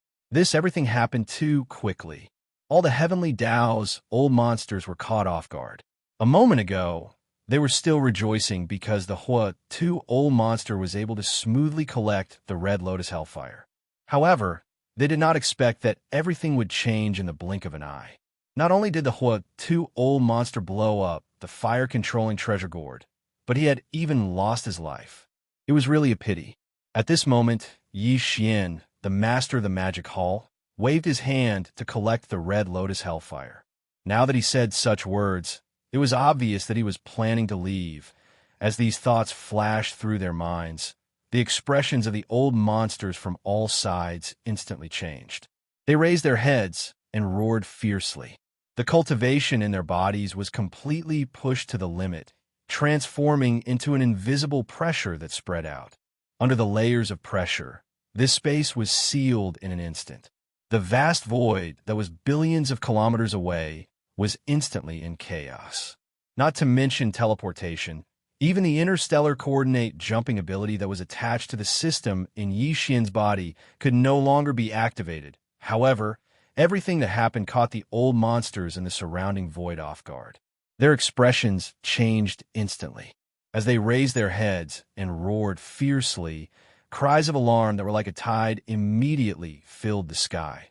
Everything happened too quickly. All the heavenly Tao's old monsters were caught off guard. A moment ago, they were still rejoicing because the Hua 2 old monster was able to smoothly collect the Red Lotus Hellfire. However, they did not expect that everything would change in the blink of an eye. Not only did the Hua 2 old monster blow up the fire-controlling treasure gourd, but he had even lost his life. It was really a pity. At this moment, Yi Xian, the master of the magic hall, waved his hand to collect the Red Lotus Hellfire. Now that he said such words, it was obvious that he was planning to leave. As these thoughts flashed through their minds, the expressions of the old monsters from all sides instantly changed. They raised their heads and roared fiercely. The cultivation in their bodies was completely pushed to the limit, transforming into an invisible pressure that spread out. Under the layers of pressure, this space was sealed in an instant. The vast void that was billions of kilometers away was instantly in chaos. Not to mention teleportation, even the interstellar coordinate jumping ability that was attached to the system in Yi Xian's body could no longer be activated. However, everything that happened caught the old monsters in the surrounding void off guard. Their expressions changed instantly. As they raised their heads and roared fiercely, cries of alarm that were like a tide immediately filled the sky.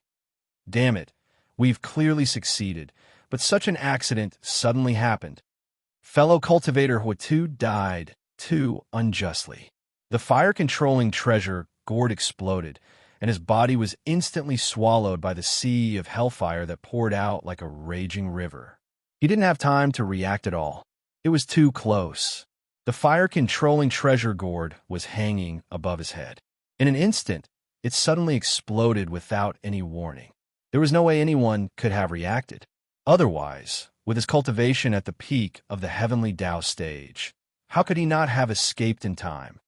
Damn it, we've clearly succeeded, but such an accident suddenly happened. Fellow cultivator Huatu died, too unjustly. The fire-controlling treasure gourd exploded, and his body was instantly swallowed by the sea of hellfire that poured out like a raging river. He didn't have time to react at all. It was too close. The fire-controlling treasure gourd was hanging above his head. In an instant, it suddenly exploded without any warning. There was no way anyone could have reacted. Otherwise, with his cultivation at the peak of the heavenly Tao stage, how could he not have escaped in time?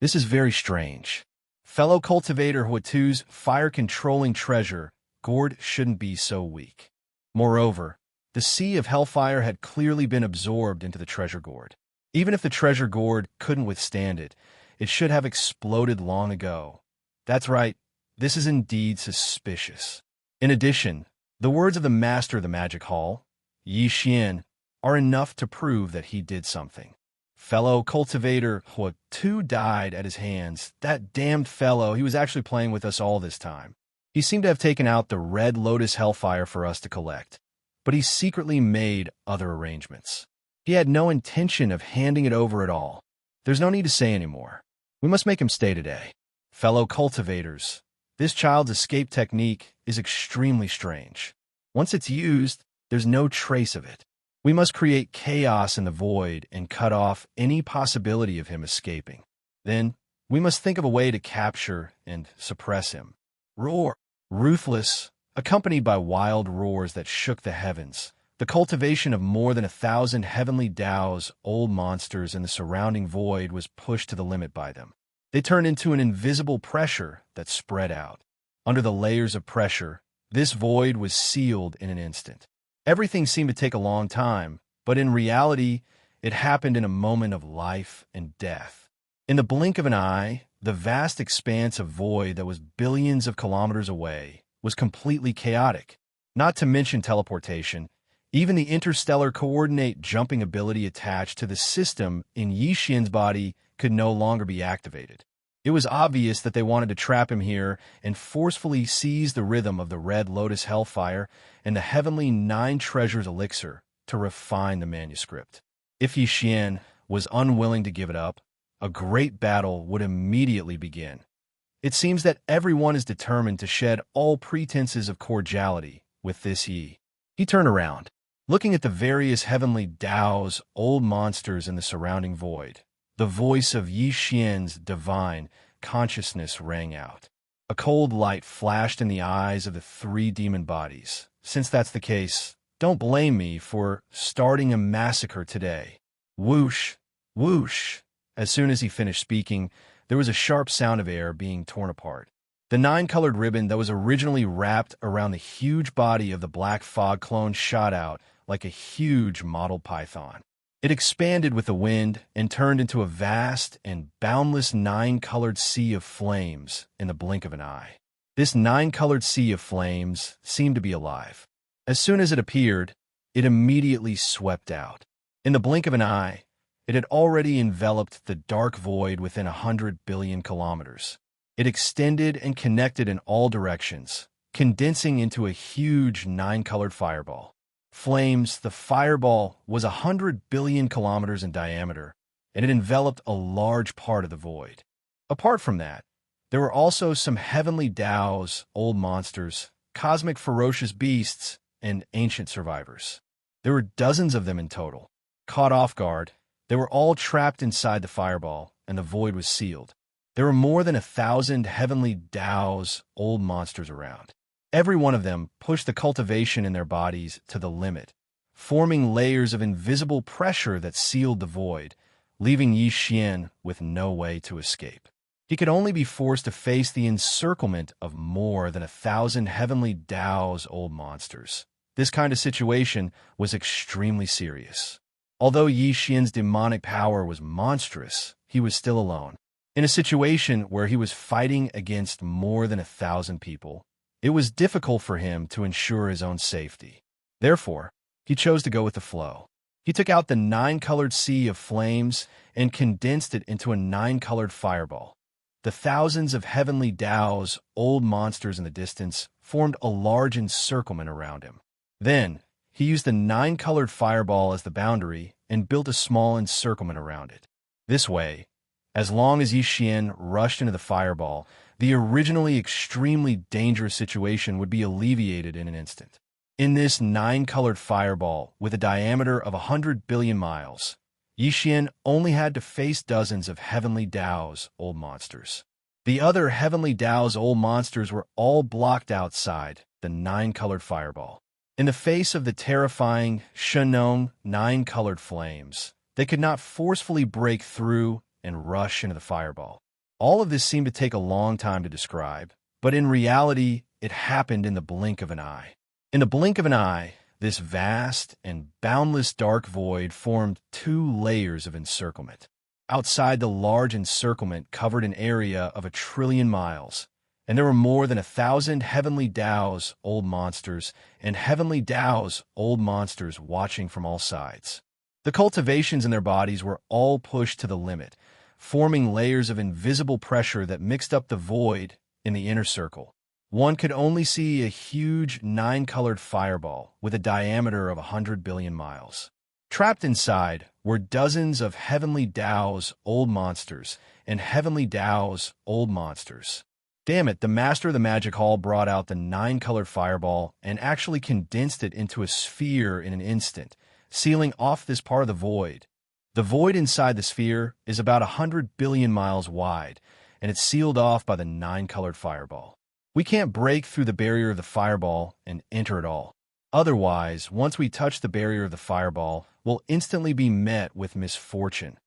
This is very strange. Fellow cultivator Huatu's fire-controlling treasure gourd shouldn't be so weak. Moreover, the sea of hellfire had clearly been absorbed into the treasure gourd. Even if the treasure gourd couldn't withstand it, it should have exploded long ago. That's right, this is indeed suspicious. In addition, The words of the master of the magic hall, Yi Xian, are enough to prove that he did something. Fellow cultivator Hua Tu died at his hands. That damned fellow, he was actually playing with us all this time. He seemed to have taken out the red lotus hellfire for us to collect, but he secretly made other arrangements. He had no intention of handing it over at all. There's no need to say any more. We must make him stay today. Fellow cultivators, this child's escape technique is extremely strange. Once it's used, there's no trace of it. We must create chaos in the void and cut off any possibility of him escaping. Then, we must think of a way to capture and suppress him. Roar! Ruthless, accompanied by wild roars that shook the heavens. The cultivation of more than 1,000 heavenly Daos, old monsters in the surrounding void, was pushed to the limit by them. They turned into an invisible pressure that spread out. Under the layers of pressure, this void was sealed in an instant. Everything seemed to take a long time, but in reality, it happened in a moment of life and death. In the blink of an eye, the vast expanse of void that was billions of kilometers away was completely chaotic. Not to mention teleportation, even the interstellar coordinate jumping ability attached to the system in Yi Xian's body could no longer be activated. It was obvious that they wanted to trap him here and forcefully seize the rhythm of the red lotus hellfire and the heavenly 9 treasures elixir to refine the manuscript. If Yi Xian was unwilling to give it up, a great battle would immediately begin. It seems that everyone is determined to shed all pretenses of cordiality with this Yi. He turned around, looking at the various heavenly Daos, old monsters in the surrounding void. The voice of Yi Xian's divine consciousness rang out. A cold light flashed in the eyes of the 3 demon bodies. Since that's the case, don't blame me for starting a massacre today. Whoosh! Whoosh! As soon as he finished speaking, there was a sharp sound of air being torn apart. The 9-colored ribbon that was originally wrapped around the huge body of the black fog clone shot out like a huge mottled python. It expanded with the wind and turned into a vast and boundless 9-colored sea of flames in the blink of an eye. This 9-colored sea of flames seemed to be alive. As soon as it appeared, it immediately swept out. In the blink of an eye, it had already enveloped the dark void within 100 billion kilometers. It extended and connected in all directions, condensing into a huge 9-colored fireball. Flames, the fireball was 100 billion kilometers in diameter, and it enveloped a large part of the void. Apart from that, there were also some heavenly Daos, old monsters, cosmic ferocious beasts, and ancient survivors. There were dozens of them in total. Caught off guard, they were all trapped inside the fireball, and the void was sealed. There were more than 1,000 heavenly Daos, old monsters around. Every one of them pushed the cultivation in their bodies to the limit, forming layers of invisible pressure that sealed the void, leaving Yi Xian with no way to escape. He could only be forced to face the encirclement of more than 1,000 heavenly Daos, old monsters. This kind of situation was extremely serious. Although Yi Xian's demonic power was monstrous, he was still alone. In a situation where he was fighting against more than 1,000 people, it was difficult for him to ensure his own safety. Therefore, he chose to go with the flow. He took out the 9-colored sea of flames and condensed it into a 9-colored fireball. The thousands of heavenly Daos, old monsters in the distance, formed a large encirclement around him. Then, he used the 9-colored fireball as the boundary and built a small encirclement around it. This way, as long as Yi Xian rushed into the fireball, the originally extremely dangerous situation would be alleviated in an instant. In this 9-colored fireball, with a diameter of 100 billion miles, Yi Xian only had to face dozens of heavenly Daos, old monsters. The other heavenly Daos, old monsters were all blocked outside the 9-colored fireball. In the face of the terrifying Shenong 9-colored flames, they could not forcefully break through and rush into the fireball. All of this seemed to take a long time to describe, but in reality, it happened in the blink of an eye. In the blink of an eye, this vast and boundless dark void formed 2 layers of encirclement. Outside the large encirclement covered an area of 1 trillion miles, and there were more than 1,000 heavenly Tao's old monsters and heavenly Tao's old monsters watching from all sides. The cultivations in their bodies were all pushed to the limit, forming layers of invisible pressure that mixed up the void in the inner circle. One could only see a huge 9-colored fireball with a diameter of 100 billion miles. Trapped inside were dozens of heavenly Tao's old monsters and heavenly Tao's old monsters. Damn it, the master of the magic hall brought out the 9-colored fireball and actually condensed it into a sphere in an instant, sealing off this part of the void. The void inside the sphere is about 100 billion miles wide, and it's sealed off by the 9-colored fireball. We can't break through the barrier of the fireball and enter it all. Otherwise, once we touch the barrier of the fireball, we'll instantly be met with misfortune.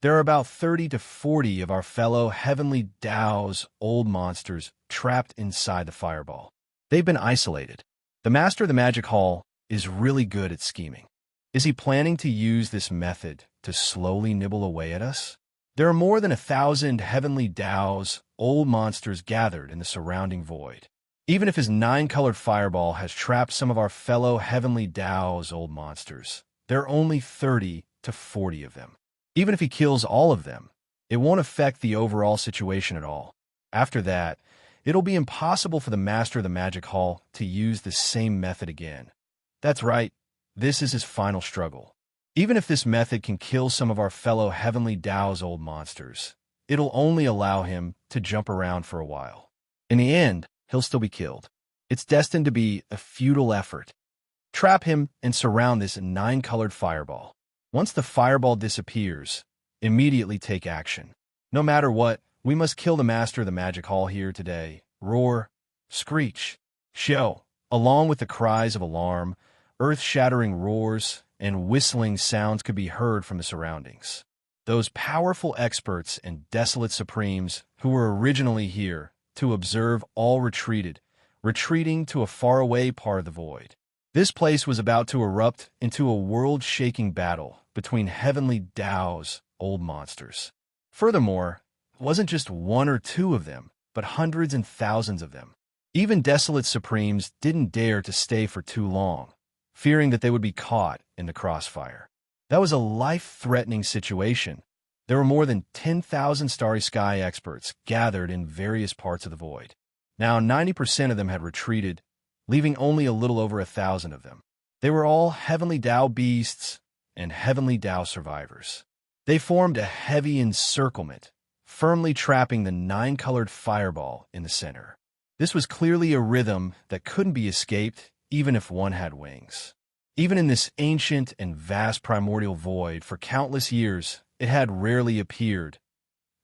There are about 30 to 40 of our fellow heavenly Tao's old monsters trapped inside the fireball. They've been isolated. The master of the magic hall is really good at scheming. Is he planning to use this method to slowly nibble away at us? There are more than 1,000 heavenly Tao's old monsters gathered in the surrounding void. Even if his 9-colored fireball has trapped some of our fellow heavenly Tao's old monsters, there are only 30 to 40 of them. Even if he kills all of them, it won't affect the overall situation at all. After that, it'll be impossible for the master of the magic hall to use the same method again. That's right, this is his final struggle. Even if this method can kill some of our fellow heavenly Tao's old monsters, it'll only allow him to jump around for a while. In the end, he'll still be killed. It's destined to be a futile effort. Trap him and surround this 9-colored fireball. Once the fireball disappears, immediately take action. No matter what, we must kill the master of the magic hall here today. Roar, screech, show, along with the cries of alarm, earth-shattering roars, and whistling sounds could be heard from the surroundings. Those powerful experts and desolate supremes who were originally here to observe all retreated, retreating to a faraway part of the void. This place was about to erupt into a world-shaking battle between heavenly Tao's old monsters. Furthermore, it wasn't just one or two of them, but hundreds and thousands of them. Even desolate supremes didn't dare to stay for too long, fearing that they would be caught in the crossfire. That was a life-threatening situation. There were more than 10,000 Starry Sky experts gathered in various parts of the void. Now 90% of them had retreated, leaving only a little over 1,000 of them. They were all heavenly Tao beasts and heavenly Tao survivors. They formed a heavy encirclement, firmly trapping the 9-colored fireball in the center. This was clearly a rhythm that couldn't be escaped even if one had wings. Even in this ancient and vast primordial void for countless years, it had rarely appeared.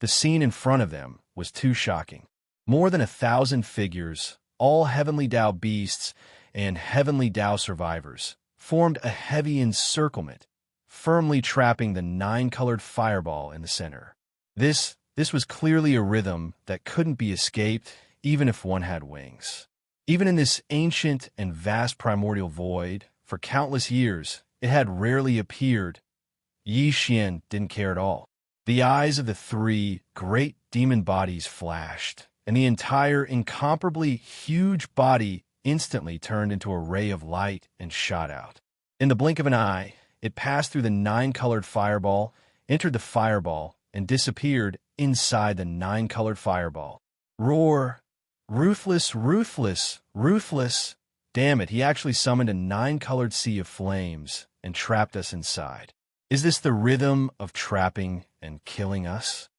The scene in front of them was too shocking. More than 1,000 figures, all heavenly Tao beasts and heavenly Tao survivors, formed a heavy encirclement, firmly trapping the 9-colored fireball in the center. This was clearly a rhythm that couldn't be escaped even if one had wings. Even in this ancient and vast primordial void, for countless years, it had rarely appeared. Xianxia didn't care at all. The eyes of the 3 great demon bodies flashed, and the entire incomparably huge body instantly turned into a ray of light and shot out. In the blink of an eye, it passed through the 9-colored fireball, entered the fireball, and disappeared inside the 9-colored fireball. Roar! Ruthless, ruthless, ruthless! Damn it, he actually summoned a 9-colored sea of flames and trapped us inside. Is this the rhythm of trapping and killing us?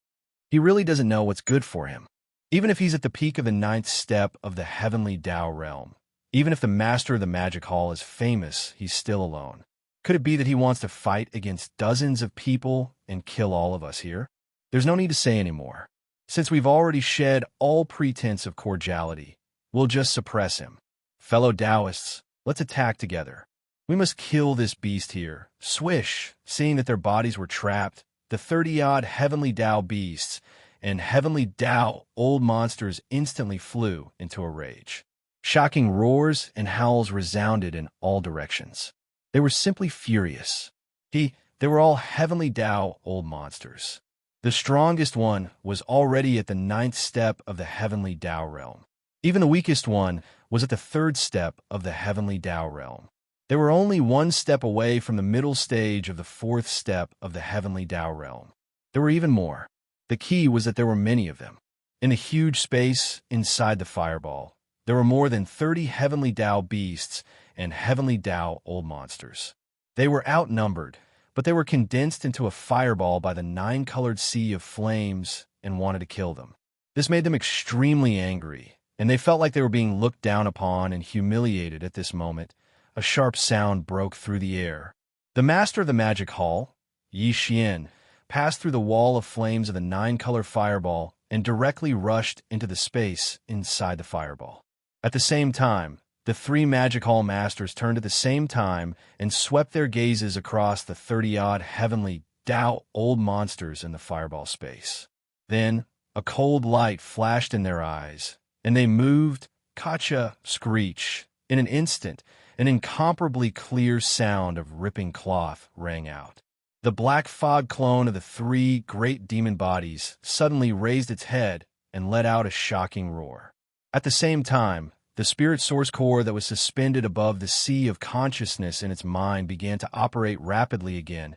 He really doesn't know what's good for him. Even if he's at the peak of the 9th step of the heavenly Tao realm, even if the master of the magic hall is famous, he's still alone. Could it be that he wants to fight against dozens of people and kill all of us here? There's no need to say anymore. Since we've already shed all pretense of cordiality, we'll just suppress him. Fellow Taoists, let's attack together. We must kill this beast here. Swish! Seeing that their bodies were trapped, the 30-odd heavenly Tao beasts and heavenly Tao old monsters instantly flew into a rage. Shocking roars and howls resounded in all directions. They were simply furious. They were all heavenly Tao old monsters. The strongest one was already at the 9th step of the heavenly Tao realm. Even the weakest one was at the 3rd step of the heavenly Tao realm. They were only 1 step away from the middle stage of the 4th step of the heavenly Tao realm. There were even more. The key was that there were many of them. In the huge space inside the fireball, there were more than 30 heavenly Tao beasts and heavenly Tao old monsters. They were outnumbered, but they were condensed into a fireball by the 9-colored sea of flames and wanted to kill them. This made them extremely angry, and they felt like they were being looked down upon and humiliated at this moment. A sharp sound broke through the air. The master of the magic hall, Xianxia, passed through the wall of flames of the 9-color fireball and directly rushed into the space inside the fireball. At the same time, the 3 magic hall masters turned at the same time and swept their gazes across the 30-odd heavenly Tao old monsters in the fireball space. Then, a cold light flashed in their eyes, and they moved, Kacha screech. In an instant, an incomparably clear sound of ripping cloth rang out. The black fog clone of the 3 great demon bodies suddenly raised its head and let out a shocking roar. At the same time, the spirit source core that was suspended above the sea of consciousness in its mind began to operate rapidly again.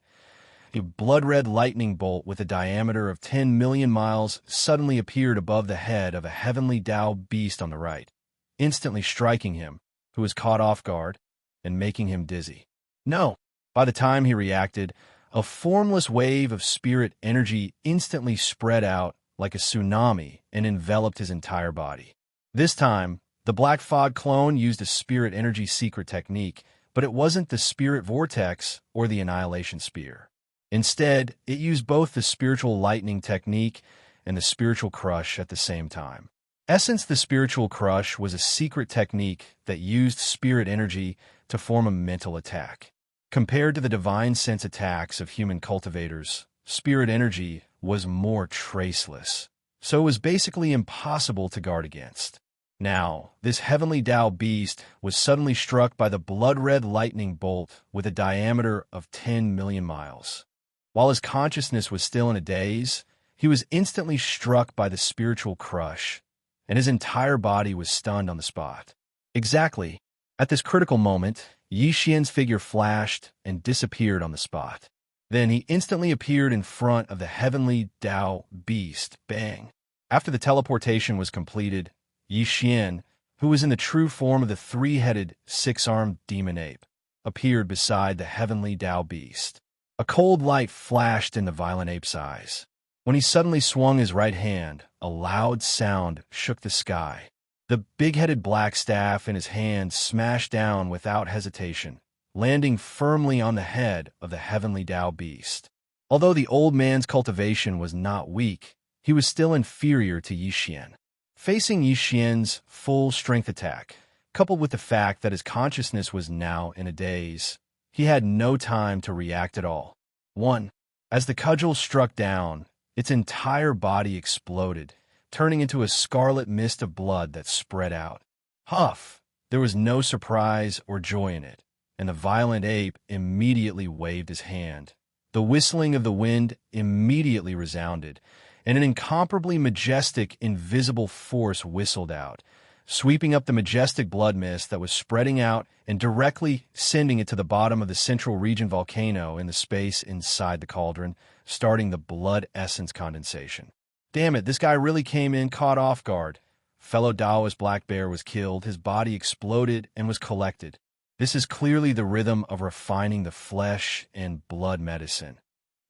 A blood-red lightning bolt with a diameter of 10 million miles suddenly appeared above the head of a heavenly Tao beast on the right, instantly striking him, who was caught off guard, and making him dizzy. No! By the time he reacted, a formless wave of spirit energy instantly spread out like a tsunami and enveloped his entire body. This time, the Black Fog clone used a spirit energy secret technique, but it wasn't the spirit vortex or the annihilation spear. Instead, it used both the spiritual lightning technique and the spiritual crush at the same time. Essence, the spiritual crush was a secret technique that used spirit energy to form a mental attack. Compared to the divine sense attacks of human cultivators, spirit energy was more traceless, so it was basically impossible to guard against. Now, this heavenly Tao beast was suddenly struck by the blood-red lightning bolt with a diameter of 10 million miles. While his consciousness was still in a daze, he was instantly struck by the spiritual crush, and his entire body was stunned on the spot. Exactly. At this critical moment, Yixian's figure flashed and disappeared on the spot. Then he instantly appeared in front of the heavenly Tao beast. Bang! After the teleportation was completed, Yixian, who was in the true form of the 3-headed, 6-armed demon ape, appeared beside the heavenly Tao beast. A cold light flashed in the violent ape's eyes. When he suddenly swung his right hand, a loud sound shook the sky. The big-headed black staff in his hand smashed down without hesitation, landing firmly on the head of the heavenly Tao beast. Although the old man's cultivation was not weak, he was still inferior to Yixian. Facing Yixian's full-strength attack, coupled with the fact that his consciousness was now in a daze, he had no time to react at all. 1. As the cudgel struck down, its entire body exploded, turning into a scarlet mist of blood that spread out. Huff! There was no surprise or joy in it, and the violent ape immediately waved his hand. The whistling of the wind immediately resounded, and an incomparably majestic, invisible force whistled out, sweeping up the majestic blood mist that was spreading out and directly sending it to the bottom of the central region volcano in the space inside the cauldron, starting the blood essence condensation. Damn it, this guy really came in caught off guard. Fellow Taoist Black Bear was killed, his body exploded and was collected. This is clearly the rhythm of refining the flesh and blood medicine.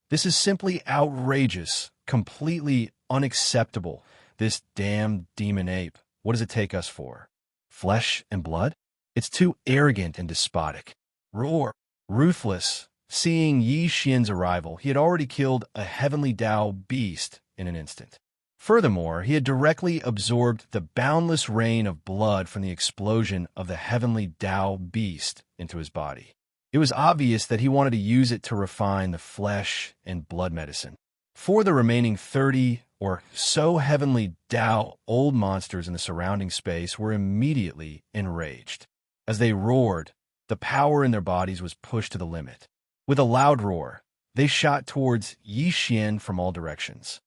This is simply outrageous, completely unacceptable. This damn demon ape, what does it take us for? Flesh and blood? It's too arrogant and despotic. Roar, ruthless. Seeing Yixian's arrival, he had already killed a heavenly Tao beast in an instant. Furthermore, he had directly absorbed the boundless rain of blood from the explosion of the heavenly Tao beast into his body. It was obvious that he wanted to use it to refine the flesh and blood medicine. For the remaining 30 or so heavenly Tao old monsters in the surrounding space were immediately enraged. As they roared, the power in their bodies was pushed to the limit. With a loud roar, They shot towards Xian from all directions.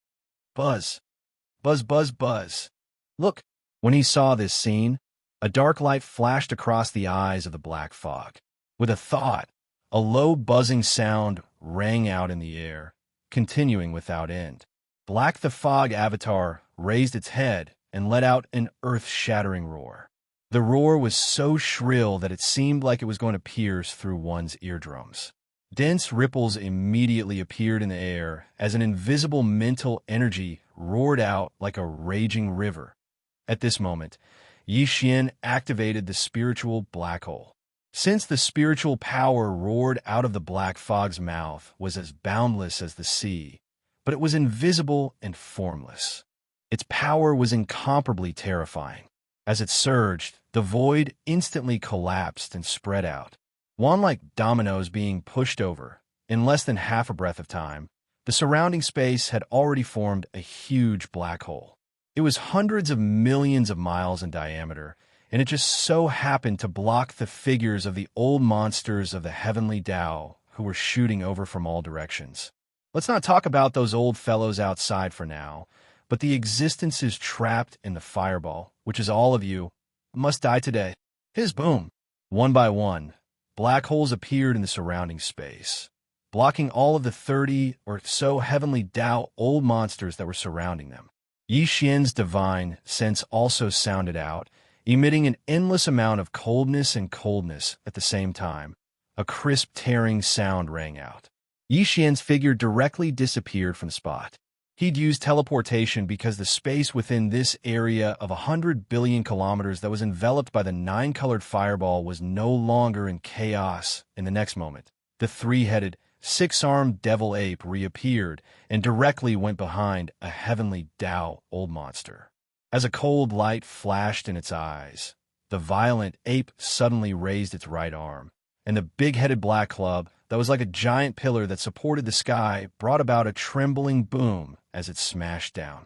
Buzz, buzz, buzz, buzz. Look! When he saw this scene, a dark light flashed across the eyes of the black fog. With a thought, a low buzzing sound rang out in the air, continuing without end. Black the Fog avatar raised its head and let out an earth-shattering roar. The roar was so shrill that it seemed like it was going to pierce through one's eardrums. Dense ripples immediately appeared in the air as an invisible mental energy roared out like a raging river. At this moment, Xian activated the spiritual black hole. Since the spiritual power roared out of the black fog's mouth was as boundless as the sea, but it was invisible and formless. Its power was incomparably terrifying. As it surged, the void instantly collapsed and spread out. One like dominoes being pushed over. In less than half a breath of time, the surrounding space had already formed a huge black hole. It was hundreds of millions of miles in diameter, and it just so happened to block the figures of the old monsters of the heavenly Tao who were shooting over from all directions. Let's not talk about those old fellows outside for now, but the existences trapped in the fireball, which is all of you, must die today. His boom. One by one, black holes appeared in the surrounding space, blocking all of the 30 or so heavenly Tao old monsters that were surrounding them. Xian's divine sense also sounded out, emitting an endless amount of coldness and coldness at the same time. A crisp, tearing sound rang out. Xian's figure directly disappeared from the spot. He'd used teleportation because the space within this area of 100 billion kilometers that was enveloped by the 9-colored fireball was no longer in chaos. In the next moment, the 3-headed, 6-armed devil ape reappeared and directly went behind a heavenly Tao old monster. As a cold light flashed in its eyes, the violent ape suddenly raised its right arm, and the big-headed black club that was like a giant pillar that supported the sky brought about a trembling boom as it smashed down.